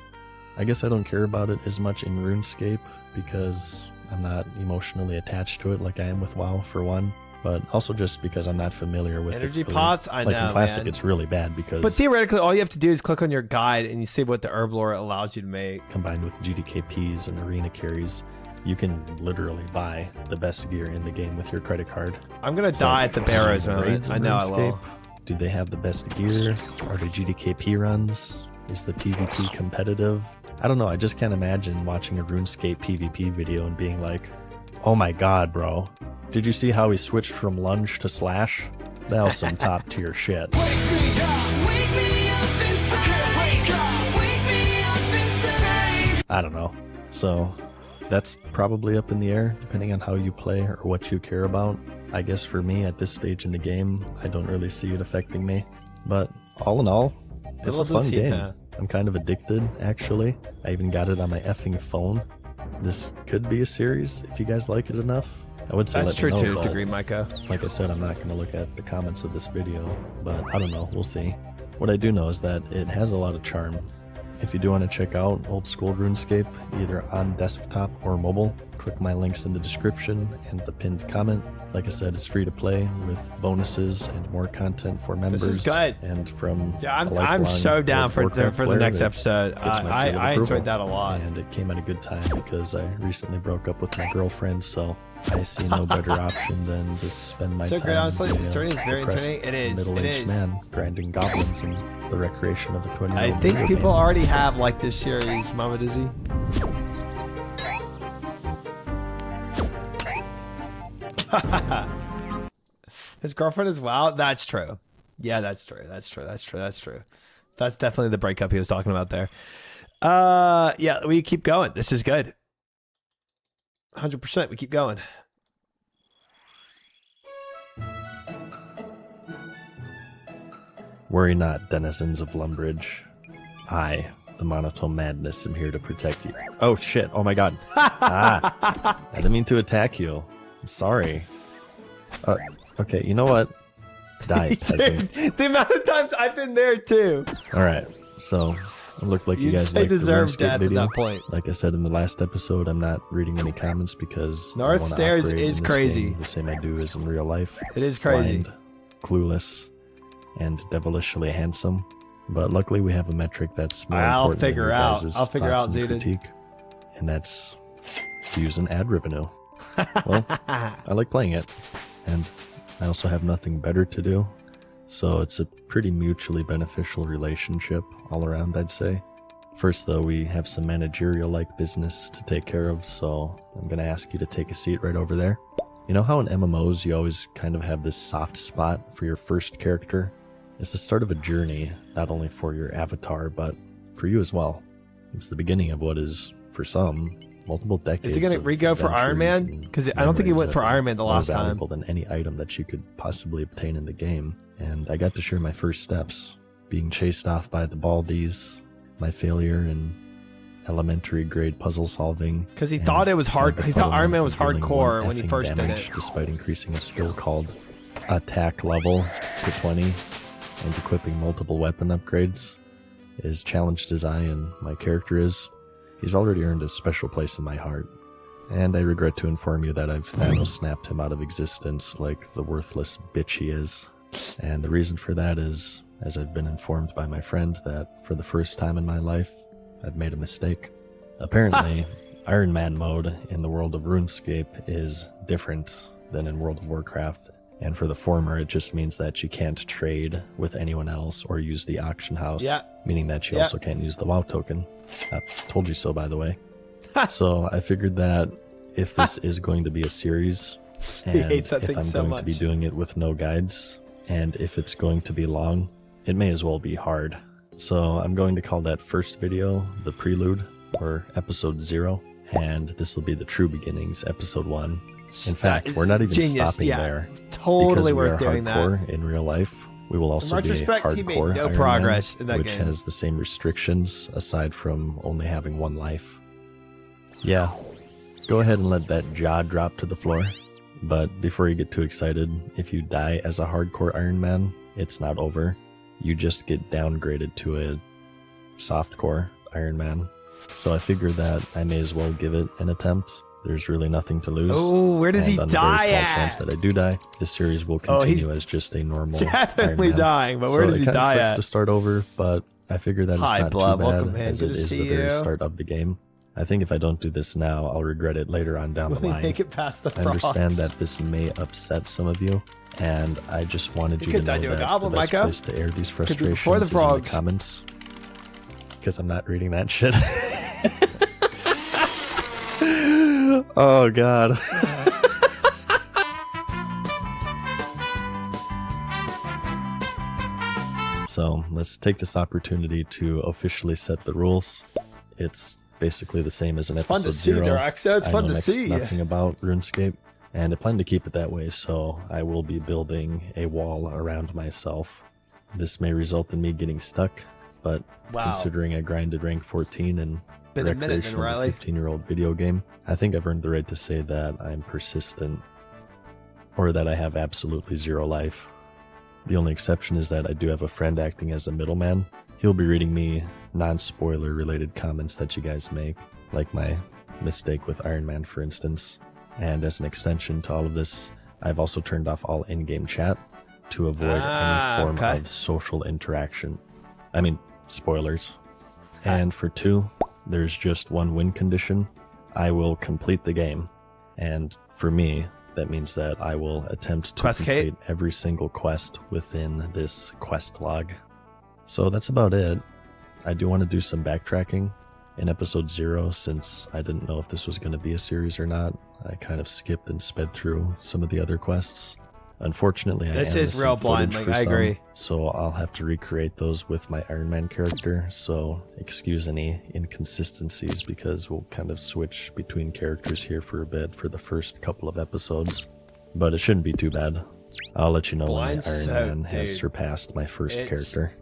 I guess I don't care about it as much in RuneScape because I'm not emotionally attached to it like I am with WoW, for one, but also just because I'm not familiar with Energy it. pots? I like know, in Classic, man. it's really bad because But theoretically, all you have to do is click on your guide and you see what the herb lore allows you to make. combined with GDKPs and arena carries, you can literally buy the best gear in the game with your credit card. I'm going to It's die like, at the do Barrows the moment. raids in I know I RuneScape? will. Do they have the best gear? Are the GDKP runs? Is the PvP competitive? I don't know. I just can't imagine watching a RuneScape PvP video and being like, oh my god, bro. Did you see how he switched from lunge to slash? That was some top tier shit. I don't know. So that's probably up in the air depending on how you play or what you care about. I guess for me at this stage in the game, I don't really see it affecting me. But all in all, it's a fun game. I'm kind of addicted, actually. I even got it on my effing phone. This could be a series if you guys like it enough. I would say That's let true me know, to a but degree, Micah. like I said, I'm not going to look at the comments of this video, but I don't know. We'll see. What I do know is that it has a lot of charm. If you do want to check out old school RuneScape, either on desktop or mobile, click my links in the description and the pinned comment. Like I said, it's free to play with bonuses and more content for members. good. And from Yeah, I'm a lifelong so down World for of Warcraft the player next that episode. gets my seal of I enjoyed approval. that a lot. And it came at a good time because I recently broke up with my girlfriend, so I see no better option than to spend my So time great, honestly. being The a story is very depressed entertaining. It is. middle-aged It is. man grinding goblins and the recreation of a 20-year-old I think video people game. already have like this series, Mama Dizzy. His girlfriend is wild. That's true. Yeah, that's true. That's true. That's true. That's true. That's definitely the breakup he was talking about there. Yeah, we keep going. This is good. 100%. We keep going. Worry not, denizens of Lumbridge. I, the Monotone Madness, am here to protect you. Oh shit, oh my god. I didn't mean to attack you. I'm sorry. Okay, you know what? Die, peasant. Dude, the amount of times I've been there too. Alright, so it looked like you guys They liked the deserve RuneScape death at video. that point. Like I said in the last episode, I'm not reading any comments because North I wanna Stairs operate is in this crazy. game the same I do as in real life. It is crazy. Blind, clueless, and devilishly handsome. But luckily, we have a metric that's more I'll important than figure your out. guys' I'll figure thoughts out, and Zeta. critique, and that's views and ad revenue. Well, I like playing it, and I also have nothing better to do, so it's a pretty mutually beneficial relationship all around, I'd say. First, though, we have some managerial-like business to take care of, so I'm going to ask you to take a seat right over there. You know how in MMOs you always kind of have this soft spot for your first character? It's the start of a journey, not only for your avatar, but for you as well. It's the beginning of what is, for some, multiple decades. Is he going to re-go for Iron Man? Because I don't think he went for Iron Man the last time. More valuable than any item that you could possibly obtain in the game. And I got to share my first steps, being chased off by the Baldies, my failure in elementary grade puzzle solving. Because he thought it was hard. He thought Iron Man was hardcore when he first did it. Despite increasing a skill called attack level to 20 and equipping multiple weapon upgrades. As challenged as I and my character is, he's already earned a special place in my heart. And I regret to inform you that I've Thanos snapped him out of existence like the worthless bitch he is. And the reason for that is, as I've been informed by my friend, that for the first time in my life, I've made a mistake. Apparently, Iron Man mode in the world of RuneScape is different than in World of Warcraft. And for the former, it just means that you can't trade with anyone else or use the auction house, meaning that you also can't use the WoW token. I told you so, by the way. So I figured that if this is going to be a series, and if I'm going to be doing it with no guides, and if it's going to be long, it may as well be hard. So I'm going to call that first video the prelude, or episode 0, and this will be the true beginnings, episode 1. In fact, we're not even stopping there. Totally worth doing doing that. In real life, we will also be retrospect, he made hardcore no Iron progress Man, in that which game. has the same restrictions aside from only having one life. Yeah, go ahead and let that jaw drop to the floor. But before you get too excited, if you die as a hardcore Iron Man, it's not over. You just get downgraded to a softcore Iron Man. So I figured that I may as well give it an attempt. There's really nothing to lose. Oh, where does he on die the very small at? chance that I do die, the series will continue as just a normal Definitely Iron Man. dying, but where does he it kinda die sucks at? to start over, but I figure that it's Hi, not Blob. too Welcome, bad man. as Good it to is the see very you. start of the game. I think if I don't do this now, I'll regret it later on down the Will he line. make it past the I understand frogs? that this may upset some of you, and I just wanted you to could die know to a that goblin, the best Micah. place to air these Could be frustrations before the is in the frogs. comments. Because I'm not reading that shit. Oh, God. So let's take this opportunity to officially set the rules. It's basically the same as an Fun episode to see, 0. Daraxa. It's I fun know to next see. nothing about RuneScape, and I plan to keep it that way, so I will be building a wall around myself. This may result in me getting stuck, but considering I grinded rank 14 and Been a minute then, recreational Riley. 15-year-old video game, I think I've earned the right to say that I'm persistent, or that I have absolutely zero life. The only exception is that I do have a friend acting as a middleman. He'll be reading me non-spoiler related comments that you guys make, like my mistake with Iron Man, for instance. And as an extension to all of this, I've also turned off all in-game chat to avoid any form of social interaction. I mean, spoilers. And for 2, there's just one win condition. I will complete the game. And for me, that means that I will attempt to complete every single quest within this quest log. So that's about it. I do want to do some backtracking. In episode 0, since I didn't know if this was going to be a series or not, I kind of skipped and sped through some of the other quests. Unfortunately, This is real blind, like, I agree. So I'll have to recreate those with my Iron Man character, so excuse any inconsistencies because we'll kind of switch between characters here for a bit for the first couple of episodes. But it shouldn't be too bad. I'll let you know when my Iron Man has surpassed my first character.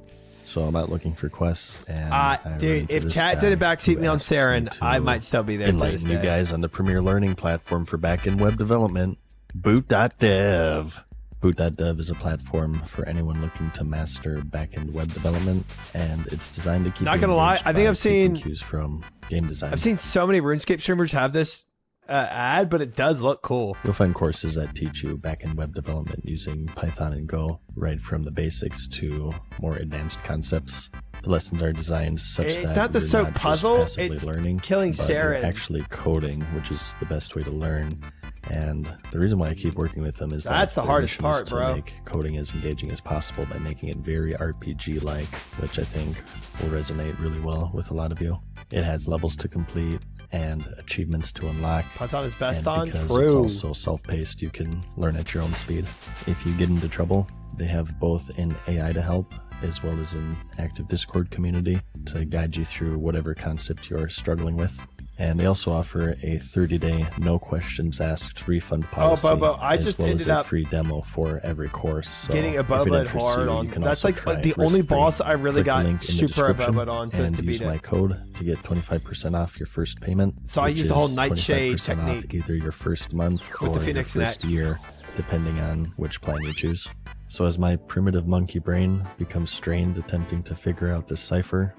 So I'm out looking for quests, and dude, if chat didn't backseat me on Saren, I might still be there. Enlighten you guys on the premier learning platform for back-end web development, Boot.dev. Boot.dev is a platform for anyone looking to master back-end web development, and it's designed to keep Not gonna lie, I think I've seen cues from game design. I've seen so many RuneScape streamers have this ad, but it does look cool. You'll find courses that teach you back-end web development using Python and Go, right from the basics to more advanced concepts. The lessons are designed such that it's not the you're soap not just puzzle, passively it's learning, killing but you're Saren. actually coding, which is the best way to learn. And the reason why I keep working with them is That's that the their hardest mission is part, to bro. make coding as engaging as possible by making it very RPG-like, which I think will resonate really well with a lot of you. It has levels to complete and achievements to unlock. Python is best And on because True. it's also self-paced, you can learn at your own speed. If you get into trouble, they have both an AI to help as well as an active Discord community to guide you through whatever concept you're struggling with. And they also offer a 30-day no questions asked refund policy, Bobo, I as just well as ended a up free demo for every course. So getting a if it Bobo interests hard you, on. you can That's also like try the it only risk-free. boss I really Click the got link in the super description Bobo on to and beat use it. my code to get 25% off your first payment. So I which used the whole is nightshade 25% off technique either your first month with or the your Phoenix first neck. year, depending on which plan you choose. So as my primitive monkey brain becomes strained attempting to figure out this cipher,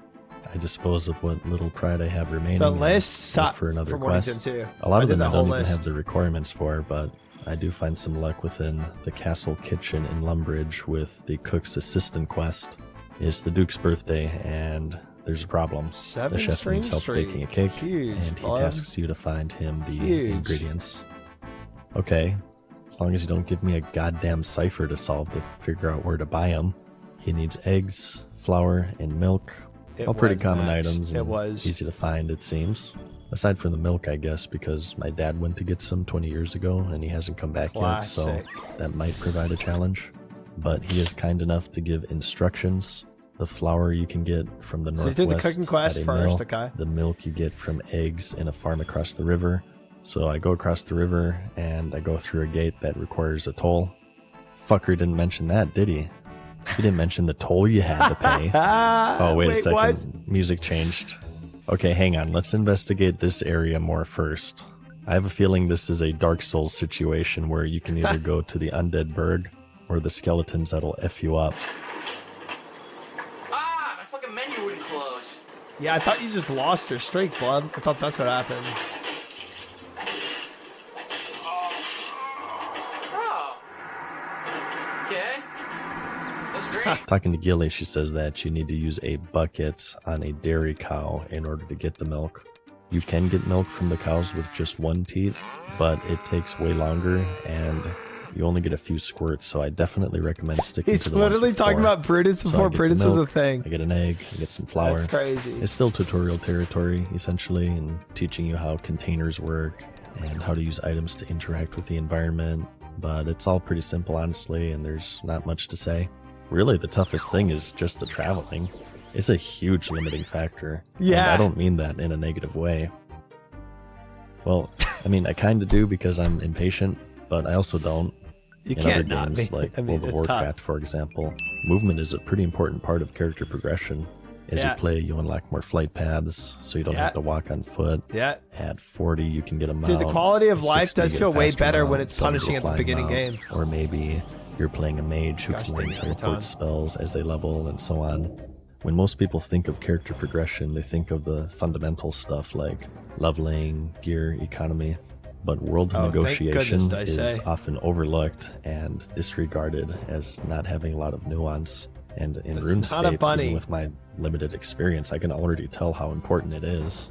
I dispose of what little pride I have remaining. The and list look sucked for another for Morning quest. Gym too. A lot of did them that I whole don't even list. have the requirements for, but I do find some luck within the castle kitchen in Lumbridge with the cook's assistant quest. It's the Duke's birthday, and there's a problem. 7 The chef stream needs help streak. baking a cake, Huge, and he bud. tasks you to find him the Huge. ingredients. Okay, as long as you don't give me a goddamn cipher to solve to figure out where to buy them. He needs eggs, flour, and milk. It All pretty was, common Max. items It and was. easy to find, it seems. Aside from the milk, I guess, because my dad went to get some 20 years ago and he hasn't come back Classic. yet, so that might provide a challenge. But he is kind enough to give instructions. The flour you can get from the So northwest he's doing the cooking quest at a first, mill. okay. The milk you get from eggs in a farm across the river. So I go across the river and I go through a gate that requires a toll. Fucker didn't mention that, did he? He didn't mention the toll you had to pay. Oh, wait a second. What? Music changed. Okay, hang on. Let's investigate this area more first. I have a feeling this is a Dark Souls situation where you can either go to the Undead Burg or the skeletons that'll F you up. Ah, my fucking menu wouldn't close. Yeah, I thought you just lost your streak, bud. I thought that's what happened. Oh. Okay. That's great. Talking to Gilly, she says that you need to use a bucket on a dairy cow in order to get the milk. You can get milk from the cows with just one teat, but it takes way longer and you only get a few squirts, so I definitely recommend sticking He's to the ones literally with talking four. about Brutus So I before get the Brutus was a milk, thing. I get an egg, I get some flour. That's crazy. It's still tutorial territory, essentially, and teaching you how containers work and how to use items to interact with the environment. But it's all pretty simple, honestly, and there's not much to say. Really, the toughest thing is just the traveling. It's a huge limiting factor. And Yeah. I don't mean that in a negative way. Well, I mean, I kind of do because I'm impatient, but I also don't. You In can't other not games, be. like I mean, World of it's Warcraft, tough. for example, movement is a pretty important part of character progression. As Yeah. you play, you unlock more flight paths, so you don't Yeah. have to walk on foot. Yeah. At 40, you can get a mount. Dude, the quality of At life 60, you does get a feel way faster better mount, when it's 70 punishing at the flying beginning mount. game. Or maybe you're playing a mage who Gosh can dang learn it, every teleport time. spells as they level and so on. When most people think of character progression, they think of the fundamental stuff like leveling, gear, economy. But world Oh, thank negotiation goodness, I is say. often overlooked and disregarded as not having a lot of nuance. And in That's not a RuneScape, bunny. even with my limited experience, I can already tell how important it is.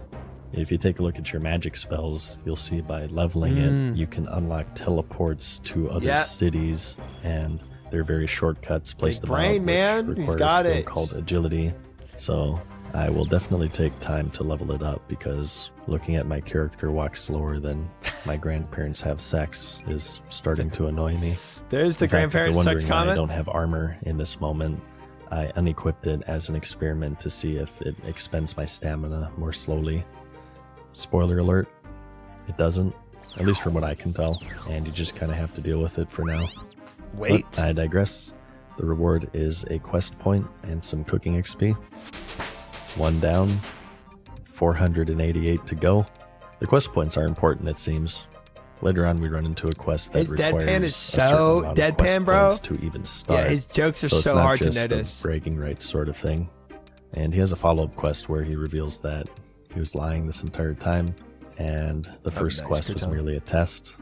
If you take a look at your magic spells, you'll see by leveling it, you can unlock teleports to other Yeah. cities, and they're very shortcuts placed about, brain, which man. He's require got a skill it. called agility. So I will definitely take time to level it up because looking at my character walk slower than my grandparents have sex is starting to annoy me. There's the In fact, if you're grandparent sex wondering why I comment. don't have armor in this moment, I unequipped it as an experiment to see if it expends my stamina more slowly. Spoiler alert, it doesn't, at least from what I can tell, and you just kind of have to deal with it for now. Wait. But I digress. The reward is a quest point and some cooking XP. One down, 488 to go. The quest points are important, it seems. Later on, we run into a quest that His requires deadpan is a certain so amount of quest deadpan, bro. points to even start. Yeah, his jokes are So it's so not hard to just a notice. bragging rights sort of thing. And he has a follow-up quest where he reveals that he was lying this entire time, and the first nice, quest good was job. merely a test.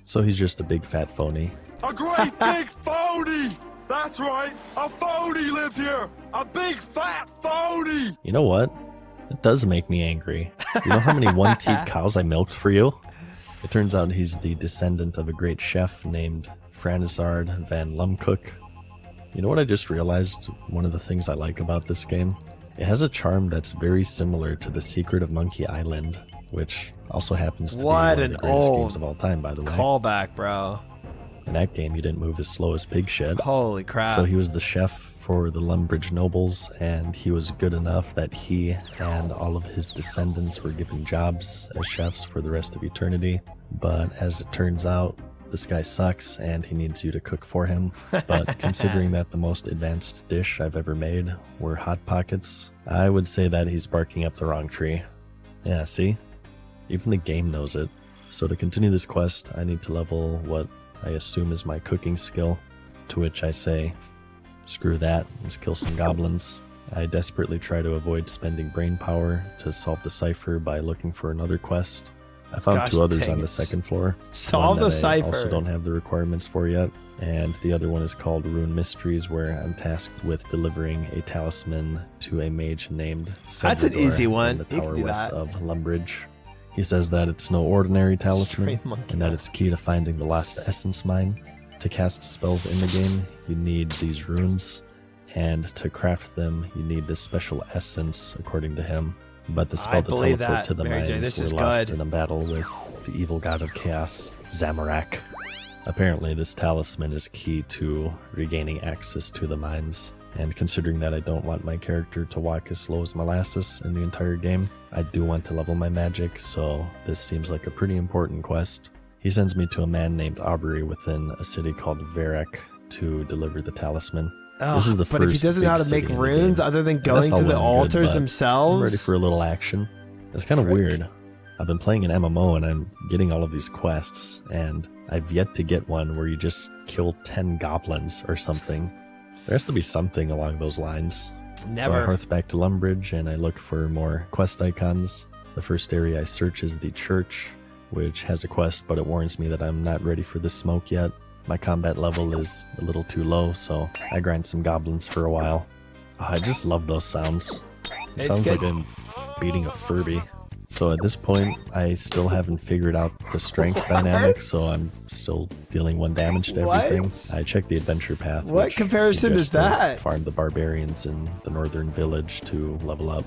So he's just a big fat phony. A great big phony! That's right, a phony lives here! A big fat phony! You know what? It does make me angry. You know how many one-teat cows I milked for you? It turns out he's the descendant of a great chef named Franisard van Lumcook. You know what I just realized? One of the things I like about this game? It has a charm that's very similar to The Secret of Monkey Island, which also happens to be one of the greatest games of all time, by the way. Callback, bro. In that game, you didn't move as slow as pig shit. Holy crap. So he was the chef for the Lumbridge nobles, and he was good enough that he and all of his descendants were given jobs as chefs for the rest of eternity. But as it turns out, this guy sucks and he needs you to cook for him. But considering that the most advanced dish I've ever made were Hot Pockets, I would say that he's barking up the wrong tree. Yeah, see? Even the game knows it. So to continue this quest, I need to level what I assume is my cooking skill, to which I say, screw that, let's kill some goblins. I desperately try to avoid spending brain power to solve the cipher by looking for another quest. I found two others on the second floor. Solve the cipher. I also don't have the requirements for yet. And the other one is called Rune Mysteries, where I'm tasked with delivering a talisman to a mage named Salvador. That's an easy one. In the tower west of Lumbridge. He says that it's no ordinary talisman, and that it's key to finding the lost essence mine. To cast spells in the game, you need these runes, and to craft them, you need this special essence, according to him. But the spell to teleport to the mines were lost in a battle with the evil god of chaos, Zamorak. Apparently, this talisman is key to regaining access to the mines. And considering that I don't want my character to walk as slow as molasses in the entire game, I do want to level my magic, so this seems like a pretty important quest. He sends me to a man named Aubrey within a city called Varek to deliver the talisman. This is the but if he doesn't know how to make runes other than going to the altars themselves, I'm ready for a little action. It's kind of weird. I've been playing an MMO and I'm getting all of these quests, and I've yet to get one where you just kill 10 goblins or something. There has to be something along those lines. Never. So I hearth back to Lumbridge and I look for more quest icons. The first area I search is the church, which has a quest, but it warns me that I'm not ready for the smoke yet. My combat level is a little too low, so I grind some goblins for a while. Oh, I just love those sounds. It sounds like I'm beating a Furby. So at this point, I still haven't figured out the strength dynamic, so I'm still dealing 1 damage to everything. I checked the adventure path. What comparison is that? Farm the barbarians in the northern village to level up.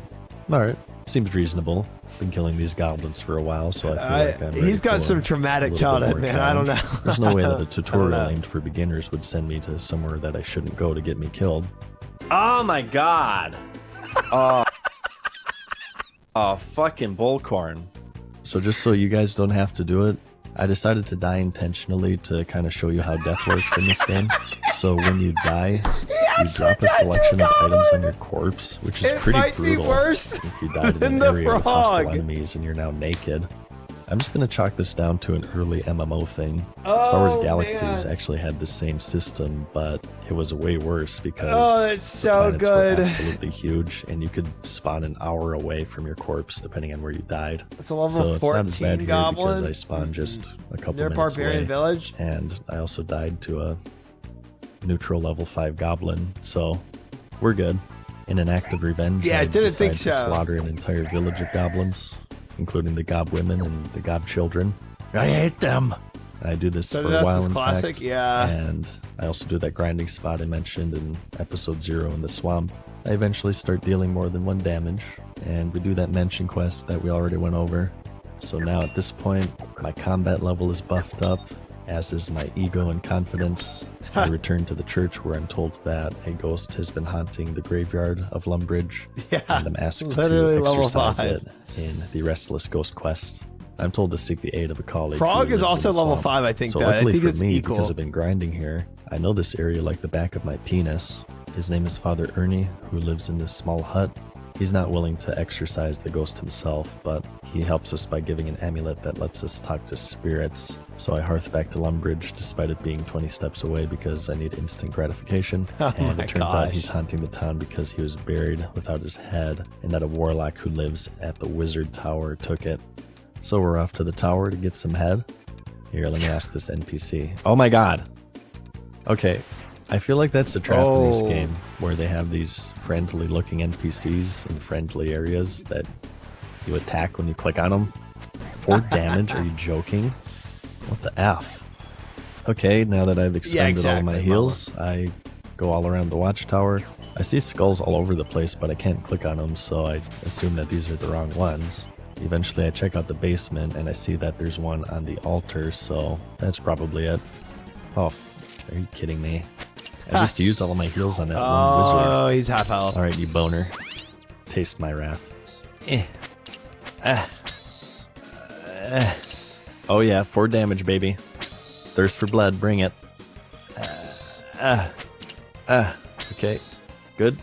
Alright, seems reasonable. Been killing these goblins for a while, so I feel like I'm ready. He's got some traumatic childhood, man. I don't know. There's no way that a tutorial aimed for beginners would send me to somewhere that I shouldn't go to get me killed. Oh my god. Oh, fucking bullcorn. So just so you guys don't have to do it, I decided to die intentionally to kind of show you how death works in this game. So when you die, you drop a selection of items on your corpse, which is pretty brutal if you died in an area with hostile enemies and you're now naked. I'm just going to chalk this down to an early MMO thing. Star Wars Galaxies actually had the same system, but it was way worse because it's the planets were absolutely huge, and you could spawn an hour away from your corpse depending on where you died. It's a level so it's 14 not as bad here goblin because I spawned just a couple near minutes Barbarian away, Village, and I also died to a neutral level 5 goblin, so we're good. In an act of revenge, I decided to slaughter an entire village of goblins, including the gob women and the gob children. I hate them. I do this for a while, in fact. And I also do that grinding spot I mentioned in episode 0 in the swamp. I eventually start dealing more than 1 damage, and we do that mention quest that we already went over. So now at this point, my combat level is buffed up, as is my ego and confidence. I return to the church where I'm told that a ghost has been haunting the graveyard of Lumbridge, and I'm asked to exorcise it in the Restless Ghost quest. I'm told to seek the aid of a colleague. Frog is also level 5, I think. So luckily for me, because I've been grinding here, I know this area like the back of my penis. His name is Father Ernie, who lives in this small hut. He's not willing to exorcise the ghost himself, but he helps us by giving an amulet that lets us talk to spirits. So I hearth back to Lumbridge despite it being 20 steps away because I need instant gratification. And it turns out he's haunting the town because he was buried without his head, and that a warlock who lives at the wizard tower took it. So we're off to the tower to get some head. Here, let me ask this NPC. Oh my god! Okay, I feel like that's a trap in this game, where they have these friendly-looking NPCs in friendly areas that you attack when you click on them. 4 damage? Are you joking? What the F? Okay, now that I've expended all of my heals, I go all around the watchtower. I see skulls all over the place, but I can't click on them, so I assume that these are the wrong ones. Eventually I check out the basement and I see that there's one on the altar, so that's probably it. Oh, are you kidding me? I just used all of my heals on that one wizard. Oh, he's half health. Alright, you boner. Taste my wrath. Oh yeah, 4 damage, baby. Thirst for blood, bring it. Okay, good.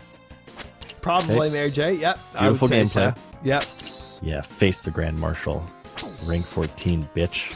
Probably Mary J. Yep. Beautiful gameplay. So. Yep. Yeah, face the Grand Marshal. Rank 14, bitch.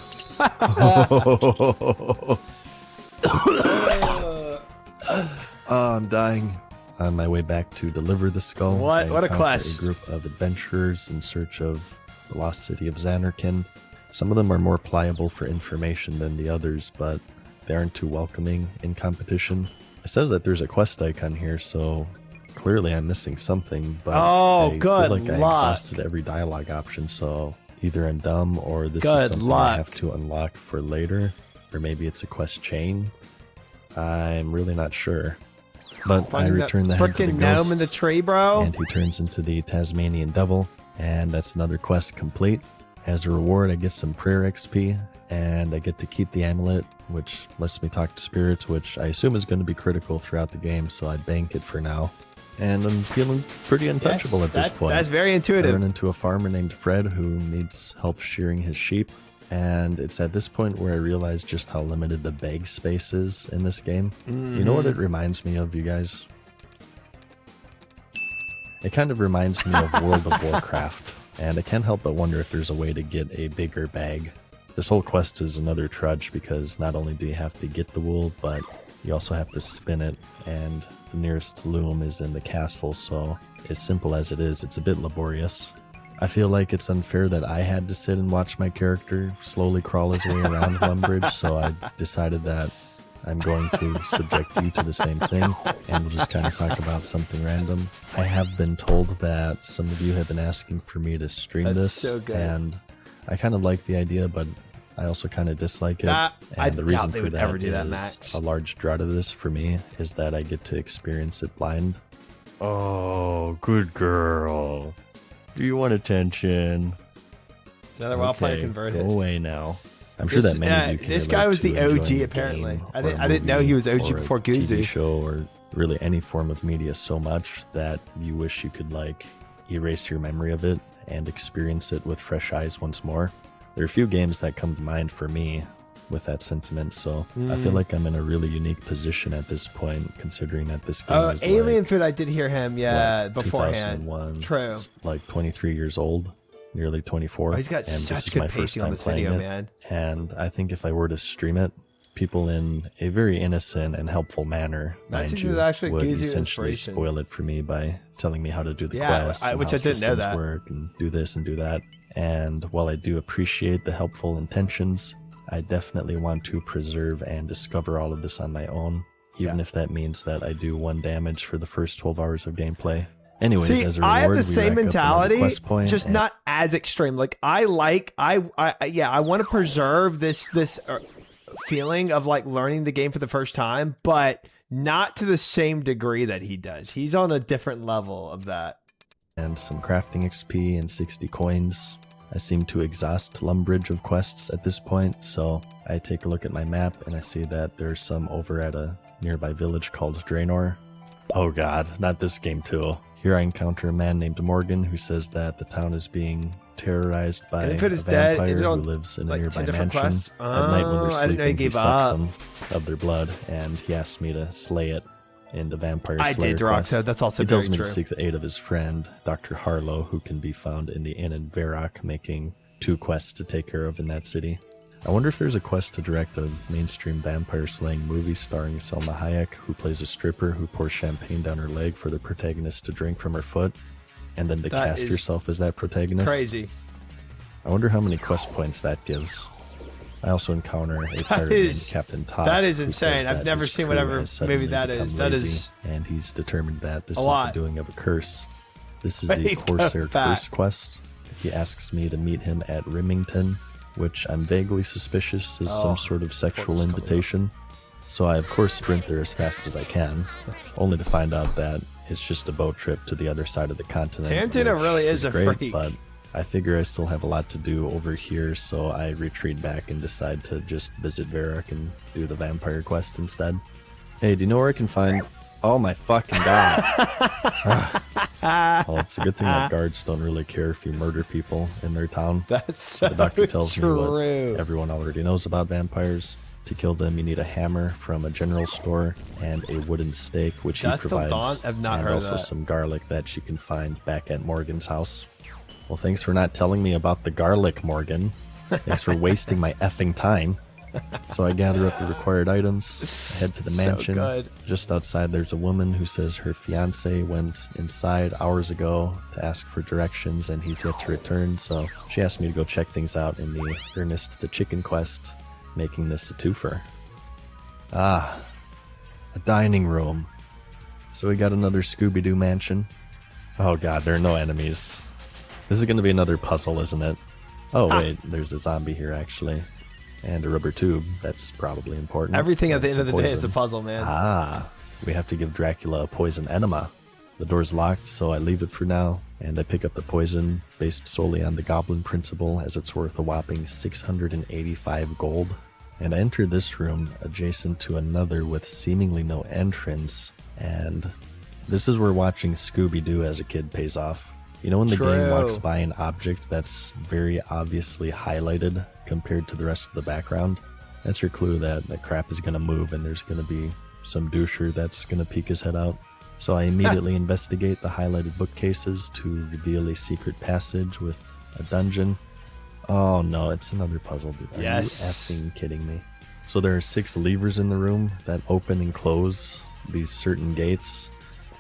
Oh, I'm dying. On my way back to deliver the skull, What a encounter quest. a group of adventurers in search of the lost city of Xanarkand. Some of them are more pliable for information than the others, but they aren't too welcoming in competition. It says that there's a quest icon here, so clearly I'm missing something, but I good feel like I luck. exhausted every dialogue option, so either I'm dumb or this Good is something luck. I have to unlock for later, or maybe it's a quest chain. I'm really not sure. But I return the head to the freaking gnome ghost, in the tree, bro. and he turns into the Tasmanian Devil, and that's another quest complete. As a reward, I get some prayer XP, and I get to keep the amulet, which lets me talk to spirits, which I assume is going to be critical throughout the game, so I bank it for now. And I'm feeling pretty untouchable at this point. That's very I intuitive. run into a farmer named Fred who needs help shearing his sheep, and it's at this point where I realize just how limited the bag space is in this game. You know what it reminds me of, you guys? It kind of reminds me of World of Warcraft, and I can't help but wonder if there's a way to get a bigger bag. This whole quest is another trudge because not only do you have to get the wool, but you also have to spin it, and the nearest loom is in the castle, so as simple as it is, it's a bit laborious. I feel like it's unfair that I had to sit and watch my character slowly crawl his way around Lumbridge, so I decided that I'm going to subject you to the same thing, and we'll just kind of talk about something random. I have been told that some of you have been asking for me to stream That's this, so good. and I kind of like the idea, but I also kind of dislike it. I And the doubt reason they for would that ever do that, is Max. a large dread of this for me is that I get to experience it blind. Oh, good girl. Do you want attention? Another wild player Okay, converted. go away now. I'm sure that many of you can this relate guy was to the OG enjoying a apparently. game I or a didn't know movie he was OG or a before TV Guzu. show or really any form of media so much that you wish you could like erase your memory of it and experience it with fresh eyes once more. There are a few games that come to mind for me with that sentiment, so I feel like I'm in a really unique position at this point, considering that this game is Alien like, Food, I did hear him, beforehand. 2001. True. It's like 23 years old, nearly 24. Oh, he's got and this such is good my first pacing on time this playing video, it. man. And I think if I were to stream it, people in a very innocent and helpful manner, mind Message you, is actually would Guzu essentially inspiration. spoil it for me by telling me how to do the Yeah, quests, and which how I didn't know systems that. work, and do this and do that. And while I do appreciate the helpful intentions, I definitely want to preserve and discover all of this on my own, even if that means that I do 1 damage for the first 12 hours of gameplay. Anyways, See, as a reward, I have the we same rack up another mentality, quest point, just and- not as extreme. Like I want to preserve this feeling of like learning the game for the first time, but not to the same degree that he does. He's on a different level of that. and some crafting XP and 60 coins. I seem to exhaust Lumbridge of quests at this point, so I take a look at my map and I see that there's some over at a nearby village called Draenor. Oh god, not this game too. Here I encounter a man named Morgan who says that the town is being terrorized by a Infant is dead. vampire Ended who on, lives in a like, 10 nearby different mansion. quests? At night when Oh, they're I didn't know he sleeping, he gave sucks up. some of their blood, and he asks me to slay it in the Vampire I Slayer did, quest. Roxo. That's also He tells very me true. to seek the aid of his friend, Dr. Harlow, who can be found in the inn in Varrock, making 2 quests to take care of in that city. I wonder if there's a quest to direct a mainstream vampire slaying movie starring Selma Hayek, who plays a stripper who pours champagne down her leg for the protagonist to drink from her foot, and then to That cast is yourself as that protagonist. Crazy. I wonder how many quest points that gives. I also encounter a pirate named is- Captain Todd. that is who insane. says I've that never his seen crew whatever has suddenly movie that become is. That lazy, is and he's determined that this a is lot. the doing of a curse. This is Wake the up Corsair back. Curse quest. He asks me to meet him at Rimington, which I'm vaguely suspicious is some sort of sexual coming up. invitation. So I of course sprint there as fast as I can, only to find out that it's just a boat trip to the other side of the continent. Tarantino which really is a great, freak. but I figure I still have a lot to do over here, so I retreat back and decide to just visit Varric and do the vampire quest instead. Hey, do you know where I can find... Oh my fucking god. Well, it's a good thing that guards don't really care if you murder people in their town. That's So the doctor tells me what true. everyone already knows about vampires. To kill them, you need a hammer from a general store and a wooden stake, which Dust he till provides, dawn? I've not and heard of also that. some garlic that she can find back at Morgan's house. Well, thanks for not telling me about the garlic, Morgan. Thanks for wasting my effing time. So I gather up the required items, head to the So mansion. good. Just outside, there's a woman who says her fiance went inside hours ago to ask for directions, and he's yet to return. So she asked me to go check things out in the Ernest the Chicken quest, making this a twofer. Ah, a dining room. So we got another Scooby-Doo mansion. Oh god, there are no enemies. This is going to be another puzzle, isn't it? Oh wait, there's a zombie here actually. And a rubber tube. That's probably important. Everything at the And end of the some day is a poison. puzzle, man. Ah, we have to give Dracula a poison enema. The door's locked, so I leave it for now, and I pick up the poison based solely on the goblin principle, as it's worth a whopping 685 gold. And I enter this room adjacent to another with seemingly no entrance, and this is where watching Scooby-Doo as a kid pays off. You know when the game True. walks by an object that's very obviously highlighted compared to the rest of the background? That's your clue that that crap is going to move and there's going to be some doucher that's going to peek his head out. So I immediately investigate the highlighted bookcases to reveal a secret passage with a dungeon. Oh no, it's another puzzle. Dude. Are Yes. you effing kidding me? So there are 6 levers in the room that open and close these certain gates.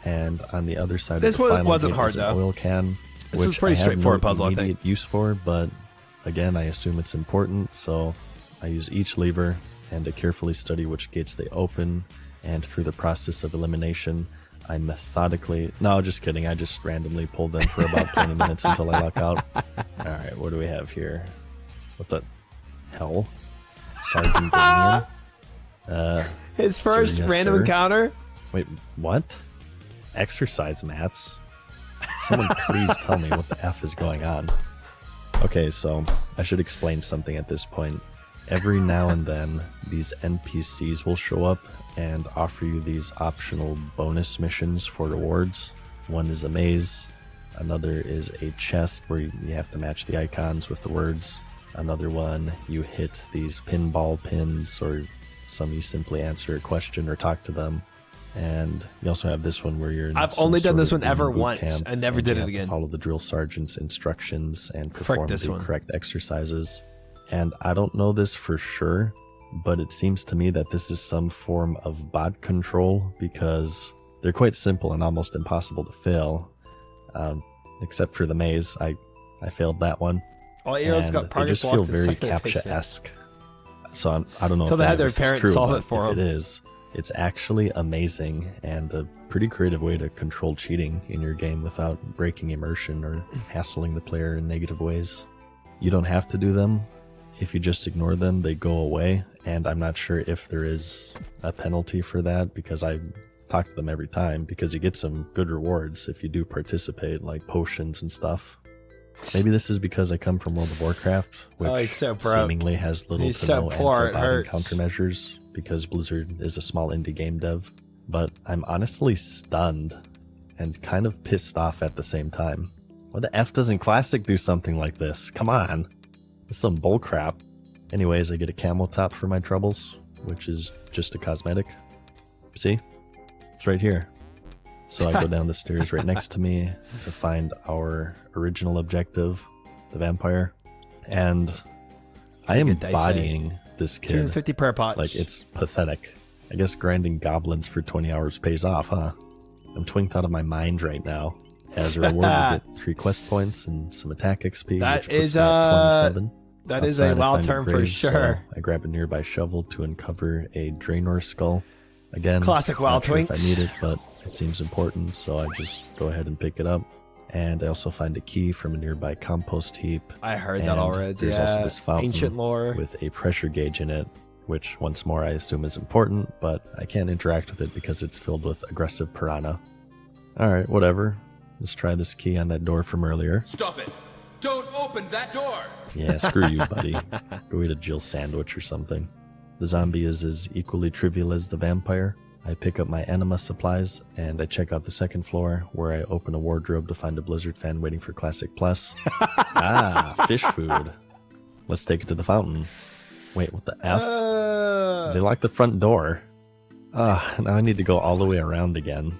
And on the other side This of the one final wasn't gate hard, is an though. oil can, This was which pretty I have straightforward no puzzle, I think. immediate use for, but again, I assume it's important, so I use each lever and I carefully study which gates they open, and through the process of elimination, I methodically... No, just kidding, I just randomly pulled them for about 20 minutes until I luck out. Alright, what do we have here? What the hell? Sergeant Damien? His first yes, random sir. encounter. Wait, what? Exercise mats? Someone please tell me what the F is going on. Okay, so I should explain something at this point. Every now and then, these NPCs will show up and offer you these optional bonus missions for rewards. One is a maze, another is a chest where you have to match the icons with the words. Another one, you hit these pinball pins, or some you simply answer a question or talk to them. And you also have this one where you're in I've some only done sort this of one ever boot once. camp, I never and did you it have to again. follow the drill sergeant's instructions and perform this the one. correct exercises. And I don't know this for sure, but it seems to me that this is some form of bot control, because they're quite simple and almost impossible to fail. Except for the maze, I failed that one. All heroes And got they progress just feel walks the very second they face it. CAPTCHA-esque. So I don't know Till if they any had of their this is parents true, solve but it for if them. it is, it's actually amazing and a pretty creative way to control cheating in your game without breaking immersion or hassling the player in negative ways. You don't have to do them. If you just ignore them, they go away, and I'm not sure if there is a penalty for that, because I talk to them every time, because you get some good rewards if you do participate, like potions and stuff. Maybe this is because I come from World of Warcraft, which he's so broke. seemingly has little He's to so no poor, it anti-bot hurts. countermeasures, because Blizzard is a small indie game dev. But I'm honestly stunned and kind of pissed off at the same time. Why the F doesn't Classic do something like this? Come on. This is some bullcrap. Anyways, I get a camo top for my troubles, which is just a cosmetic. See? It's right here. So I go down the stairs right next to me to find our original objective, the vampire. And I am Good dice, bodying this kid. 250 prayer pots. Like, it's pathetic. I guess grinding goblins for 20 hours pays off, huh? I'm twinked out of my mind right now. As a reward, you get 3 quest points and some attack XP, That which puts is, me at 27. that is a Outside, I wild find term for grave, sure. so I grab a nearby shovel to uncover a Draenor skull. Again, Classic wild not sure if twinks. I need it, but it seems important, so I just go ahead and pick it up. And I also find a key from a nearby compost heap. I heard And that already. There's yeah. also this fountain Ancient lore. with a pressure gauge in it, which once more I assume is important, but I can't interact with it because it's filled with aggressive piranha. Alright, whatever. Let's try this key on that door from earlier. Stop it! Don't open that door! Yeah, screw you, buddy. Go eat a Jill sandwich or something. The zombie is as equally trivial as the vampire. I pick up my enema supplies, and I check out the second floor, where I open a wardrobe to find a Blizzard fan waiting for Classic Plus. Ah, fish food. Let's take it to the fountain. Wait, what the F? They locked the front door. Now I need to go all the way around again.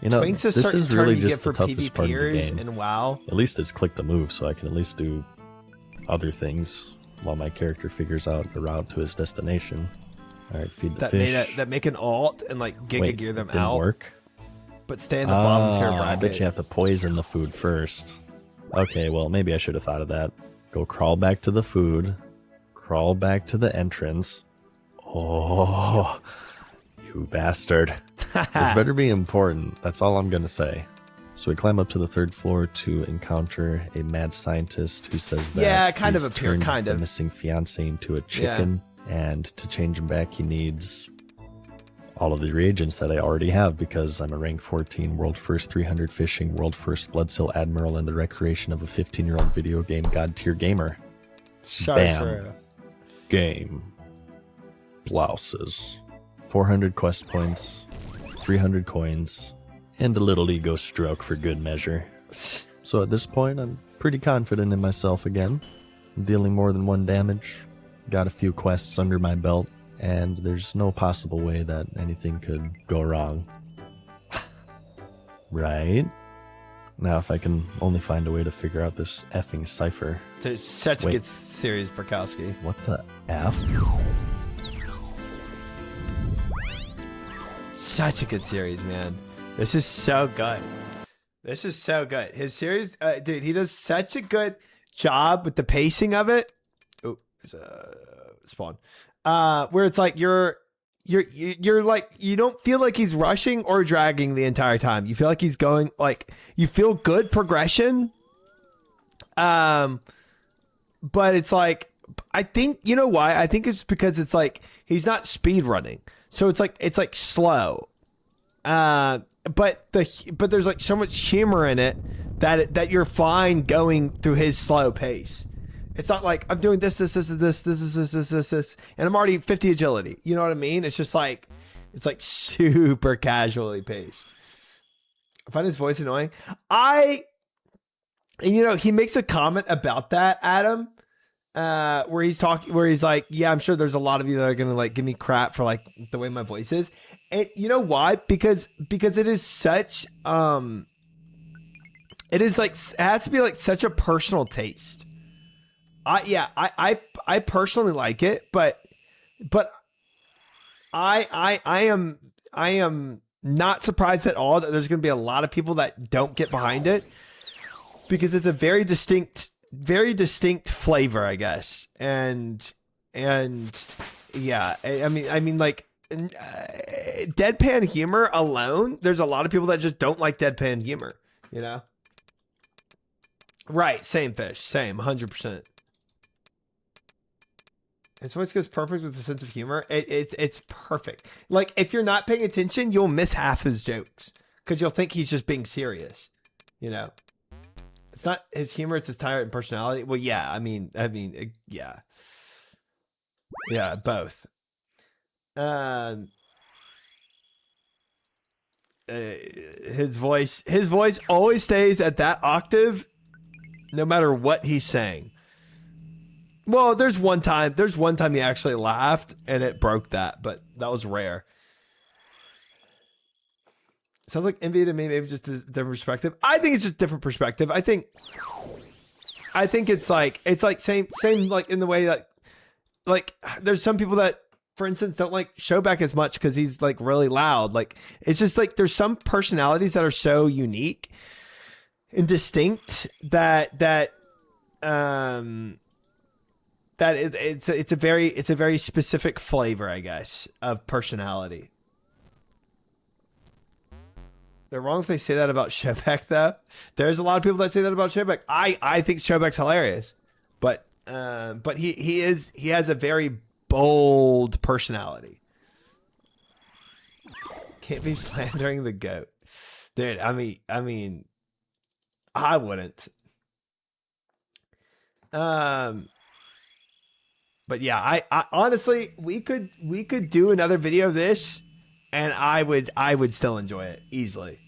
You know, Twink's a this certain is really term you just get the for toughest part of the PvPers game. in WoW. At least it's click to move, so I can at least do other things while my character figures out the route to his destination. Alright, feed the fish. That make an alt and like Giga Wait, gear them didn't out. work? But stay in the bottom tier I bracket. bet you have to poison the food first. Okay, well, maybe I should have thought of that. Go crawl back to the food. Crawl back to the entrance. Oh, you bastard. This better be important. That's all I'm going to say. So we climb up to the third floor to encounter a mad scientist who says that Yeah, kind of he's appear, turned kind the of. missing fiancé into a chicken. And to change him back, he needs all of the reagents that I already have because I'm a rank 14 world first 300 fishing, world first blood seal admiral, and the recreation of a 15-year-old video game god tier gamer. Bam. Game. Blouses. 400 quest points, 300 coins, and a little ego stroke for good measure. So at this point, I'm pretty confident in myself again. I'm dealing more than 1 damage. Got a few quests under my belt, and there's no possible way that anything could go wrong. Right? Now, if I can only find a way to figure out this effing cipher. There's such a Wait. good series, Perkowski. What the F? Such a good series, man. This is so good. This is so good. His series, dude, he does such a good job with the pacing of it. Oh, spawn. Where it's like you're like, you don't feel like he's rushing or dragging the entire time. You feel like he's going, like, you feel good progression. But it's like, I think, you know why? I think it's because it's like he's not speed running. So it's like slow. But there's like so much humor in it that you're fine going through his slow pace. It's not like I'm doing this, and I'm already 50 agility. You know what I mean? It's just like, it's like super casually paced. I find his voice annoying. And you know, he makes a comment about that, Adam, where he's like, yeah, I'm sure there's a lot of you that are gonna like give me crap for like the way my voice is. And you know why? Because it is such it is like, it has to be like such a personal taste. I personally like it, but I am not surprised at all that there's going to be a lot of people that don't get behind it, because it's a very distinct flavor, I guess. And yeah, I mean like, deadpan humor alone, there's a lot of people that just don't like deadpan humor, you know? Right, same fish, same, 100%. His voice goes perfect with a sense of humor. It's perfect. Like, if you're not paying attention, you'll miss half his jokes because you'll think he's just being serious. You know, it's not his humor; it's his tyrant personality. Well, yeah, I mean, yeah, both. His voice always stays at that octave, no matter what he's saying. Well, there's one time he actually laughed and it broke that, but that was rare. Sounds like envy to me, maybe just a different perspective. I think it's just different perspective. I think it's like same like in the way that like there's some people that, for instance, don't like Showback as much because he's like really loud. Like, it's just like there's some personalities that are so unique and distinct that it's a very specific flavor, I guess, of personality. They're wrong if they say that about Showback, though. There's a lot of people that say that about Showback. I think Showback's hilarious, but he has a very bold personality. Can't be slandering the goat, dude. I mean, I wouldn't. But yeah, I honestly, we could do another video of this, and I would still enjoy it easily.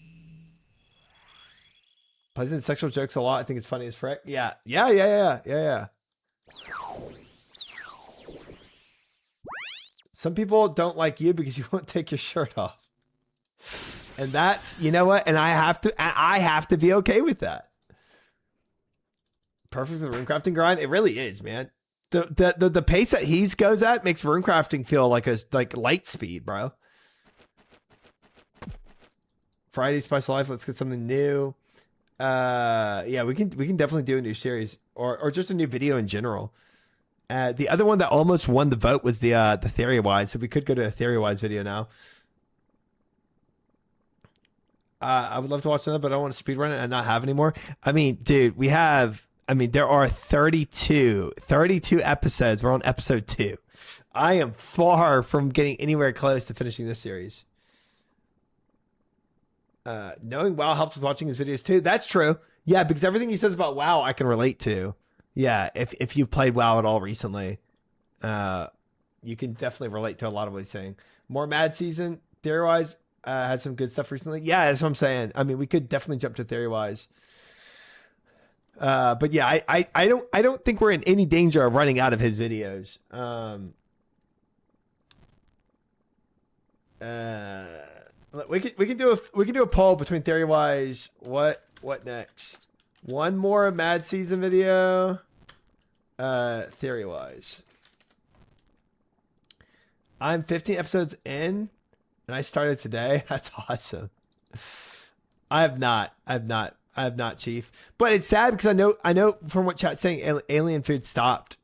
Plays in sexual jokes a lot. I think it's funny as frick. Yeah. Some people don't like you because you won't take your shirt off. And that's, you know what? And I have to be okay with that. Perfect for the runecrafting grind. It really is, man. The pace that he goes at makes runecrafting feel like light speed, bro. Friday Spice of Life. Let's get something new. Yeah, we can definitely do a new series or just a new video in general. The other one that almost won the vote was the Theory Wise, so we could go to a Theory Wise video now. I would love to watch another, but I don't want to speedrun it and not have any more. I mean, dude, there are 32 episodes. We're on episode 2. I am far from getting anywhere close to finishing this series. Knowing WoW helps with watching his videos too. That's true. Yeah, because everything he says about WoW I can relate to. Yeah, if you've played WoW at all recently, you can definitely relate to a lot of what he's saying. More Mad Season, Theory-wise, has some good stuff recently. Yeah, that's what I'm saying. I mean, we could definitely jump to Theory-wise. But yeah, I don't think we're in any danger of running out of his videos. We can do a poll between Theory-wise. What next? One more Mad Season video. Theory-wise. I'm 15 episodes in, and I started today. That's awesome. I have not, Chief. But it's sad because I know from what chat's saying, Alien Food stopped.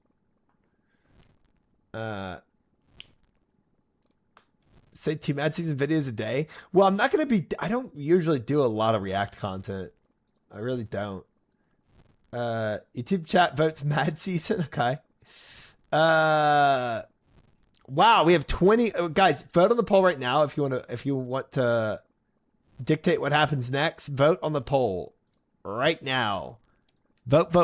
Say 2 Mad Season videos a day. Well, I'm not gonna be. I don't usually do a lot of React content. I really don't. YouTube chat votes Mad Season. Okay. Wow, we have 20 guys. Vote on the poll right now if you want to dictate what happens next. Vote on the poll right now. Vote.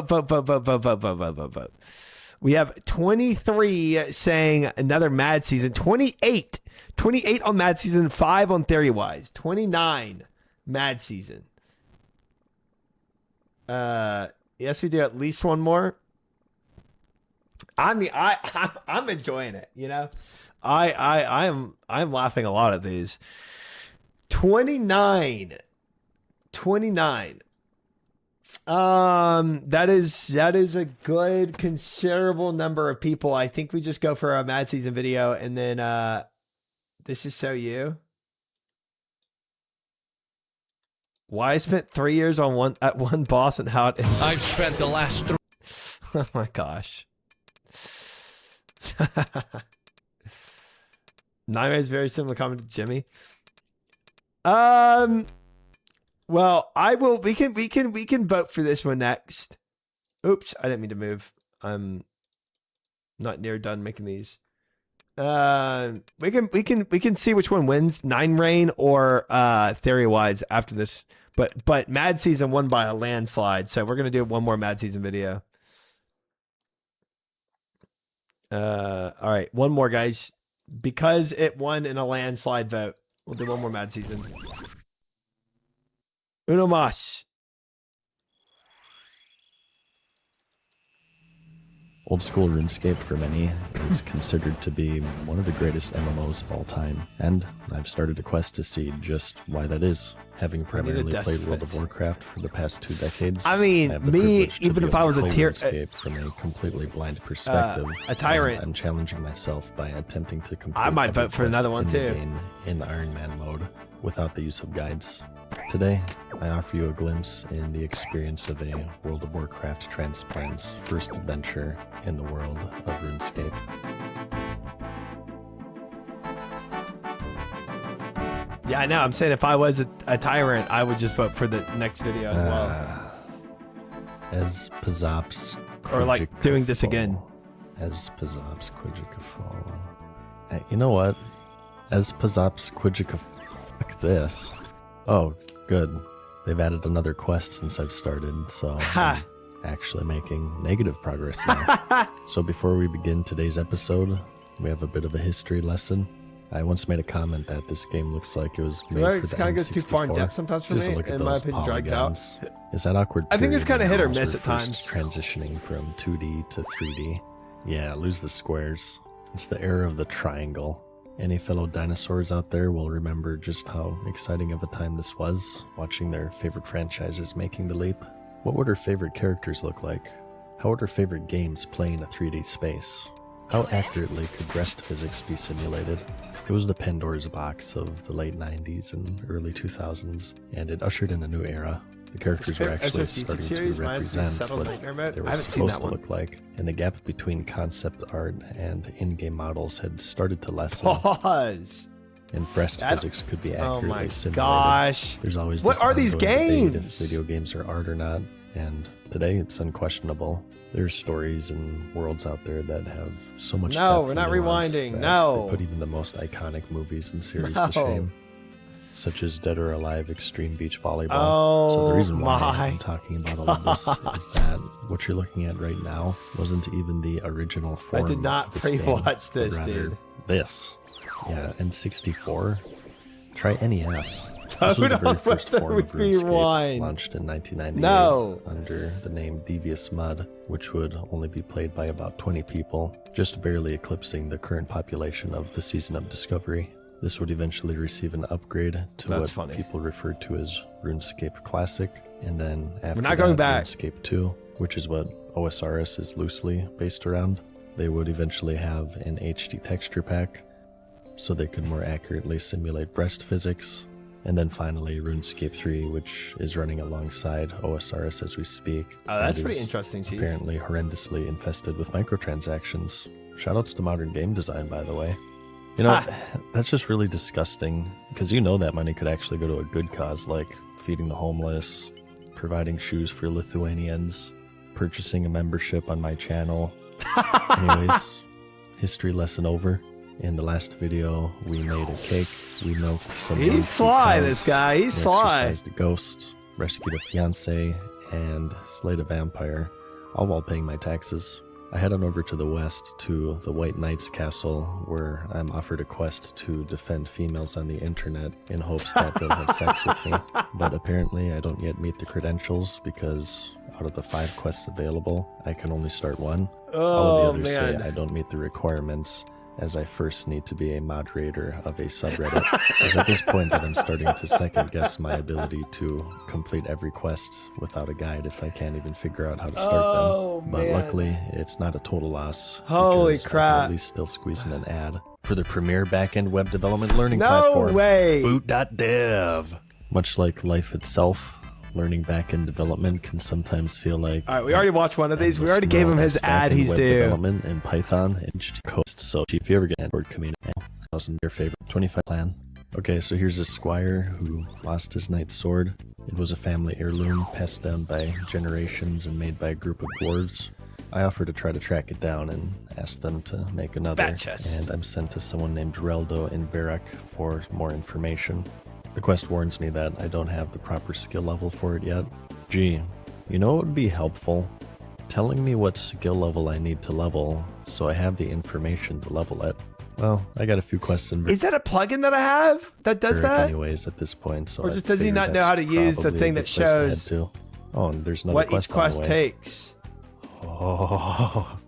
We have 23 saying another Mad Season. 28 on Mad Season. 5 on Theory-wise. 29 Mad Season. Yes, we do at least one more. I mean, I'm enjoying it. You know, I'm laughing a lot at these. 29. That is a good considerable number of people. I think we just go for a Mad Season video and then this is so you. Why I spent 3 years on one boss and how it I've spent the last 3. Oh my gosh. Nightmare is very similar comment to Jimmy. Well, I will. We can vote for this one next. Oops, I didn't mean to move. I'm not near done making these. We can see which one wins, 9 Rain or Theory-wise after this. But Mad Season won by a landslide, so we're gonna do one more Mad Season video. All right, one more, guys, because it won in a landslide vote. We'll do one more Mad Season. Uno mas. Old school RuneScape for many is considered to be one of the greatest MMOs of all time, and I've started a quest to see just why that is. Having primarily played World of Warcraft for the past 2 decades, I mean, me, even if I was a tier, RuneScape from a completely blind perspective, a tyrant, I'm challenging myself by attempting to complete. I might vote for another one too. In Iron Man mode, without the use of guides. Today, I offer you a glimpse in the experience of a World of Warcraft transplant's first adventure in the world of RuneScape. Yeah, I know. I'm saying if I was a tyrant, I would just vote for the next video as well. As Pazops, Or like doing this again. As Pazops Quidjikafall. You know what? As Pazops Quidjika, fuck this. Oh, good. They've added another quest since I've started, so I'm actually making negative progress now. So before we begin today's episode, we have a bit of a history lesson. I once made a comment that this game looks like it was made for the kind of goes N64. too far in depth sometimes for Just me. look at In my those opinion, drags polygons. out. Is that awkward? I think it's period kind of hit or when miss we're at first times. Transitioning from 2D to 3D. Yeah, lose the squares. It's the era of the triangle. Any fellow dinosaurs out there will remember just how exciting of a time this was, watching their favorite franchises making the leap. What would our favorite characters look like? How would our favorite games play in a 3D space? How accurately could breast physics be simulated? It was the Pandora's box of the late 90s and early 2000s, and it ushered in a new era. The characters were actually starting to represent what they were supposed to look like, and the gap between concept art and in-game models had started to lessen. Pause. And breast physics could be accurately simulated. Gosh. There's always What this are these ongoing debate games? if video games are art or not, and today it's unquestionable. There's stories and worlds out there that have so much No, depth we're not and nuance rewinding. that No. they put even the most iconic movies and series No. to shame, such as Dead or Alive Extreme Beach Volleyball. Oh, so the reason why my I'm talking about all of this is that what you're looking at right now wasn't even the original form. I did not of this game, pre-watch but this, rather dude. This. Yeah, N64. Try NES. This Vote was the very on first whether form we of RuneScape, rewind. launched in 1998 No. under the name Devious Mud, which would only be played by about 20 people, just barely eclipsing the current population of the Season of Discovery. This would eventually receive an upgrade to That's what funny. people referred to as RuneScape Classic, and then after not going back. RuneScape 2, which is what OSRS is loosely based around. They would eventually have an HD texture pack, so they could more accurately simulate breast physics. And then finally, RuneScape 3, which is running alongside OSRS as we speak. Oh, that's and pretty is interesting, Chief. Apparently horrendously infested with microtransactions. Shoutouts to modern game design, by the way. You know, that's just really disgusting, because you know that money could actually go to a good cause, like feeding the homeless, providing shoes for Lithuanians, purchasing a membership on my channel. Anyways, history lesson over. In the last video, we made a cake, we milked some He's young sly, cows, this guy. He's we sly. exorcised a ghost, rescued a fiancé, and slayed a vampire, all while paying my taxes. I head on over to the west to the White Knight's castle, where I'm offered a quest to defend females on the internet in hopes that they'll have sex with me. But apparently I don't yet meet the credentials, because out of the 5 quests available, I can only start 1. All of the others say I don't meet the requirements, as I first need to be a moderator of a subreddit. It's at this point that I'm starting to second guess my ability to complete every quest without a guide if I can't even figure out how to start them. But luckily, it's not a total loss. Holy because I crap. can at least still squeeze in an ad for the premier backend web development learning No platform. way. Boot.dev. Much like life itself, learning backend development can sometimes feel like... All right, we already watched one of these. We endless already gave him his stack ad in he's web due. development in Python and HTML. So if you ever get an Android community, 1,000 your favorite 25 plan. Okay, so here's a squire who lost his knight's sword. It was a family heirloom passed down by generations and made by a group of dwarves. I offer to try to track it down and ask them to make another, Batches. and I'm sent to someone named Reldo in Verak for more information. The quest warns me that I don't have the proper skill level for it yet. Gee, you know what would be helpful? Telling me what skill level I need to level, so I have the information to level it. Well, I got a few quests in Is that a plugin that I have that does Verak that? anyways at this point, so Or I just does he figured not know that's how to use the probably thing a that good place to head shows to. Oh, and there's another what quest each quest on the way. takes? Oh.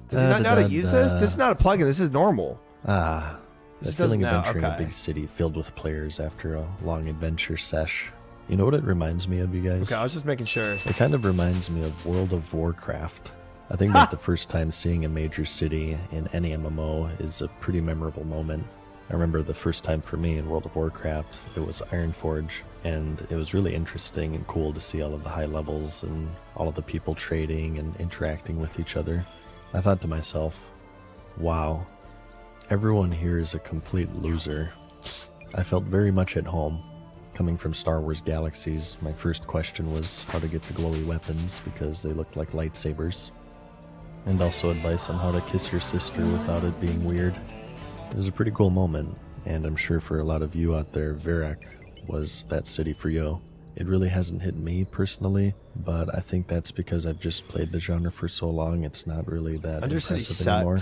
Does he not know how to use this? This is not a plugin. This is normal. That Just feeling doesn't of know. entering a Okay. big city filled with players after a long adventure sesh. You know what it reminds me of, you guys? Okay, I was just making sure. It kind of reminds me of World of Warcraft. I think that the first time seeing a major city in any MMO is a pretty memorable moment. I remember the first time for me in World of Warcraft, it was Ironforge, and it was really interesting and cool to see all of the high levels and all of the people trading and interacting with each other. I thought to myself, wow, everyone here is a complete loser. I felt very much at home. Coming from Star Wars Galaxies, my first question was how to get the glowy weapons because they looked like lightsabers. And also advice on how to kiss your sister without it being weird. It was a pretty cool moment, and I'm sure for a lot of you out there, Verac was that city for you. It really hasn't hit me personally, but I think that's because I've just played the genre for so long, it's not really that impressive anymore.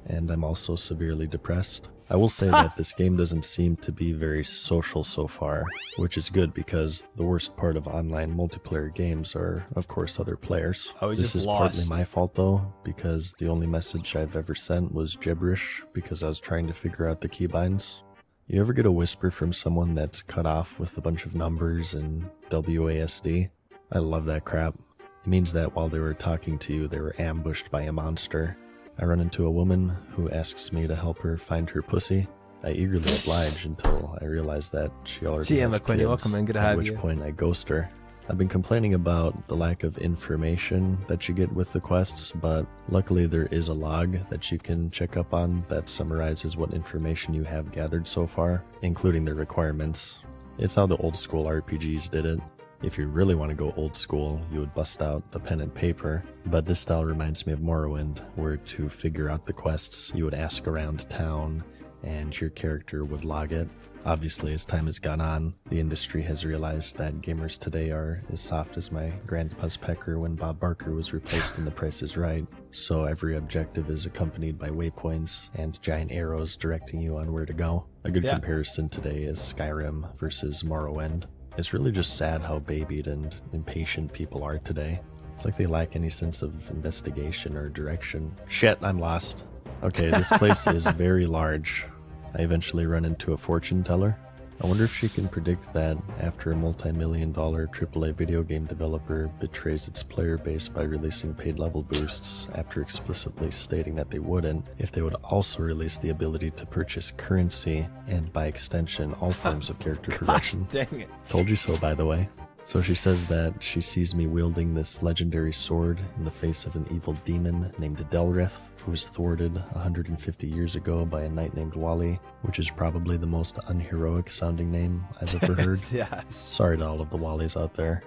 And I'm also severely depressed. I will say that this game doesn't seem to be very social so far, which is good because the worst part of online multiplayer games are, of course, other players. This is partly my fault though, because the only message I've ever sent was gibberish because I was trying to figure out the keybinds. You ever get a whisper from someone that's cut off with a bunch of numbers and WASD? I love that crap. It means that while they were talking to you, they were ambushed by a monster. I run into a woman who asks me to help her find her pussy. I eagerly oblige until I realize that she already has kids, welcome in. Good to have you. At which point I ghost her. I've been complaining about the lack of information that you get with the quests, but luckily there is a log that you can check up on that summarizes what information you have gathered so far, including the requirements. It's how the old school RPGs did it. If you really want to go old school, you would bust out the pen and paper, but this style reminds me of Morrowind, where to figure out the quests, you would ask around town, and your character would log it. Obviously, as time has gone on, the industry has realized that gamers today are as soft as my grandpa's pecker when Bob Barker was replaced in The Price is Right, so every objective is accompanied by waypoints and giant arrows directing you on where to go. A good comparison today is Skyrim versus Morrowind. It's really just sad how babied and impatient people are today. It's like they lack any sense of investigation or direction. Shit, I'm lost. Okay, this place is very large. I eventually run into a fortune teller. I wonder if she can predict that after a multi-million-dollar AAA video game developer betrays its player base by releasing paid level boosts after explicitly stating that they wouldn't, if they would also release the ability to purchase currency and, by extension, all forms of character progression. Dang it. Told you so, by the way. So she says that she sees me wielding this legendary sword in the face of an evil demon named Delrith, who was thwarted 150 years ago by a knight named Wally, which is probably the most unheroic sounding name I've ever heard. Yes. Sorry to all of the Wallys out there.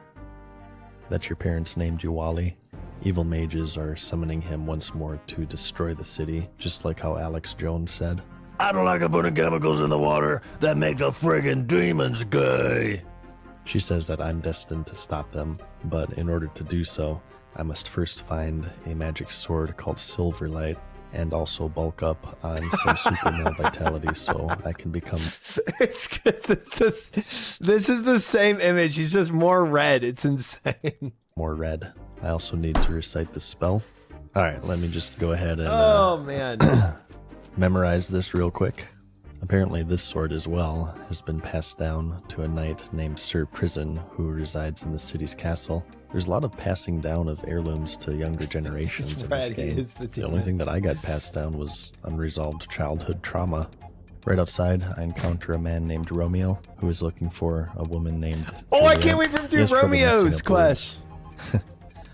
That your parents named you Wally. Evil mages are summoning him once more to destroy the city, just like how Alex Jones said. I don't like putting chemicals in the water that make the friggin' demons gay. She says that I'm destined to stop them, but in order to do so, I must first find a magic sword called Silverlight and also bulk up on some super male vitality so I can become... It's this is the same image. He's just more red. It's insane. More red. I also need to recite the spell. Alright, let me just go ahead and oh, man. memorize this real quick. Apparently this sword as well has been passed down to a knight named Sir Prison who resides in the city's castle. There's a lot of passing down of heirlooms to younger generations in this game. The only thing that I got passed down was unresolved childhood trauma. Right outside, I encounter a man named Romeo who is looking for a woman named Oh, I can't wait for him to do Romeo's quest!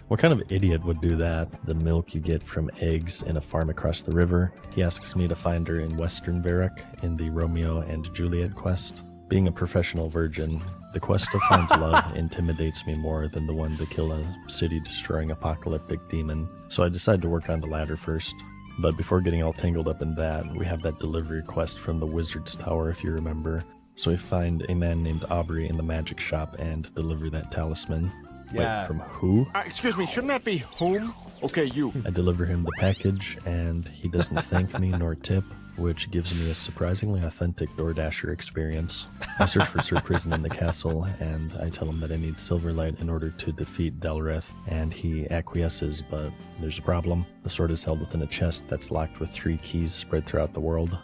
What kind of idiot would do that? The milk you get from eggs in a farm across the river. He asks me to find her in Western Verac in the Romeo and Juliet quest. Being a professional virgin, the quest to find love intimidates me more than the one to kill a city-destroying apocalyptic demon, so I decide to work on the latter first. But before getting all tangled up in that, we have that delivery quest from the Wizard's Tower, if you remember. So we find a man named Aubrey in the magic shop and deliver that talisman. Yeah. Wait, from who? Excuse me, shouldn't that be whom? Okay, you. I deliver him the package, and he doesn't thank me nor tip, which gives me a surprisingly authentic DoorDasher experience. I search for Sir Prison in the castle, and I tell him that I need Silverlight in order to defeat Delrith, and he acquiesces, but there's a problem. The sword is held within a chest that's locked with 3 keys spread throughout the world.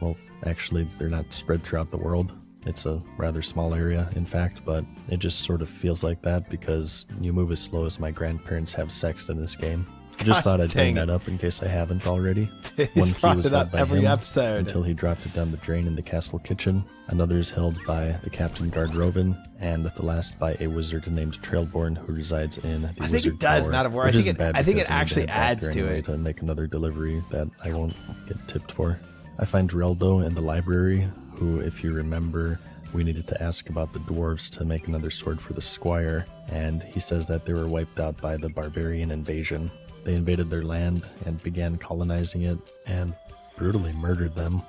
Well, actually, they're not spread throughout the world. It's a rather small area, in fact, but it just sort of feels like that because you move as slow as my grandparents have sex in this game. I just thought I'd bring that up in case I haven't already. One key was held by him until he dropped it down the drain in the castle kitchen. Another is held by the Captain Guard Roven, and the last by a wizard named Trailborn who resides in the I think it does matter more. I think it actually adds to it. To make another delivery that I won't get tipped for. I find Reldo in the library, who, if you remember, we needed to ask about the dwarves to make another sword for the squire, and he says that they were wiped out by the barbarian invasion. They invaded their land and began colonizing it and brutally murdered them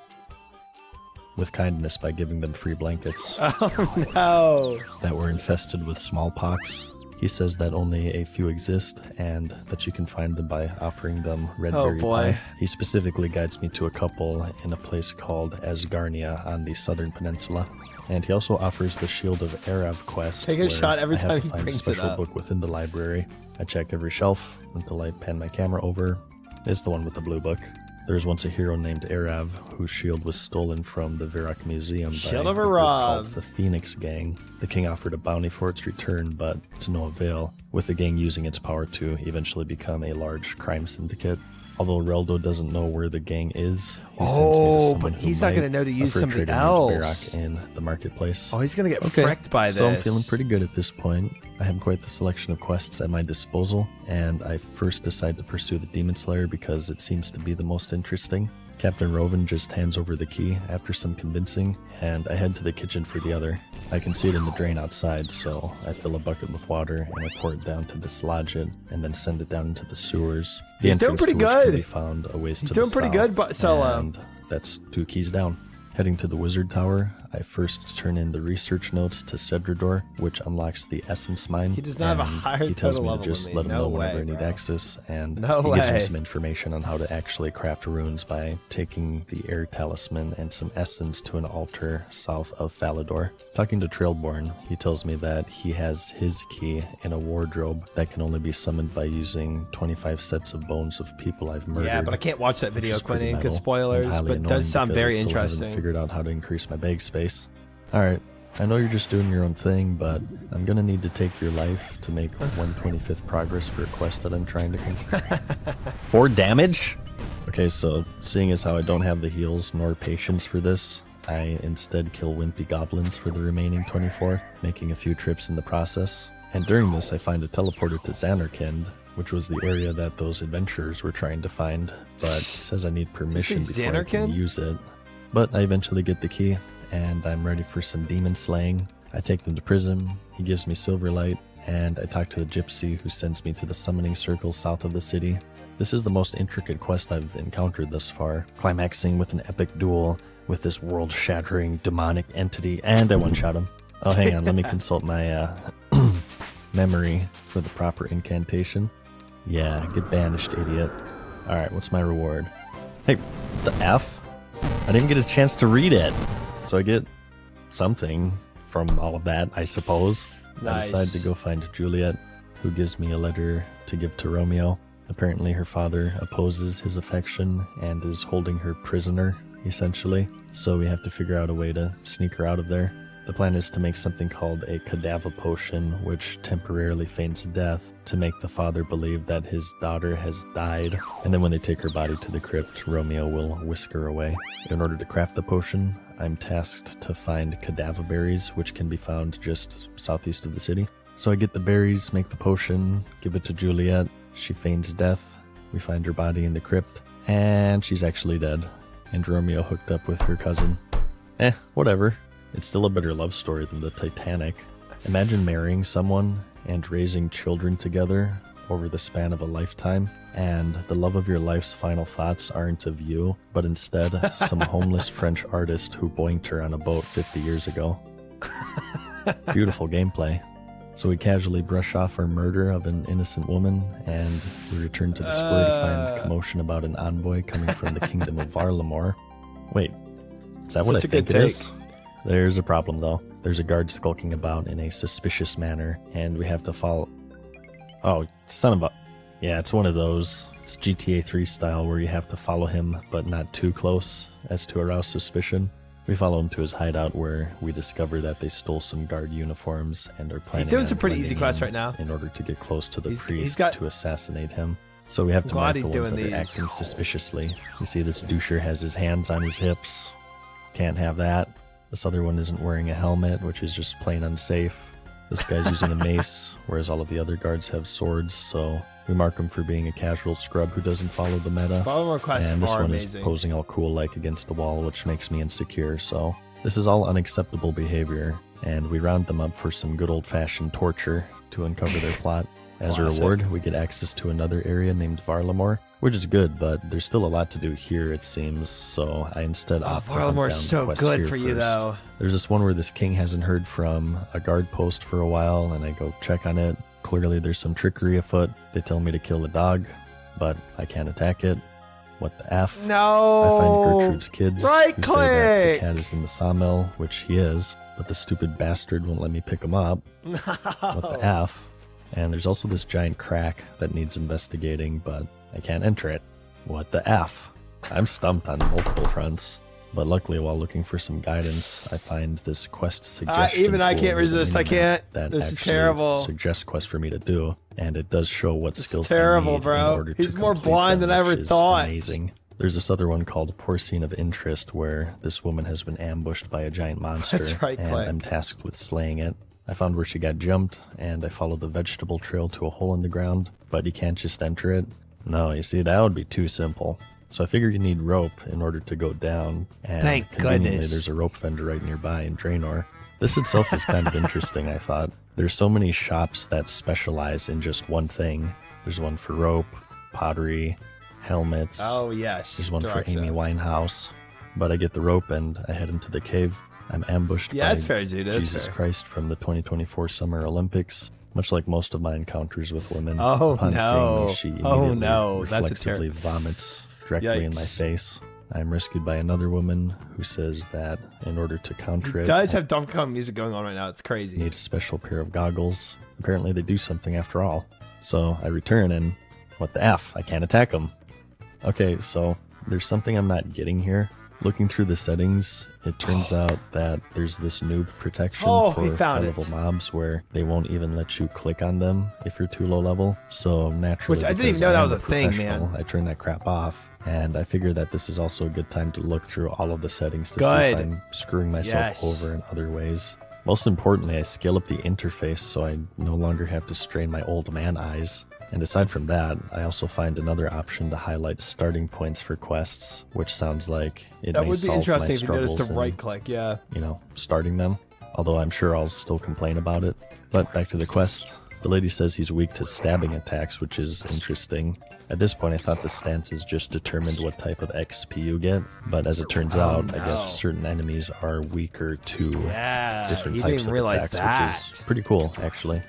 with kindness by giving them free blankets. Oh no! That were infested with smallpox. He says that only a few exist and that you can find them by offering them red berry pie. He specifically guides me to a couple in a place called Asgarnia on the southern peninsula. And he also offers the Shield of Arav quest. Take a shot every time he brings brings a special it up. book within the library. I check every shelf until I pan my camera over. It's the one with the blue book. There was once a hero named Arav whose shield was stolen from the Varrock Museum by Shield a of group Arav. called the Phoenix Gang. The king offered a bounty for its return, but to no avail, with the gang using its power to eventually become a large crime syndicate. Although Reldo doesn't know where the gang is, he sends me to someone but who he's not might, going to know to use a fur somebody trader named else. Varrock in the marketplace. Oh, he's going to get fricked by this. So I'm feeling pretty good at this point. I have quite the selection of quests at my disposal, and I first decide to pursue the Demon Slayer because it seems to be the most interesting. Captain Roven just hands over the key after some convincing, and I head to the kitchen for the other. I can see it in the drain outside, so I fill a bucket with water and I pour it down to dislodge it, and then send it down into the sewers. The He's doing entrance pretty to which can good. be found a ways He's to doing the pretty south, good, but Solo. and that's 2 keys down. Heading to the wizard tower, I first turn in the research notes to Cedrador, which unlocks the essence mine. He does not have a and higher He tells total me level to just than me. let him No know whenever way, I need bro. access, and No he gives me way. some information on how to actually craft runes by taking the air talisman and some essence to an altar south of Falador. Talking to Trailborn, he tells me that he has his key in a wardrobe that can only be summoned by using 25 sets of bones of people I've murdered. Yeah, but I can't watch that which video, is pretty Quentin, because metal spoilers, and highly but it does annoying sound because I very still haven't interesting. figured out how to increase my bag space. Alright, I know you're just doing your own thing, but I'm gonna need to take your life to make 125th progress for a quest that I'm trying to complete. 4 damage? Okay, so seeing as how I don't have the heals nor patience for this, I instead kill wimpy goblins for the remaining 24, making a few trips in the process. And during this, I find a teleporter to Xanarkand, which was the area that those adventurers were trying to find, but it says I need permission say before I can Xanarkand? use it. But I eventually get the key, and I'm ready for some demon slaying. I take them to prison, he gives me Silverlight, and I talk to the gypsy who sends me to the summoning circle south of the city. This is the most intricate quest I've encountered thus far, climaxing with an epic duel with this world-shattering demonic entity, and I one-shot him. Oh, hang on, let me consult my memory for the proper incantation. Yeah, get banished, idiot. Alright, what's my reward? Hey, the F? I didn't get a chance to read it. So I get something from all of that, I suppose. Nice. I decide to go find Juliet, who gives me a letter to give to Romeo. Apparently her father opposes his affection and is holding her prisoner, essentially. So we have to figure out a way to sneak her out of there. The plan is to make something called a cadaver potion, which temporarily feigns death to make the father believe that his daughter has died. And then when they take her body to the crypt, Romeo will whisk her away. In order to craft the potion, I'm tasked to find cadaver berries, which can be found just southeast of the city. So I get the berries, make the potion, give it to Juliet. She feigns death. We find her body in the crypt, and she's actually dead. And Romeo hooked up with her cousin. Whatever. It's still a better love story than the Titanic. Imagine marrying someone and raising children together over the span of a lifetime, and the love of your life's final thoughts aren't of you, but instead some homeless French artist who boinked her on a boat 50 years ago. Beautiful gameplay. So we casually brush off our murder of an innocent woman, and we return to the square to find commotion about an envoy coming from the kingdom of Varlamore. Wait, is that what I Such a think good it take. is? There's a problem, though. There's a guard skulking about in a suspicious manner, and we have to follow... Oh, son of a... Yeah, it's one of those. It's GTA 3 style where you have to follow him, but not too close as to arouse suspicion. We follow him to his hideout where we discover that they stole some guard uniforms and are planning doing on some pretty easy blending quests in right now. in order to get close to the He's priest got- to assassinate him. So we have to Glad mark the he's ones doing that are these. acting suspiciously. You see this doucher has his hands on his hips. Can't have that. This other one isn't wearing a helmet, which is just plain unsafe. This guy's using a mace, whereas all of the other guards have swords, so we mark him for being a casual scrub who doesn't follow the meta. Follow more quests And this are one amazing. is posing all cool like against the wall, which makes me insecure, so This is all unacceptable behavior, and we round them up for some good old-fashioned torture to uncover their plot. As a reward, we get access to another area named Varlamore, which is good, but there's still a lot to do here, it seems, so I instead opt to hunt down Varlamore's so quests good here for you, first. though. There's this one where this king hasn't heard from a guard post for a while, and I go check on it. Clearly there's some trickery afoot. They tell me to kill the dog, but I can't attack it. What the F? No. I find Gertrude's kids Right who say that click. the cat is in the sawmill, which he is, but the stupid bastard won't let me pick him up. What the F? And there's also this giant crack that needs investigating, but I can't enter it. What the F? I'm stumped on multiple fronts. But luckily, while looking for some guidance, I find this quest suggestion Even I tool can't with a resist. I minimap can't. That This is actually terrible. suggests quests for me to do, and it does show what skills terrible, I need bro. in order He's to more complete blind them, than I ever which is thought. Amazing. There's this other one called Porcine of Interest, where this woman has been ambushed by a giant monster, That's right, and Clint. I'm tasked with slaying it. I found where she got jumped, and I followed the vegetable trail to a hole in the ground, but you can't just enter it. No, you see, that would be too simple. So I figure you need rope in order to go down, and Thank conveniently goodness. there's a rope vendor right nearby in Draenor. This itself is kind of interesting, I thought. There's so many shops that specialize in just one thing. There's one for rope, pottery, helmets. Oh, yes. There's one for Deruxo. Amy Winehouse. But I get the rope and I head into the cave. I'm ambushed Yeah, by that's fair, Zuda. That's Jesus fair. Christ from the 2024 Summer Olympics. Much like most of my encounters with women. Oh, Upon no. seeing me, she Oh, immediately no. That's a reflexively vomits directly in my Yikes. face. I'm rescued by another woman who says that in order to counter it, Does have Donkey Kong music going on right now. It's I crazy. need a special pair of goggles. Apparently they do something after all. So I return and what the F? I can't attack them. Okay, so there's something I'm not getting here. Looking through the settings, it turns out that there's this noob protection Oh, for he found it. high-level mobs where they won't even let you click on them if you're too low level. So naturally, Which I didn't because even know that am was a thing, man. professional, I turn that crap off, and I figure that this is also a good time to look through all of the settings to see Good. if I'm screwing myself Yes. over in other ways. Most importantly, I scale up the interface so I no longer have to strain my old man eyes. And aside from that, I also find another option to highlight starting points for quests, which sounds like it That may would be solve interesting my if you did struggles this to in, right click. Yeah. starting them. Although I'm sure I'll still complain about it. But back to the quest. The lady says he's weak to stabbing attacks, which is interesting. At this point, I thought the stances just determined what type of XP you get, but as it turns out, I guess certain enemies are weaker to Yeah. different you types didn't of realize attacks, that. which is pretty cool, actually.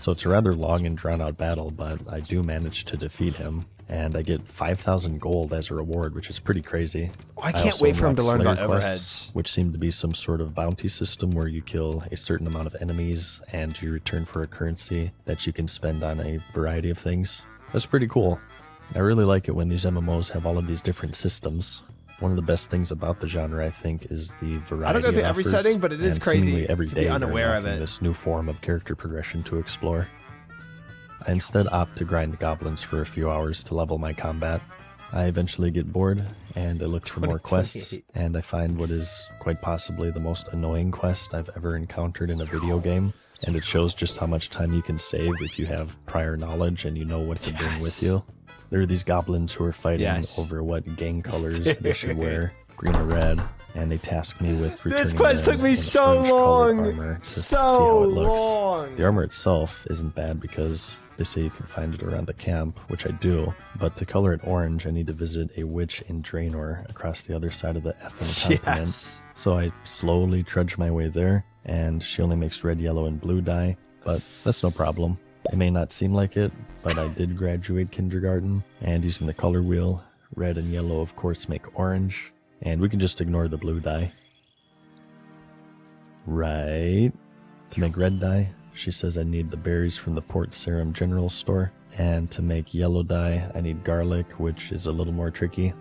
So it's a rather long and drawn-out battle, but I do manage to defeat him, and I get 5,000 gold as a reward, which is pretty crazy. I can't also wait for him to unlock learn about Slayer quests, overheads. which seem to be some sort of bounty system where you kill a certain amount of enemies and you return for a currency that you can spend on a variety of things. That's pretty cool. I really like it when these MMOs have all of these different systems. One of the best things about the genre, I think, is the variety. I don't know if it in every offers, setting, but it is and crazy seemingly every to day be you're unaware of unlocking it. this new form of character progression to explore. I instead opt to grind goblins for a few hours to level my combat. I eventually get bored, and I look for more quests, 28. and I find what is quite possibly the most annoying quest I've ever encountered in a video game, and it shows just how much time you can save if you have prior knowledge and you know what to bring with you. There are these goblins who are fighting Yes. over what gang colors they should wear, green or red, and they task me with returning This quest them took me in so orange-colored long. armor to see So how it looks. long. The armor itself isn't bad because they say you can find it around the camp, which I do, but to color it orange, I need to visit a witch in Draenor across the other side of the effing continent. Yes. So I slowly trudge my way there, and she only makes red, yellow, and blue dye, but that's no problem. It may not seem like it, but I did graduate kindergarten, and using the color wheel, red and yellow of course make orange, and we can just ignore the blue dye. Right. To make red dye, she says I need the berries from the Port Sarum General Store, and to make yellow dye, I need garlic, which is a little more tricky.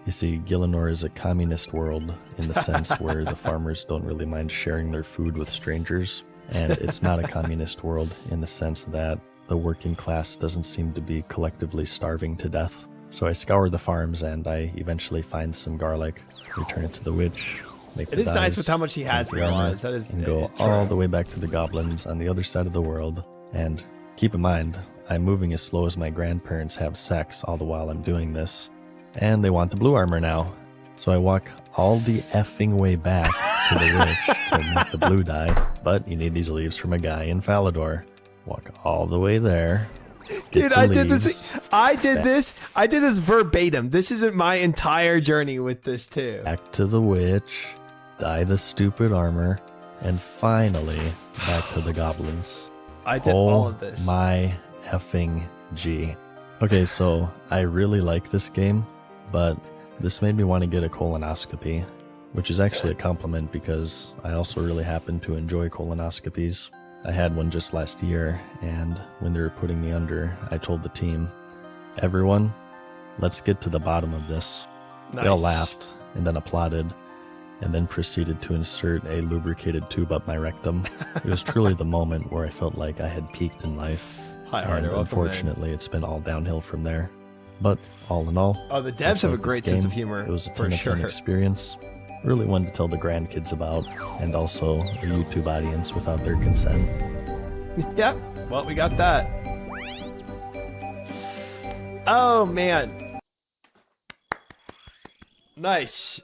You see, Gielinor is a communist world in the sense where the farmers don't really mind sharing their food with strangers, and it's not a communist world in the sense that the working class doesn't seem to be collectively starving to death. So I scour the farms and I eventually find some garlic, return it to the witch, make It the is nice dyes, with how much he has make the armor, realized. That is and go it's all true. the way back to the goblins on the other side of the world. And keep in mind, I'm moving as slow as my grandparents have sex all the while I'm doing this. And they want the blue armor now. So I walk all the effing way back to to the witch to make the blue dye, but you need these leaves from a guy in Falador. Walk all the way there. Dude, I did this verbatim. This isn't my entire journey with this too. Back to the witch, dye the stupid armor, and finally back to the goblins. I did all of this. My effing G. Okay, so I really like this game, but this made me want to get a colonoscopy, which is actually a compliment because I also really happen to enjoy colonoscopies. I had one just last year, and when they were putting me under, I told the team, everyone, let's get to the bottom of this. Nice. They all laughed and then applauded, and then proceeded to insert a lubricated tube up my rectum. It was truly the moment where I felt like I had peaked in life. And unfortunately, it's been all downhill from there. But all in all, the devs have a great sense of humor. It was a 10 of 10 experience. Really wanted to tell the grandkids about, and also the YouTube audience without their consent. Yep. Well, we got that. Oh man. Nice.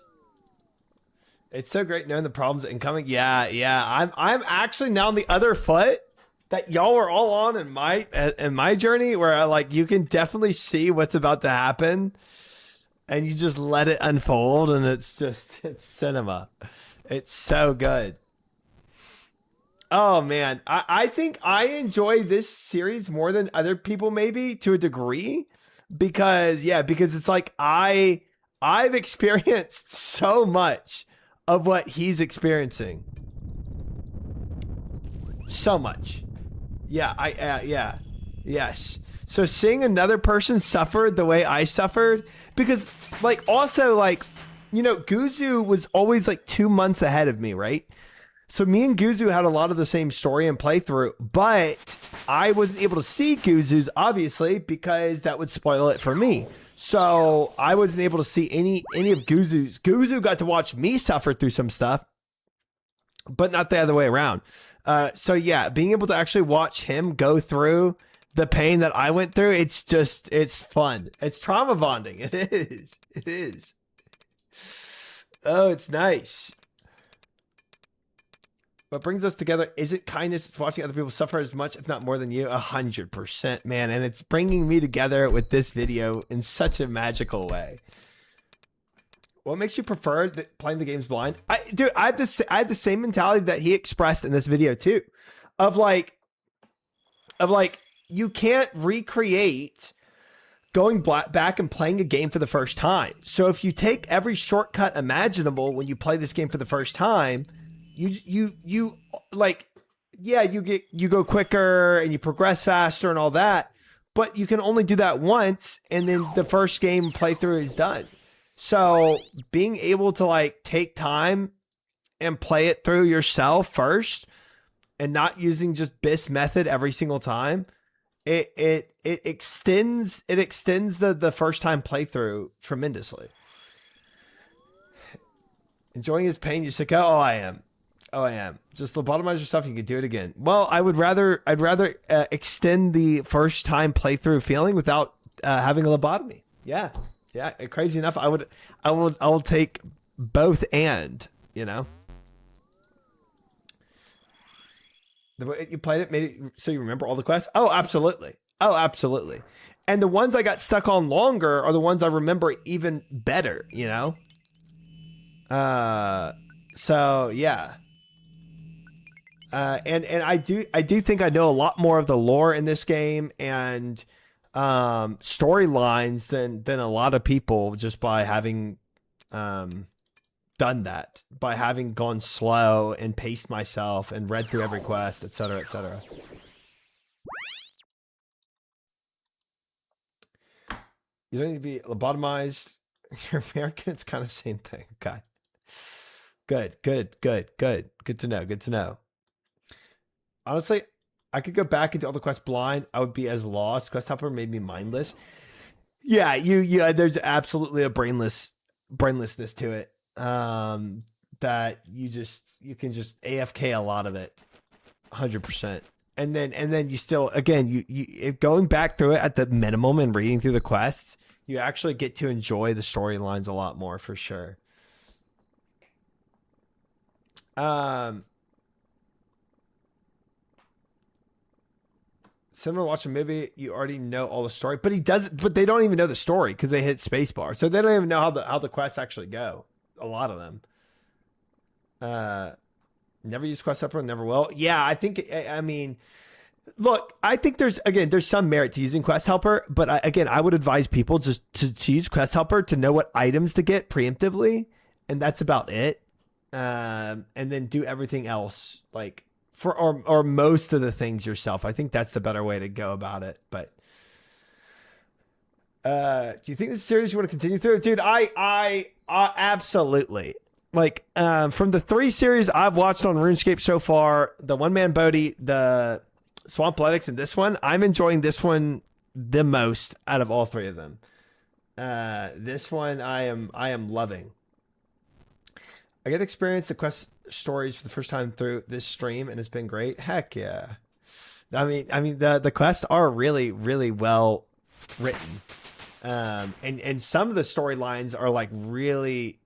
It's so great knowing the problems incoming. Yeah. I'm actually now on the other foot that y'all were all on in my journey, where you can definitely see what's about to happen. And you just let it unfold, and it's cinema. It's so good. Oh man, I think I enjoy this series more than other people, maybe to a degree, because it's like I've experienced so much of what he's experiencing. So much. Yes. So seeing another person suffer the way I suffered, because Guzu was always 2 months ahead of me, right? So me and Guzu had a lot of the same story and playthrough, but I wasn't able to see Guzu's, obviously, because that would spoil it for me. So I wasn't able to see any of Guzu's. Guzu got to watch me suffer through some stuff, but not the other way around. Being able to actually watch him go through the pain that I went through, it's fun. It's trauma bonding. It is. Oh, it's nice. What brings us together isn't kindness. It's watching other people suffer as much, if not more than you. 100%, man. And it's bringing me together with this video in such a magical way. What makes you prefer playing the games blind? I had the same mentality that he expressed in this video too, of you can't recreate going back and playing a game for the first time. So if you take every shortcut imaginable when you play this game for the first time, you go quicker and you progress faster and all that, but you can only do that once, and then the first game playthrough is done. So being able to take time and play it through yourself first, and not using just BIS method every single time, it extends the first time playthrough tremendously. Enjoying his pain, you sick. Oh, I am. Just lobotomize yourself. You can do it again. Well, I'd rather extend the first time playthrough feeling without having a lobotomy. Yeah. Crazy enough, I will take both, and the way you played it made it so you remember all the quests. Oh, absolutely. And the ones I got stuck on longer are the ones I remember even better. So yeah. And I do think I know a lot more of the lore in this game and storylines than a lot of people, just by having done that, by having gone slow and paced myself and read through every quest, etc. You don't need to be lobotomized. You're American. It's kind of the same thing. Okay. Good to know. Honestly, I could go back and do all the quests blind. I would be as lost. Quest Hopper made me mindless. Yeah, there's absolutely a brainlessness to it. That you can just AFK a lot of it. 100%. And then you still, again, you going back through it at the minimum and reading through the quests, you actually get to enjoy the storylines a lot more, for sure. Similar to watch a movie, you already know all the story, but but they don't even know the story because they hit spacebar, so they don't even know how the quests actually go. A lot of them. Never use quest helper, never will. Yeah, I think. I mean, look, I think there's some merit to using quest helper, but I would advise people just to use quest helper to know what items to get preemptively, and that's about it. And then do everything else like. Or most of the things yourself. I think that's the better way to go about it. But do you think this series you want to continue through, dude? I absolutely like from the 3 series I've watched on RuneScape so far, the One Man Bodhi, the Swampletics, and this one. I'm enjoying this one the most out of all 3 of them. This one I am loving. I get to experience the quest stories for the first time through this stream, and it's been great. Heck yeah. I mean the quests are really, really well written. And some of the storylines are like really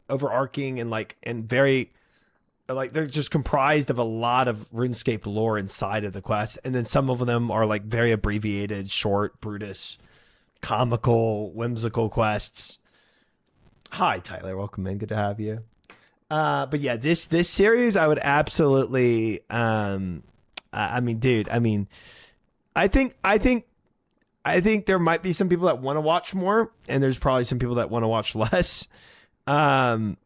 overarching and very like they're just comprised of a lot of RuneScape lore inside of the quest. And then some of them are like very abbreviated, short, Brutus, comical, whimsical quests. Hi, Tyler. Welcome in. Good to have you. But yeah, this series, I would absolutely. I mean, dude. I mean, I think there might be some people that want to watch more, and there's probably some people that want to watch less. But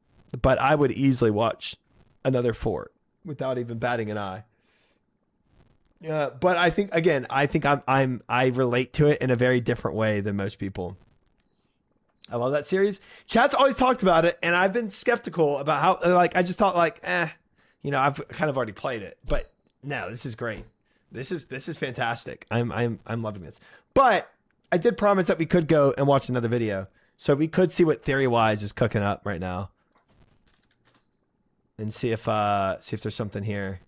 I would easily watch another 4 without even batting an eye. But I think I relate to it in a very different way than most people. I love that series. Chat's always talked about it, and I've been skeptical about how. Like, I just thought, like, I've kind of already played it. But no, this is great. This is fantastic. I'm loving this. But I did promise that we could go and watch another video, so we could see what Theory-wise is cooking up right now, and see if there's something here.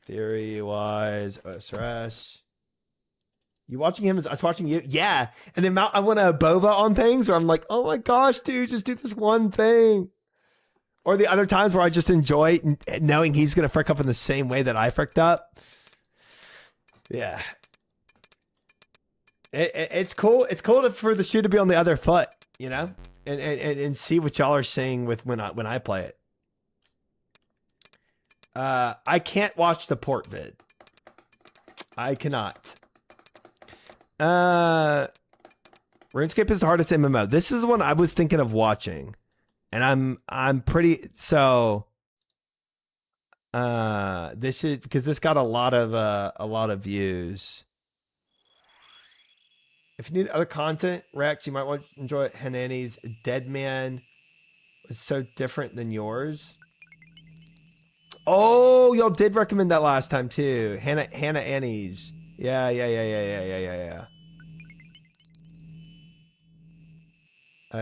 Theory-wise, OSRS. You watching him? I was watching you. Yeah. And the amount I want to boba on things where I'm like, oh my gosh, dude, just do this one thing. Or the other times where I just enjoy knowing he's going to frick up in the same way that I fricked up. Yeah. It's cool. It's cool for the shoe to be on the other foot, you know, and see what y'all are saying with when I play it. I can't watch the port vid. I cannot. RuneScape is the hardest MMO. This is one I was thinking of watching, and I'm pretty so. This is because this got a lot of views. If you need other content, Rex, you might want to enjoy it. Hanani's Dead Man was so different than yours. Oh, y'all did recommend that last time too. Hannah Annie's. Yeah.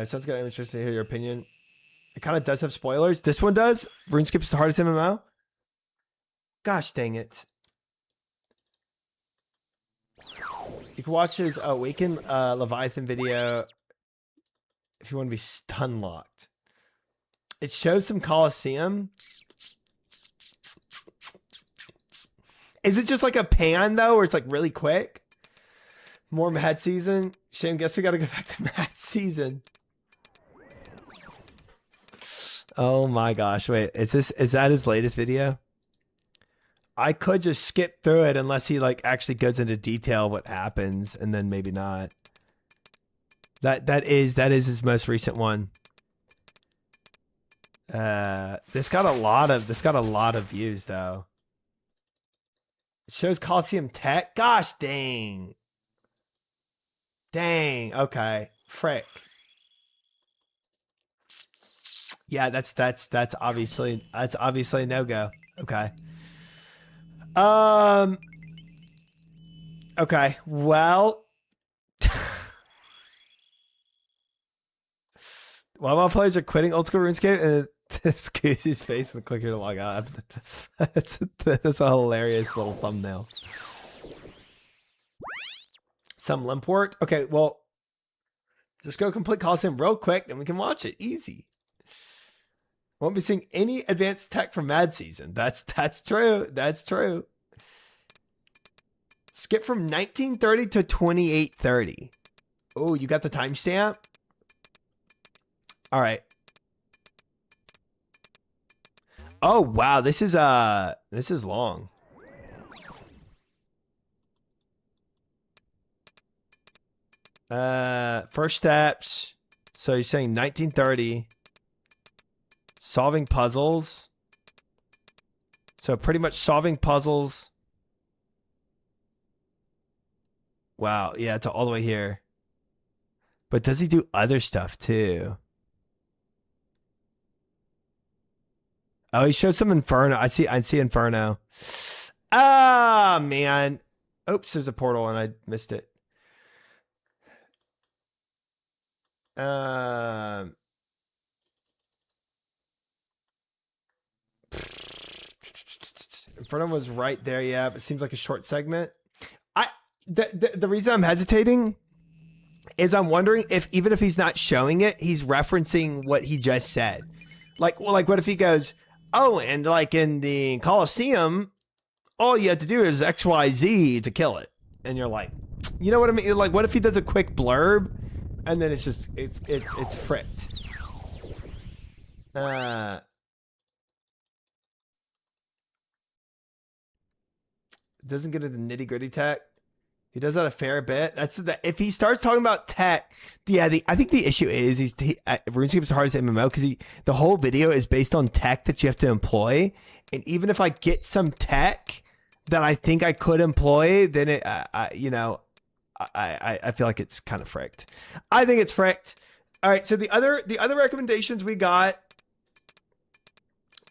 Sounds good. I'm interested to hear your opinion. It kind of does have spoilers. This one does. RuneScape is the hardest MMO. Gosh dang it. You can watch his Awaken Leviathan video if you want to be stun locked. It shows some Colosseum. Is it just like a pan though, where it's like really quick? More Mad Season. Shame, guess we gotta go back to Mad Season. Oh my gosh, wait, is that his latest video? I could just skip through it unless he like actually goes into detail what happens, and then maybe not. That is his most recent one. This got a lot of views though. It shows Coliseum Tech. Gosh dang. Dang. Okay. Frick. Yeah, that's obviously a no-go. Okay. Okay. Well, while players are quitting old school RuneScape and excuse his face and click here to log out. That's a hilarious little thumbnail. Some Limport. Okay, well, just go complete Coliseum real quick, then we can watch it. Easy. Won't be seeing any advanced tech from Mad Season. That's true. That's true. Skip from 1930 to 2830. Oh, you got the timestamp? All right. Oh, wow. This is long. First steps. So you're saying 1930. Solving puzzles. So pretty much solving puzzles. Wow. Yeah, it's all the way here. But does he do other stuff too? Oh, he shows some Inferno. I see Inferno. Ah, man. Oops, there's a portal and I missed it. Inferno was right there, yeah, but it seems like a short segment. The reason I'm hesitating is I'm wondering if even if he's not showing it, he's referencing what he just said. Like, well, like what if he goes, oh, and like in the Coliseum, all you have to do is XYZ to kill it. And you're like, you know what I mean? Like, what if he does a quick blurb and then it's just, it's fricked. Doesn't get into nitty gritty tech. He does that a fair bit. If he starts talking about tech, I think the issue is RuneScape is the hardest MMO because the whole video is based on tech that you have to employ, and even if I get some tech that I think I could employ, then I feel like it's kind of fricked. I think it's fricked. All right, so the other recommendations we got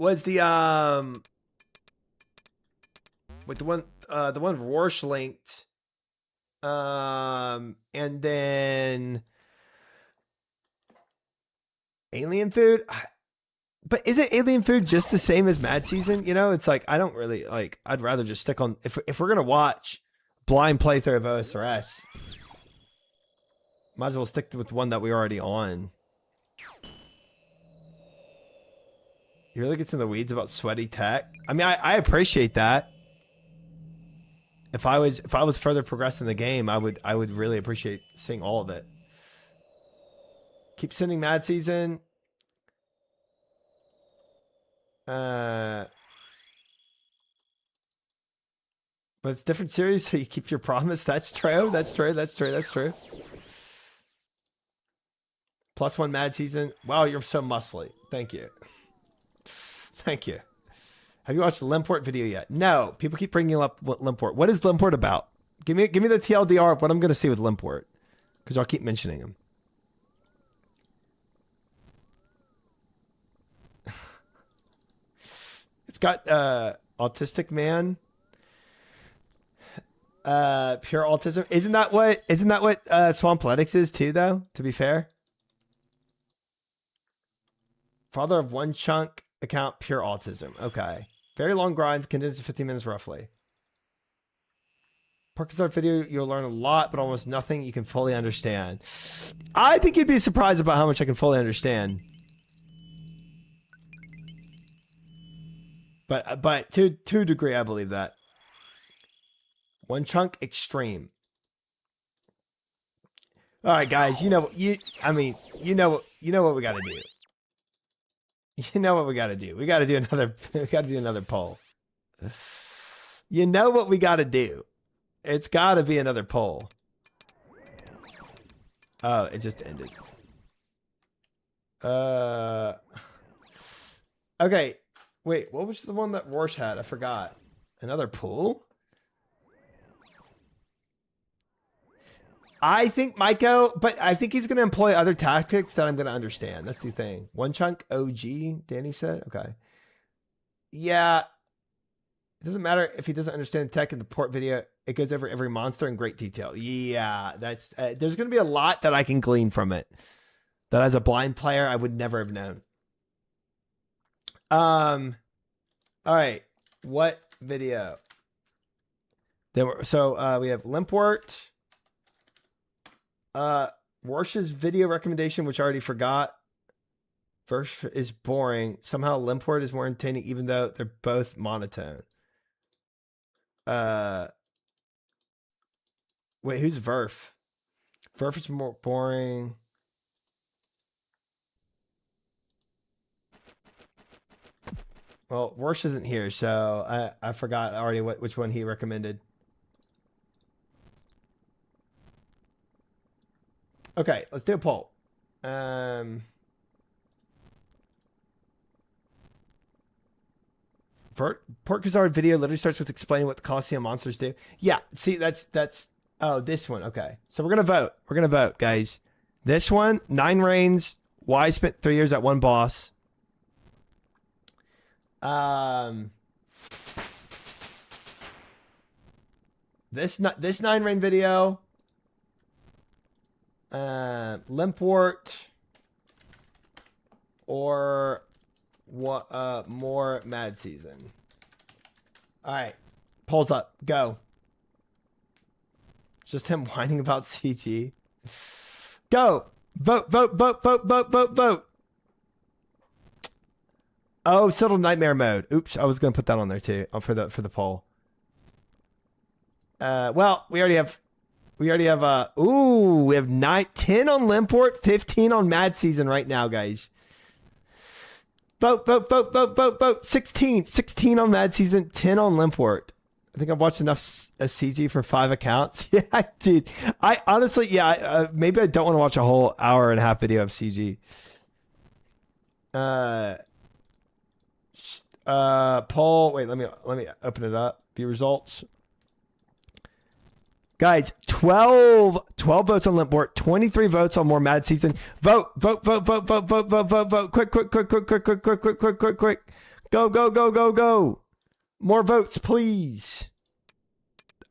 was with the one Rorsch linked. And then alien food. But isn't alien food just the same as Mad Season? You know, it's like, I don't really like, I'd rather just stick on, if we're going to watch blind playthrough of OSRS, might as well stick with one that we're already on. He really gets in the weeds about sweaty tech. I mean, I appreciate that. If I was further progressed in the game, I would really appreciate seeing all of it. Keep sending Mad Season. But it's different series, so you keep your promise. That's true. That's true. That's true. That's true. +1 Mad Season. Wow, you're so muscly. Thank you. Thank you. Have you watched the Limport video yet? No. People keep bringing up Limport. What is Limport about? Give me the TLDR of what I'm going to see with Limport, because I'll keep mentioning him. It's got Autistic Man. Pure autism. Isn't that what Swampletics is too, though? To be fair. Father of one chunk account, pure autism. Okay. Very long grinds, condensed to 15 minutes roughly. Parkinson's video, you'll learn a lot, but almost nothing you can fully understand. I think you'd be surprised about how much I can fully understand. But to a degree, I believe that. One chunk extreme. All right, guys. You know what we got to do. You know what we got to do. We got to do another poll. You know what we got to do. It's got to be another poll. Oh, it just ended. Okay. Wait, what was the one that Rorsch had? I forgot. Another pool? I think Maiko, but I think he's going to employ other tactics that I'm going to understand. That's the thing. One chunk OG, Danny said. Okay. Yeah. It doesn't matter if he doesn't understand tech in the port video. It goes over every monster in great detail. Yeah, that's there's going to be a lot that I can glean from it that as a blind player, I would never have known. All right. What video? We have Limport. Rorsch's video recommendation, which I already forgot. Verse is boring. Somehow Limport is more entertaining, even though they're both monotone. Wait, who's Verf? Verf is more boring. Well, Worsh isn't here, so I forgot already which one he recommended. Okay, let's do a poll. Port Kazard video literally starts with explaining what the Coliseum monsters do. Yeah, see, that's oh, this one. Okay, so we're gonna vote. We're gonna vote, guys. This one, 9 Reigns. Why spent 3 years at one boss. This 9 Reign video. Limport. Or what? More Mad Season. All right, polls up. Go. It's just him whining about CG. Go. Vote. Vote. Vote. Vote. Vote. Vote. Vote. Oh, settled nightmare mode. Oops, I was gonna put that on there too. For the poll. Well, we already have. We have we have 10 on Limport, 15 on Mad Season right now, guys. Vote, vote, vote, vote, vote, vote. 16 on Mad Season, 10 on Limport. I think I've watched enough CG for 5 accounts. Yeah, dude. I honestly, yeah, maybe I don't want to watch a whole hour and a half video of CG. Poll. Wait, let me open it up. View results. Guys, 12 votes on Limport, 23 votes on more Mad Season. Vote, vote, vote, vote, vote, vote, vote, vote, vote. Quick. Go. More votes, please.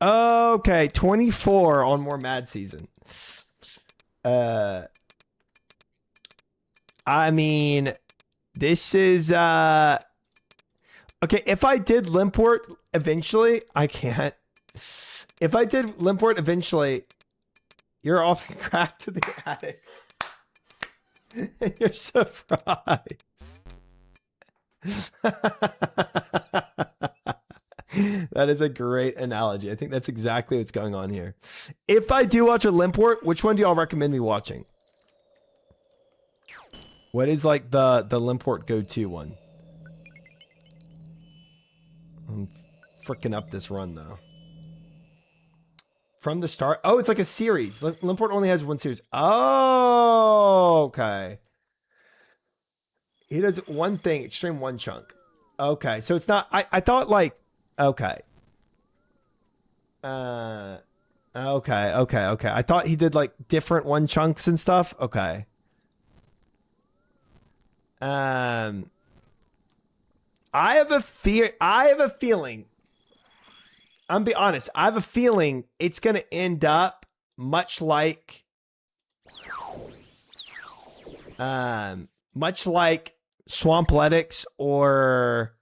Okay, 24 on more Mad Season. I mean, this is okay, if I did Limport eventually, I can't. If I did Limport eventually, you're off and crack to the attic. And you're surprised. That is a great analogy. I think that's exactly what's going on here. If I do watch a Limport, which one do y'all recommend me watching? What is like the Limport go-to one? I'm freaking up this run though. From the start? Oh, it's like a series. Limport only has one series. Oh, okay. He does one thing, extreme one chunk. Okay, so it's not... I thought like... Okay. Okay. I thought he did like different one chunks and stuff. Okay. I have a feeling... I'm be honest. I have a feeling it's going to end up much like Swampletics or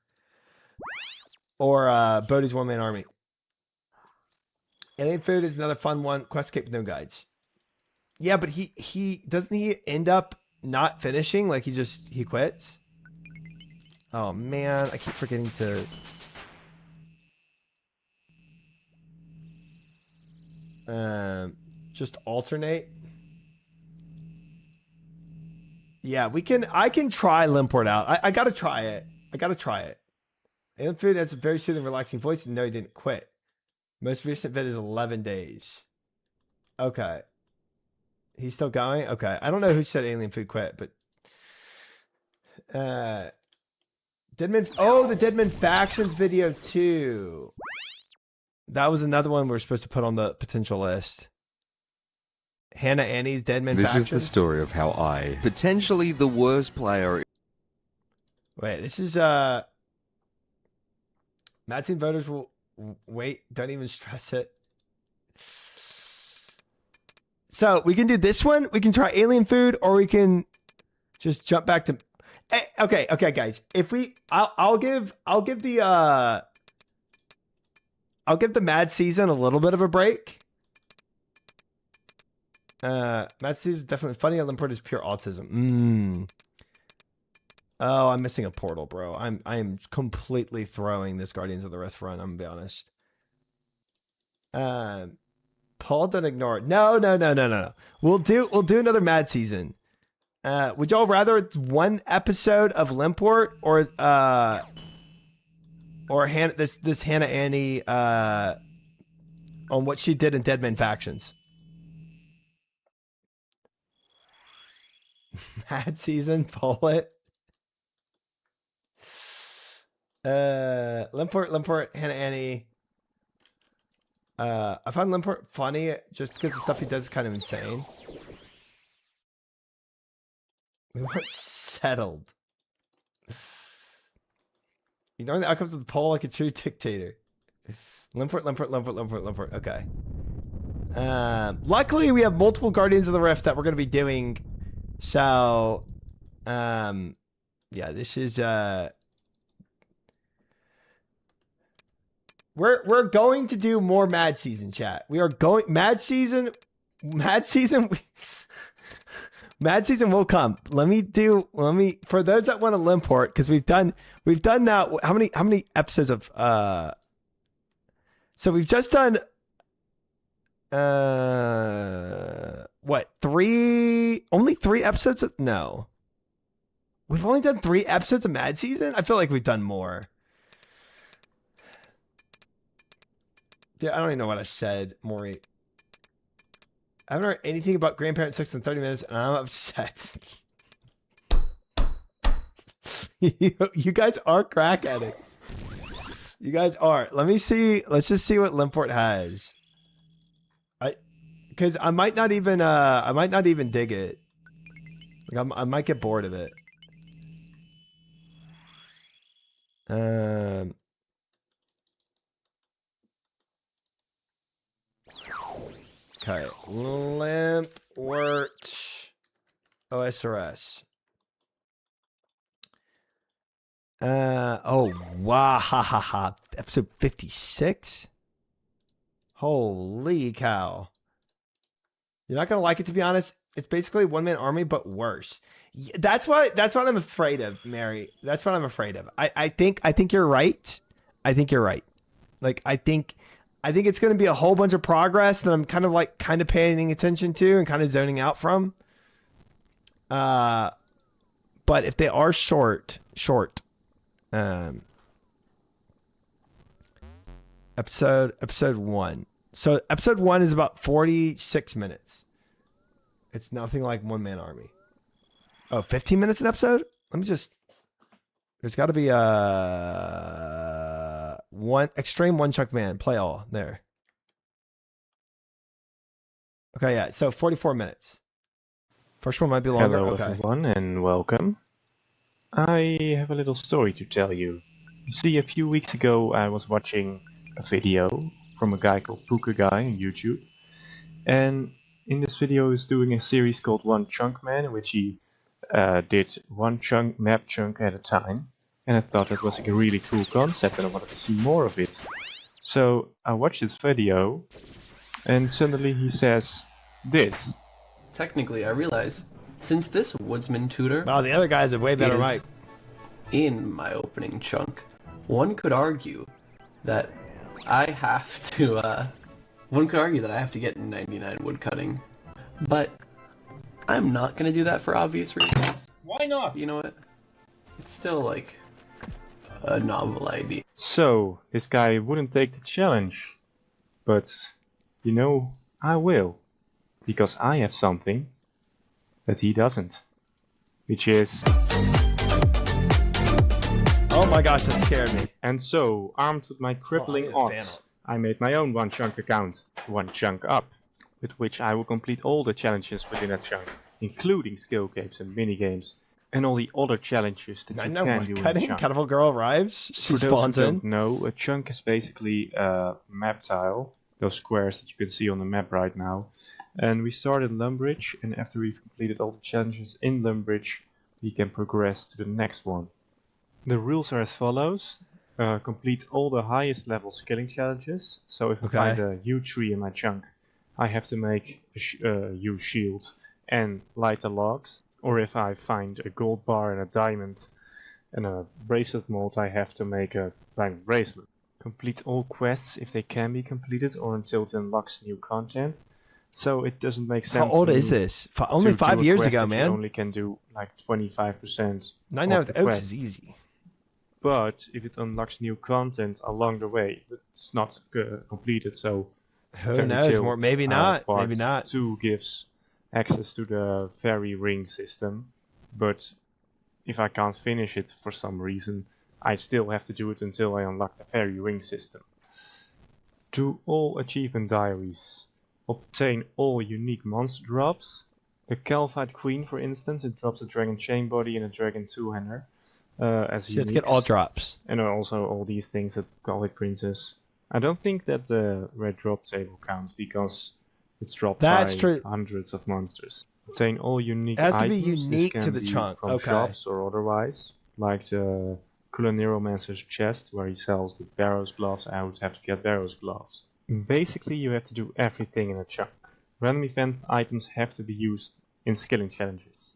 Bodhi's One Man Army. Alien Food is another fun one. Quest Escape with no guides. Yeah, but he doesn't he end up not finishing? Like he quits? Oh man, I keep forgetting to. Just alternate. Yeah, I can try Limport out. I gotta try it. Alien Food has a very soothing, relaxing voice, and no, he didn't quit. Most recent vid is 11 days. Okay. He's still going? Okay. I don't know who said Alien Food quit, but Deadman. Oh, the Deadman Factions video too. That was another one we're supposed to put on the potential list. Hannah Annie's Deadman Factions. This is the story of how I, potentially the worst player. Wait, this is Mad Scene voters will wait. Don't even stress it. So we can do this one. We can try Alien Food, or we can just jump back to. Okay, guys. If we, I'll give the Mad Season a little bit of a break. Mad Season is definitely funny. Limport is pure autism. Oh, I'm missing a portal, bro. I am completely throwing this Guardians of the Rift run. I'm gonna be honest. Paul, don't ignore it. No. We'll do another Mad season. Would y'all rather it's one episode of Limport or this Hannah Annie on what she did in Deadman Factions? Mad season, pull it. Limport, Hannah Annie. I find Limport funny just because the stuff he does is kind of insane. We weren't settled. Ignoring the outcomes of the poll like a true dictator. Limport. Okay. Luckily, we have multiple Guardians of the Rift that we're going to be doing. So, yeah, this is we're going to do more Mad Season, chat. We are going Mad Season. Mad Season will come. For those that want to Limport, because we've done now how many episodes of so we've just done what, only 3 episodes of, no. We've only done 3 episodes of Mad Season? I feel like we've done more. Dude, I don't even know what I said, Maury. I haven't heard anything about grandparent sex in 30 minutes, and I'm upset. You guys are crack addicts. You guys are. Let me see. Let's just see what Limport has. Because I might not even dig it. Like I might get bored of it. Okay, Limport OSRS. Oh, wow, ha. Episode 56? Holy cow. You're not gonna like it, to be honest. It's basically One Man Army, but worse. That's what I'm afraid of, Mary. That's what I'm afraid of. I think you're right. I think you're right. Like I think it's going to be a whole bunch of progress that I'm kind of paying attention to and kind of zoning out from. But if they are short, episode 1. So episode 1 is about 46 minutes. It's nothing like One Man Army. Oh, 15 minutes an episode? There's got to be one extreme one chunk man. Play all there. Okay, yeah. So 44 minutes. First one might be longer. Hello, okay. everyone, and welcome. I have a little story to tell you. You see, a few weeks ago, I was watching a video from a guy called Puka Guy on YouTube, and in this video, he's doing a series called One Chunk Man, in which he did one map chunk at a time. And I thought that was a really cool concept and I wanted to see more of it. So I watched this video and suddenly he says this. Technically, I realize, since this woodsman tutor... Oh, the other guy's a way better mic. In my opening chunk, one could argue that I have to, get 99 wood cutting. But I'm not going to do that for obvious reasons. Why not? You know what? It's still like a novel idea. So, this guy wouldn't take the challenge. But, you know, I will. Because I have something that he doesn't. Which is... Oh my gosh, that scared me. And so, armed with my crippling odds, I made my own one chunk account, One Chunk Up, with which I will complete all the challenges within a chunk, including skill games and minigames, and all the other challenges that you can do in a chunk. Cutable Girl arrives, she spawns in. For those who don't in. know, a chunk is basically a map tile, those squares that you can see on the map right now. And we start in Lumbridge, and after we've completed all the challenges in Lumbridge, we can progress to the next one. The rules are as follows. Complete all the highest level skilling challenges. So if I find a huge tree in my chunk, I have to make a huge shield and light the logs. Or if I find a gold bar and a diamond, In a bracelet mode I have to make a diamond bracelet. Complete all quests if they can be completed or until it unlocks new content. So it doesn't make sense. How old is this? Only 5 years ago, man. You only can do like 25%. 9 Hours with Oaks is easy. But if it unlocks new content along the way, it's not completed. So who knows? More, maybe not. Maybe not. 2 gives access to the fairy ring system, but if I can't finish it for some reason, I still have to do it until I unlock the fairy ring system. Do all achievement diaries. Obtain all unique monster drops. The Calvite Queen, for instance, it drops a dragon chain body and a dragon two-hander as you have to get all drops. And also all these things that Calvite Princess. I don't think that the red drop table counts because it's dropped by hundreds of monsters. Obtain all unique items. It has to be unique to the chunk. From shops or otherwise, like the Culineuromancer's chest where he sells the Barrow's gloves. I would have to get Barrow's gloves. Basically, you have to do everything in a chunk. Random event items have to be used in skilling challenges.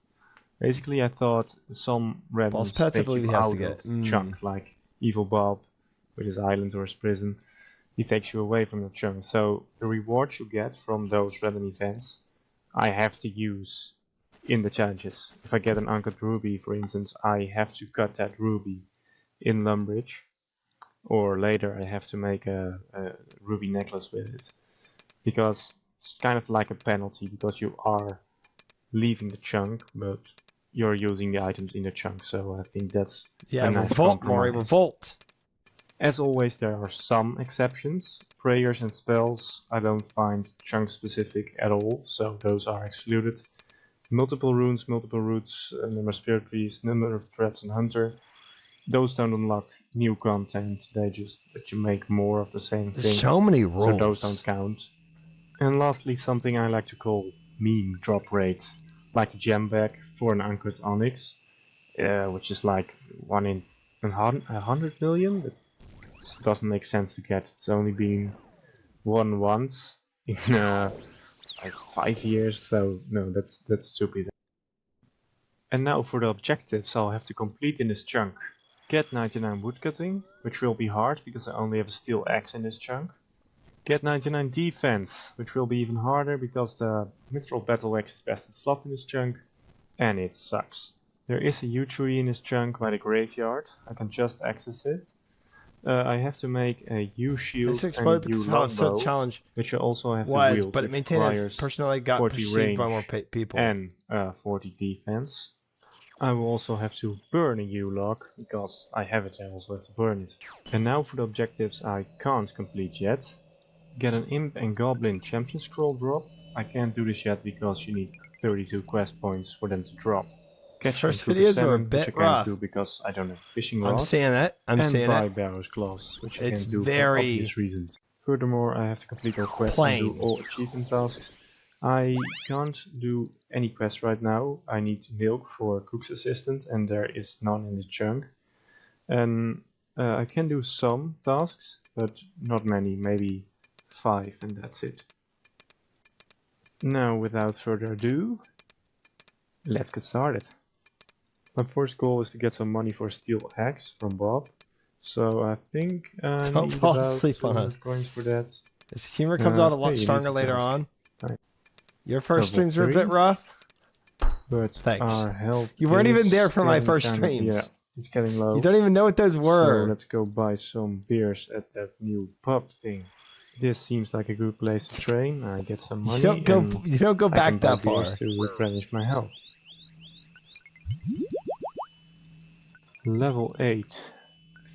Basically, I thought some randoms take you out of the chunk, like Evil Bob with his island or his prison. He takes you away from the chunk. So the rewards you get from those random events, I have to use in the challenges. If I get an uncut ruby, for instance, I have to cut that ruby in Lumbridge. Or later I have to make a ruby necklace with it. Because it's kind of like a penalty, because you are leaving the chunk, but you're using the items in the chunk. So I think that's a nice compromise. Revolt. As always, there are some exceptions. Prayers and spells I don't find chunk specific at all, so those are excluded. Multiple runes, multiple roots, number of spirit trees, number of traps and hunter. Those don't unlock new content, they just let you make more of the same thing. There's so many rules. So those don't count. And lastly, something I like to call meme drop rates, like a gem bag for an uncut onyx, which is like 1 in 100 million. That doesn't make sense to get. It's only been won once in like 5 years, so no, that's stupid. And now for the objectives I'll have to complete in this chunk. Get 99 woodcutting, which will be hard because I only have a steel axe in this chunk. Get 99 defense, which will be even harder because the mithril battle axe is best in slot in this chunk, and it sucks. There is a yew tree in this chunk by the graveyard. I can just access it. I have to make a yew shield and a yew longbow, challenge which I also have to wield, but it maintains personally got 40 range by more people and 40 defense. I will also have to burn a yew log, because I have it, I also have to burn it. And now for the objectives I can't complete yet. Get an Imp and Goblin Champion Scroll drop. I can't do this yet because you need 32 quest points for them to drop. Catch first videos are a bit which I rough. can't do because I don't have fishing rod. I'm saying that. I'm saying and buy that. Barrow's gloves, which It's I can't do very for obvious reasons. Furthermore, I have to complete all quests plain. and do all achievement tasks. I can't do any quests right now. I need milk for Cook's assistant, and there is none in this chunk. And I can do some tasks, but not many, maybe 5, and that's it. Now, without further ado, let's get started. My first goal is to get some money for a steel axe from Bob. So I think I Don't need fall about asleep on 200 us. coins for that. His humor comes out a lot hey, stronger easy later task. on. Right. Your first Level streams were a 3. bit rough. But Thanks. our health You weren't even is there for my getting first kinda- streams. Yeah, it's getting low. You don't even know what those So were. let's go buy some beers at that new pub thing. This seems like a good place to train. I get some money. You don't go and I back can buy that far. beers to replenish my health. Level 8.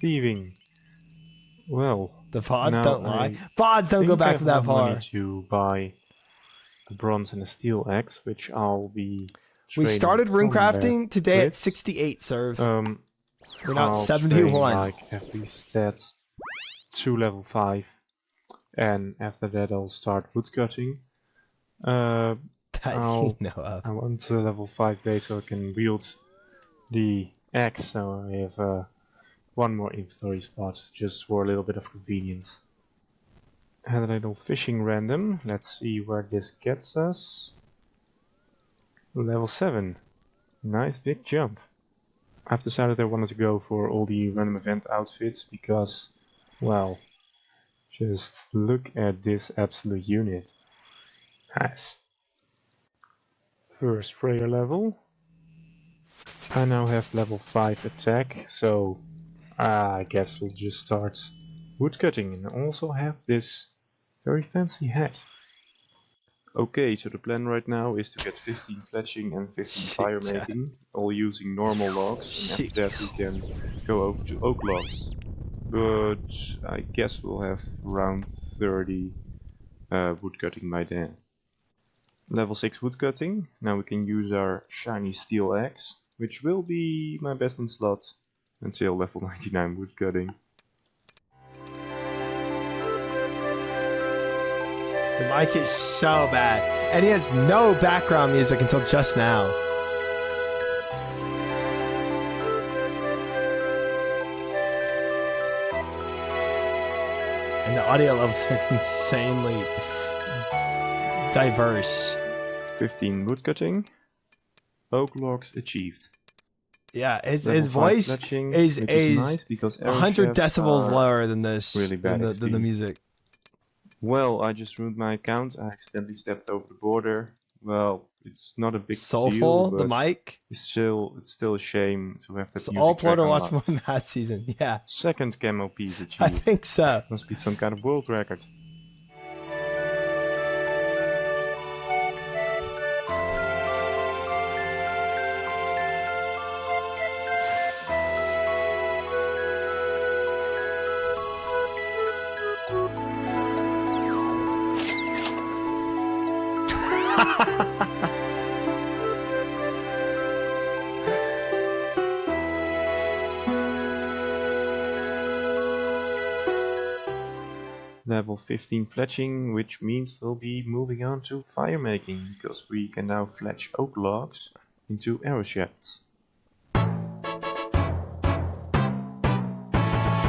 Thieving. Well, The VODs now don't lie. I VODs don't go think I back have to that enough money far. to buy a bronze and a steel axe, which I'll be. We training started combat runecrafting today at with. 68, Serve. We're not 71. Like every stats to level 5, and after that I'll start woodcutting. That I'll- you know of. I want to level 5 base so I can wield the axe, so I have one more inventory spot just for a little bit of convenience. And a little fishing random. Let's see where this gets us. Level 7. Nice big jump. I've decided I wanted to go for all the random event outfits because, well, just look at this absolute unit. Nice. First prayer level. I now have level 5 attack, so I guess we'll just start woodcutting and also have this very fancy hat. Okay, so the plan right now is to get 15 fletching and 15 fire making, all using normal logs, and after that we can go over to oak logs. But I guess we'll have around 30 woodcutting by then. Level 6 woodcutting, now we can use our shiny steel axe, which will be my best in slot until level 99 woodcutting. The mic is so bad. And he has no background music until just now. And the audio levels are insanely diverse. 15 woodcutting. Oak logs achieved. Yeah, his Level 5 voice fletching, is which is nice because arrow 100 shafts decibels are lower than this, really bad than the XP. music. Well, I just ruined my account. I accidentally stepped over the border. Well, it's not a big Soulful, deal, the but mic. it's still a shame to have that It's music all track Florida watch unlocked. more Mad season. Yeah, Second camo piece achieved. I think so. Must be some kind of world record. Level 15 fletching, which means we'll be moving on to fire making, because we can now fletch oak logs into arrow shafts.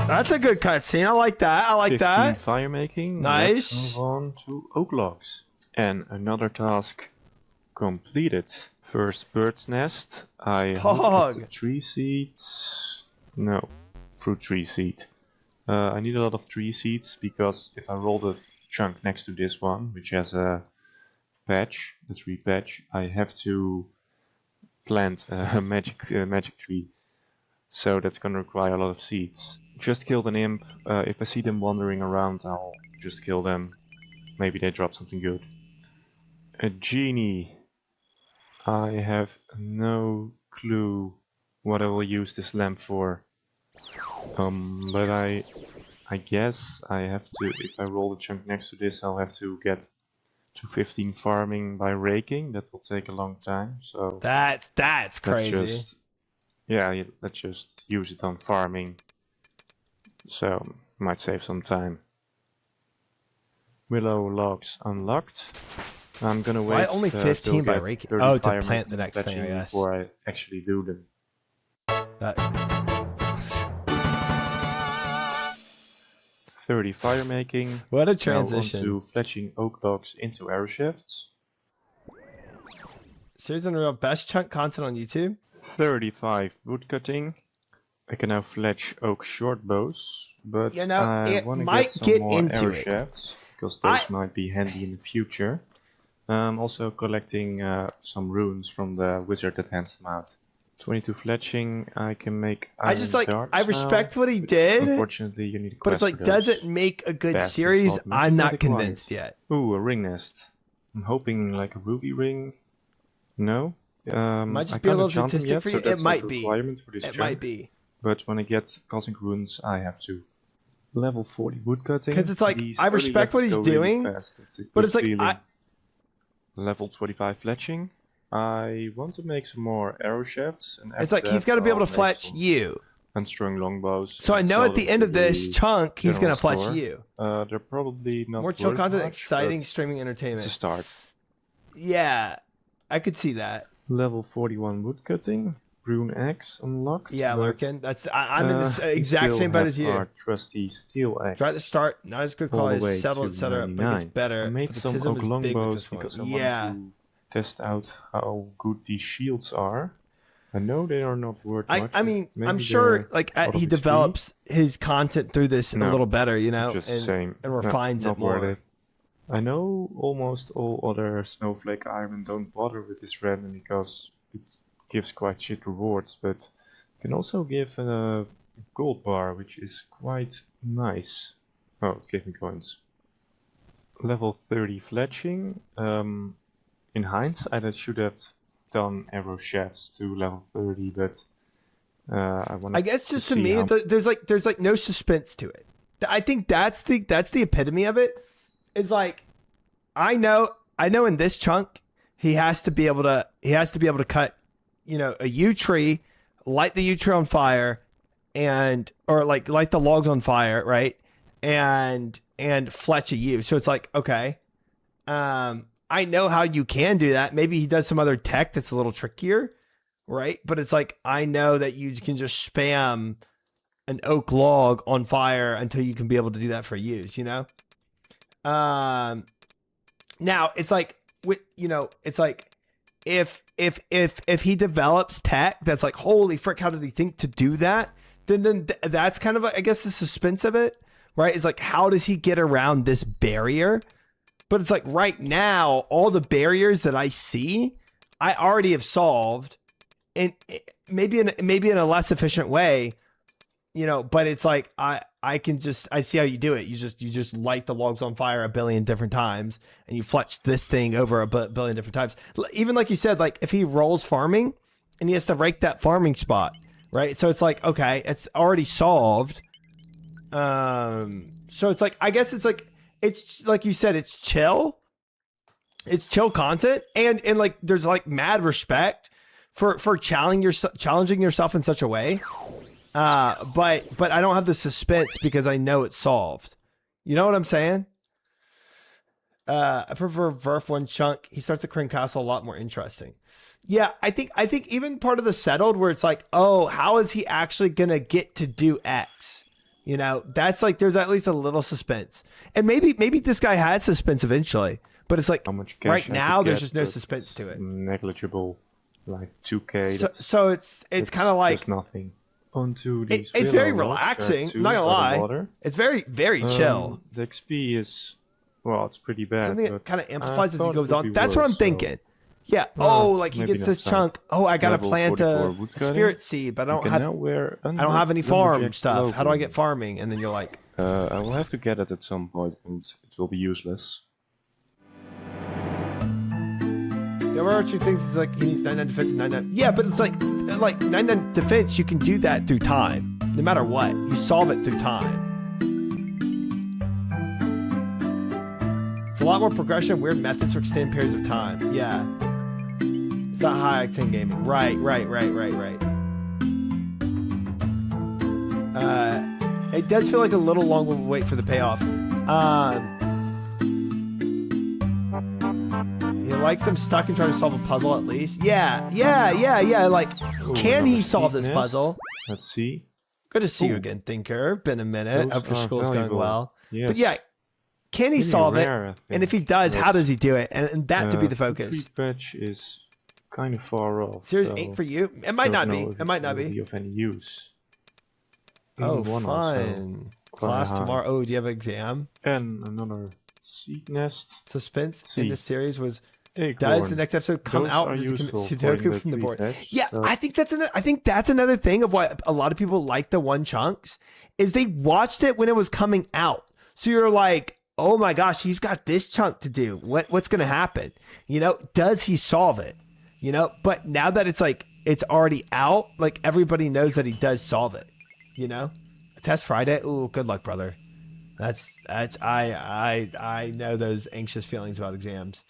That's a good cutscene. I like that. I like 15 that. fire making. Nice. Let's move on to oak logs. And another task completed. First bird's nest. I hope it's a tree seeds. No, fruit tree seed. I need a lot of tree seeds because if I roll the chunk next to this one, which has a patch, a tree patch, I have to plant a magic tree. So that's gonna require a lot of seeds. Just killed an imp. If I see them wandering around, I'll just kill them. Maybe they drop something good. A genie. I have no clue what I will use this lamp for. But I guess I have to, if I roll the chunk next to this, I'll have to get to 15 farming by raking. That will take a long time, so... That's crazy. Let's just use it on farming. So, might save some time. Willow logs unlocked. I'm gonna wait. Why only 15 by raking? Oh, to plant the next thing, I guess. Before I actually do them. That... 30 fire making. What a transition. Now on to fletching oak logs into arrow shafts. Series Unreal, best chunk content on YouTube. 35 wood cutting. I can now fletch oak short bows, but I want to get some more arrow shafts because those might be handy in the future. Also collecting some runes from the wizard that hands them out. 22 fletching, I can make iron darts I respect what he did. Unfortunately, you need a quest. But it's like, does it make a good series? I'm not convinced yet. Ooh, a ring nest. I'm hoping like a ruby ring. No. Might just be a little statistic for you. So it might be. It might be. But when I get cosmic runes, I have to level 40 wood cutting. Because it's like, I respect what he's doing, but it's like, level 25 fletching. I want to make some more arrow shafts. And it's like, he's got to be able to fletch you. Unstrung longbows. So I know at the end of this chunk, he's going to fletch you. They're probably not more chill content, much, exciting streaming entertainment. It's a start. Yeah, I could see that. Level 41 wood cutting. Rune axe unlocked. Yeah, Lurkin. That's I'm in the exact same boat as you. Our trusty steel axe. Try to start, not as good quality, settle, etc. But it gets better. I made some oak longbows because I want to test out how good these shields are. I know they are not worth much. I mean, Maybe I'm sure they're like out of he XP. develops his content through this a No, little better, you know, just and, saying. and refines not it worth more. it. I know almost all other Snowflake Island don't bother with this random because it gives quite shit rewards, but it can also give a gold bar, which is quite nice. Oh, it gave me coins. Level 30 fletching. In hindsight, I should have done arrow shafts to level 30, but I want. I guess just to me, there's like no suspense to it. I think that's the epitome of it. Is like, I know in this chunk he has to be able to cut, you know, a yew tree, light the yew tree on fire, or like light the logs on fire, right? And fletch a yew. So it's like, okay, I know how you can do that. Maybe he does some other tech that's a little trickier, right? But it's like, I know that you can just spam an oak log on fire until you can be able to do that for yews, you know? Now it's like, it's like if he develops tech that's like, holy frick, how did he think to do that? Then that's kind of, I guess, the suspense of it, right? It's like, how does he get around this barrier? But it's like right now, all the barriers that I see, I already have solved, and maybe in a less efficient way, you know. But it's like I see how you do it. You just light the logs on fire a billion different times, and you fletch this thing over a billion different times. Even like you said, like if he rolls farming, and he has to rake that farming spot, right? So it's like, okay, it's already solved. So it's like, I guess it's like you said, it's chill content, and like there's like mad respect for challenging yourself in such a way, but I don't have the suspense because I know it's solved. You know what I'm saying? I prefer Verf one chunk. He starts the Kryn Castle a lot more interesting. Yeah, I think even part of the settled where it's like, oh, how is he actually gonna get to do X? You know, that's like, there's at least a little suspense. And maybe this guy has suspense eventually, but it's like, how much right now there's just no suspense to it. Negligible, like 2k. So it's kind of like nothing. Onto these it's very relaxing. I'm not gonna lie. It's very, very chill. The XP is, well, it's pretty bad. Something that kind of amplifies as he goes on. That's what I'm thinking. Yeah. Oh, like he gets this chunk. Oh, I gotta plant a spirit seed, but I don't have any farm stuff. How do I get farming? And then you're like, I will have to get it at some point, and it will be useless. There are two things. It's like he needs 99 defense and 99. Yeah, but it's like 99 defense. You can do that through time, no matter what. You solve it through time. It's a lot more progression, weird methods for extended periods of time. Yeah. It's not high octane gaming. Right. It does feel like a little long wait for the payoff. He likes them stuck and trying to solve a puzzle at least. Yeah. Like, can he solve this puzzle? Let's see. Good to see you again, Thinker. Been a minute. Hope your school's going well. Yes. But yeah, can he solve it? And if he does, how does he do it? And that to be the focus. The patch is kind of far off. Series 8 for you? It might not be. It might not be. Of any use. Oh, fun. Class tomorrow. Oh, do you have an exam? And another seed nest. Suspense in this series was, Acorn. does the next episode come out with Sudoku from the board? Yeah, I think that's another thing of why a lot of people like the one chunks is they watched it when it was coming out. So you're like, oh my gosh, he's got this chunk to do. What's going to happen? You know, does he solve it? You know, but now that it's like, it's already out, like everybody knows that he does solve it, you know? Test Friday. Ooh, good luck, brother. I know those anxious feelings about exams.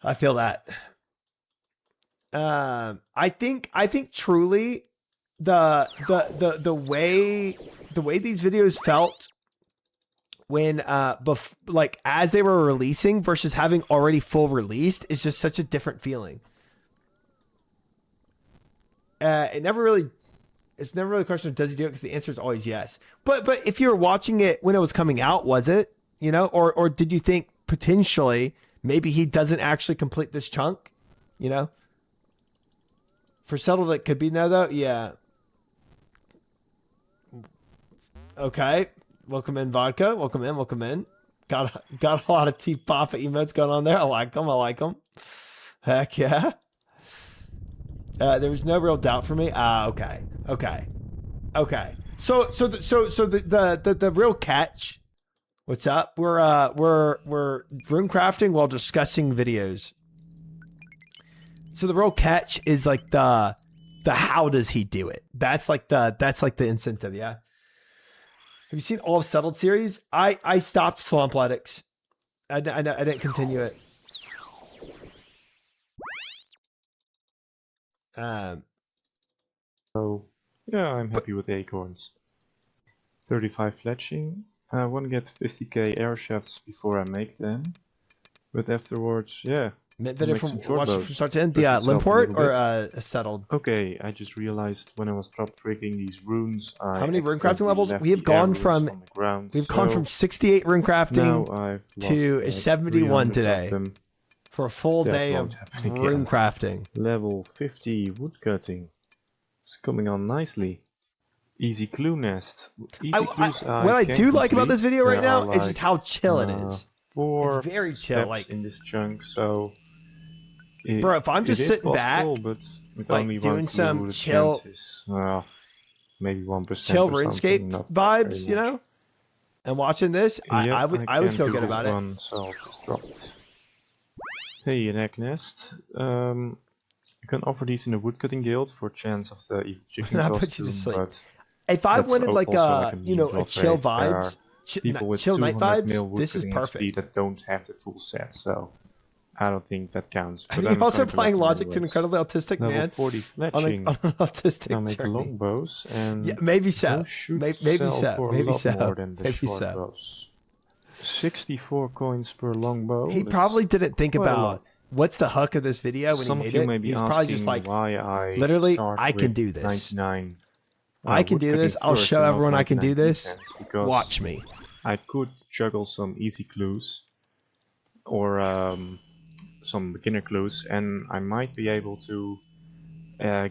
I feel that. I think truly the way these videos felt when like as they were releasing versus having already full released is just such a different feeling. It's never really a question of does he do it, because the answer is always yes. But if you were watching it when it was coming out, was it, you know, or did you think potentially maybe he doesn't actually complete this chunk, you know? For settled, it could be no though. Yeah. Okay. Welcome in, vodka. Welcome in. Welcome in. Got a lot of T Papa emotes going on there. I like them. I like them. Heck yeah. There was no real doubt for me. Okay. Okay. Okay. So the real catch. What's up? We're runecrafting while discussing videos. So the real catch is like the how does he do it? That's like the incentive, yeah. Have you seen all of Settled series? I stopped Swampletics. I didn't continue it. So yeah, I'm happy with the acorns. 35 fletching. I want to get 50k air shafts before I make them, but afterwards, yeah. Video from watching from start to end. The Limport or Settled? Okay, I just realized when I was drop tricking these runes. How many runecrafting levels? We have gone from we've gone from 68 runecrafting to 71 today for a full day of runecrafting. Level 50 woodcutting. It's coming on nicely. Easy clue nest. What I do like about this video right now is just how chill it is. It's very chill, like in this chunk. So, bro, if I'm just sitting back, but like doing some chill, maybe 1%, chill RuneScape vibes, you know, and watching this, I would feel good about it. So hey, an egg nest. You can offer these in the woodcutting guild for chance of the evil chicken costume, but if I wanted like a chill vibes. People with chill night 200 vibes. mil This is perfect. that don't have the full set, so I don't think that counts. But you're also playing Logic to an incredibly autistic Level man 40 fletching. on an autistic Now make journey. longbows and Yeah, maybe so. Maybe so. for Maybe a lot so. more than the Maybe short so. bows. 64 coins per longbow. He That's probably didn't think quite a about lot. what's the hook of this video when Some he of made you may it. be He's probably just asking like, why I literally, start I can with do this. 99. I can do this. I'll first show and not everyone I can do 99 this. defense, because Watch me. I could juggle some easy clues or some beginner clues, and I might be able to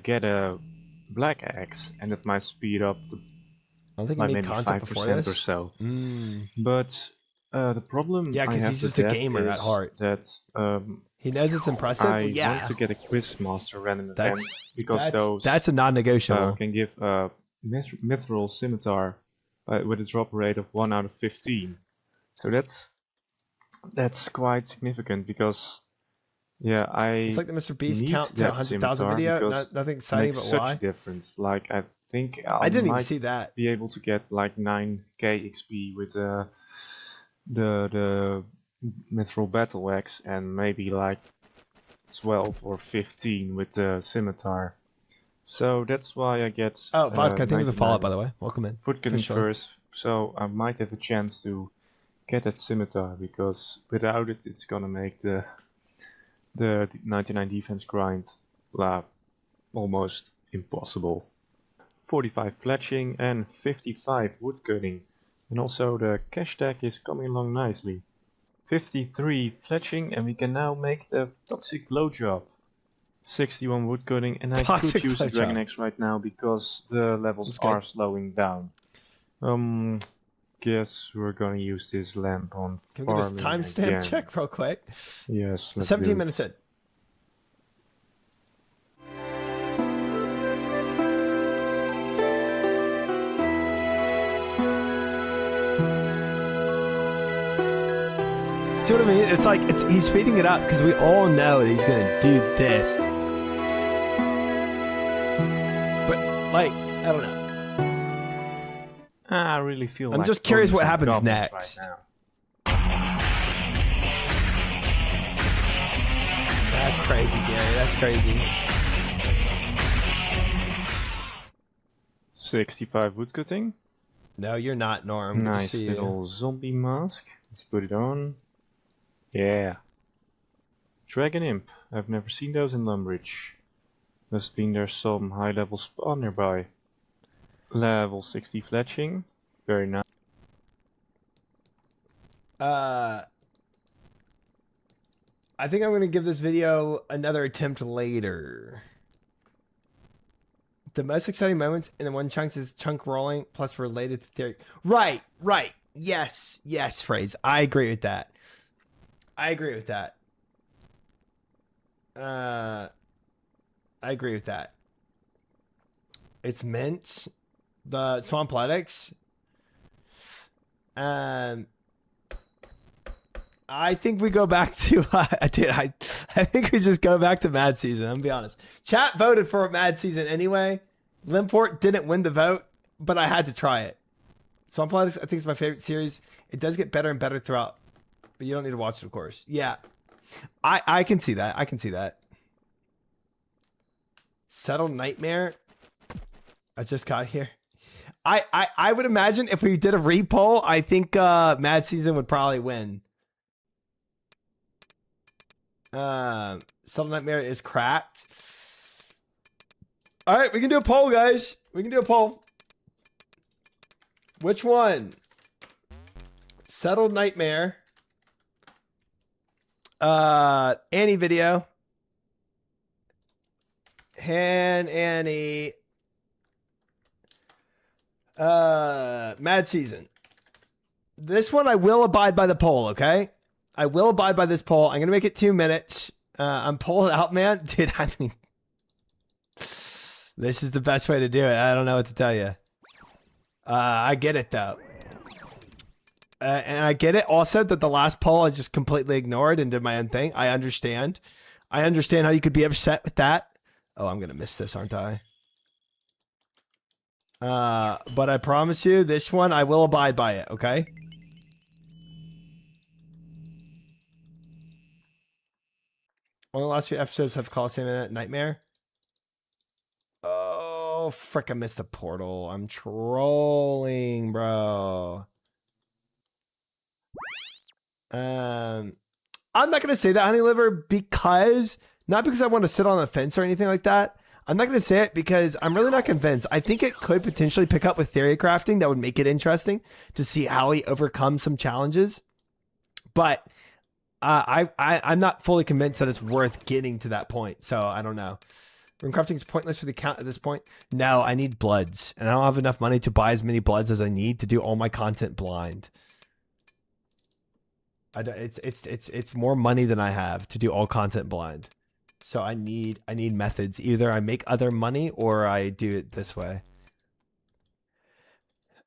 get a black axe, and it might speed up the, I think by you made maybe content before 5% this. or so. Mm. But the problem Yeah, I because have he's just with a that gamer at is heart. that He knows it's impressive. I Yeah, want to get a Quizmaster random event that's because those that's a non-negotiable. can give a mithril scimitar with a drop rate of 1 out of 15. So that's quite significant because yeah, It's like the Mr. Beast need count to that 100,000 scimitar video. because Nothing it exciting, makes but such why? a difference. Like I think I didn't even might see that. be able to get like 9k XP with the mithril battle axe and maybe like 12 or 15 with the scimitar. So that's why I get Oh, Vodka, thank you for the follow-up, by 99 the way. Welcome in. Footcutting Officially. first, so I might have a chance to get that scimitar, because without it, it's gonna make the 99 defense grind almost impossible. 45 fletching and 55 woodcutting, and also the cash tag is coming along nicely. 53 fletching, and we can now make the toxic blowjob. 61 woodcutting, and I Toxic could use the blowjob. Dragon Axe right now because the levels are slowing down. Guess we're gonna use this lamp on Can we get farming this timestamp again. check real quick? Yes, let's 17 do it. minutes in. See what I mean? It's like he's speeding it up because we all know that he's gonna do this. But like, I don't know. I really feel I'm like just curious owning what some happens goblins next. Right now. That's crazy, Gary. That's crazy. 65 woodcutting. No, you're not, Norm. Good to Nice see you. little zombie mask. Let's put it on. Yeah. Dragon Imp. I've never seen those in Lumbridge. Must mean there's some high level spawn nearby. Level 60 fletching. Very nice. I think I'm gonna give this video another attempt later. The most exciting moments in the one chunks is chunk rolling plus related to theory. Right. Yes, Phrase. I agree with that. I agree with that. It's mint. The Swampletics. I think we go back to I think we just go back to Mad Season. I'm gonna be honest. Chat voted for a Mad Season anyway. Limport didn't win the vote, but I had to try it. Swampletics, I think, is my favorite series. It does get better and better throughout, but you don't need to watch it, of course. Yeah, I can see that. I can see that. Settled Nightmare. I just got here. I would imagine if we did a repoll, I think Mad Season would probably win. Settled Nightmare is cracked. All right, we can do a poll, guys. We can do a poll. Which one? Settled Nightmare. Annie video. Han Annie. Mad Season. This one I will abide by the poll, okay? I will abide by this poll. I'm gonna make it 2 minutes. I'm pulling out, man. Dude, I mean, this is the best way to do it. I don't know what to tell you. I get it though. And I get it also that the last poll I just completely ignored and did my own thing. I understand. I understand how you could be upset with that. Oh, I'm gonna miss this, aren't I? But I promise you, this one I will abide by it, okay? One of the last few episodes have Coliseum in it. Nightmare. Oh, frick, I missed the portal. I'm trolling, bro. I'm not going to say that, Honey Liver, because... Not because I want to sit on the fence or anything like that. I'm not going to say it because I'm really not convinced. I think it could potentially pick up with theory crafting. That would make it interesting to see how he overcomes some challenges. But... I'm not fully convinced that it's worth getting to that point, so I don't know. Runecrafting is pointless for the account at this point. No, I need bloods, and I don't have enough money to buy as many bloods as I need to do all my content blind. It's more money than I have to do all content blind, so I need methods. Either I make other money or I do it this way.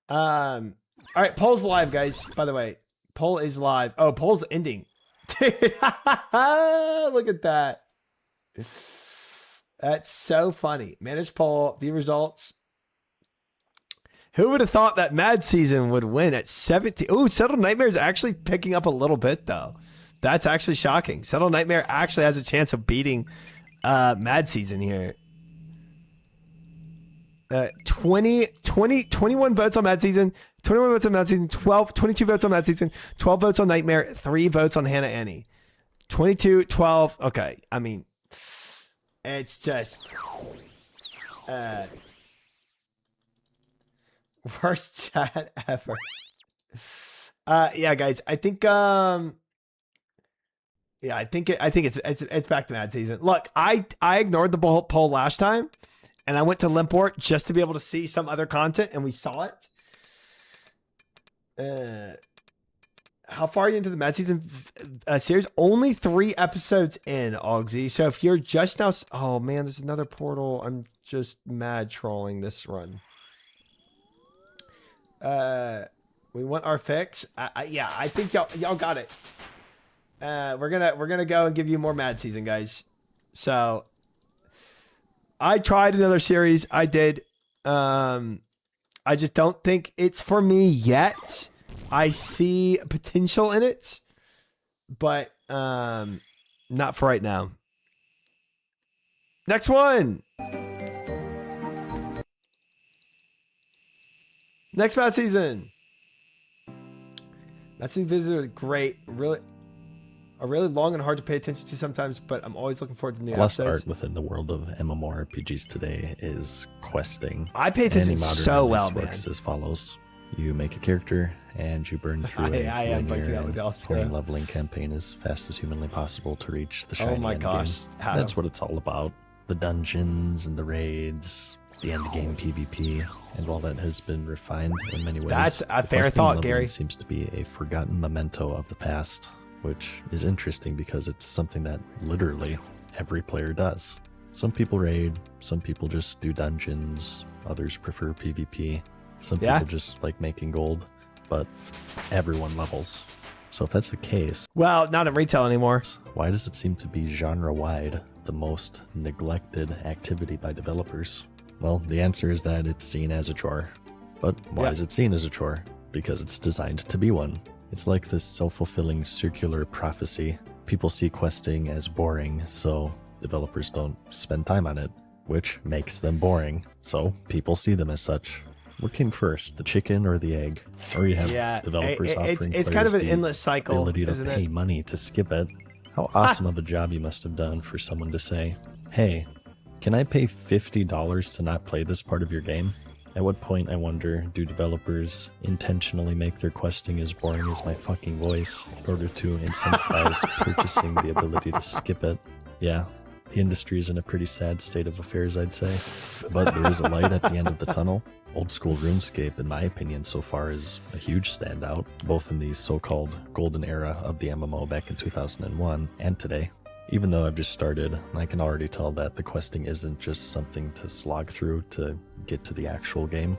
All right, poll's live, guys. By the way, poll is live. Oh, poll's ending. Dude, look at that. That's so funny. Manage poll, view results. Who would have thought that Mad Season would win at 17? Ooh, Settled Nightmare is actually picking up a little bit, though. That's actually shocking. Settled Nightmare actually has a chance of beating Mad Season here. 21 votes on Mad Season, 21 votes on Mad Season, 22 votes on Mad Season, 12 votes on Nightmare, 3 votes on Hannah Annie. 22, 12. Okay. I mean, it's just worst chat ever. Yeah, guys, I think I think it's back to Mad Season. Look, I ignored the poll last time. And I went to Limport just to be able to see some other content, and we saw it. How far are you into the Mad Season series? Only 3 episodes in, Augsy. So if you're just now... Oh, man, there's another portal. I'm just mad trolling this run. We want our fix. Yeah, I think y'all got it. We're gonna go and give you more Mad Season, guys. So... I tried another series. I did. I just don't think it's for me yet. I see potential in it, but not for right now. Next one. Next Mad Season. Mad Season Visitor is great. Really long and hard to pay attention to sometimes, but I'm always looking forward to new episodes. episodes. Art within the world of MMORPGs today is questing. I pay attention so well, man. Works as follows: you make a character and you burn through I am breaking out with playing leveling campaign as fast as humanly possible to reach the shiny Oh my end gosh! game. That's what it's all about. The dungeons and the raids. the end game PvP, and while that has been refined in many ways, That's a the fair questing thought, leveling Gary. seems to be a forgotten memento of the past, which is interesting because it's something that literally every player does. Some people raid, some people just do dungeons, others prefer PvP, some Yeah. people just like making gold, but everyone levels. So if that's the case, Well, not in retail anymore. why does it seem to be genre-wide the most neglected activity by developers? Well, the answer is that it's seen as a chore. But why Yeah. is it seen as a chore? Because it's designed to be one. It's like this self-fulfilling circular prophecy. People see questing as boring, so developers don't spend time on it, which makes them boring. So people see them as such. What came first, the chicken or the egg? Or you have developers offering it's kind of an players the endless cycle, ability to isn't pay it? money to skip it. How awesome of a job you must have done for someone to say, hey, can I pay $50 to not play this part of your game? At what point, I wonder, do developers intentionally make their questing as boring as my fucking voice in order to incentivize purchasing the ability to skip it? Yeah, the industry is in a pretty sad state of affairs, I'd say. But there is a light at the end of the tunnel. Old school RuneScape, in my opinion, so far is a huge standout, both in the so-called golden era of the MMO back in 2001 and today. Even though I've just started, I can already tell that the questing isn't just something to slog through to get to the actual game.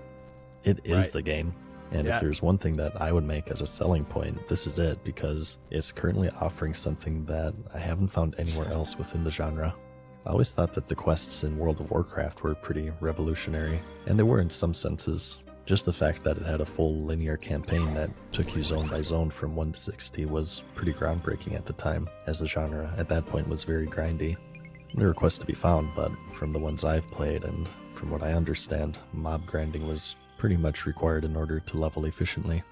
It is Right. the game. And Yeah. if there's one thing that I would make as a selling point, this is it, because it's currently offering something that I haven't found anywhere else within the genre. I always thought that the quests in World of Warcraft were pretty revolutionary, and they were in some senses. Just the fact that it had a full linear campaign that took you zone by zone from 1 to 60 was pretty groundbreaking at the time, as the genre at that point was very grindy. There were quests to be found, but from the ones I've played and from what I understand, mob grinding was pretty much required in order to level efficiently.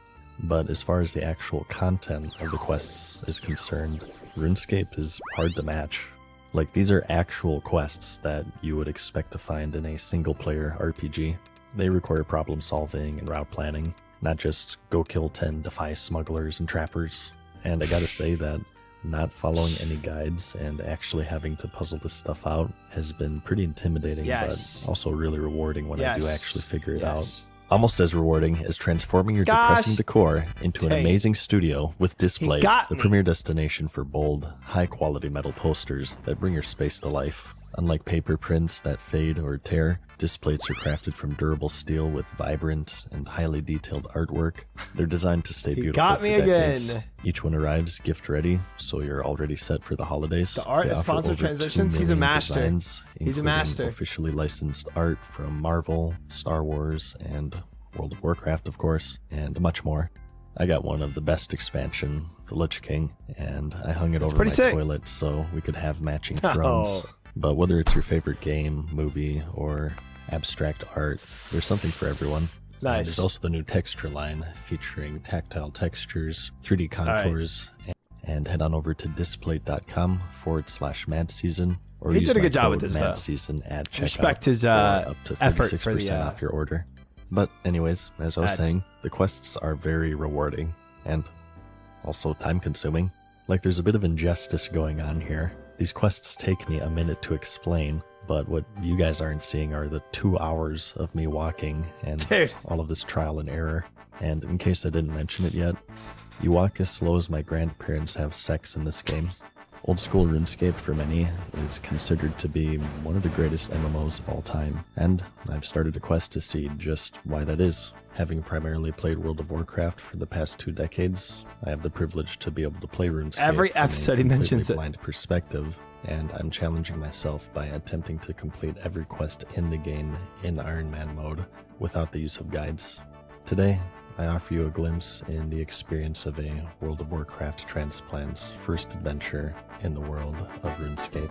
But as far as the actual content of the quests is concerned, RuneScape is hard to match. Like, these are actual quests that you would expect to find in a single-player RPG. They require problem solving and route planning, not just go kill 10 defy smugglers and trappers. And I gotta say that not following any guides and actually having to puzzle this stuff out has been pretty intimidating, Yes. but also really rewarding when I do Yes. actually figure it Yes. out. Almost as rewarding as transforming your Gosh depressing decor into an dang. amazing studio with Display, got the me. premier destination for bold, high-quality metal posters that bring your space to life. Unlike paper prints that fade or tear, displays are crafted from durable steel with vibrant and highly detailed artwork. They're designed to stay beautiful got for me decades. again. Each one arrives gift-ready, so you're already set for the holidays. The art They is offer sponsored over 2 transitions. He's a million master. designs, He's a including master. officially licensed art from Marvel, Star Wars, and World of Warcraft, of course, and much more. I got one of the best expansion, the Lich King, and I hung it over my pretty sick. toilet so we could have matching Oh. thrones. But whether it's your favorite game, movie, or abstract art, there's something for everyone. Nice. And there's also the new texture line featuring tactile textures, 3D contours, and head on over to display.com/madseason or He use did a my good job with code this, though. MadSeason at checkout Respect his, for up to effort 36% for the, off your order. But anyways, as I was Ad. saying, the quests are very rewarding and also time-consuming. Like, there's a bit of injustice going on here. These quests take me a minute to explain, but what you guys aren't seeing are the 2 hours of me walking and Dude. all of this trial and error. And in case I didn't mention it yet, you walk as slow as my grandparents have sex in this game. Old school RuneScape for many is considered to be one of the greatest MMOs of all time, and I've started a quest to see just why that is. Having primarily played World of Warcraft for the past 2 decades, I have the privilege to be able to play RuneScape Every from a episode he completely mentions it. blind perspective, and I'm challenging myself by attempting to complete every quest in the game in Iron Man mode without the use of guides. Today, I offer you a glimpse in the experience of a World of Warcraft transplant's first adventure in the world of RuneScape.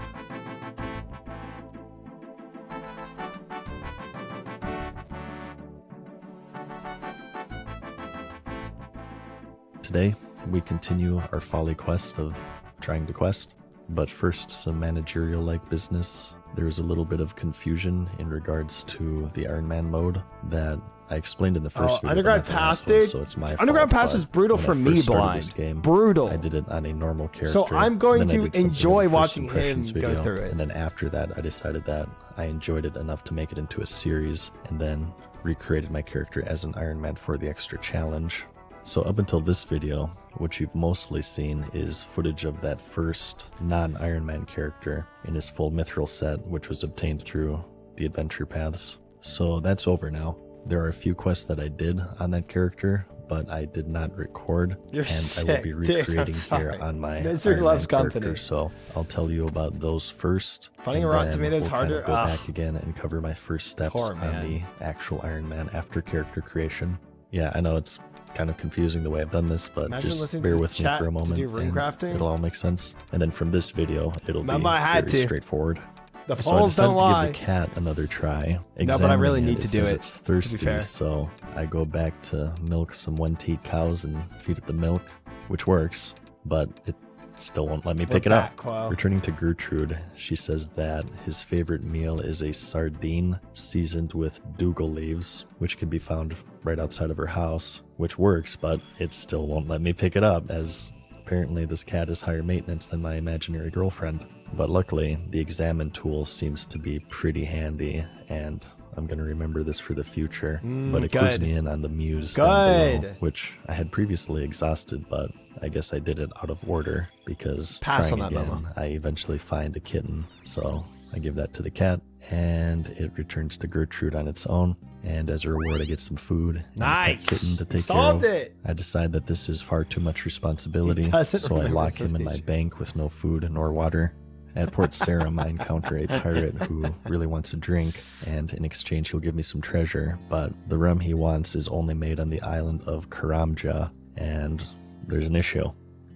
Today, we continue our folly quest of trying to quest, but first some managerial-like business. there was a little bit of confusion in regards to the Iron Man mode that I explained in the first video. Underground Pass, dude. So it's my Underground fault, Pass is brutal when for I me, first started blind. this game, Brutal. I did it on a normal character. So I'm going and then I to did something in enjoy the first watching him impressions go video, through it. And then after that, I decided that I enjoyed it enough to make it into a series, and then recreated my character as an Iron Man for the extra challenge. So up until this video, what you've mostly seen is footage of that first non-Iron Man character in his full mithril set, which was obtained through the adventure paths. So that's over now. There are a few quests that I did on that character, but I did not record, You're and sick, I will be recreating dude, I'm here sorry. on my Mister Iron loves Man company. character. So I'll tell you about those first, Finding and Rotten then Tomatoes we'll kind harder? of go Ugh. back again and cover my first steps Poor on man. the actual Iron Man after character creation. Yeah, I know it's kind of confusing the way I've done this, but Imagine just listening bear to with me chat for a to moment, do and Runecrafting. it'll all make sense. And then from this video, it'll be Remember, I had very to. straightforward. The So I polls decided don't to lie. give the cat another try. No, but I really Examining need to do says it, It's to be thirsty, fair. so I go back to milk some one-teat cows and feed it the milk, which works, but it still won't let me pick it up. back, Quo. Returning to Gertrude, she says that his favorite meal is a sardine seasoned with dougal leaves, which can be found right outside of her house, which works, but it still won't let me pick it up, as apparently this cat is higher maintenance than my imaginary girlfriend. But luckily, the examine tool seems to be pretty handy, and I'm going to remember this for the future. But it clues good. me in on the muse down below, Good. which I had previously exhausted, but I guess I did it out of order, because Pass trying on that again, memo. I eventually find a kitten. So I give that to the cat, and it returns to Gertrude on its own. And as a reward, I get some food and a pet Nice. kitten to take care Solved of. it. I decide that this is far too much responsibility, He doesn't so I remember lock his him in my speech. bank with no food nor water. At Port Sarum, I encounter a pirate who really wants a drink, and in exchange, he'll give me some treasure. But the rum he wants is only made on the island of Karamja, and there's an issue.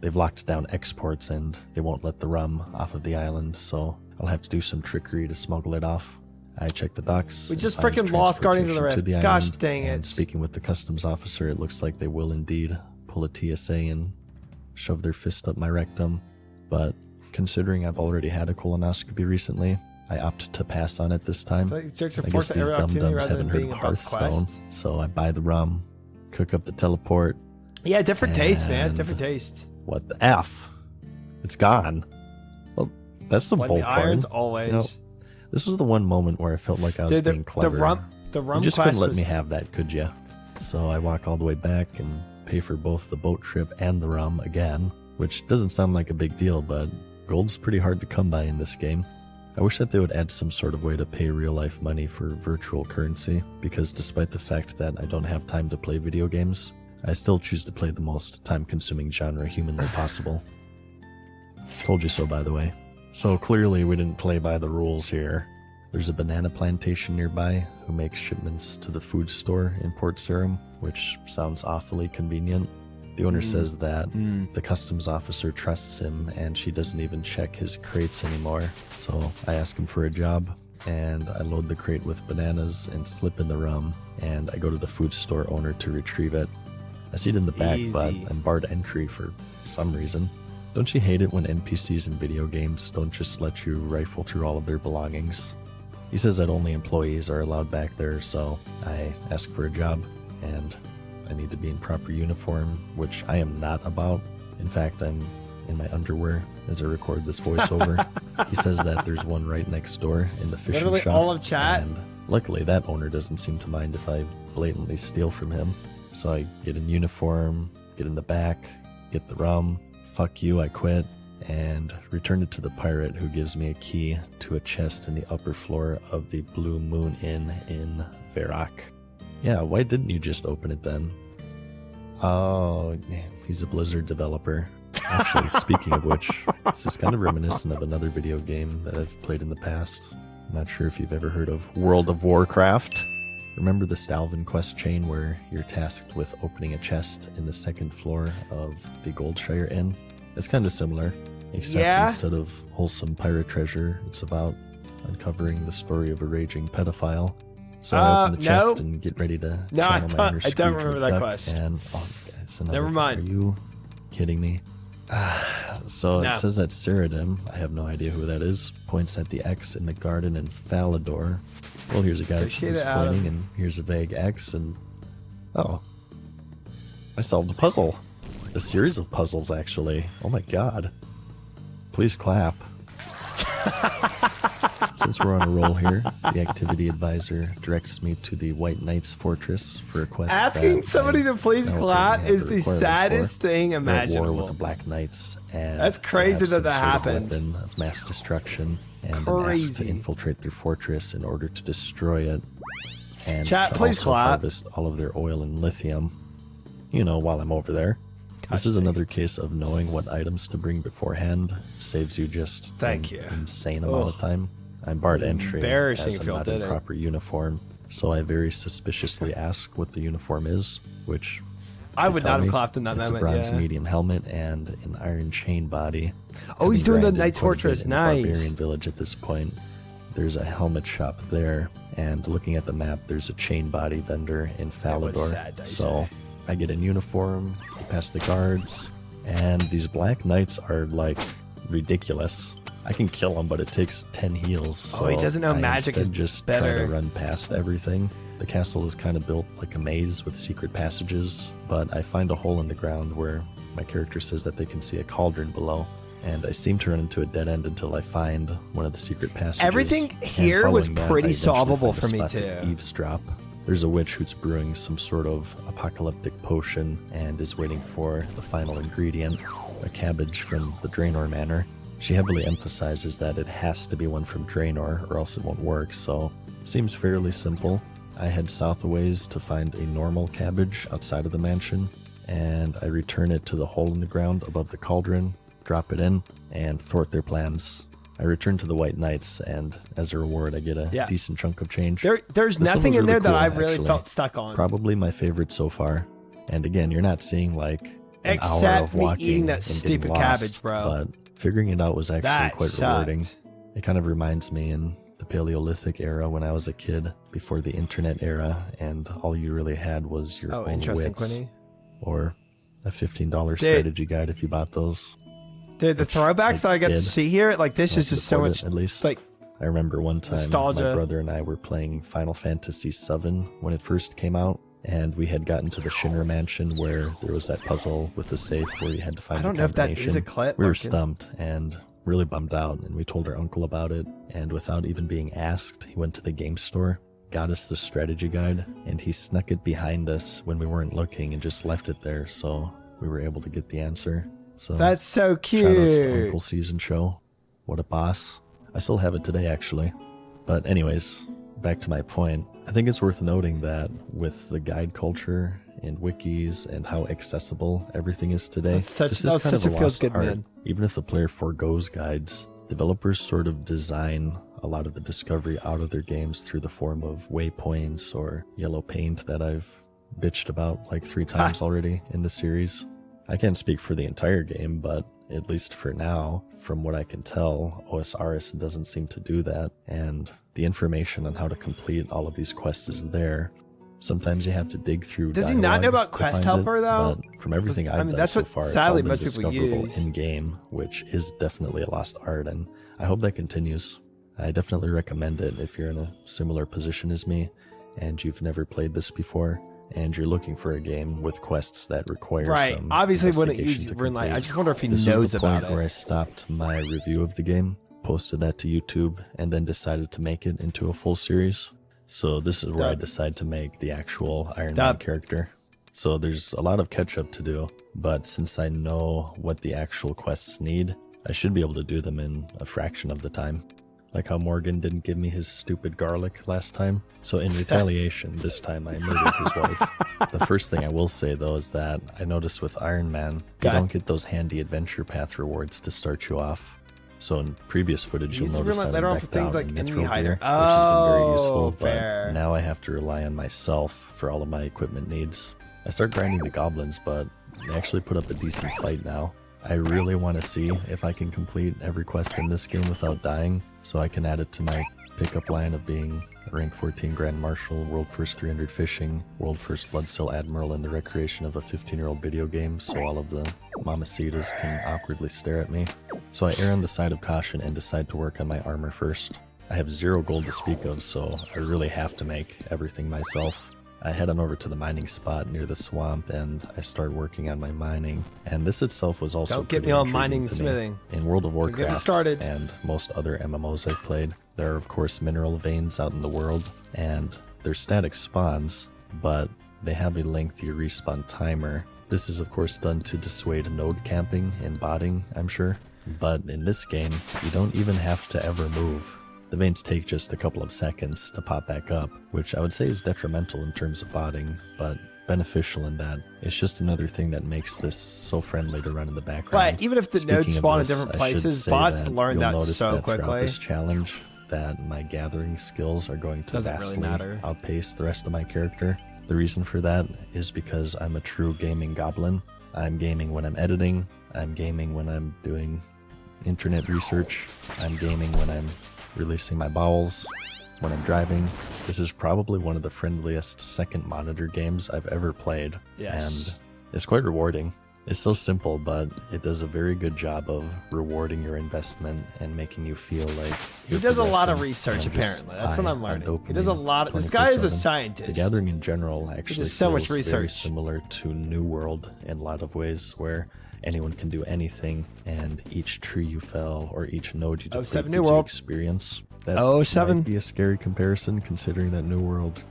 They've locked down exports, and they won't let the rum off of the island, so I'll have to do some trickery to smuggle it off. I check the docks. We and just find frickin' lost Guardians of the transportation to Rift. the Gosh island, dang and it. speaking with the customs officer, it looks like they will indeed pull a TSA and shove their fist up my rectum. But considering I've already had a colonoscopy recently, I opt to pass on it this time. Like, jerks are I guess forced to these every opportunity dum-dums rather haven't than heard being of about Hearthstone, quests. so I buy the rum, cook up the teleport. Yeah, different taste, man. And Different taste. What the F? It's gone. Well, that's some When bull the irons always. You know, this was the one moment where I felt like I was Dude, being clever. the rum You just quest couldn't let was- me have that, could you? So I walk all the way back and pay for both the boat trip and the rum again, which doesn't sound like a big deal, but gold's pretty hard to come by in this game. I wish that they would add some sort of way to pay real-life money for virtual currency, because despite the fact that I don't have time to play video games, I still choose to play the most time-consuming genre humanly possible. Told you so, by the way. So clearly we didn't play by the rules here. There's a banana plantation nearby who makes shipments to the food store in Port Sarum, which sounds awfully convenient. The owner says that the customs officer trusts him and she doesn't even check his crates anymore. So I ask him for a job, and I load the crate with bananas and slip in the rum, and I go to the food store owner to retrieve it. I see it in the back, but Easy. I'm barred entry for some reason. Don't you hate it when NPCs in video games don't just let you rifle through all of their belongings? He says that only employees are allowed back there, so I ask for a job, and I need to be in proper uniform, which I am not about. In fact, I'm in my underwear as I record this voiceover. He says that there's one right next door in the fishing Literally shop. all of chat? And luckily that owner doesn't seem to mind if I blatantly steal from him. So I get in uniform, get in the back, get the rum, fuck you, I quit, and return it to the pirate, who gives me a key to a chest in the upper floor of the Blue Moon Inn in Verak. Yeah, why didn't you just open it then? Oh, he's a Blizzard developer. Actually, speaking of which, this is kind of reminiscent of another video game that I've played in the past. I'm not sure if you've ever heard of World of Warcraft. Remember the Stalvin quest chain where you're tasked with opening a chest in the second floor of the Goldshire Inn? It's kind of similar, except instead of wholesome pirate treasure, it's about uncovering the story of a raging pedophile. So I open the chest and get ready to channel my inner I don't remember Scrooge that McDuck, quest. And it's another. Never mind. Are you kidding me? So No. it says that Ceradim, I have no idea who that is, points at the X in the garden in Falador. Well, here's a guy Appreciate who's it, Adam. pointing, and here's a vague X, and oh, I solved a puzzle. A series of puzzles, actually. Oh my god. Please clap. Since we're on a roll here, the activity advisor directs me to the White Knight's Fortress for a quest. Asking that somebody I to please don't clap currently is have the requirements saddest for. thing They're at war imaginable. with the Black Knights, and That's they crazy have that some that sort of happened. weapon of mass destruction, and I'm asked to Crazy. infiltrate their fortress in order to destroy it, and Chat, to please also clap. harvest all of their oil and lithium. You know, while I'm over there. This is another case of knowing what items to bring beforehand saves you just Thank you. insane amount of time. I'm barred entry Embarrassing as if I'm y'all not in did it. proper uniform, so I very suspiciously ask what the uniform is, which I would tell not have me clapped in that it's moment. a bronze Yeah. medium helmet and an iron chain body. Oh, he's Having doing the grinded Knight's quite a bit Fortress. in the Nice. Barbarian village at this point. There's a helmet shop there, and looking at the map, there's a chain body vendor in That was Falador. sad, Dice. So I get in uniform, I pass the guards, and these Black Knights are like ridiculous. I can kill them, but it takes 10 heals. So Oh, he doesn't know I magic instead is just try better. to run past everything. The castle is kind of built like a maze with secret passages, but I find a hole in the ground where my character says that they can see a cauldron below. And I seem to run into a dead end until I find one of the secret passages. Everything And here was following that, pretty I eventually solvable find a for me spot to too. eavesdrop. There's a witch who's brewing some sort of apocalyptic potion and is waiting for the final ingredient, a cabbage from the Draenor Manor. She heavily emphasizes that it has to be one from Draenor or else it won't work, so seems fairly simple. I head south a ways to find a normal cabbage outside of the mansion, and I return it to the hole in the ground above the cauldron, drop it in, and thwart their plans. I return to the White Knights, and as a reward, I get a Yeah. decent chunk of change. There's This one nothing was in there really that cool, I really actually. felt stuck on. Probably my favorite so far. And again, you're not seeing like an hour Except of me walking eating that and getting stupid lost, cabbage, bro. But figuring it out was actually That quite sucked. rewarding. It kind of reminds me in the Paleolithic era when I was a kid, before the internet era, and all you really had was your own interesting, wits, Quinny. or a $15 Dude. strategy guide if you bought those. Dude, the which throwbacks that I got to did. see here, like this I is could just so afford much. it, at least. Like, I remember one time nostalgia. my brother and I were playing Final Fantasy VII when it first came out, and we had gotten to the Shinra Mansion where there was that puzzle with the safe where you had to find I don't the know if that combination. is a clip. We were Marcus. stumped and really bummed out, and we told our uncle about it, and without even being asked, he went to the game store, got us the strategy guide, and he snuck it behind us when we weren't looking and just left it there, so we were able to get the answer. So That's so shout outs to cute. Uncle Season Show. What a boss. I still have it today, actually. But anyways, back to my point. I think it's worth noting that with the guide culture and wikis and how accessible everything is today, That's such- this that is was kind of such a a lost feel-good art. man. Even if the player forgoes guides, developers sort of design a lot of the discovery out of their games through the form of waypoints or yellow paint that I've bitched about like 3 times already in the series. I can't speak for the entire game, but at least for now, from what I can tell, OSRS doesn't seem to do that, and the information on how to complete all of these quests is there. Sometimes you have to dig through. Does he not know dialogue about to Quest find Helper, it, though? But from everything I I've mean, done that's so what far, sadly it's all been most people discoverable use. in game, which is definitely a lost art, and I hope that continues. I definitely recommend it if you're in a similar position as me, and you've never played this before, and you're looking for a game with quests that require Right. some Obviously, wouldn't investigation use to Runelight. I complete. just wonder if he This knows was the about point where I it. stopped my review of the game, posted that to YouTube, and then decided to make it into a full series. So this is where I Dub. decide to make the actual Iron Man Dub. character. So there's a lot of catch up to do, but since I know what the actual quests need, I should be able to do them in a fraction of the time. Like how Morgan didn't give me his stupid garlic last time. So in retaliation, this time I murdered his wife. The first thing I will say though is that I noticed with Iron Man, you Okay. don't get those handy adventure path rewards to start you off. So in previous footage, you'll Use the notice Runelight that later I'm on for decked things out like in enemy mithril hider. gear, which has been very useful, Oh, but fair. now I have to rely on myself for all of my equipment needs. I start grinding the goblins, but they actually put up a decent fight now. I really want to see if I can complete every quest in this game without dying, so I can add it to my pickup line of being rank 14 Grand Marshal, world first 300 fishing, world first Blood Seal Admiral, and the recreation of a 15-year-old video game, so all of the mamacitas can awkwardly stare at me. So I err on the side of caution and decide to work on my armor first. I have 0 gold to speak of, so I really have to make everything myself. I head on over to the mining spot near the swamp and I start working on my mining. And this itself was also Don't get me on mining and smithing. In World of Warcraft started. and most other MMOs I've played, there are of course mineral veins out in the world, and they're static spawns, but they have a lengthy respawn timer. This is of course done to dissuade node camping and botting, I'm sure. But in this game, you don't even have to ever move. The veins take just a couple of seconds to pop back up, which I would say is detrimental in terms of botting, but beneficial in that it's just another thing that makes this so friendly to run in the background. Right, even if the nodes spawn in different places, bots learn that so quickly. Throughout this challenge, that my gathering skills are going to vastly outpace the rest of my character. The reason for that is because I'm a true gaming goblin. I'm gaming when I'm editing, I'm gaming when I'm doing internet research, I'm gaming when I'm releasing my bowels, when I'm driving. This is probably one of the friendliest second monitor games I've ever played. Yes. And it's quite rewarding. It's so simple, but it does a very good job of rewarding your investment and making you feel like he does a lot of research, apparently. That's what I'm learning. He does a lot of... This guy is a scientist. The Gathering in general actually so much feels research. Very similar to New World in a lot of ways, where anyone can do anything, and each tree you fell or each node you deplete gives you experience. That might be a scary comparison, considering that New World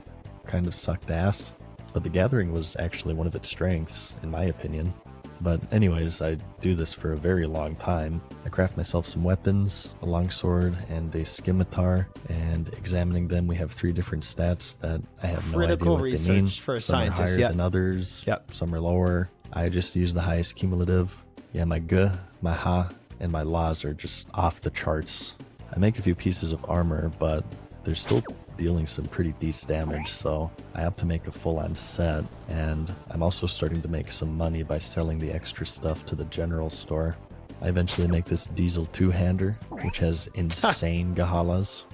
kind of sucked ass. But the Gathering was actually one of its strengths, in my opinion. But anyways, I do this for a very long time. I craft myself some weapons, a longsword, and a scimitar, and examining them, we have 3 different stats that I have no idea what they mean. For some are higher than others, some are lower. I just use the highest cumulative. Yeah, my G, my Ha, and my Laws are just off the charts. I make a few pieces of armor, but they're still dealing some pretty decent damage, so I have to make a full-on set, and I'm also starting to make some money by selling the extra stuff to the general store. I eventually make this diesel 2-hander, which has insane gahalas.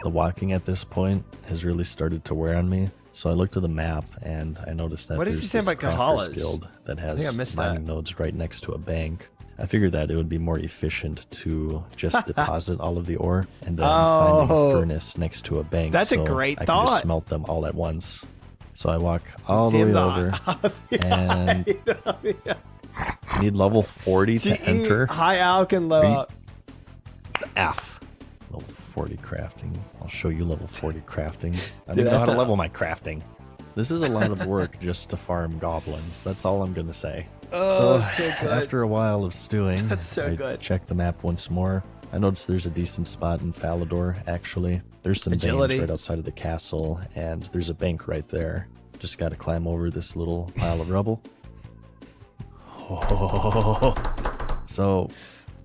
The walking at this point has really started to wear on me, so I looked at the map and I noticed that there's this Crafter's Guild that has mining nodes right next to a bank. I figured that it would be more efficient to just deposit all of the ore and then finding a furnace next to a bank. That's so a great I thought. can just smelt them all at once. So I walk all the way over and I need level 40 to enter. High alch and low F. Level 40 crafting. I'll show you level 40 crafting. I don't even know how to level my crafting. This is a lot of work just to farm goblins. That's all I'm going to say. Oh, so after a while of stewing, I check the map once more. I noticed there's a decent spot in Falador, actually. There's some veins right outside of the castle, and there's a bank right there. Just got to climb over this little pile of rubble. Oh. So,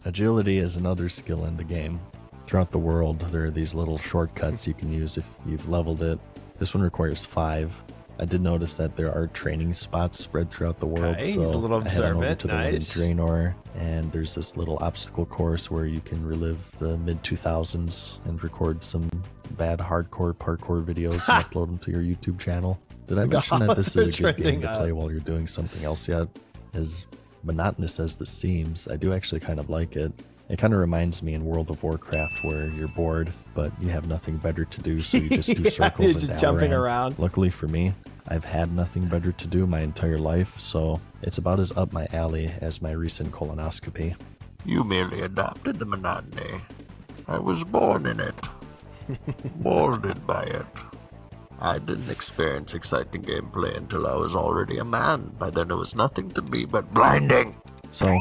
agility is another skill in the game. Throughout the world, there are these little shortcuts you can use if you've leveled it. This one requires 5. I did notice that there are training spots spread throughout the world, so he's a little I head on over observant. to the one in Draenor, and there's this little obstacle course where you can relive the mid-2000s and record some bad hardcore parkour videos and upload them to your YouTube channel. Did I mention that this is a good game to play while you're doing something else yet? As monotonous as this seems, I do actually kind of like it. It kind of reminds me in World of Warcraft where you're bored, but you have nothing better to do, so you just do circles and just jumping around. Luckily for me, I've had nothing better to do my entire life, so it's about as up my alley as my recent colonoscopy. You merely adopted the monotony. I was born in it. Molded by it. I didn't experience exciting gameplay until I was already a man. By then it was nothing to me but blinding. So,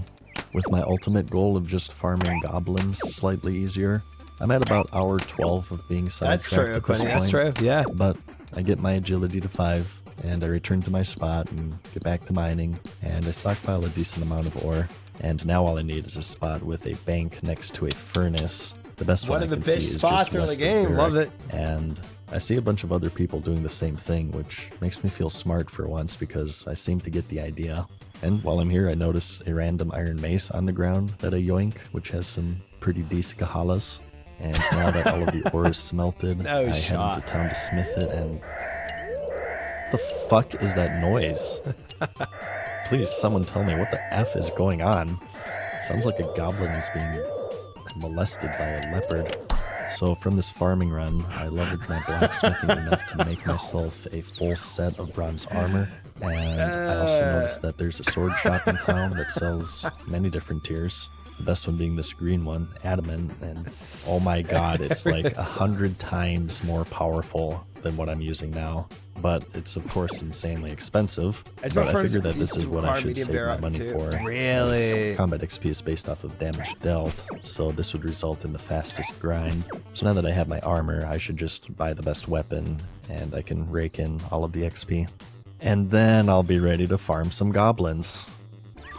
with my ultimate goal of just farming goblins slightly easier, I'm at about hour 12 of being sidetracked at this point. That's true, yeah. But I get my agility to 5, and I return to my spot and get back to mining, and I stockpile a decent amount of ore. And now all I need is a spot with a bank next to a furnace. The best one I can see is just west of Varric, love it. And I see a bunch of other people doing the same thing, which makes me feel smart for once because I seem to get the idea. And while I'm here, I notice a random iron mace on the ground that I yoink, which has some pretty decent gahalas. And now that all of the ore is smelted, I head into town to smith it, and... the fuck is that noise? Please, someone tell me what the F is going on. Sounds like a goblin is being molested by a leopard. So from this farming run, I leveled my blacksmithing enough to make myself a full set of bronze armor. And I also noticed that there's a sword shop in town that sells many different tiers. The best one being this green one, adamant, and oh my god, it's like 100 times more powerful than what I'm using now. But it's of course insanely expensive. But I figured that this is what I should save my money for. Really? Combat XP is based off of damage dealt, so this would result in the fastest grind. So now that I have my armor, I should just buy the best weapon, and I can rake in all of the XP. And then I'll be ready to farm some goblins.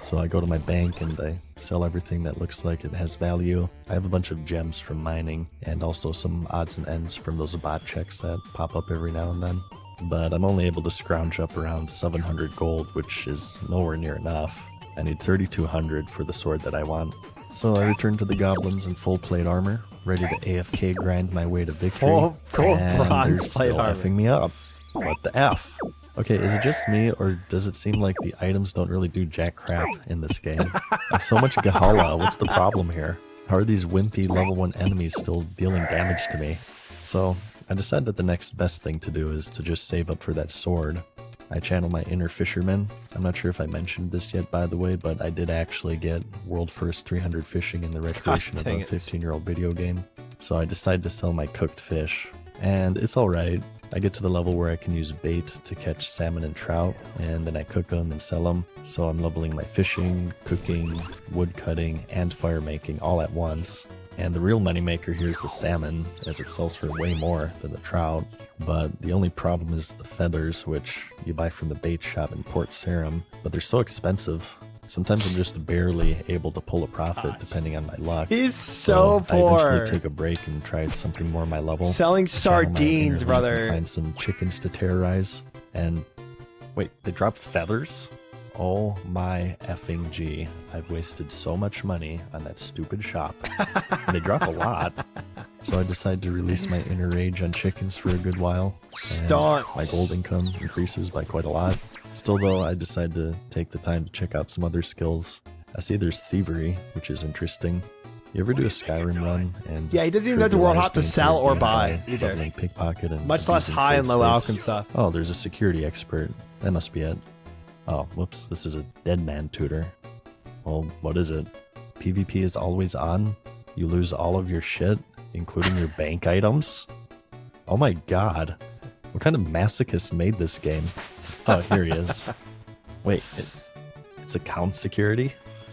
So I go to my bank and I sell everything that looks like it has value. I have a bunch of gems from mining and also some odds and ends from those bot checks that pop up every now and then. But I'm only able to scrounge up around 700 gold, which is nowhere near enough. I need 3,200 for the sword that I want. So I return to the goblins in full plate armor, ready to AFK grind my way to victory. Full and bronze they're plate still armor. effing me up. What the F? Okay, is it just me, or does it seem like the items don't really do jack crap in this game? There's so much Gahala, what's the problem here? How are these wimpy level 1 enemies still dealing damage to me? So, I decide that the next best thing to do is to just save up for that sword. I channel my inner fisherman. I'm not sure if I mentioned this yet, by the way, but I did actually get world first 300 fishing in the recreation of a 15-year-old video game. So I decided to sell my cooked fish, and it's alright. I get to the level where I can use bait to catch salmon and trout, and then I cook them and sell them. So I'm leveling my fishing, cooking, wood cutting, and fire making all at once. And the real moneymaker here is the salmon, as it sells for way more than the trout. But the only problem is the feathers, which you buy from the bait shop in Port Sarum, but they're so expensive. Sometimes I'm just barely able to pull a profit depending on my luck. He's so poor. I eventually take a break and try something more my level. Selling I channel my sardines, inner brother. link and find some chickens to terrorize. And wait, they drop feathers? Oh my effing G. I've wasted so much money on that stupid shop. And they drop a lot. So I decide to release my inner rage on chickens for a good while. And my gold income increases by quite a lot. Still though, I decide to take the time to check out some other skills. I see there's thievery, which is interesting. You ever do a Skyrim run and Yeah, he doesn't even know the world hop to sell or buy either. leveling pickpocket and Much less abusing high and save low states? alch and stuff. Oh, there's a security expert. That must be it. Oh, whoops, this is a dead man tutor. Well, what is it? PvP is always on? You lose all of your shit, including your bank items? Oh my god. What kind of masochist made this game? Oh, here he is. Wait, it's account security?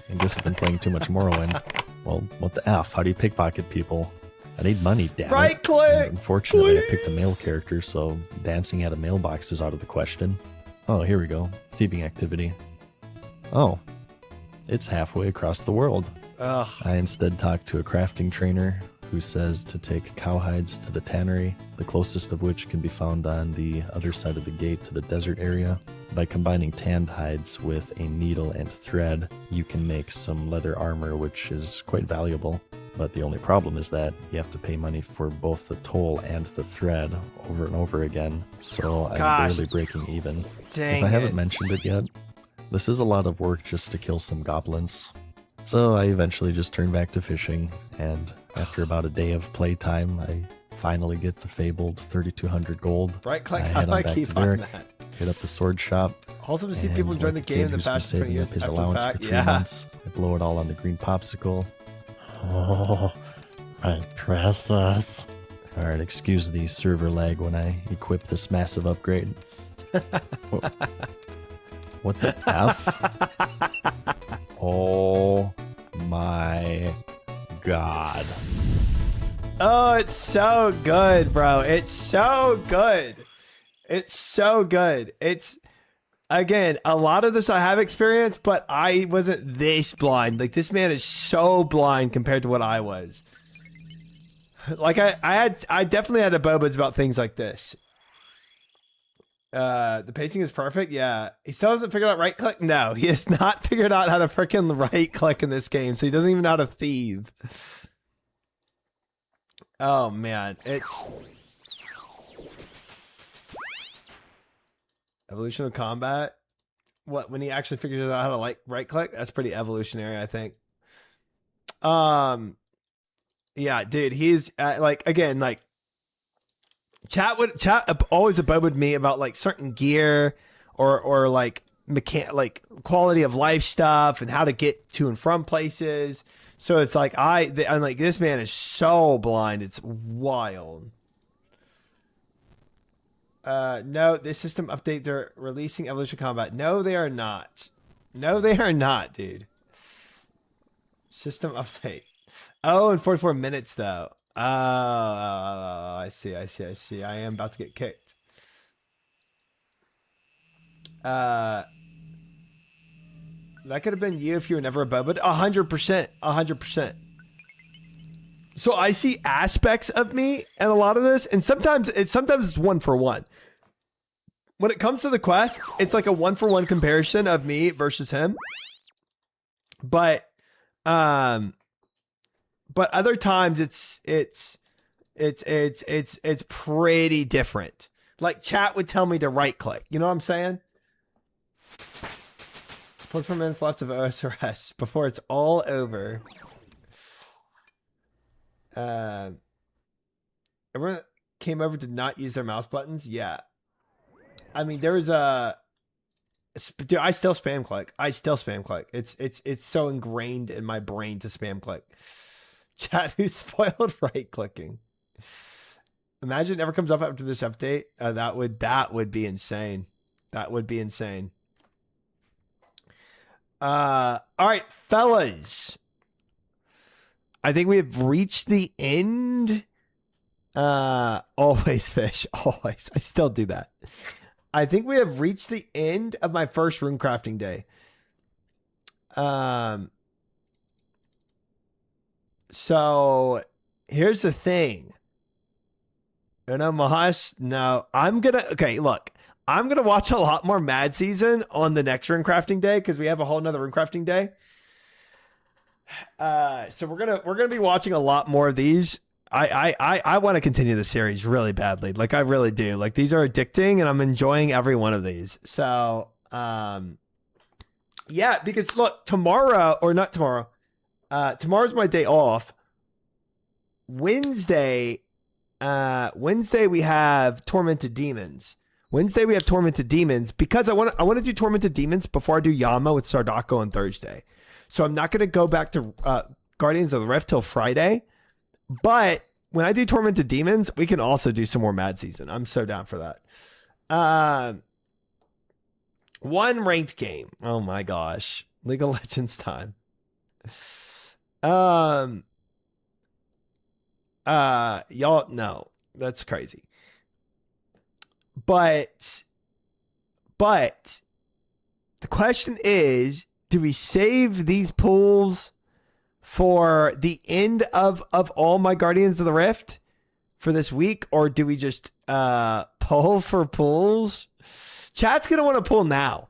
I guess I've been playing too much Morrowind. Well, what the F? How do you pickpocket people? I need money, damn it. Right click! And unfortunately, I picked a male character, so dancing at a mailbox is out of the question. Oh, here we go. Thieving activity. Oh, it's halfway across the world. Ugh. I instead talk to a crafting trainer who says to take cowhides to the tannery, the closest of which can be found on the other side of the gate to the desert area. By combining tanned hides with a needle and thread, you can make some leather armor, which is quite valuable. But the only problem is that you have to pay money for both the toll and the thread over and over again, so I'm barely breaking even. If I haven't mentioned it yet, this is a lot of work just to kill some goblins. So I eventually just turn back to fishing, and after about a day of playtime, I finally get the fabled 3,200 gold. Right click, I how head do I on back keep to on Derek, that? hit up the sword shop. Awesome to see and people join the like a game kid in the who's been past 20 saving years up his after the allowance fact. for 3 Yeah. months. I blow it all on the green popsicle. Oh, my precious. Alright, excuse the server lag when I equip this massive upgrade. What the F? Oh my god. Oh, it's so good, bro. It's so good. It's so good. It's, again, a lot of this I have experienced, but I wasn't this blind. Like, this man is so blind compared to what I was. Like, I definitely had a bobas about things like this. The pacing is perfect. Yeah. He still hasn't figured out right click. No, he has not figured out how to freaking right click in this game. So he doesn't even know how to thieve. Oh man, it's evolution of combat. What, when he actually figures out how to like right click? That's pretty evolutionary, I think. Yeah, dude, he's like, again, like chat always abode me about like certain gear or like quality of life stuff and how to get to and from places. So it's like I'm like, this man is so blind, it's wild. No, this system update, they're releasing Evolution Combat. No, they are not. No, they are not, dude. System update. Oh, in 44 minutes though. Oh, I see. I am about to get kicked. That could have been you if you were never a bow, but 100%. 100%. So I see aspects of me in a lot of this, and sometimes it's 1-for-1. When it comes to the quests, it's like a 1-for-1 comparison of me versus him. But other times it's pretty different. Like chat would tell me to right click. You know what I'm saying? 44 minutes left of OSRS before it's all over. Everyone came over to not use their mouse buttons. Yeah. I mean, there was dude, I still spam click. It's so ingrained in my brain to spam click. Chat, who spoiled right clicking. Imagine it never comes up after this update. That would be insane. That would be insane. All right, fellas. I think we have reached the end. Always fish. Always. I still do that. I think we have reached the end of my first runecrafting day. So here's the thing. No, Mahash, no. Okay, look. I'm gonna watch a lot more Mad Season on the next runecrafting day because we have a whole nother runecrafting day. So we're gonna be watching a lot more of these. I want to continue the series really badly. Like I really do. Like these are addicting and I'm enjoying every one of these. So yeah, because look, tomorrow's my day off. Wednesday we have Tormented Demons. Because I want to do Tormented Demons before I do Yama with Sardako on Thursday. So I'm not going to go back to Guardians of the Rift till Friday. But when I do Tormented Demons, we can also do some more Mad Season. I'm so down for that. One ranked game. Oh my gosh. League of Legends time. Y'all, no. That's crazy. But the question is, do we save these pools for the end of all my Guardians of the Rift for this week, or do we just pull for pools? Chat's gonna want to pull now.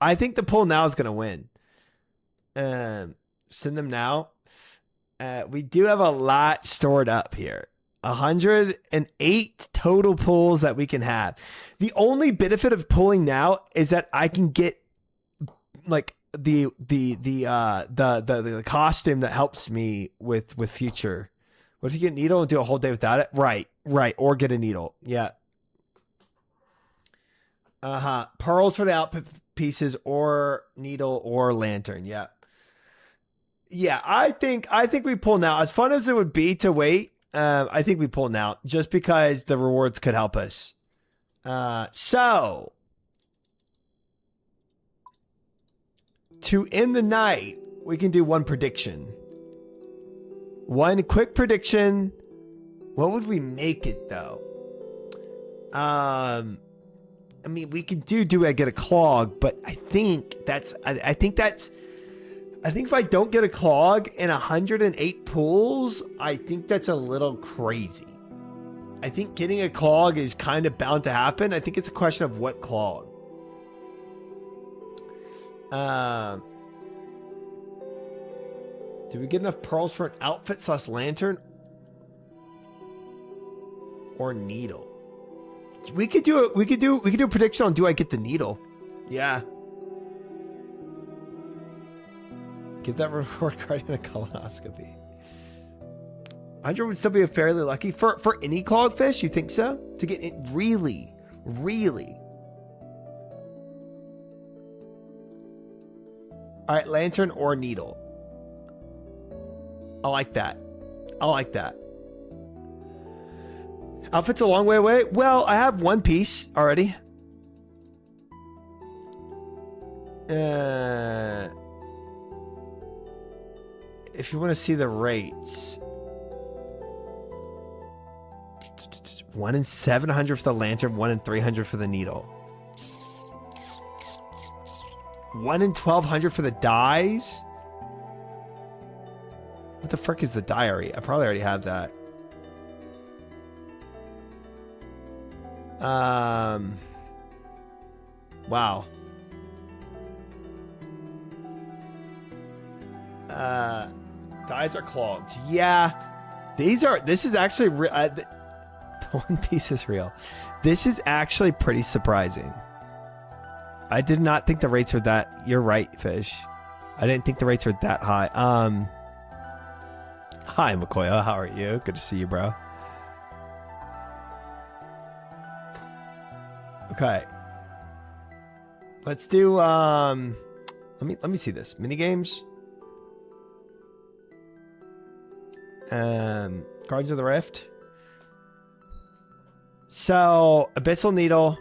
I think the pull now is gonna win. Send them now. We do have a lot stored up here. 108 total pulls that we can have. The only benefit of pulling now is that I can get like the costume that helps me with future. What if you get needle and do a whole day without it? Right. Or get a needle. Yeah. Pearls for the outfit pieces, or needle, or lantern. Yeah. Yeah, I think we pull now. As fun as it would be to wait, I think we pull now just because the rewards could help us. So to end the night, we can do one prediction. One quick prediction. What would we make it though? I mean, we could do I get a clog, but I think if I don't get a clog in 108 pools, I think that's a little crazy. I think getting a clog is kind of bound to happen. I think it's a question of what clog. Do we get enough pearls for an outfit / lantern or needle? We could do a prediction on do I get the needle? Yeah. Give that reward guardian a colonoscopy. 100 would still be fairly lucky for any clogfish. You think so? To get it really. All right, lantern or needle. I like that. Outfit's a long way away. Well, I have one piece already. If you want to see the rates. 1 in 700 for the lantern, 1 in 300 for the needle. 1 in 1200 for the dyes? What the frick is the diary? I probably already have that. Wow. Dyes are clogged. Yeah. This is actually real. The One Piece is real. This is actually pretty surprising. I did not think the rates were that. You're right, Fish. I didn't think the rates were that high. Hi, Makoya. How are you? Good to see you, bro. Okay. Let's do let me see this. Mini games. Guardians of the Rift. So, Abyssal Needle.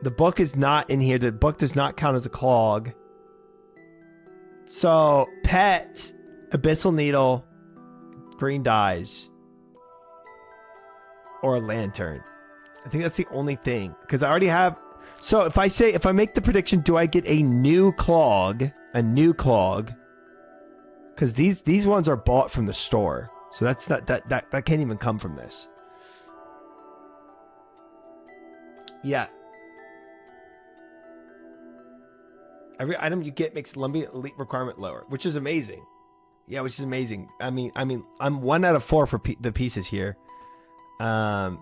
The book is not in here. The book does not count as a clog. So, Pet, Abyssal Needle, green dyes, or a lantern. I think that's the only thing. Because I already have... So, if I make the prediction, do I get a new clog? A new clog? Because these ones are bought from the store. So that's not... That can't even come from this. Yeah. Every item you get makes Lumbia elite requirement lower, which is amazing. Yeah, which is amazing. I mean, I'm 1 out of 4 for the pieces here, and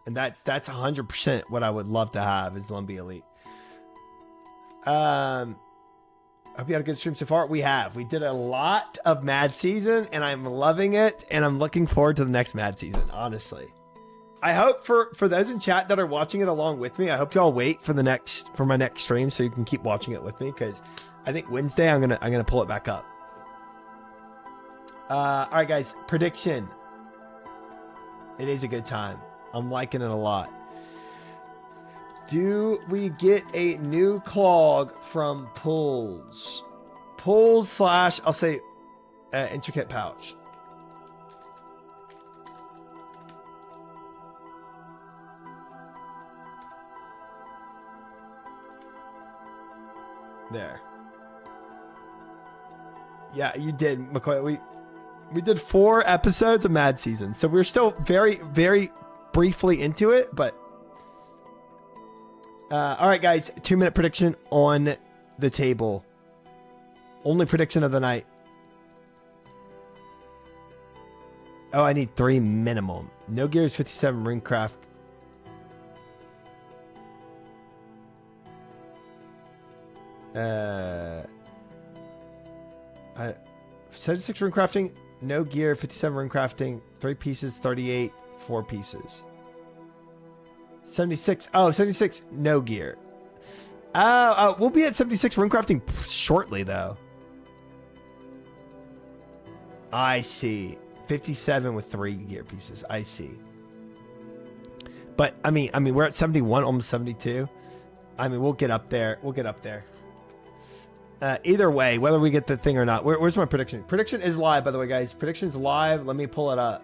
that's 100% what I would love to have is Lumbia elite. I hope you had a good stream so far. We have. We did a lot of Mad Season, and I'm loving it, and I'm looking forward to the next Mad Season. Honestly. I hope for those in chat that are watching it along with me, I hope y'all wait for my next stream so you can keep watching it with me, because I think Wednesday I'm gonna pull it back up. All right, guys, prediction. It is a good time. I'm liking it a lot. Do we get a new clog from Pulls? Pulls / I'll say intricate pouch. There. Yeah, you did, McCoy. We did 4 episodes of Mad Season, so we're still very, very briefly into it, but all right, guys, 2-minute prediction on the table. Only prediction of the night. Oh, I need 3 minimum. No Gears 57 Runecraft. 76 Runecrafting, no gear, 57 Runecrafting, 3 pieces, 38, 4 pieces. 76, 76, no gear. We'll be at 76 Runecrafting shortly, though. I see. 57 with 3 gear pieces. I see. But, I mean, we're at 71, almost 72. I mean, we'll get up there. We'll get up there. Either way, whether we get the thing or not. Where's my prediction? Prediction is live, by the way, guys. Prediction's live. Let me pull it up.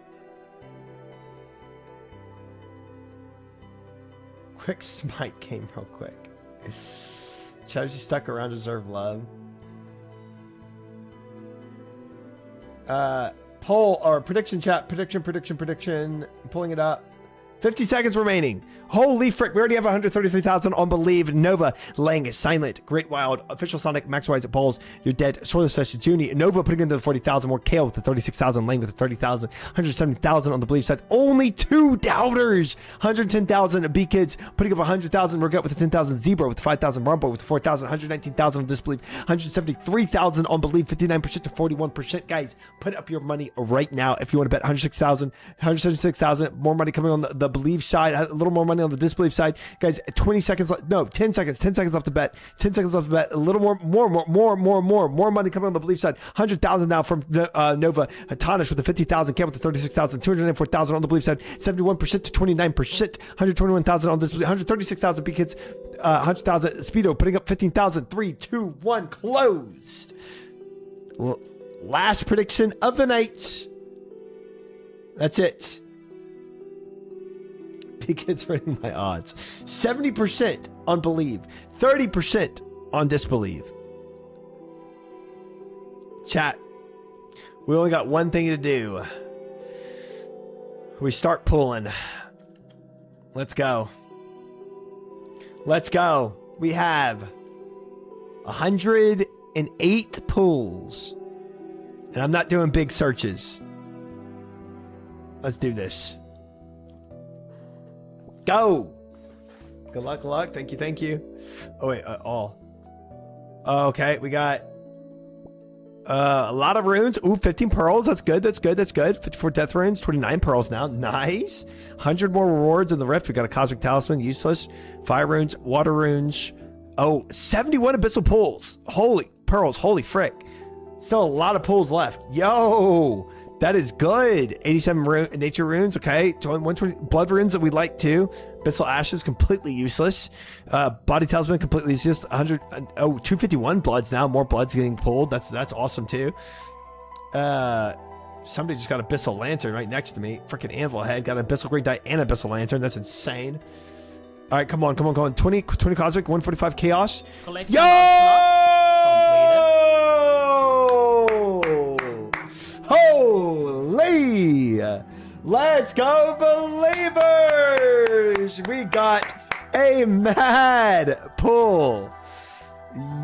Quick smite game real quick. Shadows you stuck around deserve love. Poll or prediction chat. Prediction. I'm pulling it up. 50 seconds remaining. Holy frick, we already have 133,000 on Believe. Nova, Lang, Silent, Great Wild, Official Sonic, Max Wise, Balls, You're Dead, Swordless Fish, Junie, Nova putting into the 40,000, more Kale with the 36,000, Lang with the 30,000, 170,000 on the Believe side. Only 2 doubters. 110,000 B Kids putting up 100,000, Regret with the 10,000, Zebra with the 5,000, Rumble with the 4,000, 119,000 on Disbelief, 173,000 on Believe, 59% to 41%. Guys, put up your money right now if you want to bet 106,000, 176,000, more money coming on the Believe side, a little more money on the Disbelief side. Guys, 20 seconds left. No, 10 seconds. 10 seconds left to bet. 10 seconds left to bet. A little more money coming on the Believe side. 100,000 now from Nova. Tonish with the 50,000. Cam with the 36,000. 294,000 on the Believe side. 71% to 29%. 121,000 on this. 136,000 B Kids. 100,000 Speedo putting up 15,000. 3, 2, 1. Closed. Last prediction of the night. That's it. Kids running my odds. 70% on Believe, 30% on Disbelieve. Chat, we only got one thing to do. We start pulling. Let's go. Let's go. We have 108 pulls. And I'm not doing big searches. Let's do this. Go. Good luck, good luck. Thank you, thank you. Oh, wait, all. Okay, we got a lot of runes. Ooh, 15 pearls. That's good, that's good, that's good. 54 death runes, 29 pearls now. Nice. 100 more rewards in the rift. We got a cosmic talisman, useless. Fire runes, water runes. Oh, 71 abyssal pulls. Holy pearls, holy frick. Still a lot of pulls left. Yo. That is good. 87 nature runes. Okay. 120 blood runes that we like too. Abyssal ashes completely useless. Body talisman completely useless. 251 bloods now. More bloods getting pulled. That's awesome too. Somebody just got abyssal lantern right next to me. Freaking anvil head got an abyssal great die and abyssal lantern. That's insane. All right, come on. 20 cosmic, 145 chaos. Collection Yo! Holy! Let's go, Believers! We got a mad pull.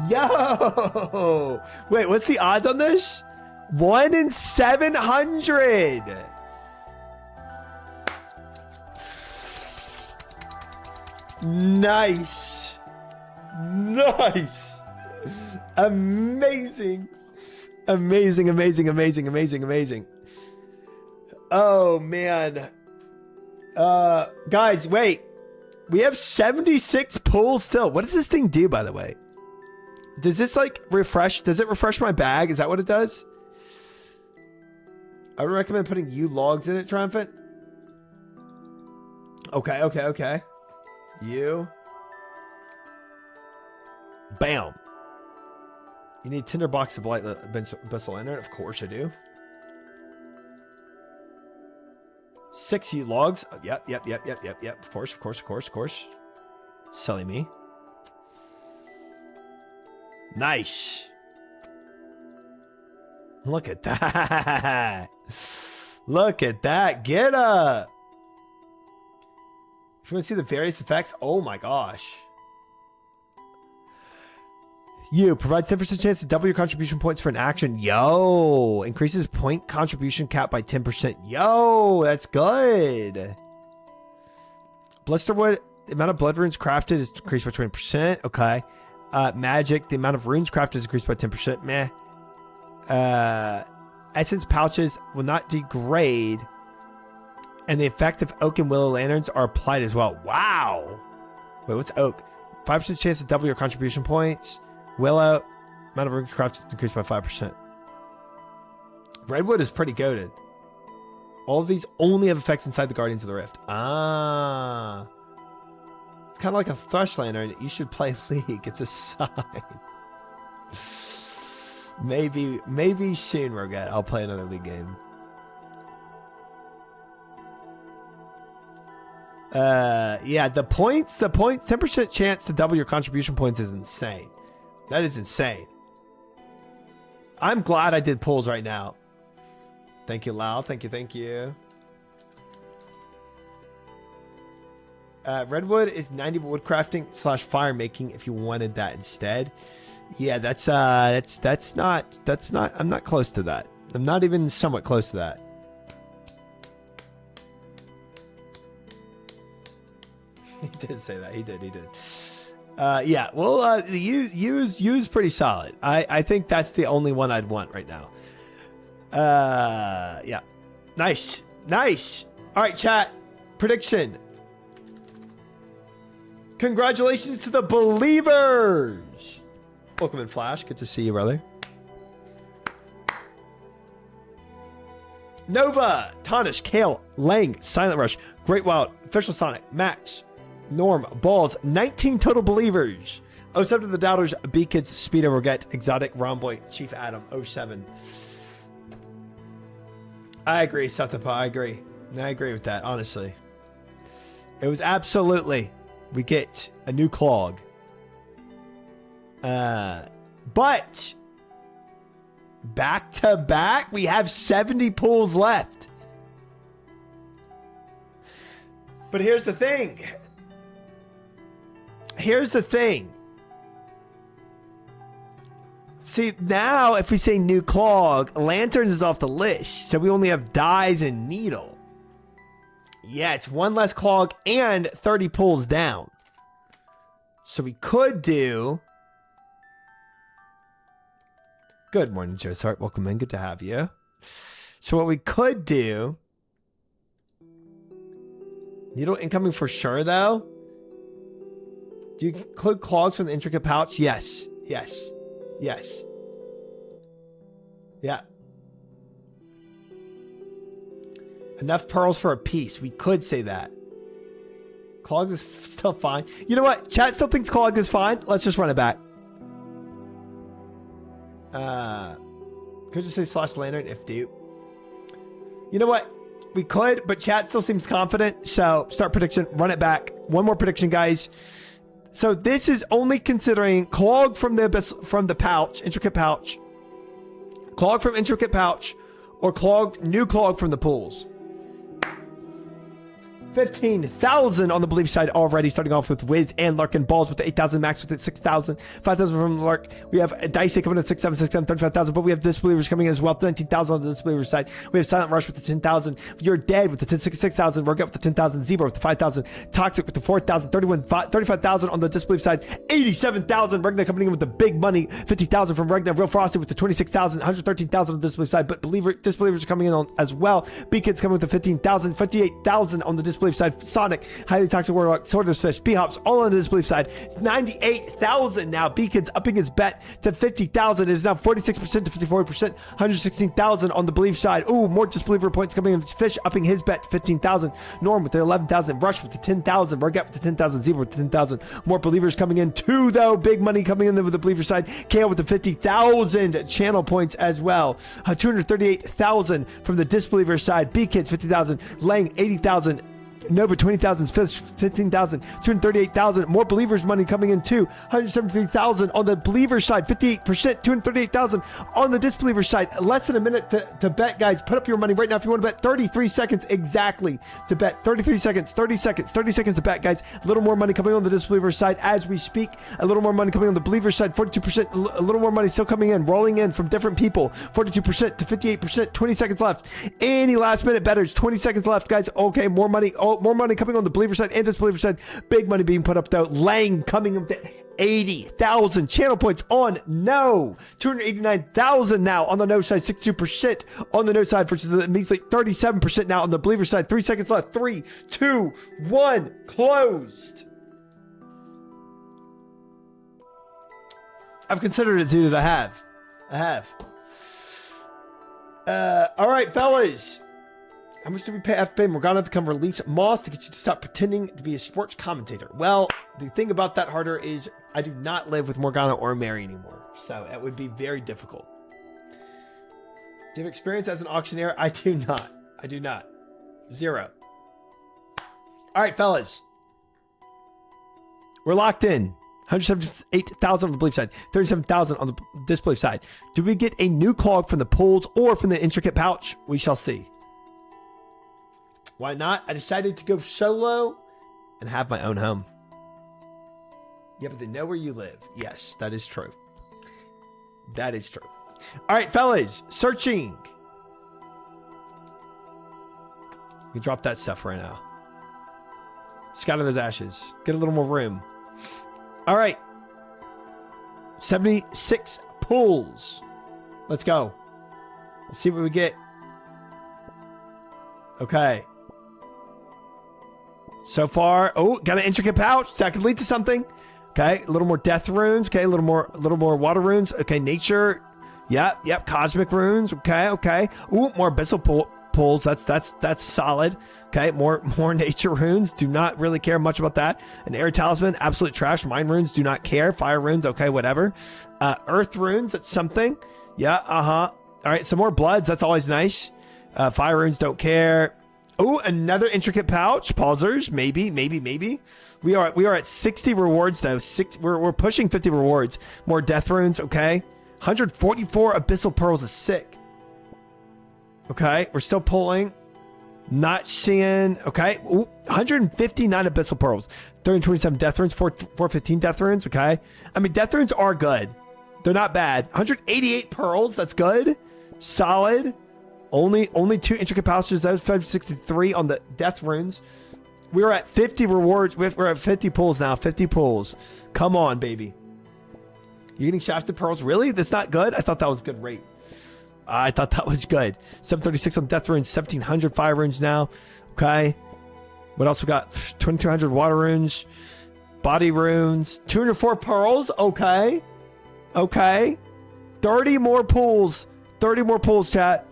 Yo! Wait, what's the odds on this? 1 in 700. Nice. Nice. Amazing. Amazing, amazing, amazing, amazing, amazing. Oh, man. Guys, wait. We have 76 pulls still. What does this thing do, by the way? Does this, like, refresh? Does it refresh my bag? Is that what it does? I would recommend putting U logs in it, Triumphant. Okay, okay, okay. U. Bam. You need tinderbox to blight the abyssal lantern. Of course I do. 6 U logs. Yep. Of course. Silly me. Nice. Look at that. Look at that. Get up. If you want to see the various effects, oh my gosh. You provides 10% chance to double your contribution points for an action. Yo, increases point contribution cap by 10%. Yo, that's good. Blisterwood, the amount of blood runes crafted is increased by 20%. Okay. Magic, the amount of runes crafted is increased by 10%. Meh. Essence pouches will not degrade, and the effect of oak and willow lanterns are applied as well. Wow. Wait, what's oak? 5% chance to double your contribution points. Willow, amount of runes crafted is increased by 5%. Redwood is pretty goated. All of these only have effects inside the Guardians of the Rift. Ah. It's kind of like a Thrush Lantern. You should play League. It's a sign. Maybe soon, Roget. I'll play another League game. Yeah, the points, 10% chance to double your contribution points is insane. That is insane. I'm glad I did pulls right now. Thank you, Lau. Thank you. Redwood is 90 woodcrafting / fire making if you wanted that instead. Yeah, that's not, I'm not close to that. I'm not even somewhat close to that. He did say that. He did. Yeah, well, the U is pretty solid. I think that's the only one I'd want right now. Yeah. Nice. All right, chat. Prediction. Congratulations to the believers. Welcome in, Flash. Good to see you, brother. Nova, Tonish, Kale, Lang, Silent Rush, Great Wild, Official Sonic, Max, Norm, Balls, 19 total believers. 07 to the Doubters, B-Kids, Speedo, Roget, Exotic, Romboy, Chief Adam, 07. I agree, Satapa, I agree with that, honestly. It was absolutely, we get a new clog. But back to back, we have 70 pulls left. But here's the thing. See, now if we say new clog, Lanterns is off the list. So we only have Dyes and Needle. Yeah, it's one less clog and 30 pulls down. So we could do... Good morning, Joe Sart. Welcome in. Good to have you. So what we could do... Needle incoming for sure, though. Do you include clogs from the intricate pouch? Yes. Yeah. Enough pearls for a piece. We could say that. Clog is still fine. You know what? Chat still thinks clog is fine. Let's just run it back. Could just say / lantern if dupe. You know what? We could, but chat still seems confident. So start prediction, run it back. One more prediction, guys. So this is only considering clog from the abyss, from the pouch, intricate pouch, clog from intricate pouch, or new clog from the pools. 15,000 on the belief side already, starting off with Wiz and Larkin Balls with the 8,000, Max with the 6,000, 5,000 from Lark. We have Dice coming in 6,767, 35,000, but we have Disbelievers coming in as well, 19,000 on the Disbelievers side. We have Silent Rush with the 10,000. You're Dead with the 6,000. Workout with the 10,000. Zebra with the 5,000. Toxic with the 4,000. 35,000 on the Disbelief side. 87,000. Regna coming in with the big money. 50,000 from Regna. Real Frosty with the 26,000. 113,000 on the Disbelief side, but Disbelievers are coming in on as well. B-Kids coming with the 15,000. 58,000 on the Disbelief side. Sonic, Highly Toxic Warlock, Swordless Fish, B-Hops, all on the Disbelief side. It's 98,000 now. B-Kids upping his bet to 50,000. It is now 46% to 54%. 116,000 on the Belief side. Ooh, more Disbeliever points coming in. Fish upping his bet to 15,000. Norm with the 11,000. Rush with the 10,000. Marget with the 10,000. Zebra with the 10,000. More Believers coming in. Two, though. Big money coming in with the Believer side. Kale with the 50,000 channel points as well. 238,000 from the Disbeliever side. B-Kids 50,000. Lang 80,000. Nova 20,000, 15,000, 238,000. More Believers money coming in too. 173,000 on the Believer side. 58%, 238,000 on the Disbeliever side. Less than a minute to bet, guys. Put up your money right now if you want to bet. 33 seconds exactly to bet. 33 seconds, 30 seconds to bet, guys. A little more money coming on the Disbeliever side as we speak. A little more money coming on the Believer side. 42%. A little more money still coming in, rolling in from different people. 42% to 58%. 20 seconds left. Any last minute bettors? 20 seconds left, guys. Okay, more money. Oh, more money coming on the Believer side and Disbeliever side. Big money being put up though. Lang coming up to 80,000 channel points on no. 289,000 now on the no side. 62% on the no side versus the measly 37% now on the Believer side. 3 seconds left. 3, 2, 1. Closed. I've considered it, Zooted. I have. All right, fellas. How much do we have to pay Morgana to come release Moss to get you to stop pretending to be a sports commentator? Well, the thing about that, Harder, is I do not live with Morgana or Mary anymore. So that would be very difficult. Do you have experience as an auctioneer? I do not. 0. All right, fellas. We're locked in. 178,000 on the Belief side, 37,000 on the Disbelief side. Do we get a new clog from the pools or from the intricate pouch? We shall see. Why not? I decided to go solo and have my own home. Yeah, but they know where you live. Yes, that is true. That is true. All right, fellas, searching. You drop that stuff right now. Scatter those ashes. Get a little more room. All right. 76 pulls. Let's go. Let's see what we get. Okay. So far, oh, got an intricate pouch. That could lead to something. Okay, a little more death runes. Okay, a little more water runes. Okay, nature. Yep. Cosmic runes. Okay. Ooh, more abyssal pulls. That's solid. Okay, more nature runes. Do not really care much about that. An air talisman, absolute trash. Mine runes, do not care. Fire runes, okay, whatever. Earth runes, that's something. Yeah, All right, some more bloods. That's always nice. Fire runes, don't care. Oh, another intricate pouch. Pausers, maybe. We are at 60 rewards though. We're pushing 50 rewards. More death runes, okay. 144 abyssal pearls is sick. Okay, we're still pulling. Not seeing. Okay, ooh, 159 abyssal pearls. 327 death runes. 415 death runes. Okay, I mean death runes are good. They're not bad. 188 pearls. That's good. Solid. Only 2 intricate pouches. That was 563 on the death runes. We are at 50 rewards. We're at 50 pulls now. 50 pulls. Come on, baby. You're getting shafted pearls. Really? That's not good. I thought that was good rate. I thought that was good. 736 on death runes. 1700 fire runes now. Okay. What else we got? 2200 water runes. Body runes. 204 pearls. Okay. 30 more pulls. 30 more pulls, chat.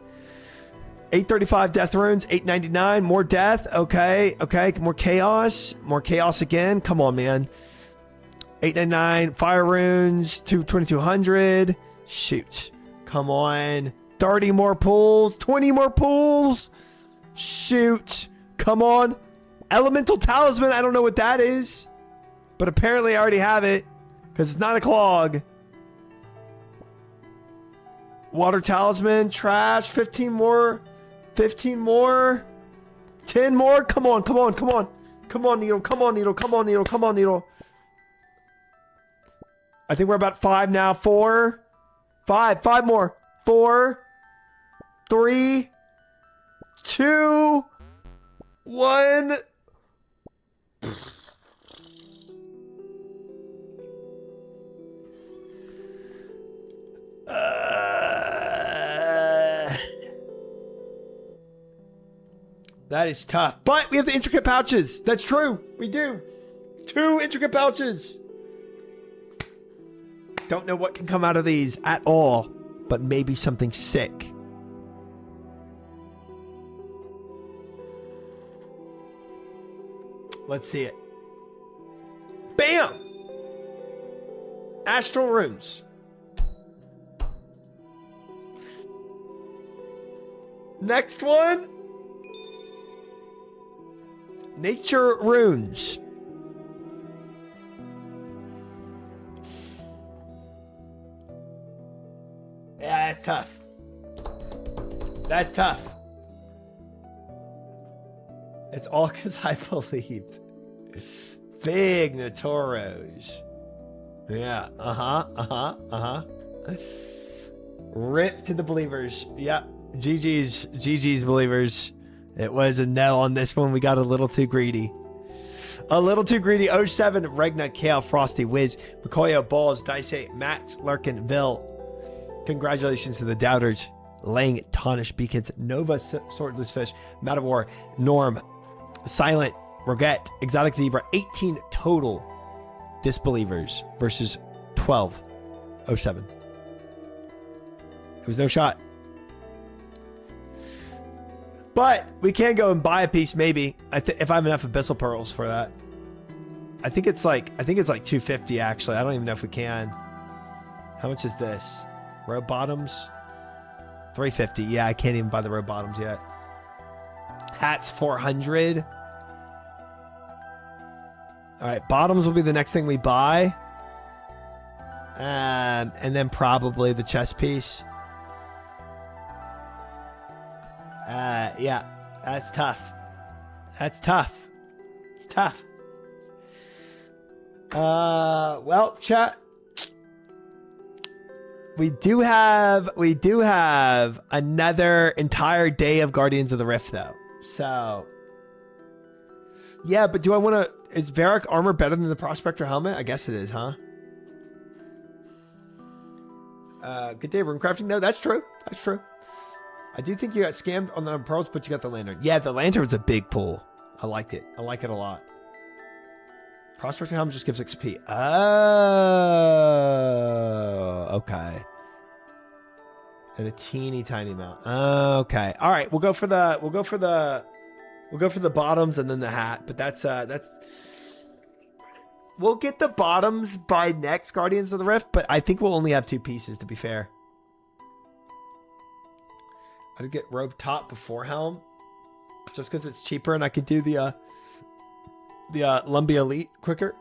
835 death runes. 899 more death. Okay. More chaos. More chaos again. Come on, man. 899 fire runes. 2200. Shoot. Come on. 30 more pulls. 20 more pulls. Shoot. Come on. Elemental talisman. I don't know what that is. But apparently I already have it. Because it's not a clog. Water talisman. Trash. 15 more. 15 more. 10 more. Come on. Come on, Needle. Come on, Needle. I think we're about 5 now. 4. 5 more. 4, 3, 2, 1. That is tough. But we have the intricate pouches. That's true. We do. 2 intricate pouches. Don't know what can come out of these at all, but maybe something sick. Let's see it. Bam! Astral runes. Next one. Nature runes. Yeah, that's tough. That's tough. It's all because I believed. Big Notoros. Yeah. Rip to the believers. Yep. GG's believers. It was a no on this one. We got a little too greedy. 07, Regna, Kale, Frosty, Wiz, Mikoyo, Balls, Dice, Max, Larkin, Ville. Congratulations to the doubters. Lang, Tonish, Beacons, Nova, Swordless Fish, Matador, Norm, Silent, Roget, Exotic Zebra. 18 total disbelievers versus 12. 07. It was no shot. But we can go and buy a piece, maybe. If I have enough abyssal pearls for that. I think it's like 250 actually. I don't even know if we can. How much is this? Row bottoms? 350. Yeah, I can't even buy the row bottoms yet. Hats 400. All right, bottoms will be the next thing we buy. And then probably the chest piece. Yeah, that's tough. It's tough. Well, chat. We do have another entire day of Guardians of the Rift though. So yeah, but do I want to? Is Varric armor better than the Prospector helmet? I guess it is, huh? Good day, Runecrafting. No, that's true. That's true. I do think you got scammed on the pearls, but you got the lantern. Yeah, the lantern was a big pull. I liked it. I like it a lot. Prospector helmet just gives XP. Oh, okay. And a teeny tiny amount. Okay. All right. We'll go for the bottoms and then the hat. But that's we'll get the bottoms by next Guardians of the Rift. But I think we'll only have 2 pieces, to be fair. I'd get robe top before helm, just because it's cheaper and I could do the Lumbia Elite quicker.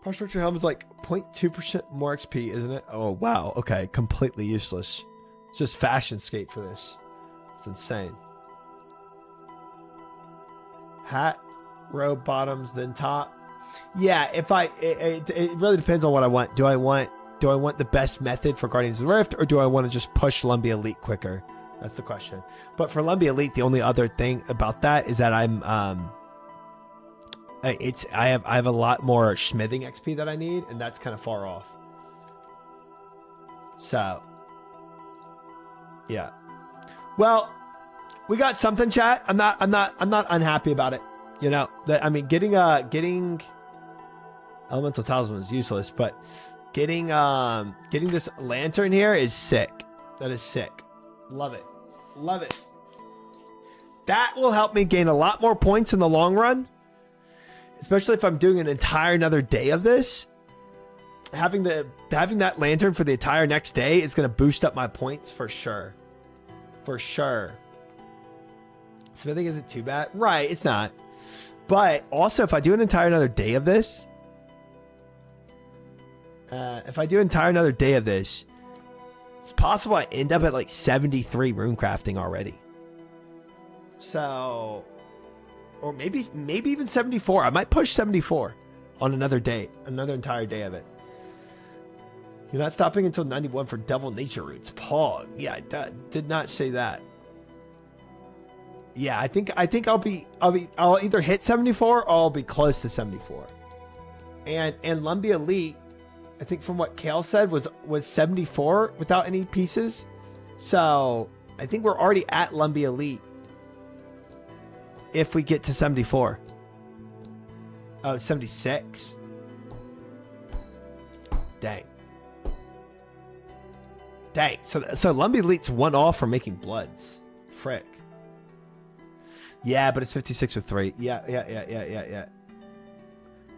Prospector helm is like 0.2% more XP, isn't it? Oh, wow. Okay. Completely useless. It's just fashion skate for this. It's insane. Hat, robe, bottoms, then top. Yeah, if it really depends on what I want. Do I want the best method for Guardians of the Rift, or do I want to just push Lumbia Elite quicker? That's the question. But for Lumbia Elite, the only other thing about that is that I have a lot more smithing XP that I need, and that's kind of far off. So yeah. Well, we got something, chat. I'm not unhappy about it. You know, I mean, getting Elemental Talisman is useless, but getting this lantern here is sick. That is sick. Love it. Love it. That will help me gain a lot more points in the long run, especially if I'm doing an entire another day of this. Having that lantern for the entire next day is going to boost up my points for sure. For sure. Smithing isn't too bad. Right, it's not. But also, if I do an entire another day of this, it's possible I end up at like 73 runecrafting already. So, or maybe even 74. I might push 74 on another day, another entire day of it. You're not stopping until 91 for Devil Nature Roots. Paul, yeah, I did not say that. Yeah, I think I'll either hit 74 or I'll be close to 74. And Lumbia Elite, I think from what Kale said was 74 without any pieces. So I think we're already at Lumbia Elite if we get to 74. Oh, 76. Dang. So Lumbia Elite's 1 off for making bloods. Frick. Yeah, but it's 56 with 3. Yeah.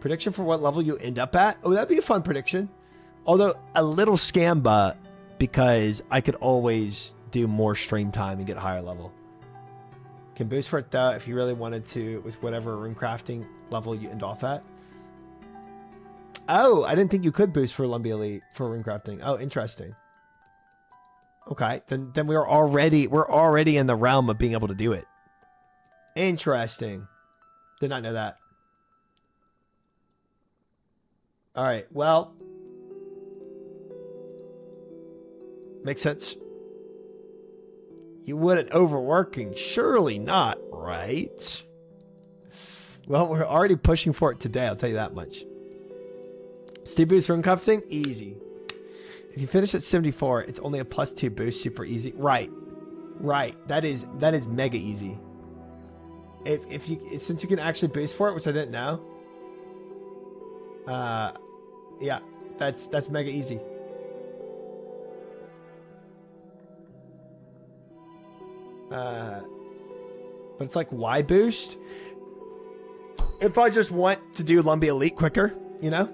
Prediction for what level you end up at? Oh, that'd be a fun prediction. Although a little scamba, because I could always do more stream time and get higher level. Can boost for it though if you really wanted to with whatever runecrafting level you end off at. Oh, I didn't think you could boost for Lumbia Elite for runecrafting. Oh, interesting. Okay, then we're already in the realm of being able to do it. Interesting. Did not know that. All right, well, makes sense. You wouldn't overworking, surely not, right? Well, we're already pushing for it today, I'll tell you that much. Steve boost runecrafting, easy. If you finish at 74, it's only a +2 boost, super easy. Right. That is mega easy. If you since you can actually boost for it, which I didn't know. Yeah, that's mega easy. But it's like, why boost? If I just want to do Lumbia Elite quicker, you know,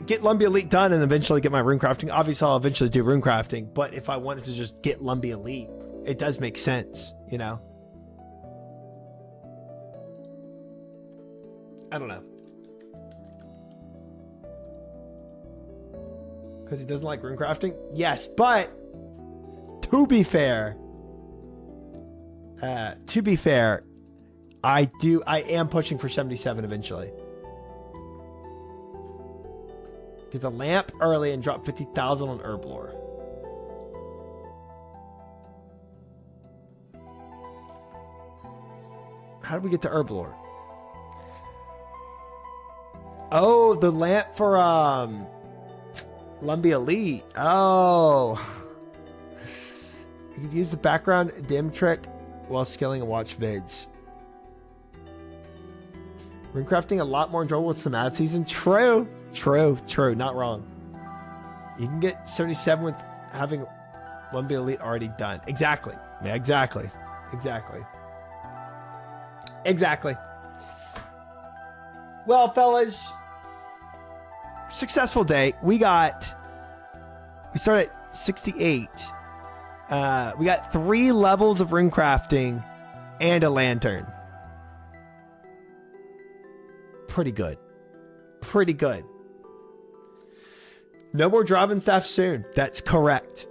get Lumbia Elite done and eventually get my runecrafting. Obviously, I'll eventually do runecrafting, but if I wanted to just get Lumbia Elite, it does make sense, you know. I don't know. Because he doesn't like runecrafting? Yes, but to be fair, I am pushing for 77 eventually. Get the lamp early and drop 50,000 on Herblore. How did we get to Herblore? Oh, the lamp for Lumbia Elite. Oh. You can use the background dim trick while skilling and watch vids. Runecrafting a lot more enjoyable with some ad season. True. Not wrong. You can get 77 with having Lumbia Elite already done. Exactly. Yeah, exactly. Well, fellas, successful day. We started at 68. We got 3 levels of Runecrafting and a lantern. Pretty good. No more driving staff soon. That's correct.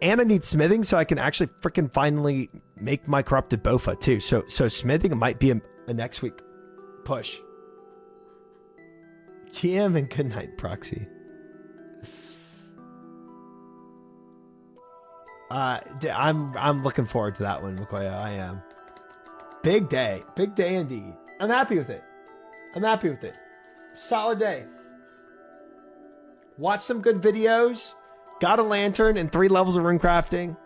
And I need smithing so I can actually freaking finally make my corrupted Bofa too. So smithing might be a next week push. TM and good night, Proxy. I'm looking forward to that one, Makoya. I am. Big day indeed. I'm happy with it. Solid day. Watch some good videos. Got a lantern and 3 levels of Runecrafting.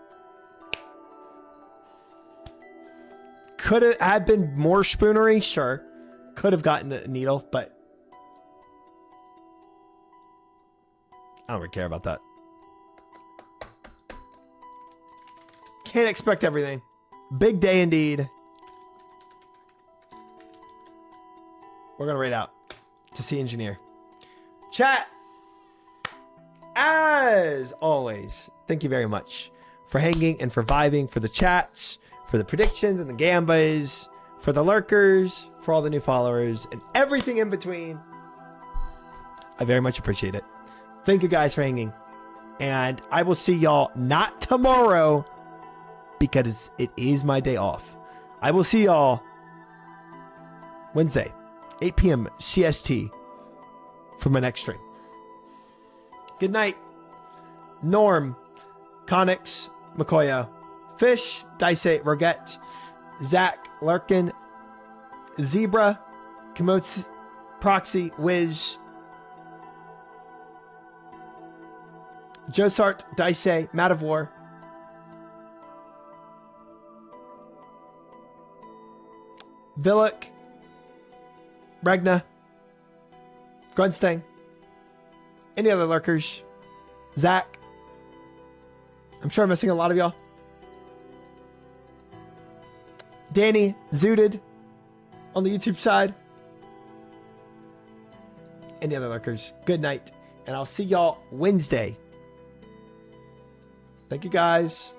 Could have had been more spoonery, sure. Could have gotten a needle, but I don't really care about that. Can't expect everything. Big day indeed. We're gonna raid out to see engineer. Chat. As always, thank you very much for hanging and for vibing, for the chats, for the predictions and the gambas, for the lurkers, for all the new followers, and everything in between. I very much appreciate it. Thank you guys for hanging. And I will see y'all not tomorrow because it is my day off. I will see y'all Wednesday, 8 p.m. CST for my next stream. Good night. Norm, Connix, Makoya, Fish, Dice, Roget, Zach, Larkin, Zebra, Komots, Proxy, Wiz, Josart, Dice, Matavor, Villic, Regna, Grunstang, any other lurkers, Zach. I'm sure I'm missing a lot of y'all. Danny, Zooted on the YouTube side. Any other lurkers, good night. And I'll see y'all Wednesday. Thank you guys.